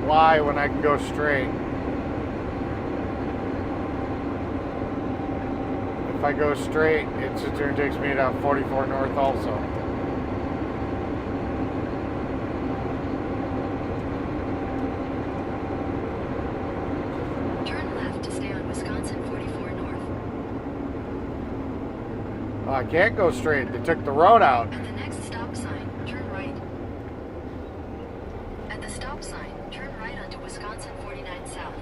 Why when I can go straight? If I go straight, it sits there and takes me down 44 North also. Turn left to stay on Wisconsin 44 North. I can't go straight. They took the road out. At the next stop sign, turn right. At the stop sign, turn right onto Wisconsin 49 South.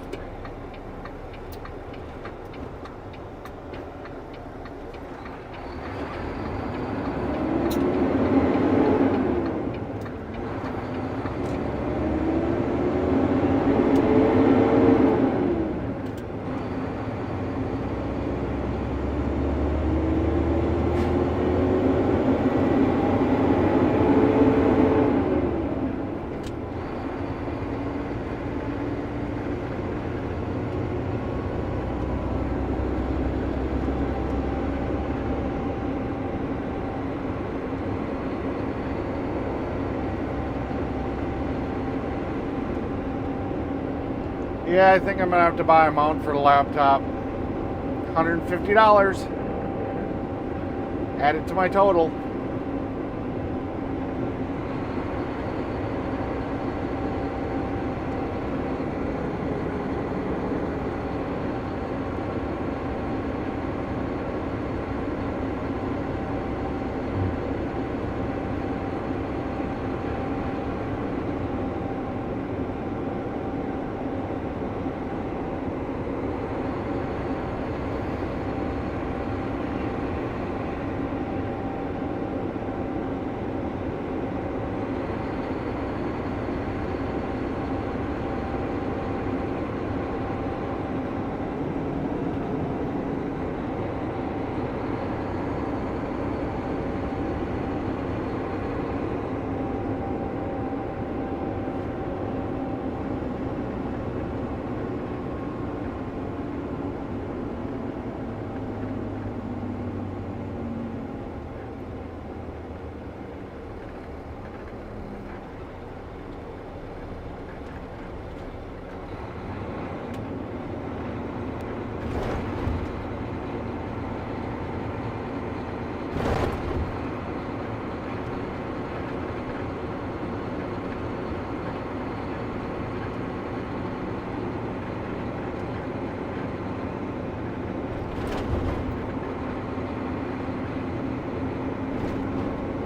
Yeah, I think I'm gonna have to buy a mount for the laptop. $150. Add it to my total.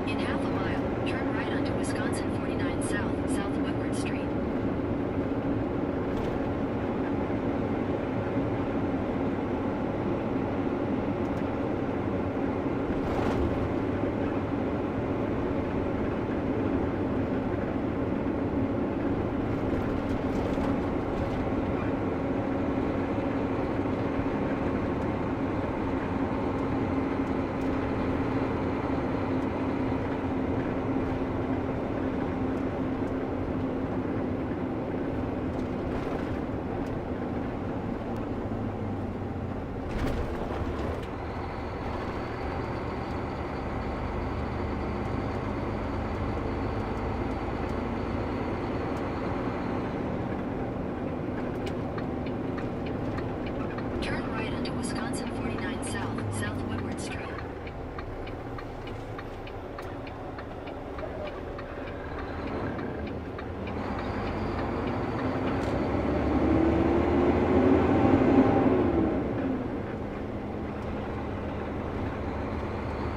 In half a mile, turn right onto Wisconsin 49 South, South Woodward Street. Turn right onto Wisconsin 49 South, South Woodward Street.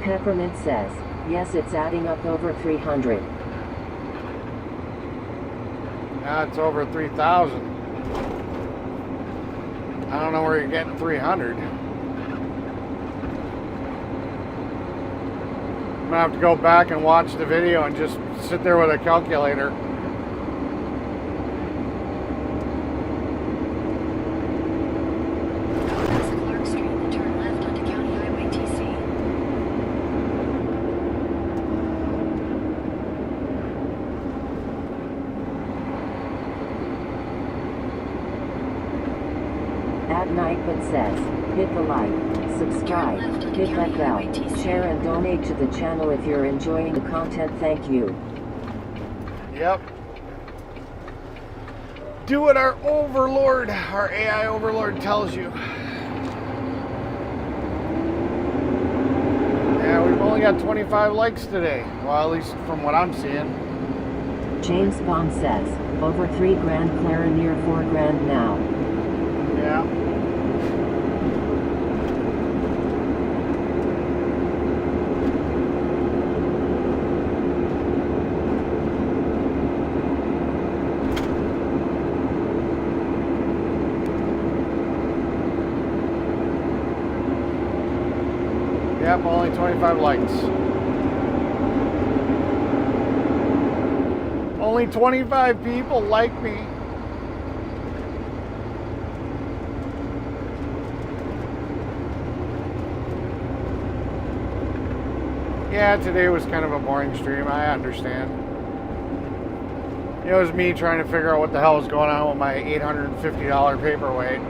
Peppermint says, yes, it's adding up over 300. Now it's over 3,000. I don't know where you're getting 300. I'm gonna have to go back and watch the video and just sit there with a calculator. Pass Clark Street and turn left onto County Highway TC. At Nightman says, hit the like, subscribe, hit that bell, share and donate to the channel if you're enjoying the content. Thank you. Yep. Do what our overlord, our AI overlord tells you. Yeah, we've only got 25 likes today. Well, at least from what I'm seeing. James Bond says, over 3 grand, Clara near 4 grand now. Yeah. Yep, only 25 likes. Only 25 people like me. Yeah, today was kind of a boring stream. I understand. It was me trying to figure out what the hell was going on with my $850 paperweight.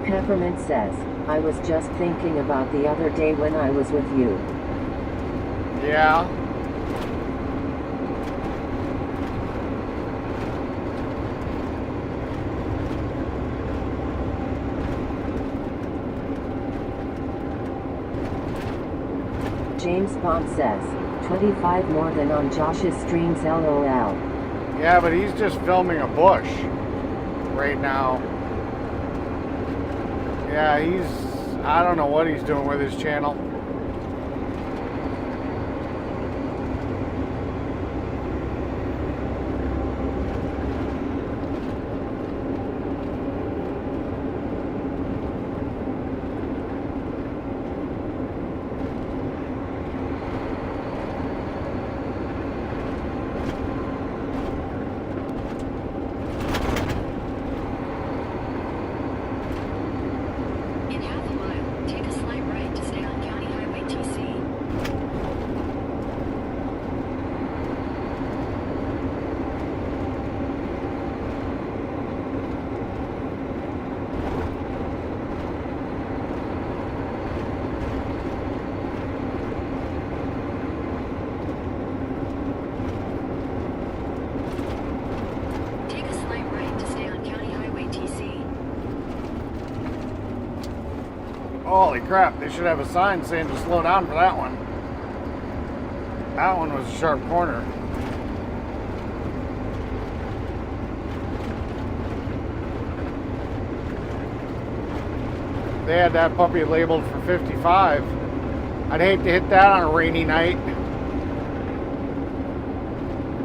Peppermint says, I was just thinking about the other day when I was with you. Yeah. James Bond says, 25 more than on Josh's streams LOL. Yeah, but he's just filming a bush right now. Yeah, I don't know what he's doing with his channel. In half a mile, take a slight right to stay on County Highway TC. Take a slight right to stay on County Highway TC. Holy crap, they should have a sign saying to slow down for that one. That one was a sharp corner. They had that puppy labeled for 55. I'd hate to hit that on a rainy night.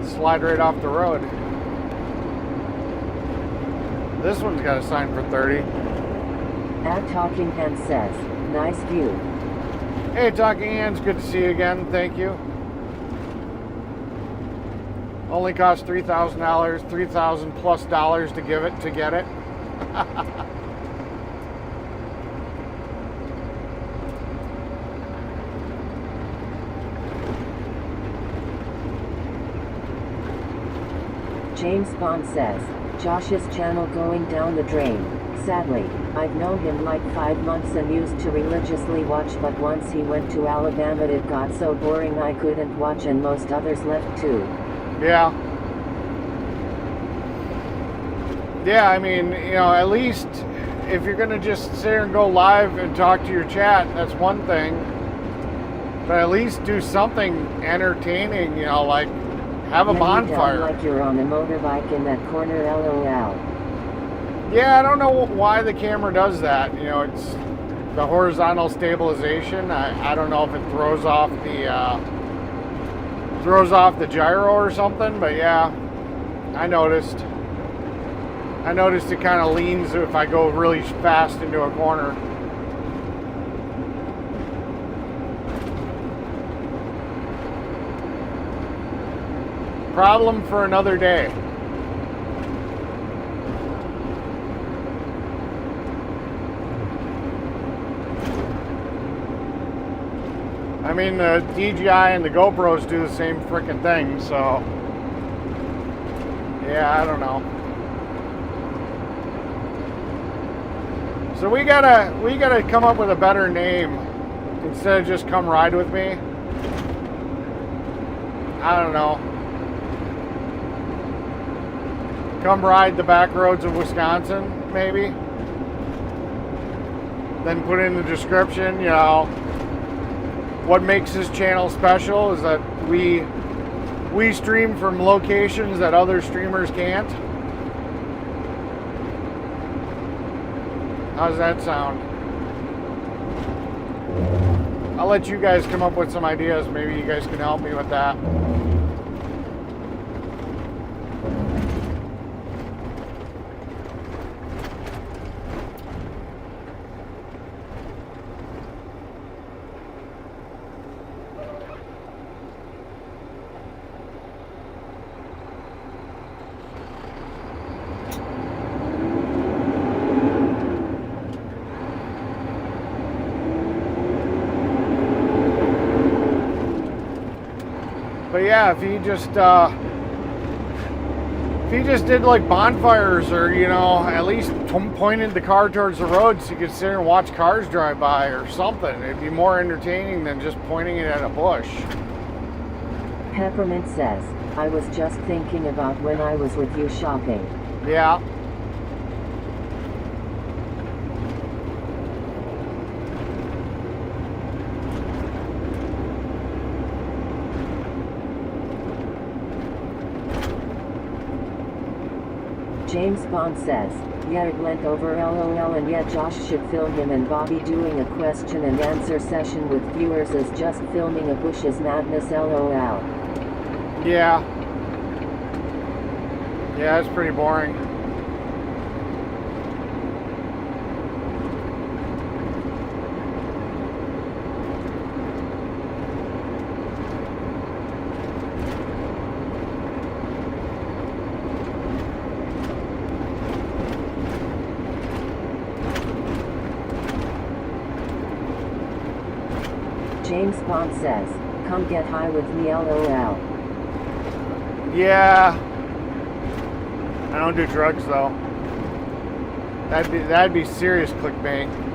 Slide right off the road. This one's got a sign for 30. Talking Hand says, nice view. Hey, Talking Hands, good to see you again. Thank you. Only cost $3,000, $3,000 plus dollars to get it. James Bond says, Josh's channel going down the drain. Sadly, I've known him like 5 months and used to religiously watch, but once he went to Alabama it got so boring I couldn't watch and most others left too. Yeah. Yeah, I mean, you know, at least if you're going to just sit here and go live and talk to your chat, that's one thing. But at least do something entertaining, you know, like have a bonfire. Like you're on a motorbike in that corner LOL. Yeah, I don't know why the camera does that. You know, it's the horizontal stabilization. I don't know if it throws off the gyro or something, but yeah, I noticed. I noticed it kind of leans if I go really fast into a corner. Problem for another day. I mean, the DJI and the GoPros do the same freaking thing, so yeah, I don't know. So we gotta come up with a better name instead of just come ride with me. I don't know. Come ride the back roads of Wisconsin, maybe. then put in the description, you know, what makes this channel special is that we stream from locations that other streamers can't. How's that sound? I'll let you guys come up with some ideas. Maybe you guys can help me with that. But yeah, if he just did like bonfires, or you know, at least pointed the car towards the road so you could sit there and watch cars drive by or something, it'd be more entertaining than just pointing it at a bush. Peppermint says, I was just thinking about when I was with you shopping. Yeah. James Bond says, yeah, it went over LOL, and yet Josh should film him and Bobby doing a question and answer session with viewers as just filming a Bush's madness LOL. Yeah. Yeah, it's pretty boring. James Bond says, come get high with me LOL. Yeah. I don't do drugs though. That'd be serious clickbait.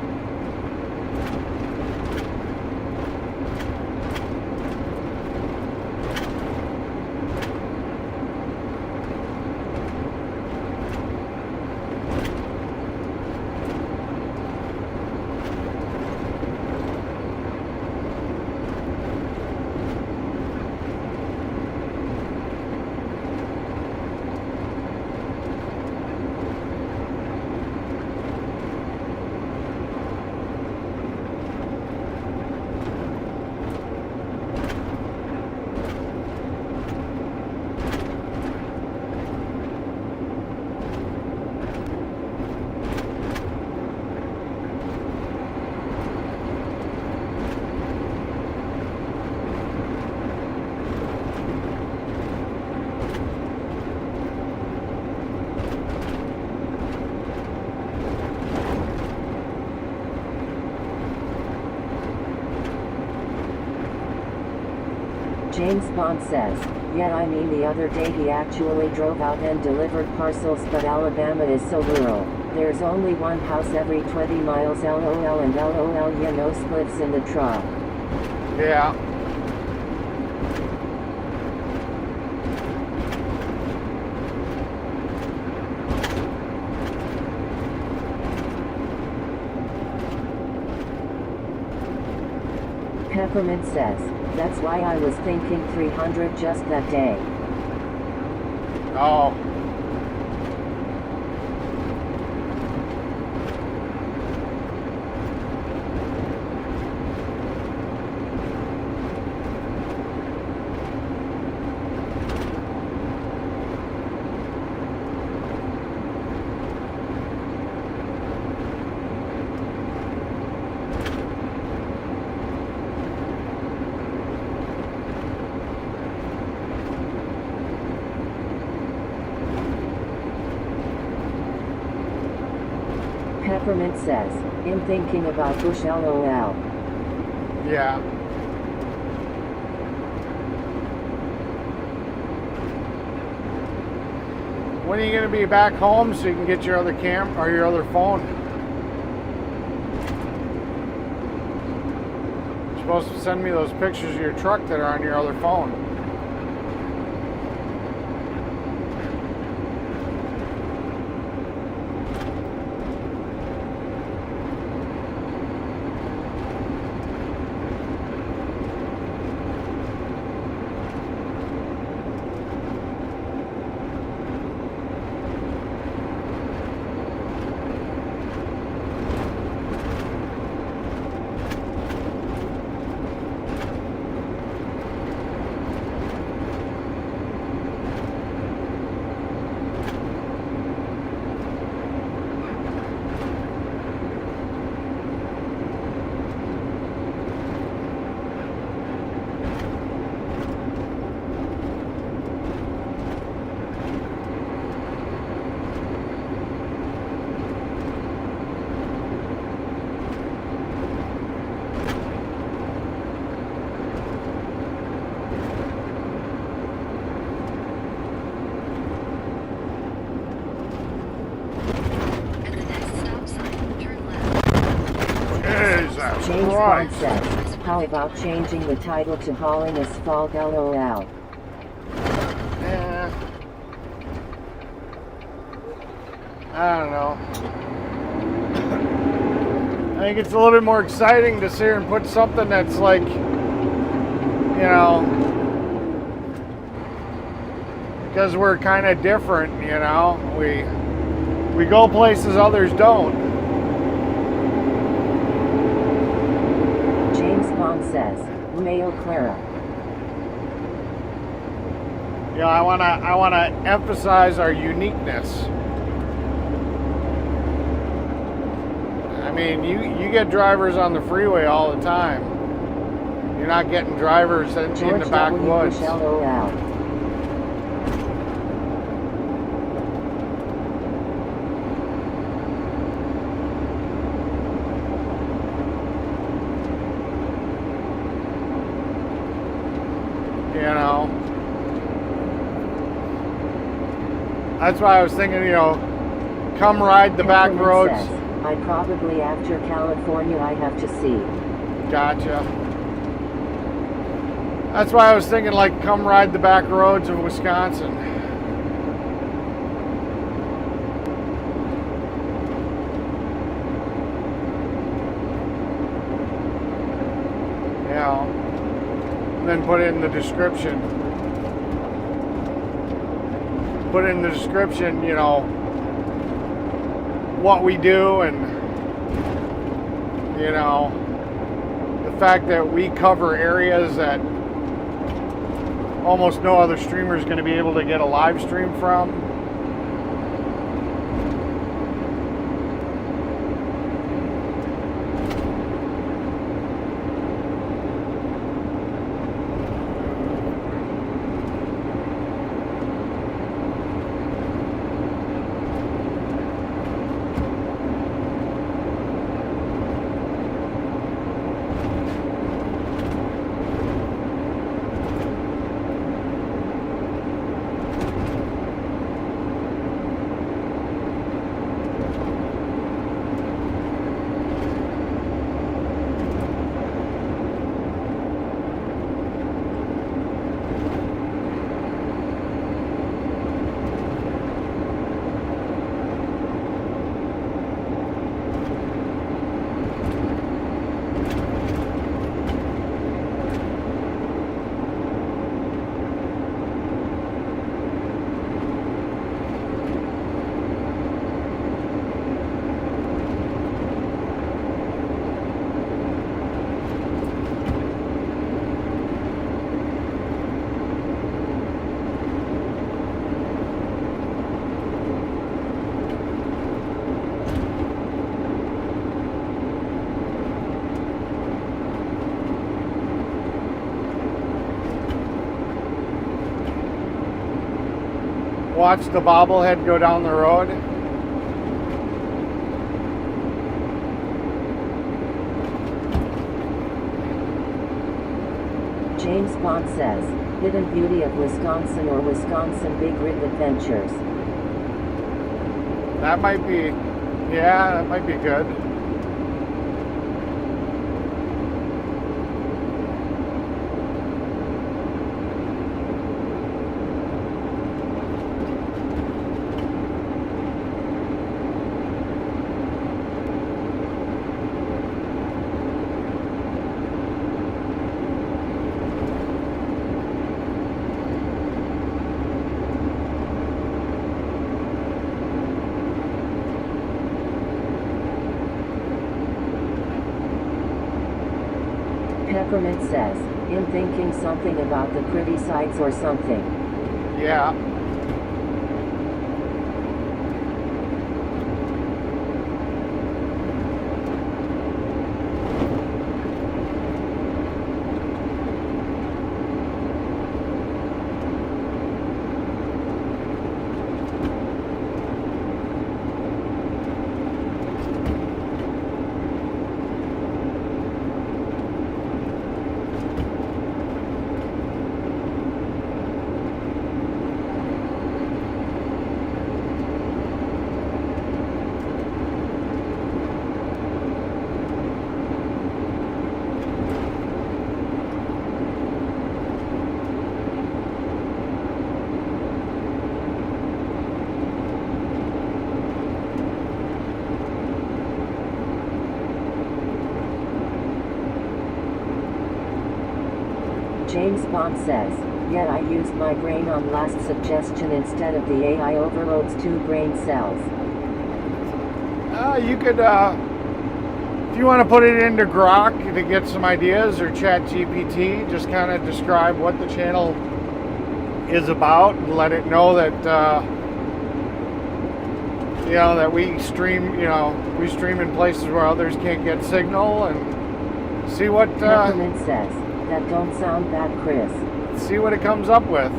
James Bond says, yeah, I mean the other day he actually drove out and delivered parcels, but Alabama is so rural. There's only one house every 20 miles LOL, and LOL, you know, splits in the truck. Yeah. Peppermint says, that's why I was thinking 300 just that day. Oh. Peppermint says, I'm thinking about Bush LOL. Yeah. When are you going to be back home so you can get your other cam or your other phone? You're supposed to send me those pictures of your truck that are on your other phone. James Bond Christ. says, how about changing the title to Hauling Asphalt LOL? Yeah. I don't know. I think it's a little bit more exciting to sit here and put something that's like, you know, because we're kind of different, you know. We go places others don't. James Bond says, Mayo Clara. You know, I wanna emphasize our uniqueness. I mean, you get drivers on the freeway all the time. You're not getting drivers in George the W. backwoods. Bush LOL. You know, that's why I was thinking, you know, come ride the back Peppermint roads. says, I probably after California I have to see. Gotcha. That's why I was thinking, like, come ride the back roads of Wisconsin. You know, and then put it in the description. Put in the description, you know, what we do and, you know, the fact that we cover areas that almost no other streamer is going to be able to get a live stream from. Watch the bobblehead go down the road. James Bond says, Hidden Beauty of Wisconsin or Wisconsin Big Rig Adventures. That might be, yeah, that might be good. Peppermint says, in thinking something about the pretty sights or something. Yeah. James Bond says, yet I used my brain on last suggestion instead of the AI overloads 2 brain cells. You could, if you want to put it into Grok to get some ideas, or ChatGPT, just kind of describe what the channel is about and let it know that, you know, that we stream, you know, we stream in places where others can't get signal, and see what, Peppermint says, that don't sound bad, Chris. see what it comes up with.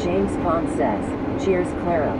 James Bond says, cheers, Clara.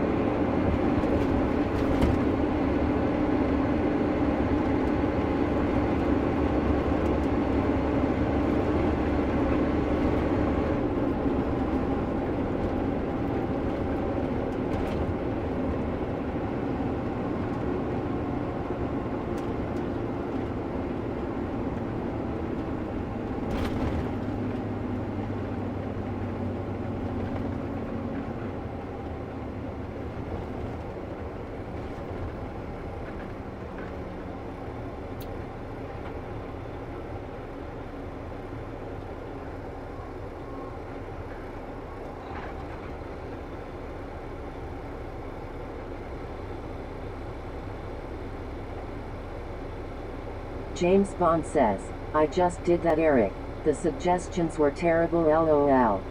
James Bond says, I just did that, Eric. The suggestions were terrible, lol.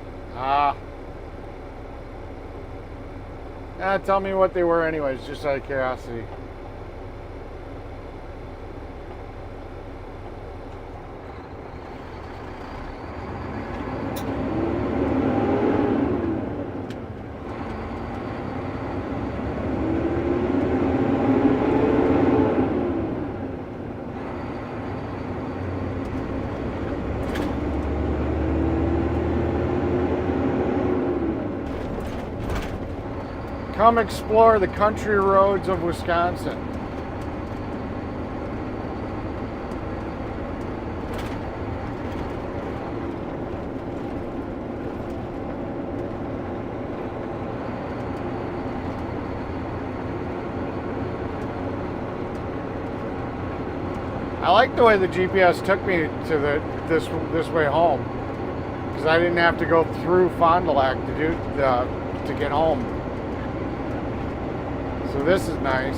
Tell me what they were anyways, just out of curiosity. Come explore the country roads of Wisconsin. I like the way the GPS took me to this way home, because I didn't have to go through Fond du Lac to get home. So this is nice.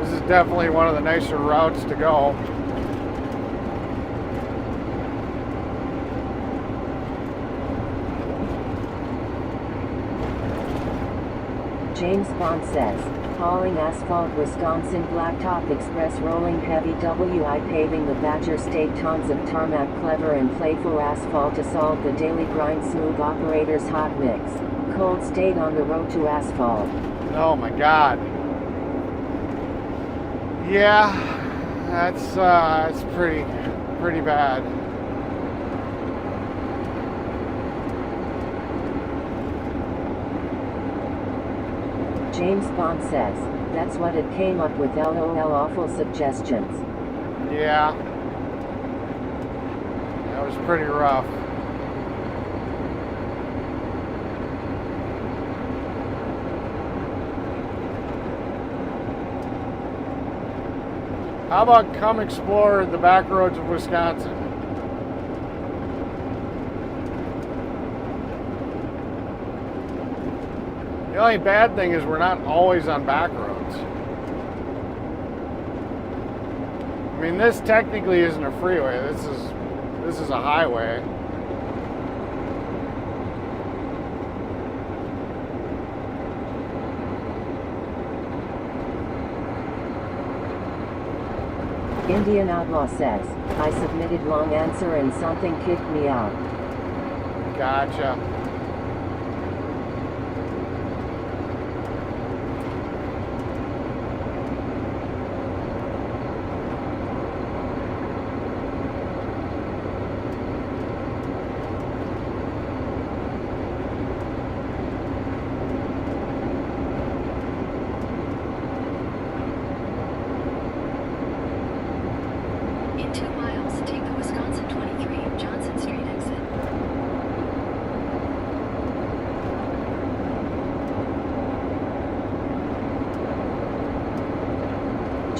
This is definitely one of the nicer routes to go. James Bond says, hauling asphalt, Wisconsin Blacktop Express rolling heavy WI paving the Badger State, tons of tarmac, clever and playful asphalt to solve the daily grind, smooth operators hot mix, cold state on the road to asphalt. Oh my God. Yeah, that's pretty bad. James Bond says, that's what it came up with, lol, awful suggestions. Yeah. That was pretty rough. How about come explore the back roads of Wisconsin? The only bad thing is we're not always on back roads. I mean, this technically isn't a freeway. This is a highway. Indian Outlaw says, I submitted long answer and something kicked me out. Gotcha. In 2 miles,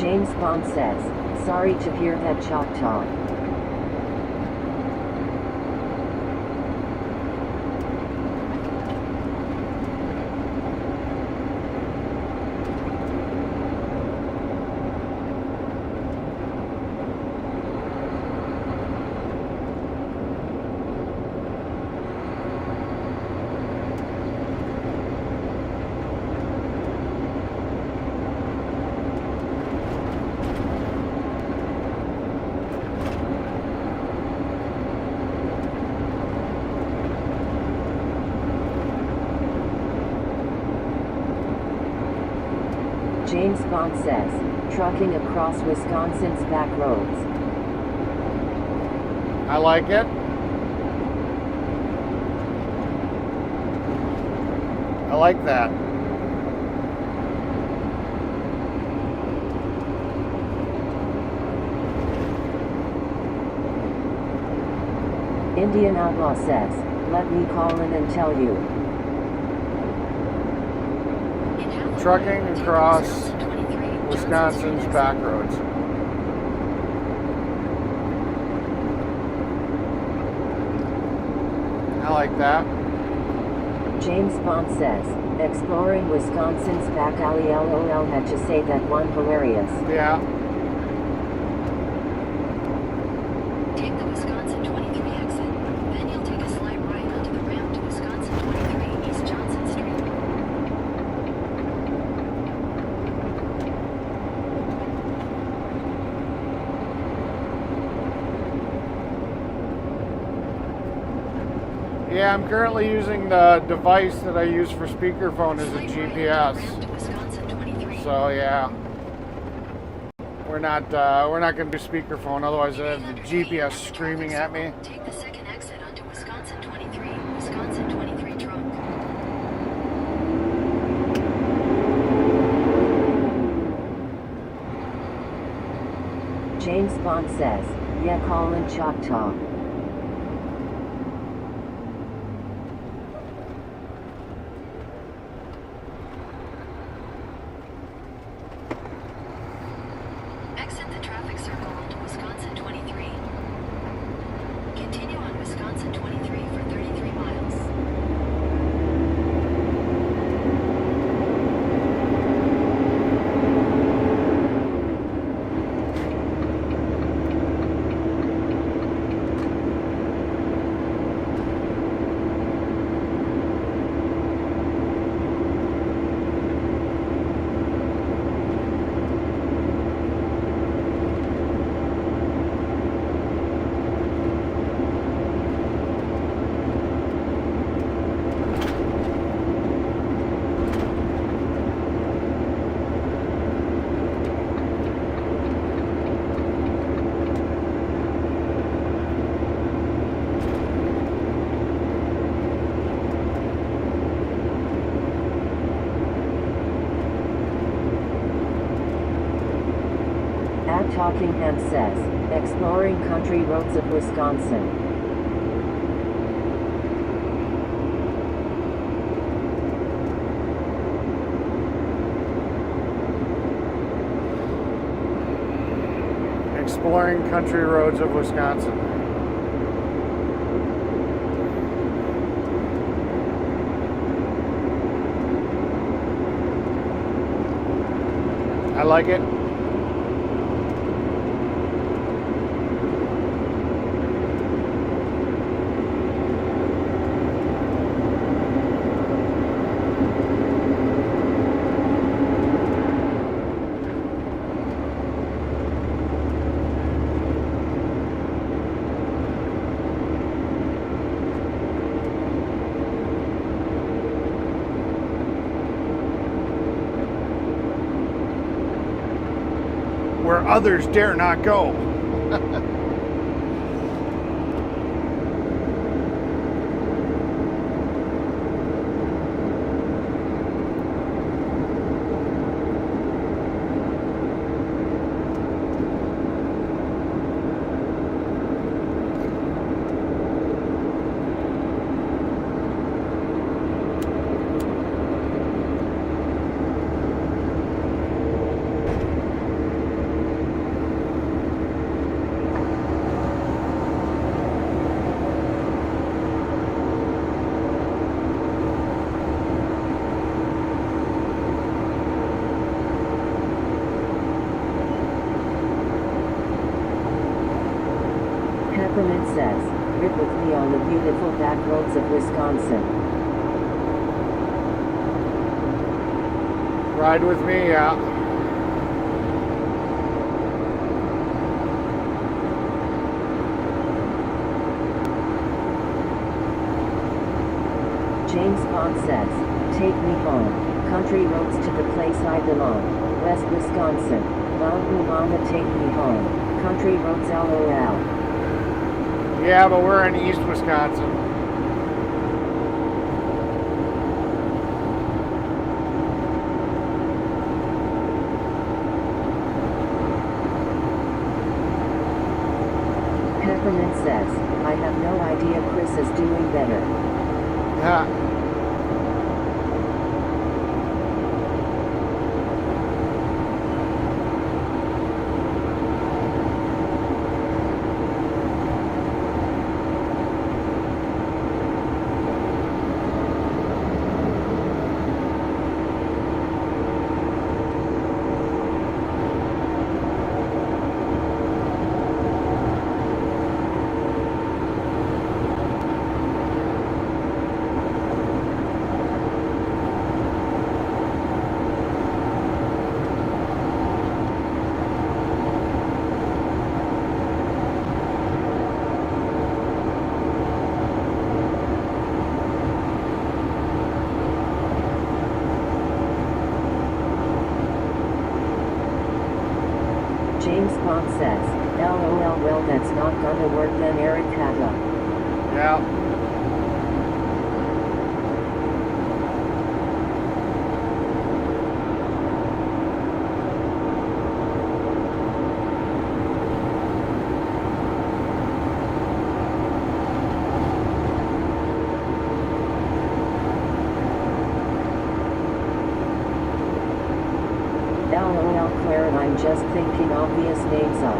James Bond says, sorry to hear that, Choctaw. James Bond says, trucking across Wisconsin's back roads. I like it. I like that. Indian Outlaw says, let me call in and tell you. Trucking across Wisconsin's back roads. I like that. James Bond says, exploring Wisconsin's back alley. LOL, had to say that one, hilarious. Yeah. Take the Wisconsin 23 exit. Then you'll take a slight right onto the ramp to Wisconsin 23 East Johnson Street. Yeah, I'm currently using the device that I use for speakerphone as a Slight right onto the GPS. ramp to Wisconsin 23. So yeah, we're not going to do speakerphone. Otherwise, I have the GPS screaming at me. Take the second exit onto Wisconsin 23, Wisconsin 23 trunk. James Bond says, yeah, call in Choctaw. Exit the traffic circle onto Wisconsin 23. Continue on Wisconsin 23 for 33 miles. At Talkingham says, exploring country roads of Wisconsin. Exploring country roads of Wisconsin. I like it. Where others dare not go. Wisconsin. Ride with me, yeah. James Bond says, "Take me home. Country roads to the place I belong. West Wisconsin. Mountain Mama, take me home. Country roads, LOL." Yeah, but we're in East Wisconsin. Peppermint says, "I have no idea Chris is doing better." Yeah. James Bond says, "LOL, well that's not gonna work then, Eric Haga." Yeah. LOL, Claire, and I'm just thinking obvious names up.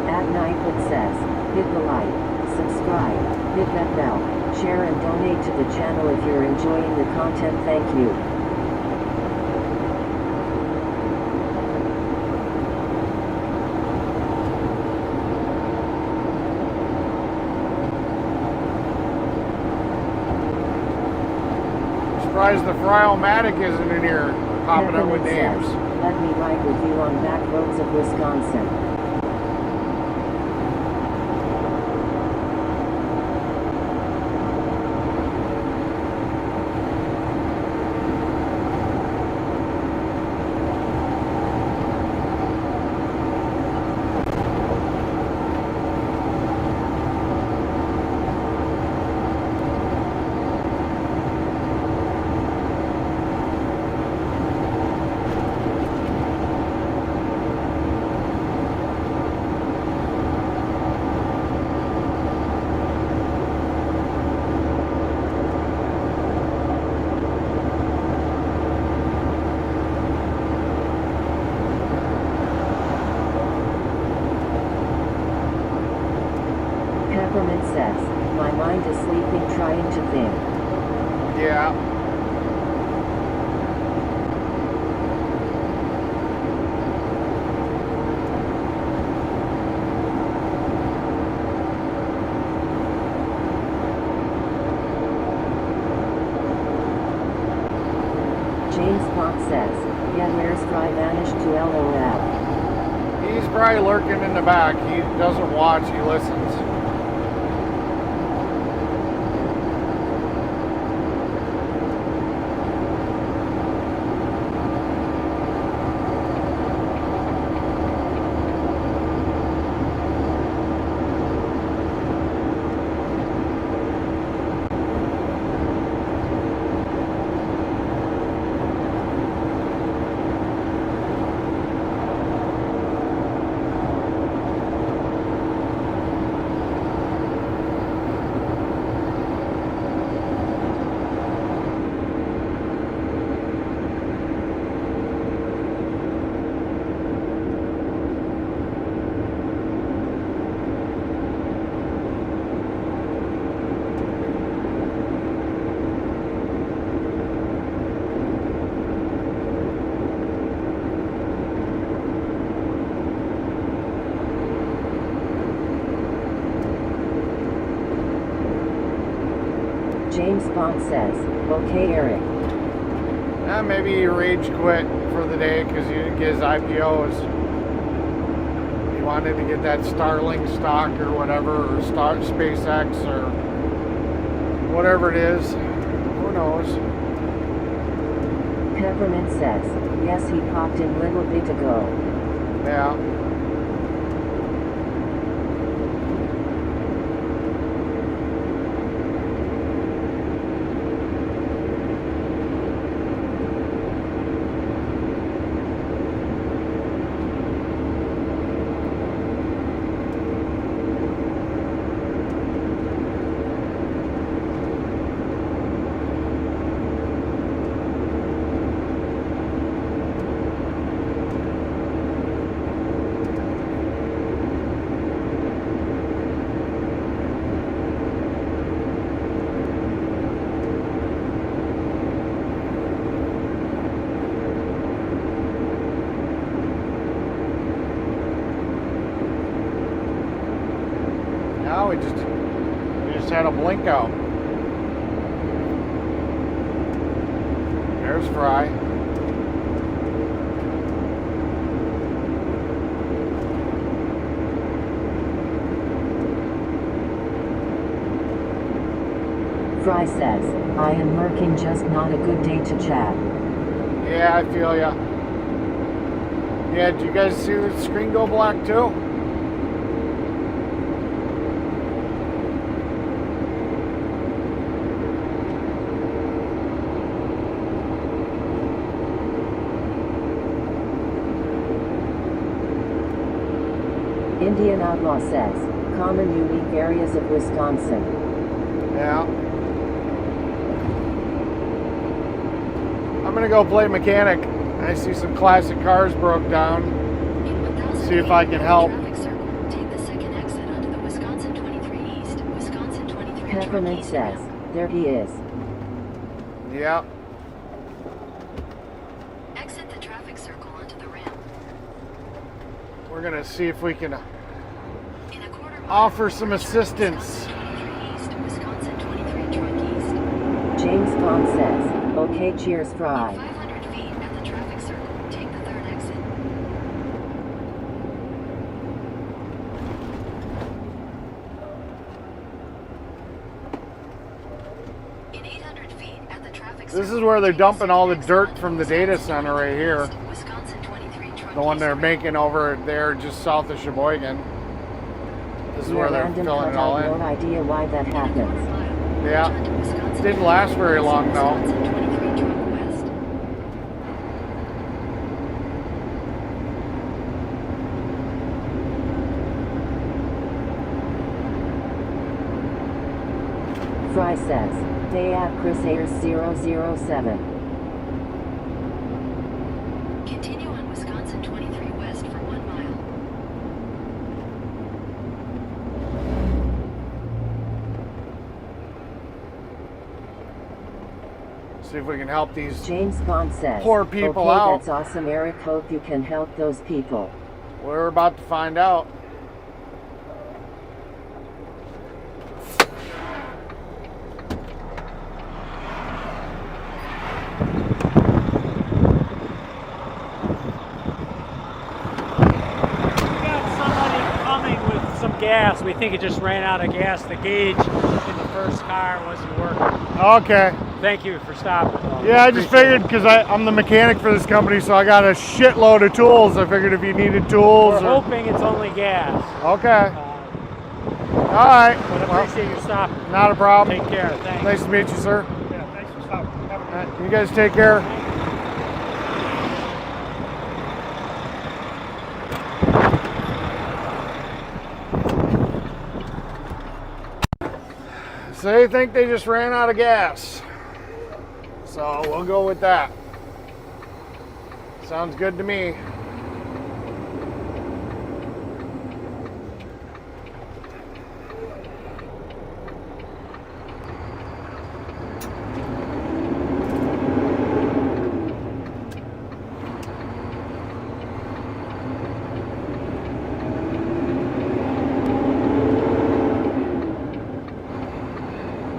At night it says, "Hit the like, subscribe, hit that bell, share and donate to the channel if you're enjoying the content, thank you." Surprised the Fryomatic isn't in here popping up with Peppermint names. says, "Let me ride with you on back roads of Wisconsin." Peppermint says, "My mind is sleeping trying to think." Yeah. James Bond says, "Yeah, where's Fry vanished to, LOL." He's probably lurking in the back. He doesn't watch, he listens. Bond says, okay, Eric. Maybe he rage quit for the day because he didn't get his IPOs. He wanted to get that Starlink stock or whatever, or SpaceX or whatever it is. Who knows? Peppermint says, yes, he popped in little bit ago. Yeah. Now we just had a blink out. There's Fry. Fry says, I am working, just not a good day to chat. Yeah, I feel ya. Yeah, did you guys see the screen go black too? Indian Outlaw says, common unique areas of Wisconsin. Yeah. I'm gonna go play mechanic. I see some classic cars broke down. In 1,000 See if I can help. traffic circle, take the second exit onto the Wisconsin 23 East, Wisconsin 23 Peppermint East says, ramp. there he is. Yeah. Exit the traffic circle onto the ramp. We're gonna see if we can In a quarter mile, offer some assistance. Wisconsin 23 East, Wisconsin 23 Truck East. James Bond says, okay, cheers, In Fry. 500 feet at the traffic circle, take the third exit. In 800 feet at the traffic circle. This is where they're take the dumping all the second dirt exit from the onto data Wisconsin center right 23 here. East, Wisconsin 23 Truck The one East they're ramp. making over there just south of Sheboygan. This is where they're Random filling it cutout, all no in. idea why that In a quarter happens. mile, Yeah. turn to Wisconsin Didn't last 23 very East, long though. Wisconsin 23 Truck West. Fry says, they at Chris Ayers 007. Continue on Wisconsin 23 West for 1 mile. See if we can help these. James Bond says, Poor people okay, out. that's awesome, Eric, hope you can help those people. We're about to find out. We got somebody coming with some gas. We think it just ran out of gas. The gauge in the first car wasn't working. Okay. Thank you for stopping. Yeah, I just Appreciate figured because I'm the mechanic for this company, so I got a shitload of tools. I figured if you needed it. tools. We're Or... hoping it's only gas. Okay. But All right. I Well, appreciate you stopping. not a problem. Take care. Thanks. Nice to meet you, sir. Yeah, thanks for stopping. Have a All right, you guys take care. So they think they just ran out of gas. So we'll go with that. Sounds good to me.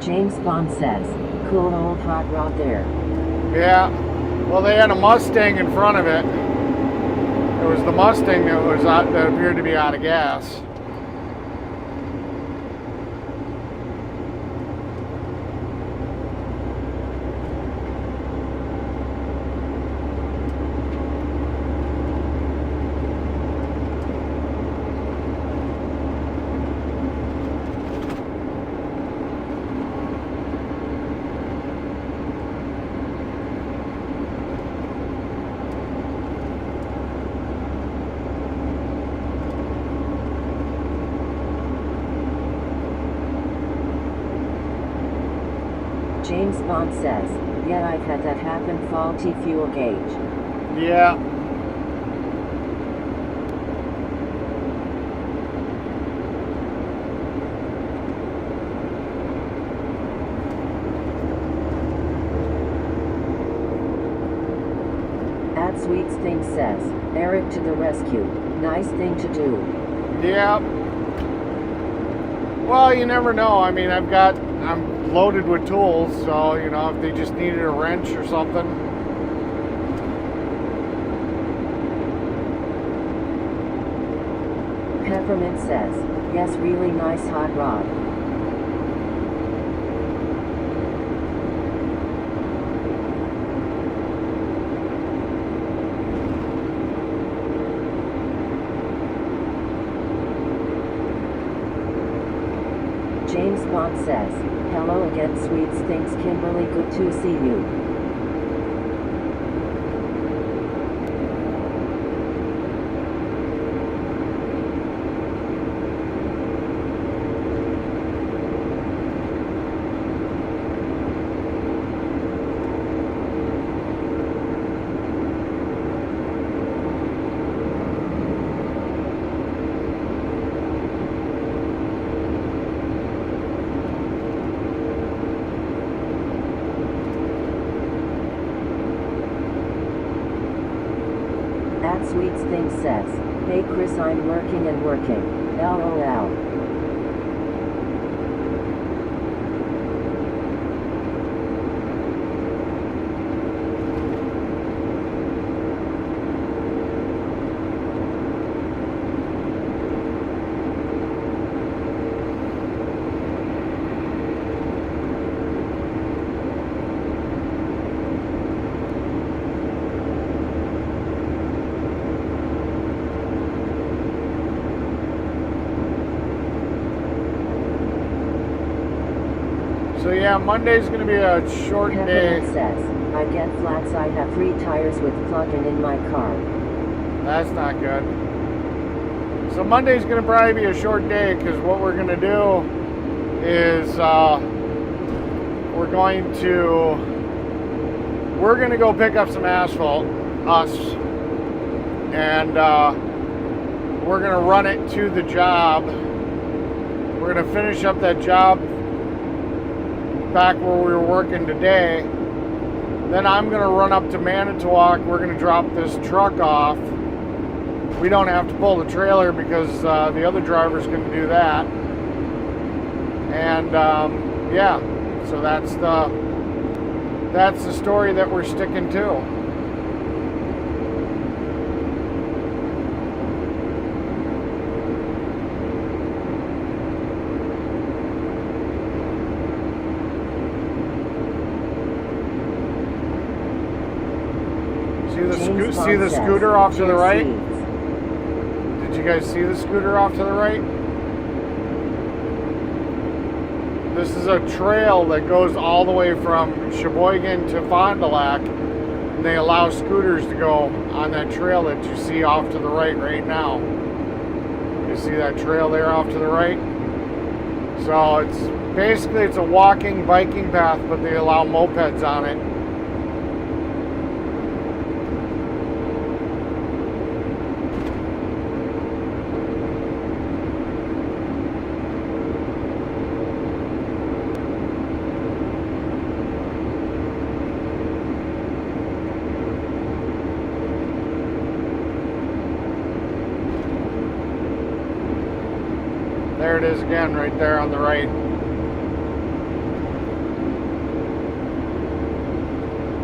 James Bond says, cool old hot rod there. Yeah. Well, they had a Mustang in front of it. It was the Mustang that appeared to be out of gas. James Bond says, yeah, I've had that happen, faulty fuel gauge. Yeah. At Sweets Thing says, Eric to the rescue. Nice thing to do. Yeah. Well, you never know. I mean, I'm loaded with tools, so, you know, if they just needed a wrench or something. Peppermint says, yes, really nice hot rod. James Bond says, hello again, Sweets Things, Kimberly, good to see you. At Sweets Thing says, hey Chris, I'm working and working. LOL. So yeah, Monday's going to be a short day. Peppermint says, I get flats, I have 3 tires with plug-in in my car. That's not good. So Monday's going to probably be a short day because what we're going to do is we're going to go pick up some asphalt, us, and we're going to run it to the job. We're going to finish up that job back where we were working today. Then I'm going to run up to Manitowoc. We're going to drop this truck off. We don't have to pull the trailer because the other driver's going to do that. And yeah, so that's the story that we're sticking to. See the scooter off to the right? Did you guys see the scooter off to the right? This is a trail that goes all the way from Sheboygan to Fond du Lac, and they allow scooters to go on that trail that you see off to the right now. You see that trail there off to the right? So it's a walking, biking path, but they allow mopeds on it. There it is again, right there on the right.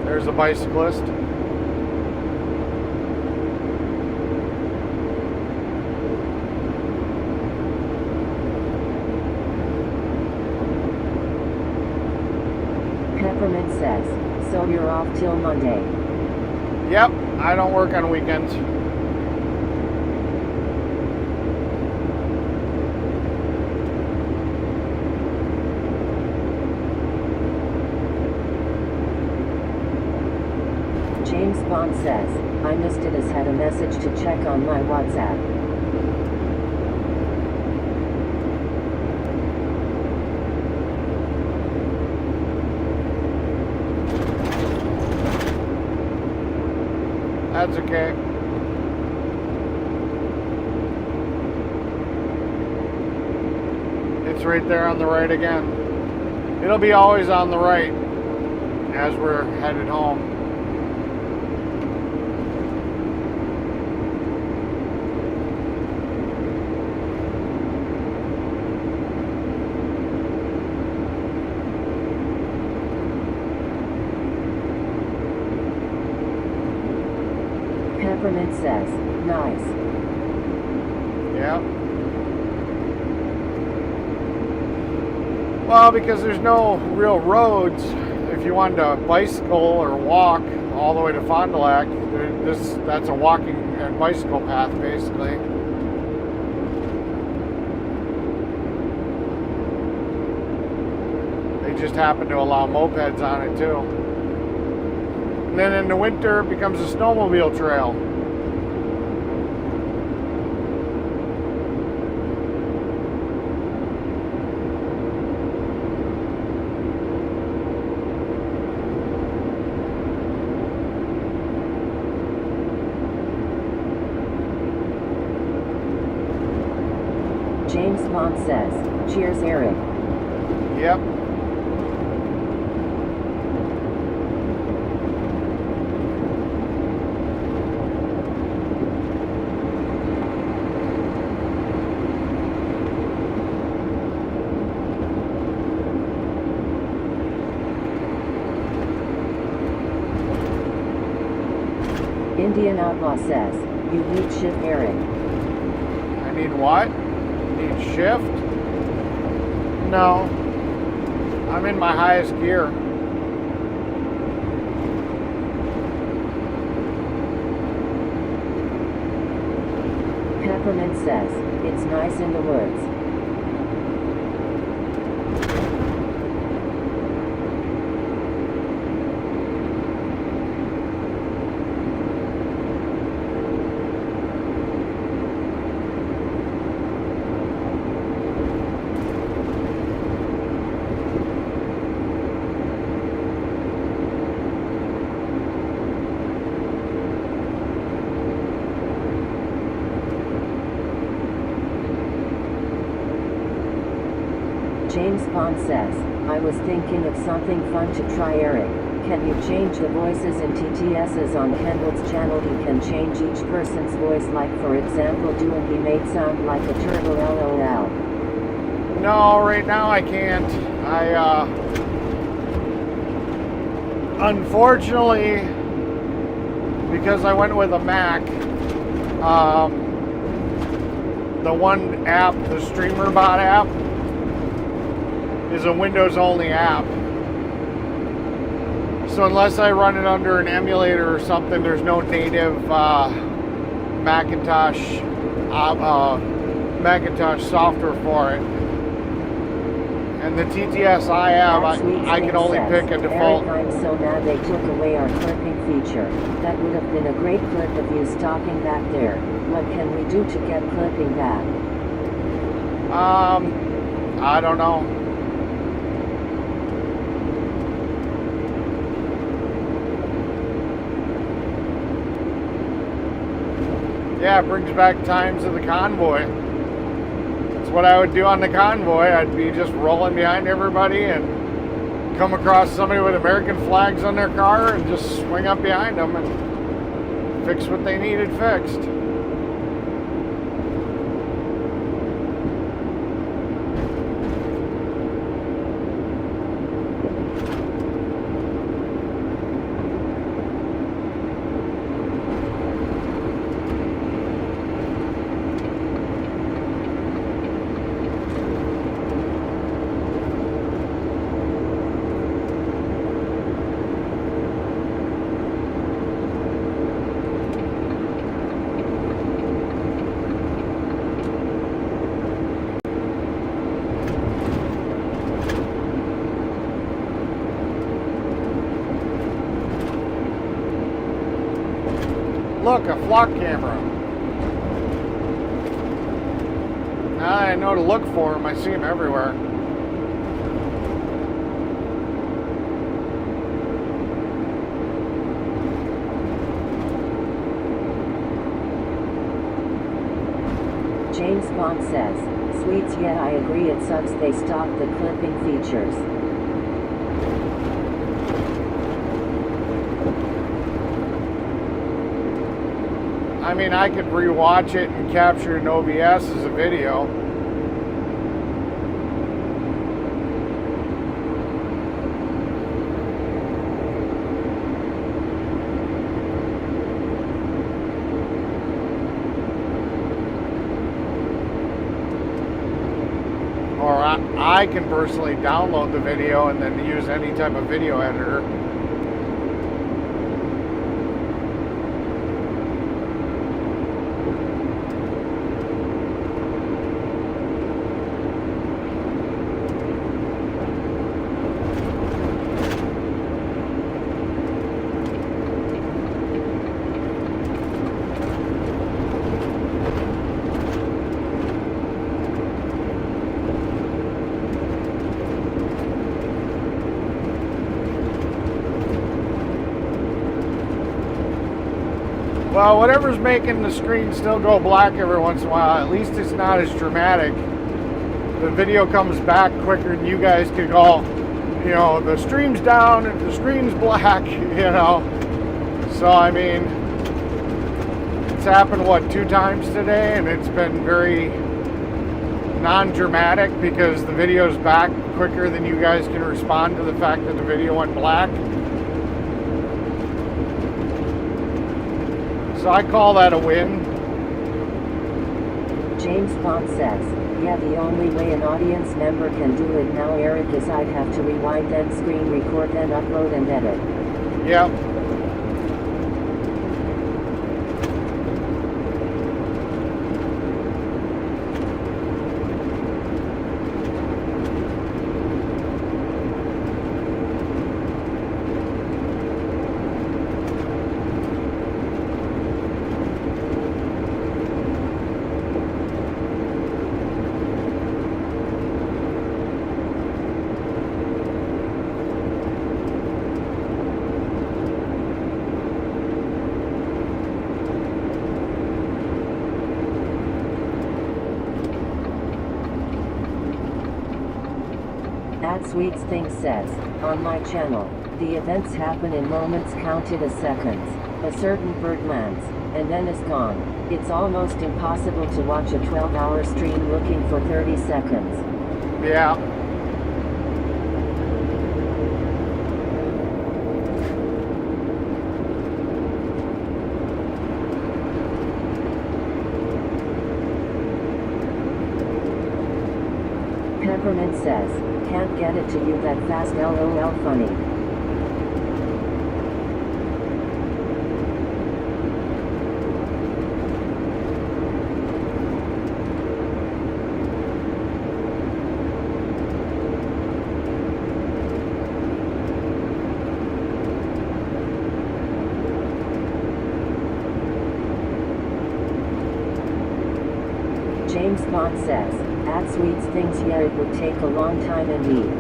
There's a bicyclist. Peppermint says, so you're off till Monday. Yep, I don't work on weekends. James Bond says, I missed it as had a message to check on my WhatsApp. That's okay. It's right there on the right again. It'll be always on the right as we're headed home. Peppermint says, nice. Yeah. Well, because there's no real roads. If you wanted to bicycle or walk all the way to Fond du Lac, that's a walking and bicycle path, basically. They just happen to allow mopeds on it, too. And then in the winter, it becomes a snowmobile trail. James Bond says, cheers Eric. Yep. Indian Outlaw says, you need shift Eric. I need what? Need shift? No. I'm in my highest gear. Peppermint says, it's nice in the woods. James Bond says, I was thinking of something fun to try Eric. Can you change the voices in TTS's on Kendall's channel? He can change each person's voice, like for example doing he made sound like a turtle LOL. No, right now I can't. Unfortunately, because I went with a Mac, the one app, the StreamerBot app, is a Windows only app. So unless I run it under an emulator or something, there's no native Macintosh software for it. And the TTS I have, I can only pick a default. Eric, I'm so mad they took away our clipping feature. That would have been a great clip of you stalking back there. What can we do to get clipping back? I don't know. Yeah, it brings back times of the convoy. That's what I would do on the convoy. I'd be just rolling behind everybody and come across somebody with American flags on their car and just swing up behind them and fix what they needed fixed. Look, a flock camera. Now I know to look for them. I see them everywhere. James Bond says, "Sweets, yeah, I agree, it sucks they stopped the clipping features." I mean, I could rewatch it and capture it in OBS as a video. Or I can personally download the video and then use any type of video editor. Well, whatever's making the screen still go black every once in a while, at least it's not as dramatic. The video comes back quicker and you guys can go, you know, the stream's down and the screen's black, you know. So, I mean, it's happened, what, 2 times today, and it's been very non-dramatic because the video's back quicker than you guys can respond to the fact that the video went black. So I call that a win. James Bond says, "Yeah, the only way an audience member can do it now, Eric, is I'd have to rewind, then screen record, then upload and edit." Yep. Sweets Things says, "On my channel, the events happen in moments counted as seconds. A certain bird lands, and then is gone. It's almost impossible to watch a 12-hour stream looking for 30 seconds." Yeah. Peppermint says, "Can't get it to you that fast, LOL, funny." James Bond says, "At Sweets Things, yeah, it would take a long time indeed."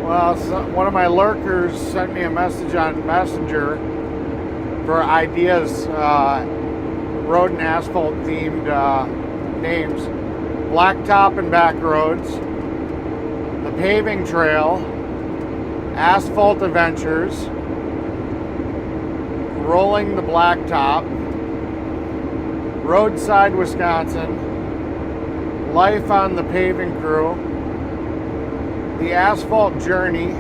Well, one of my lurkers sent me a message on Messenger for ideas, road and asphalt themed names. Blacktop and back roads, the paving trail, asphalt adventures, rolling the blacktop, roadside Wisconsin, life on the paving crew, the asphalt journey,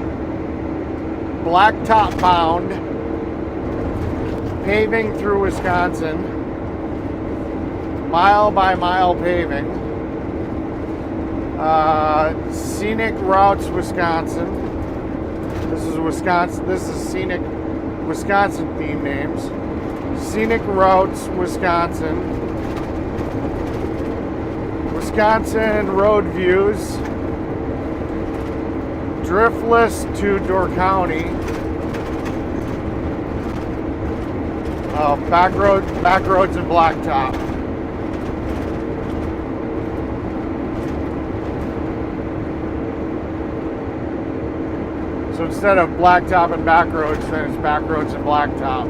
blacktop bound, paving through Wisconsin, mile by mile paving, scenic routes Wisconsin. This is Wisconsin. This is scenic Wisconsin theme names. Scenic routes Wisconsin. Wisconsin road views. Driftless to Door County. Back roads and blacktop. So instead of blacktop and back roads, then it's back roads and blacktop.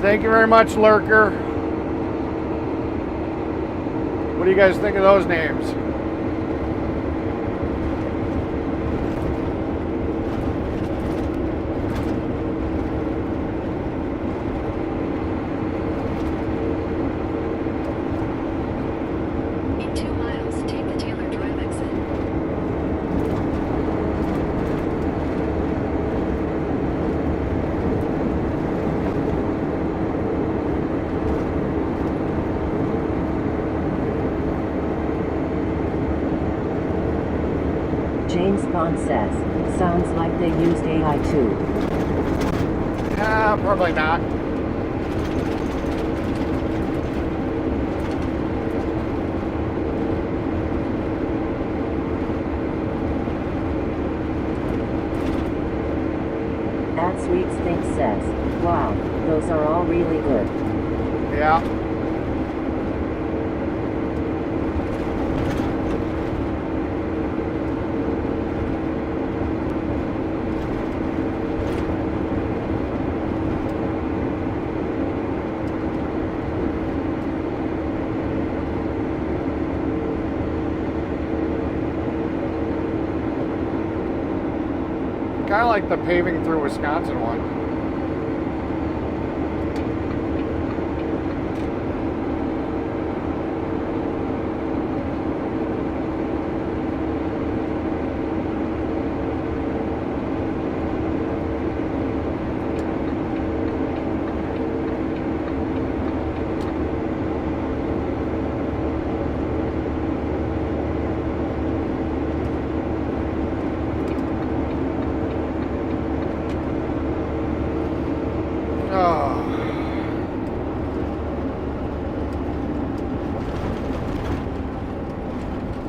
Thank you very much, Lurker. What do you guys think of those names? In 2 miles, take the Taylor Drive exit. James Bond says, sounds like they used AI too. Probably not. At Sweets Think says, wow, those are all really good. Yeah. Kind of like the paving through Wisconsin one.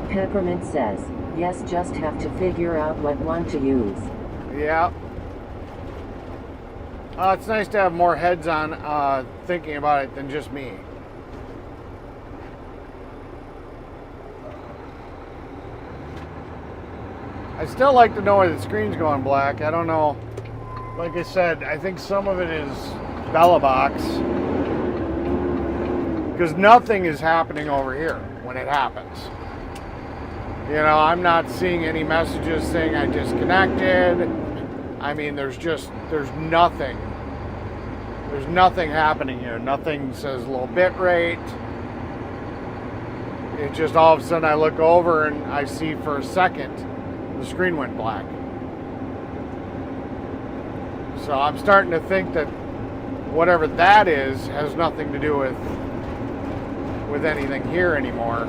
Peppermint says, yes, just have to figure out what one to use. Yeah. It's nice to have more heads on thinking about it than just me. I still like to know why the screen's going black. I don't know. Like I said, I think some of it is Bella Box. Because nothing is happening over here when it happens. You know, I'm not seeing any messages saying I disconnected. I mean, there's nothing. There's nothing happening here. Nothing says low bit rate. It just all of a sudden I look over and I see for a second the screen went black. So I'm starting to think that whatever that is has nothing to do with anything here anymore.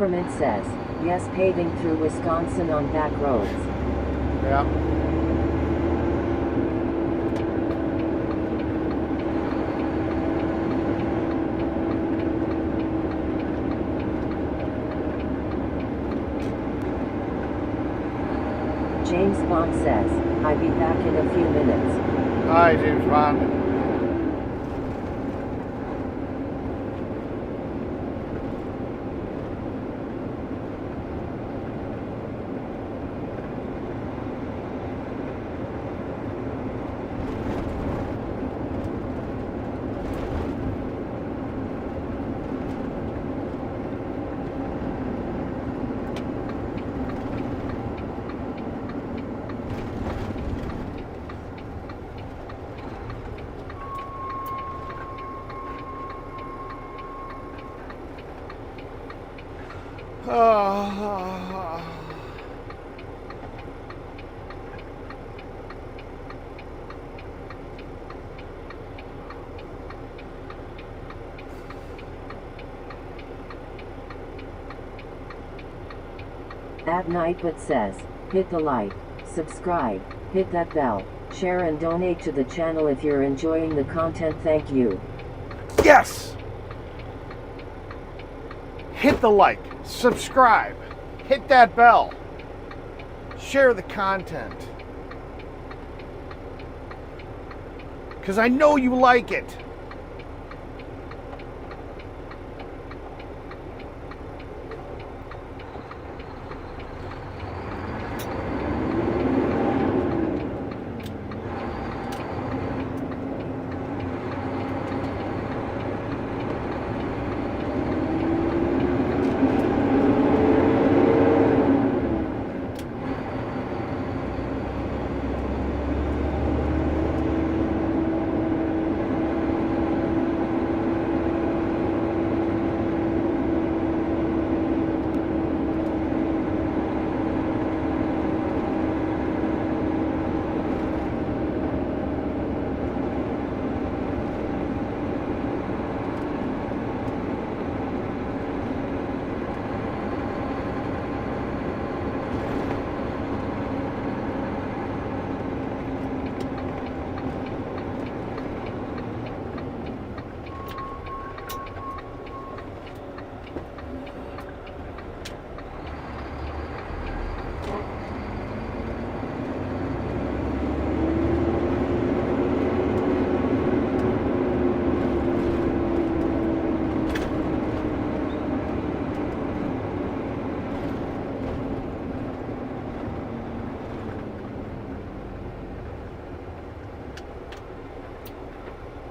Peppermint says, yes, paving through Wisconsin on back roads. Yeah. James Bond says, I'll be back in a few minutes. Hi, James Bond. At night but says, hit the like, subscribe, hit that bell, share and donate to the channel if you're enjoying the content. Thank you. Yes! Hit the like, subscribe, hit that bell, share the content. Because I know you like it.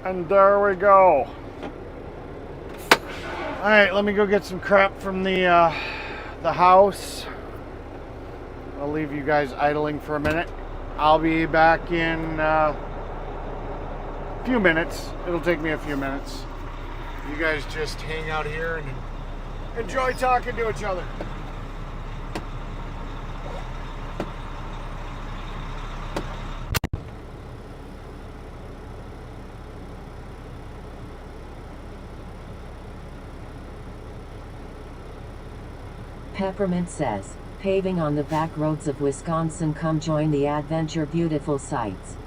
And there we go. All right, let me go get some crap from the house. I'll leave you guys idling for a minute. I'll be back in a few minutes. It'll take me a few minutes. You guys just hang out here and enjoy talking to each other. Peppermint says, paving on the back roads of Wisconsin. Come join the adventure. Beautiful sights.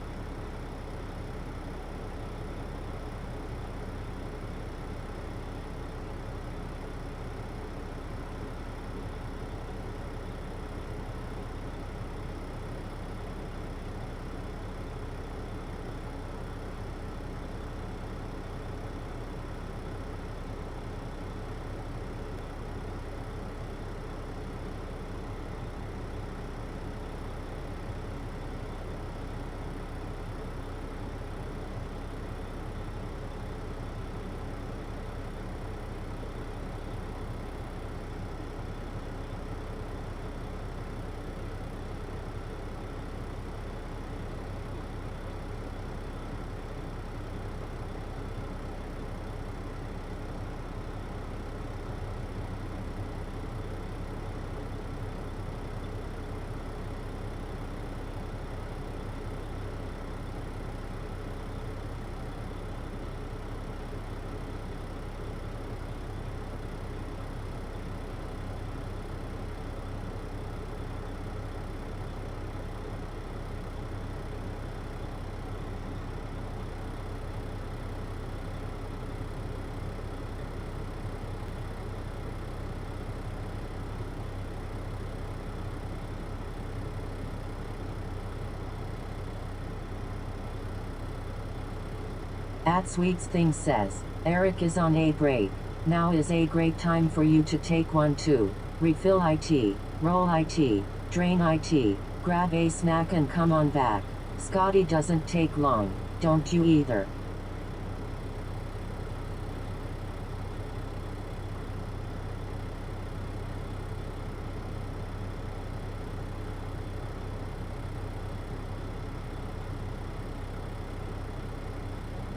At Sweets Things says, Eric is on a break. Now is a great time for you to take 1 2. Refill IT, roll IT, drain IT, grab a snack and come on back. Scotty doesn't take long, don't you either?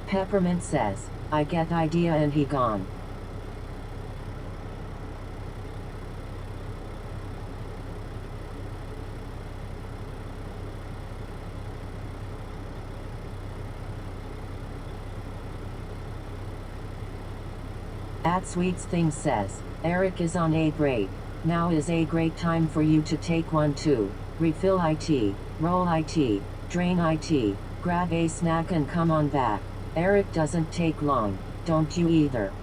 Peppermint says, I get idea and he gone. At Sweets Things says, Eric is on a break. Now is a great time for you to take 1 2. Refill IT, roll IT, drain IT, grab a snack and come on back. Eric doesn't take long, don't you either?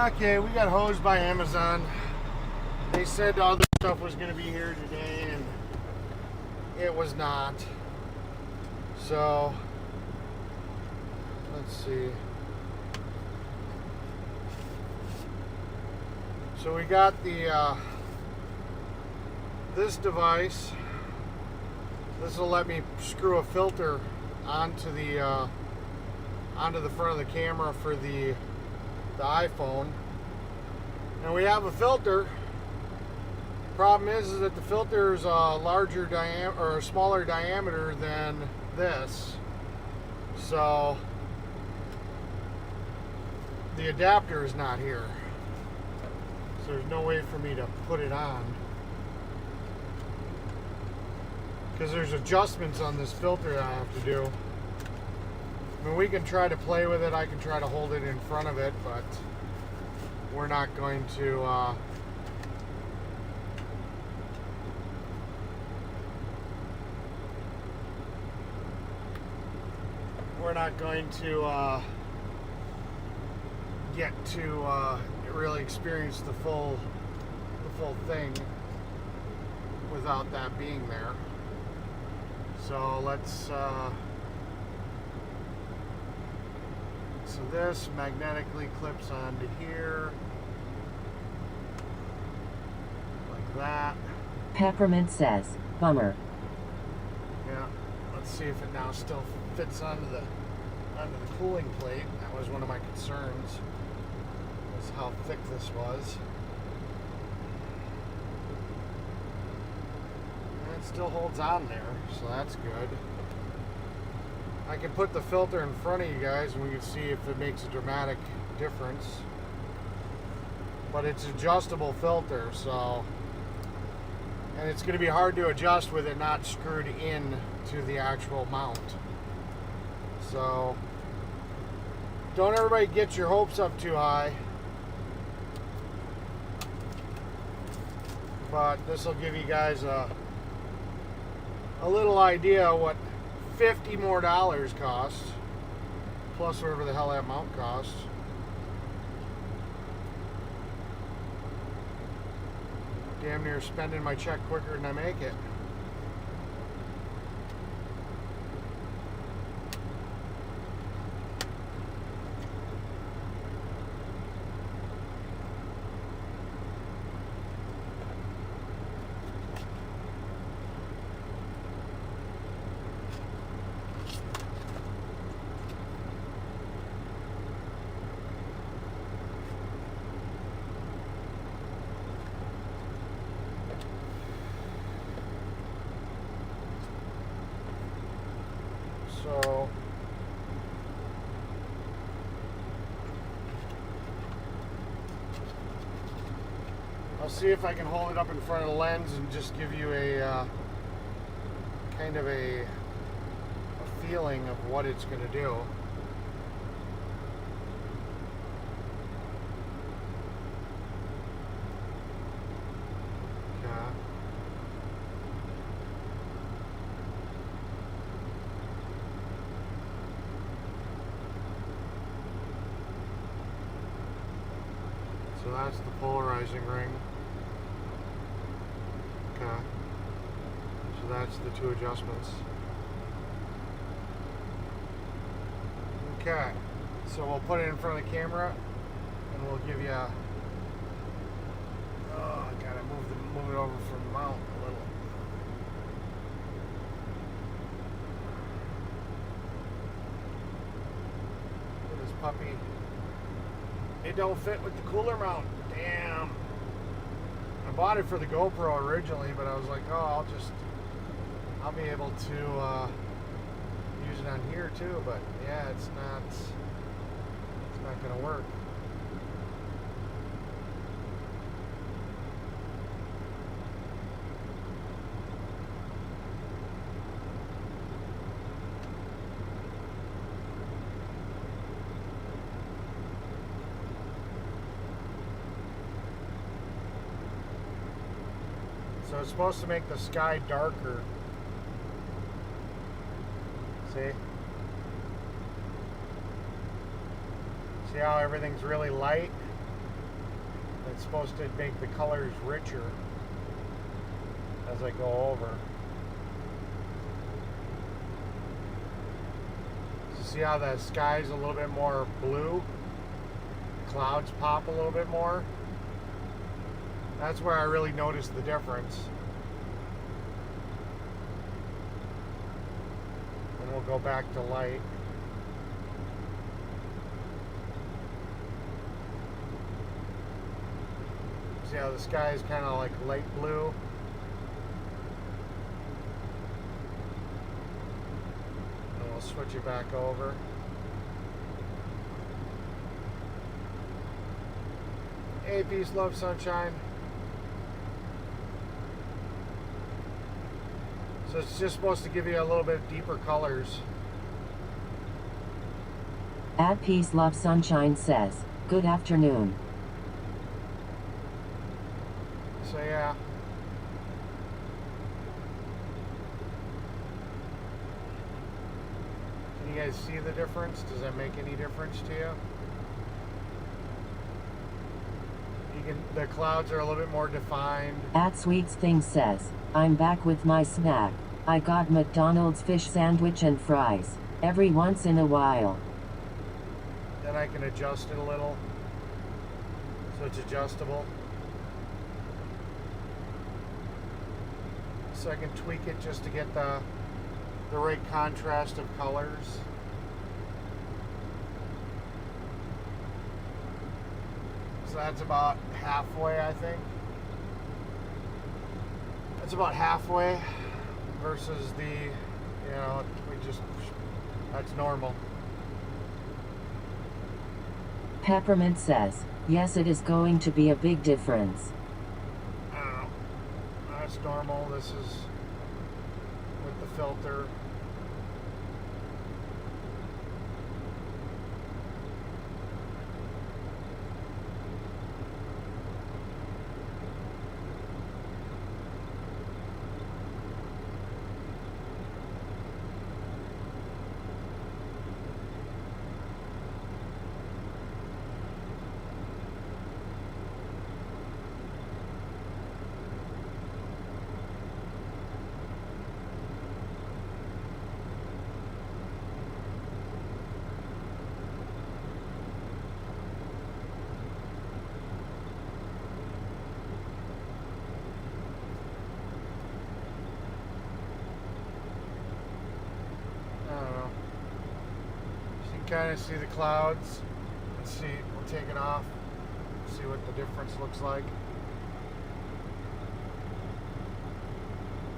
Okay, we got hosed by Amazon. They said all the stuff was going to be here today, and it was not. So, let's see. So we got the this device. This will let me screw a filter onto the front of the camera for the iPhone, and we have a filter. Problem is that the filter is a larger diameter or a smaller diameter than this, so the adapter is not here, so there's no way for me to put it on because there's adjustments on this filter that I have to do. I mean, we can try to play with it. I can try to hold it in front of it, but we're not going to get to really experience the full thing without that being there. So let's so this magnetically clips onto here, like that. Peppermint says, bummer. Yeah, let's see if it now still fits onto the cooling plate. That was one of my concerns, was how thick this was. And it still holds on there, so that's good. I can put the filter in front of you guys and we can see if it makes a dramatic difference. But it's adjustable filter, so, and it's going to be hard to adjust with it not screwed in to the actual mount. So don't everybody get your hopes up too high. But this will give you guys a little idea of what $50 more costs, plus whatever the hell that mount costs. Damn near spending my check quicker than I make it. So I'll see if I can hold it up in front of the lens and just give you a kind of a feeling of what it's going to do. So that's the polarizing ring. Okay. So that's the two adjustments. Okay. So we'll put it in front of the camera and we'll give you a... Oh, I gotta move it over from the mount a little. Look at this puppy. It don't fit with the cooler mount. Damn. I bought it for the GoPro originally, but I was like, oh, I'll be able to use it on here too. But yeah, it's not gonna work. So it's supposed to make the sky darker. See? See how everything's really light? It's supposed to make the colors richer as I go over. So see how the sky's a little bit more blue? The clouds pop a little bit more? That's where I really noticed the difference. And we'll go back to light. See how the sky is kind of like light blue? And we'll switch it back over. Hey, peace, love, sunshine. So it's just supposed to give you a little bit deeper colors. At Peace Love Sunshine says, good afternoon. So yeah. Can you guys see the difference? Does that make any difference to you? The clouds are a little bit more defined. At Sweets Thing says, I'm back with my snack. I got McDonald's fish sandwich and fries. Every once in a while. Then I can adjust it a little. So it's adjustable. So I can tweak it just to get the right contrast of colors. So that's about halfway, I think. That's about halfway versus the, that's normal. Peppermint says, yes, it is going to be a big difference. I don't know. That's normal. This is with the filter. kind of see the clouds. Let's see, we'll take it off, see what the difference looks like.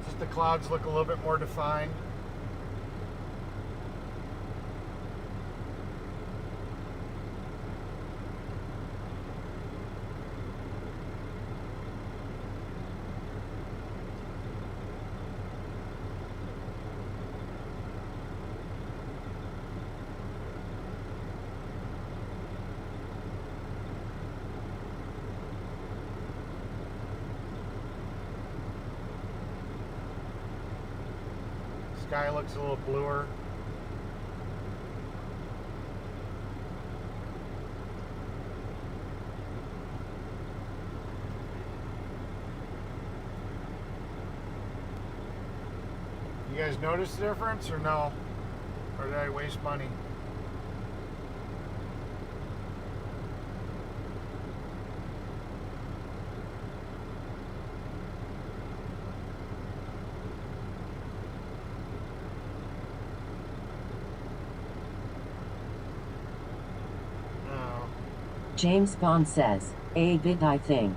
Just the clouds look a little bit more defined. Sky looks a little bluer. You guys notice the difference or no? Or did I waste money? James Bond says, a bit I think.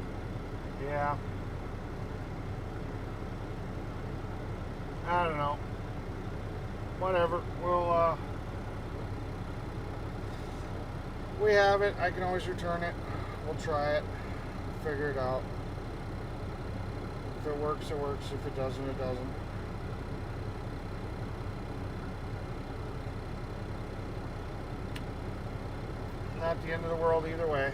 Yeah. I don't know. Whatever. We have it. I can always return it. We'll try it. Figure it out. If it works, it works. If it doesn't, it doesn't. Not the end of the world either way.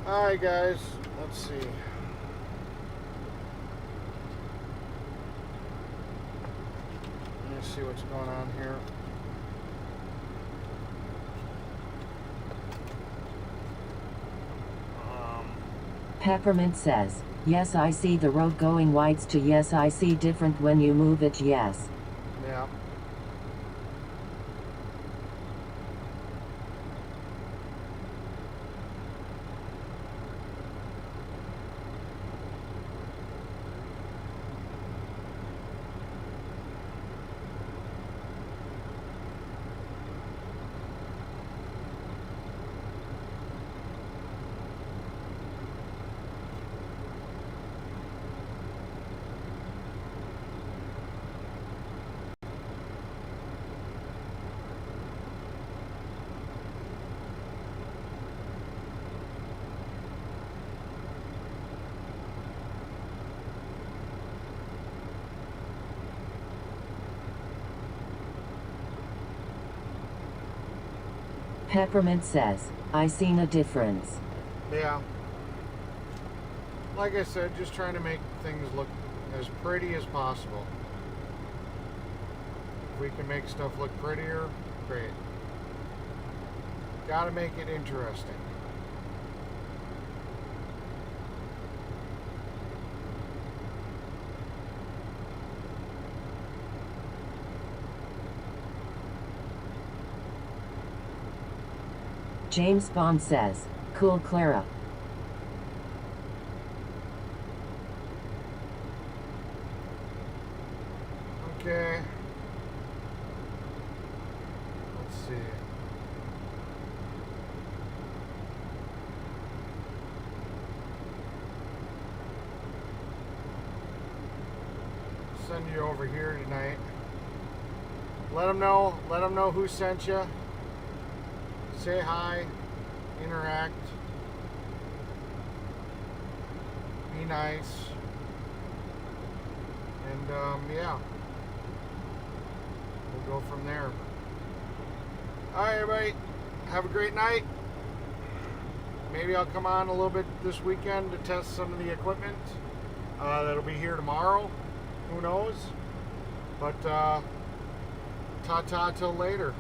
Alright guys, let's see. Let me see what's going on here. Peppermint says, yes I see the road going whites to yes I see different when you move it yes. Yeah. Peppermint says, I seen a difference. Yeah. Like I said, just trying to make things look as pretty as possible. If we can make stuff look prettier, great. Gotta make it interesting. James Bond says, cool Clara. Okay. Let's see. Send you over here tonight. Let them know who sent you. Say hi, interact, be nice, and yeah, we'll go from there. Alright everybody, have a great night. Maybe I'll come on a little bit this weekend to test some of the equipment that'll be here tomorrow, who knows, but ta-ta till later.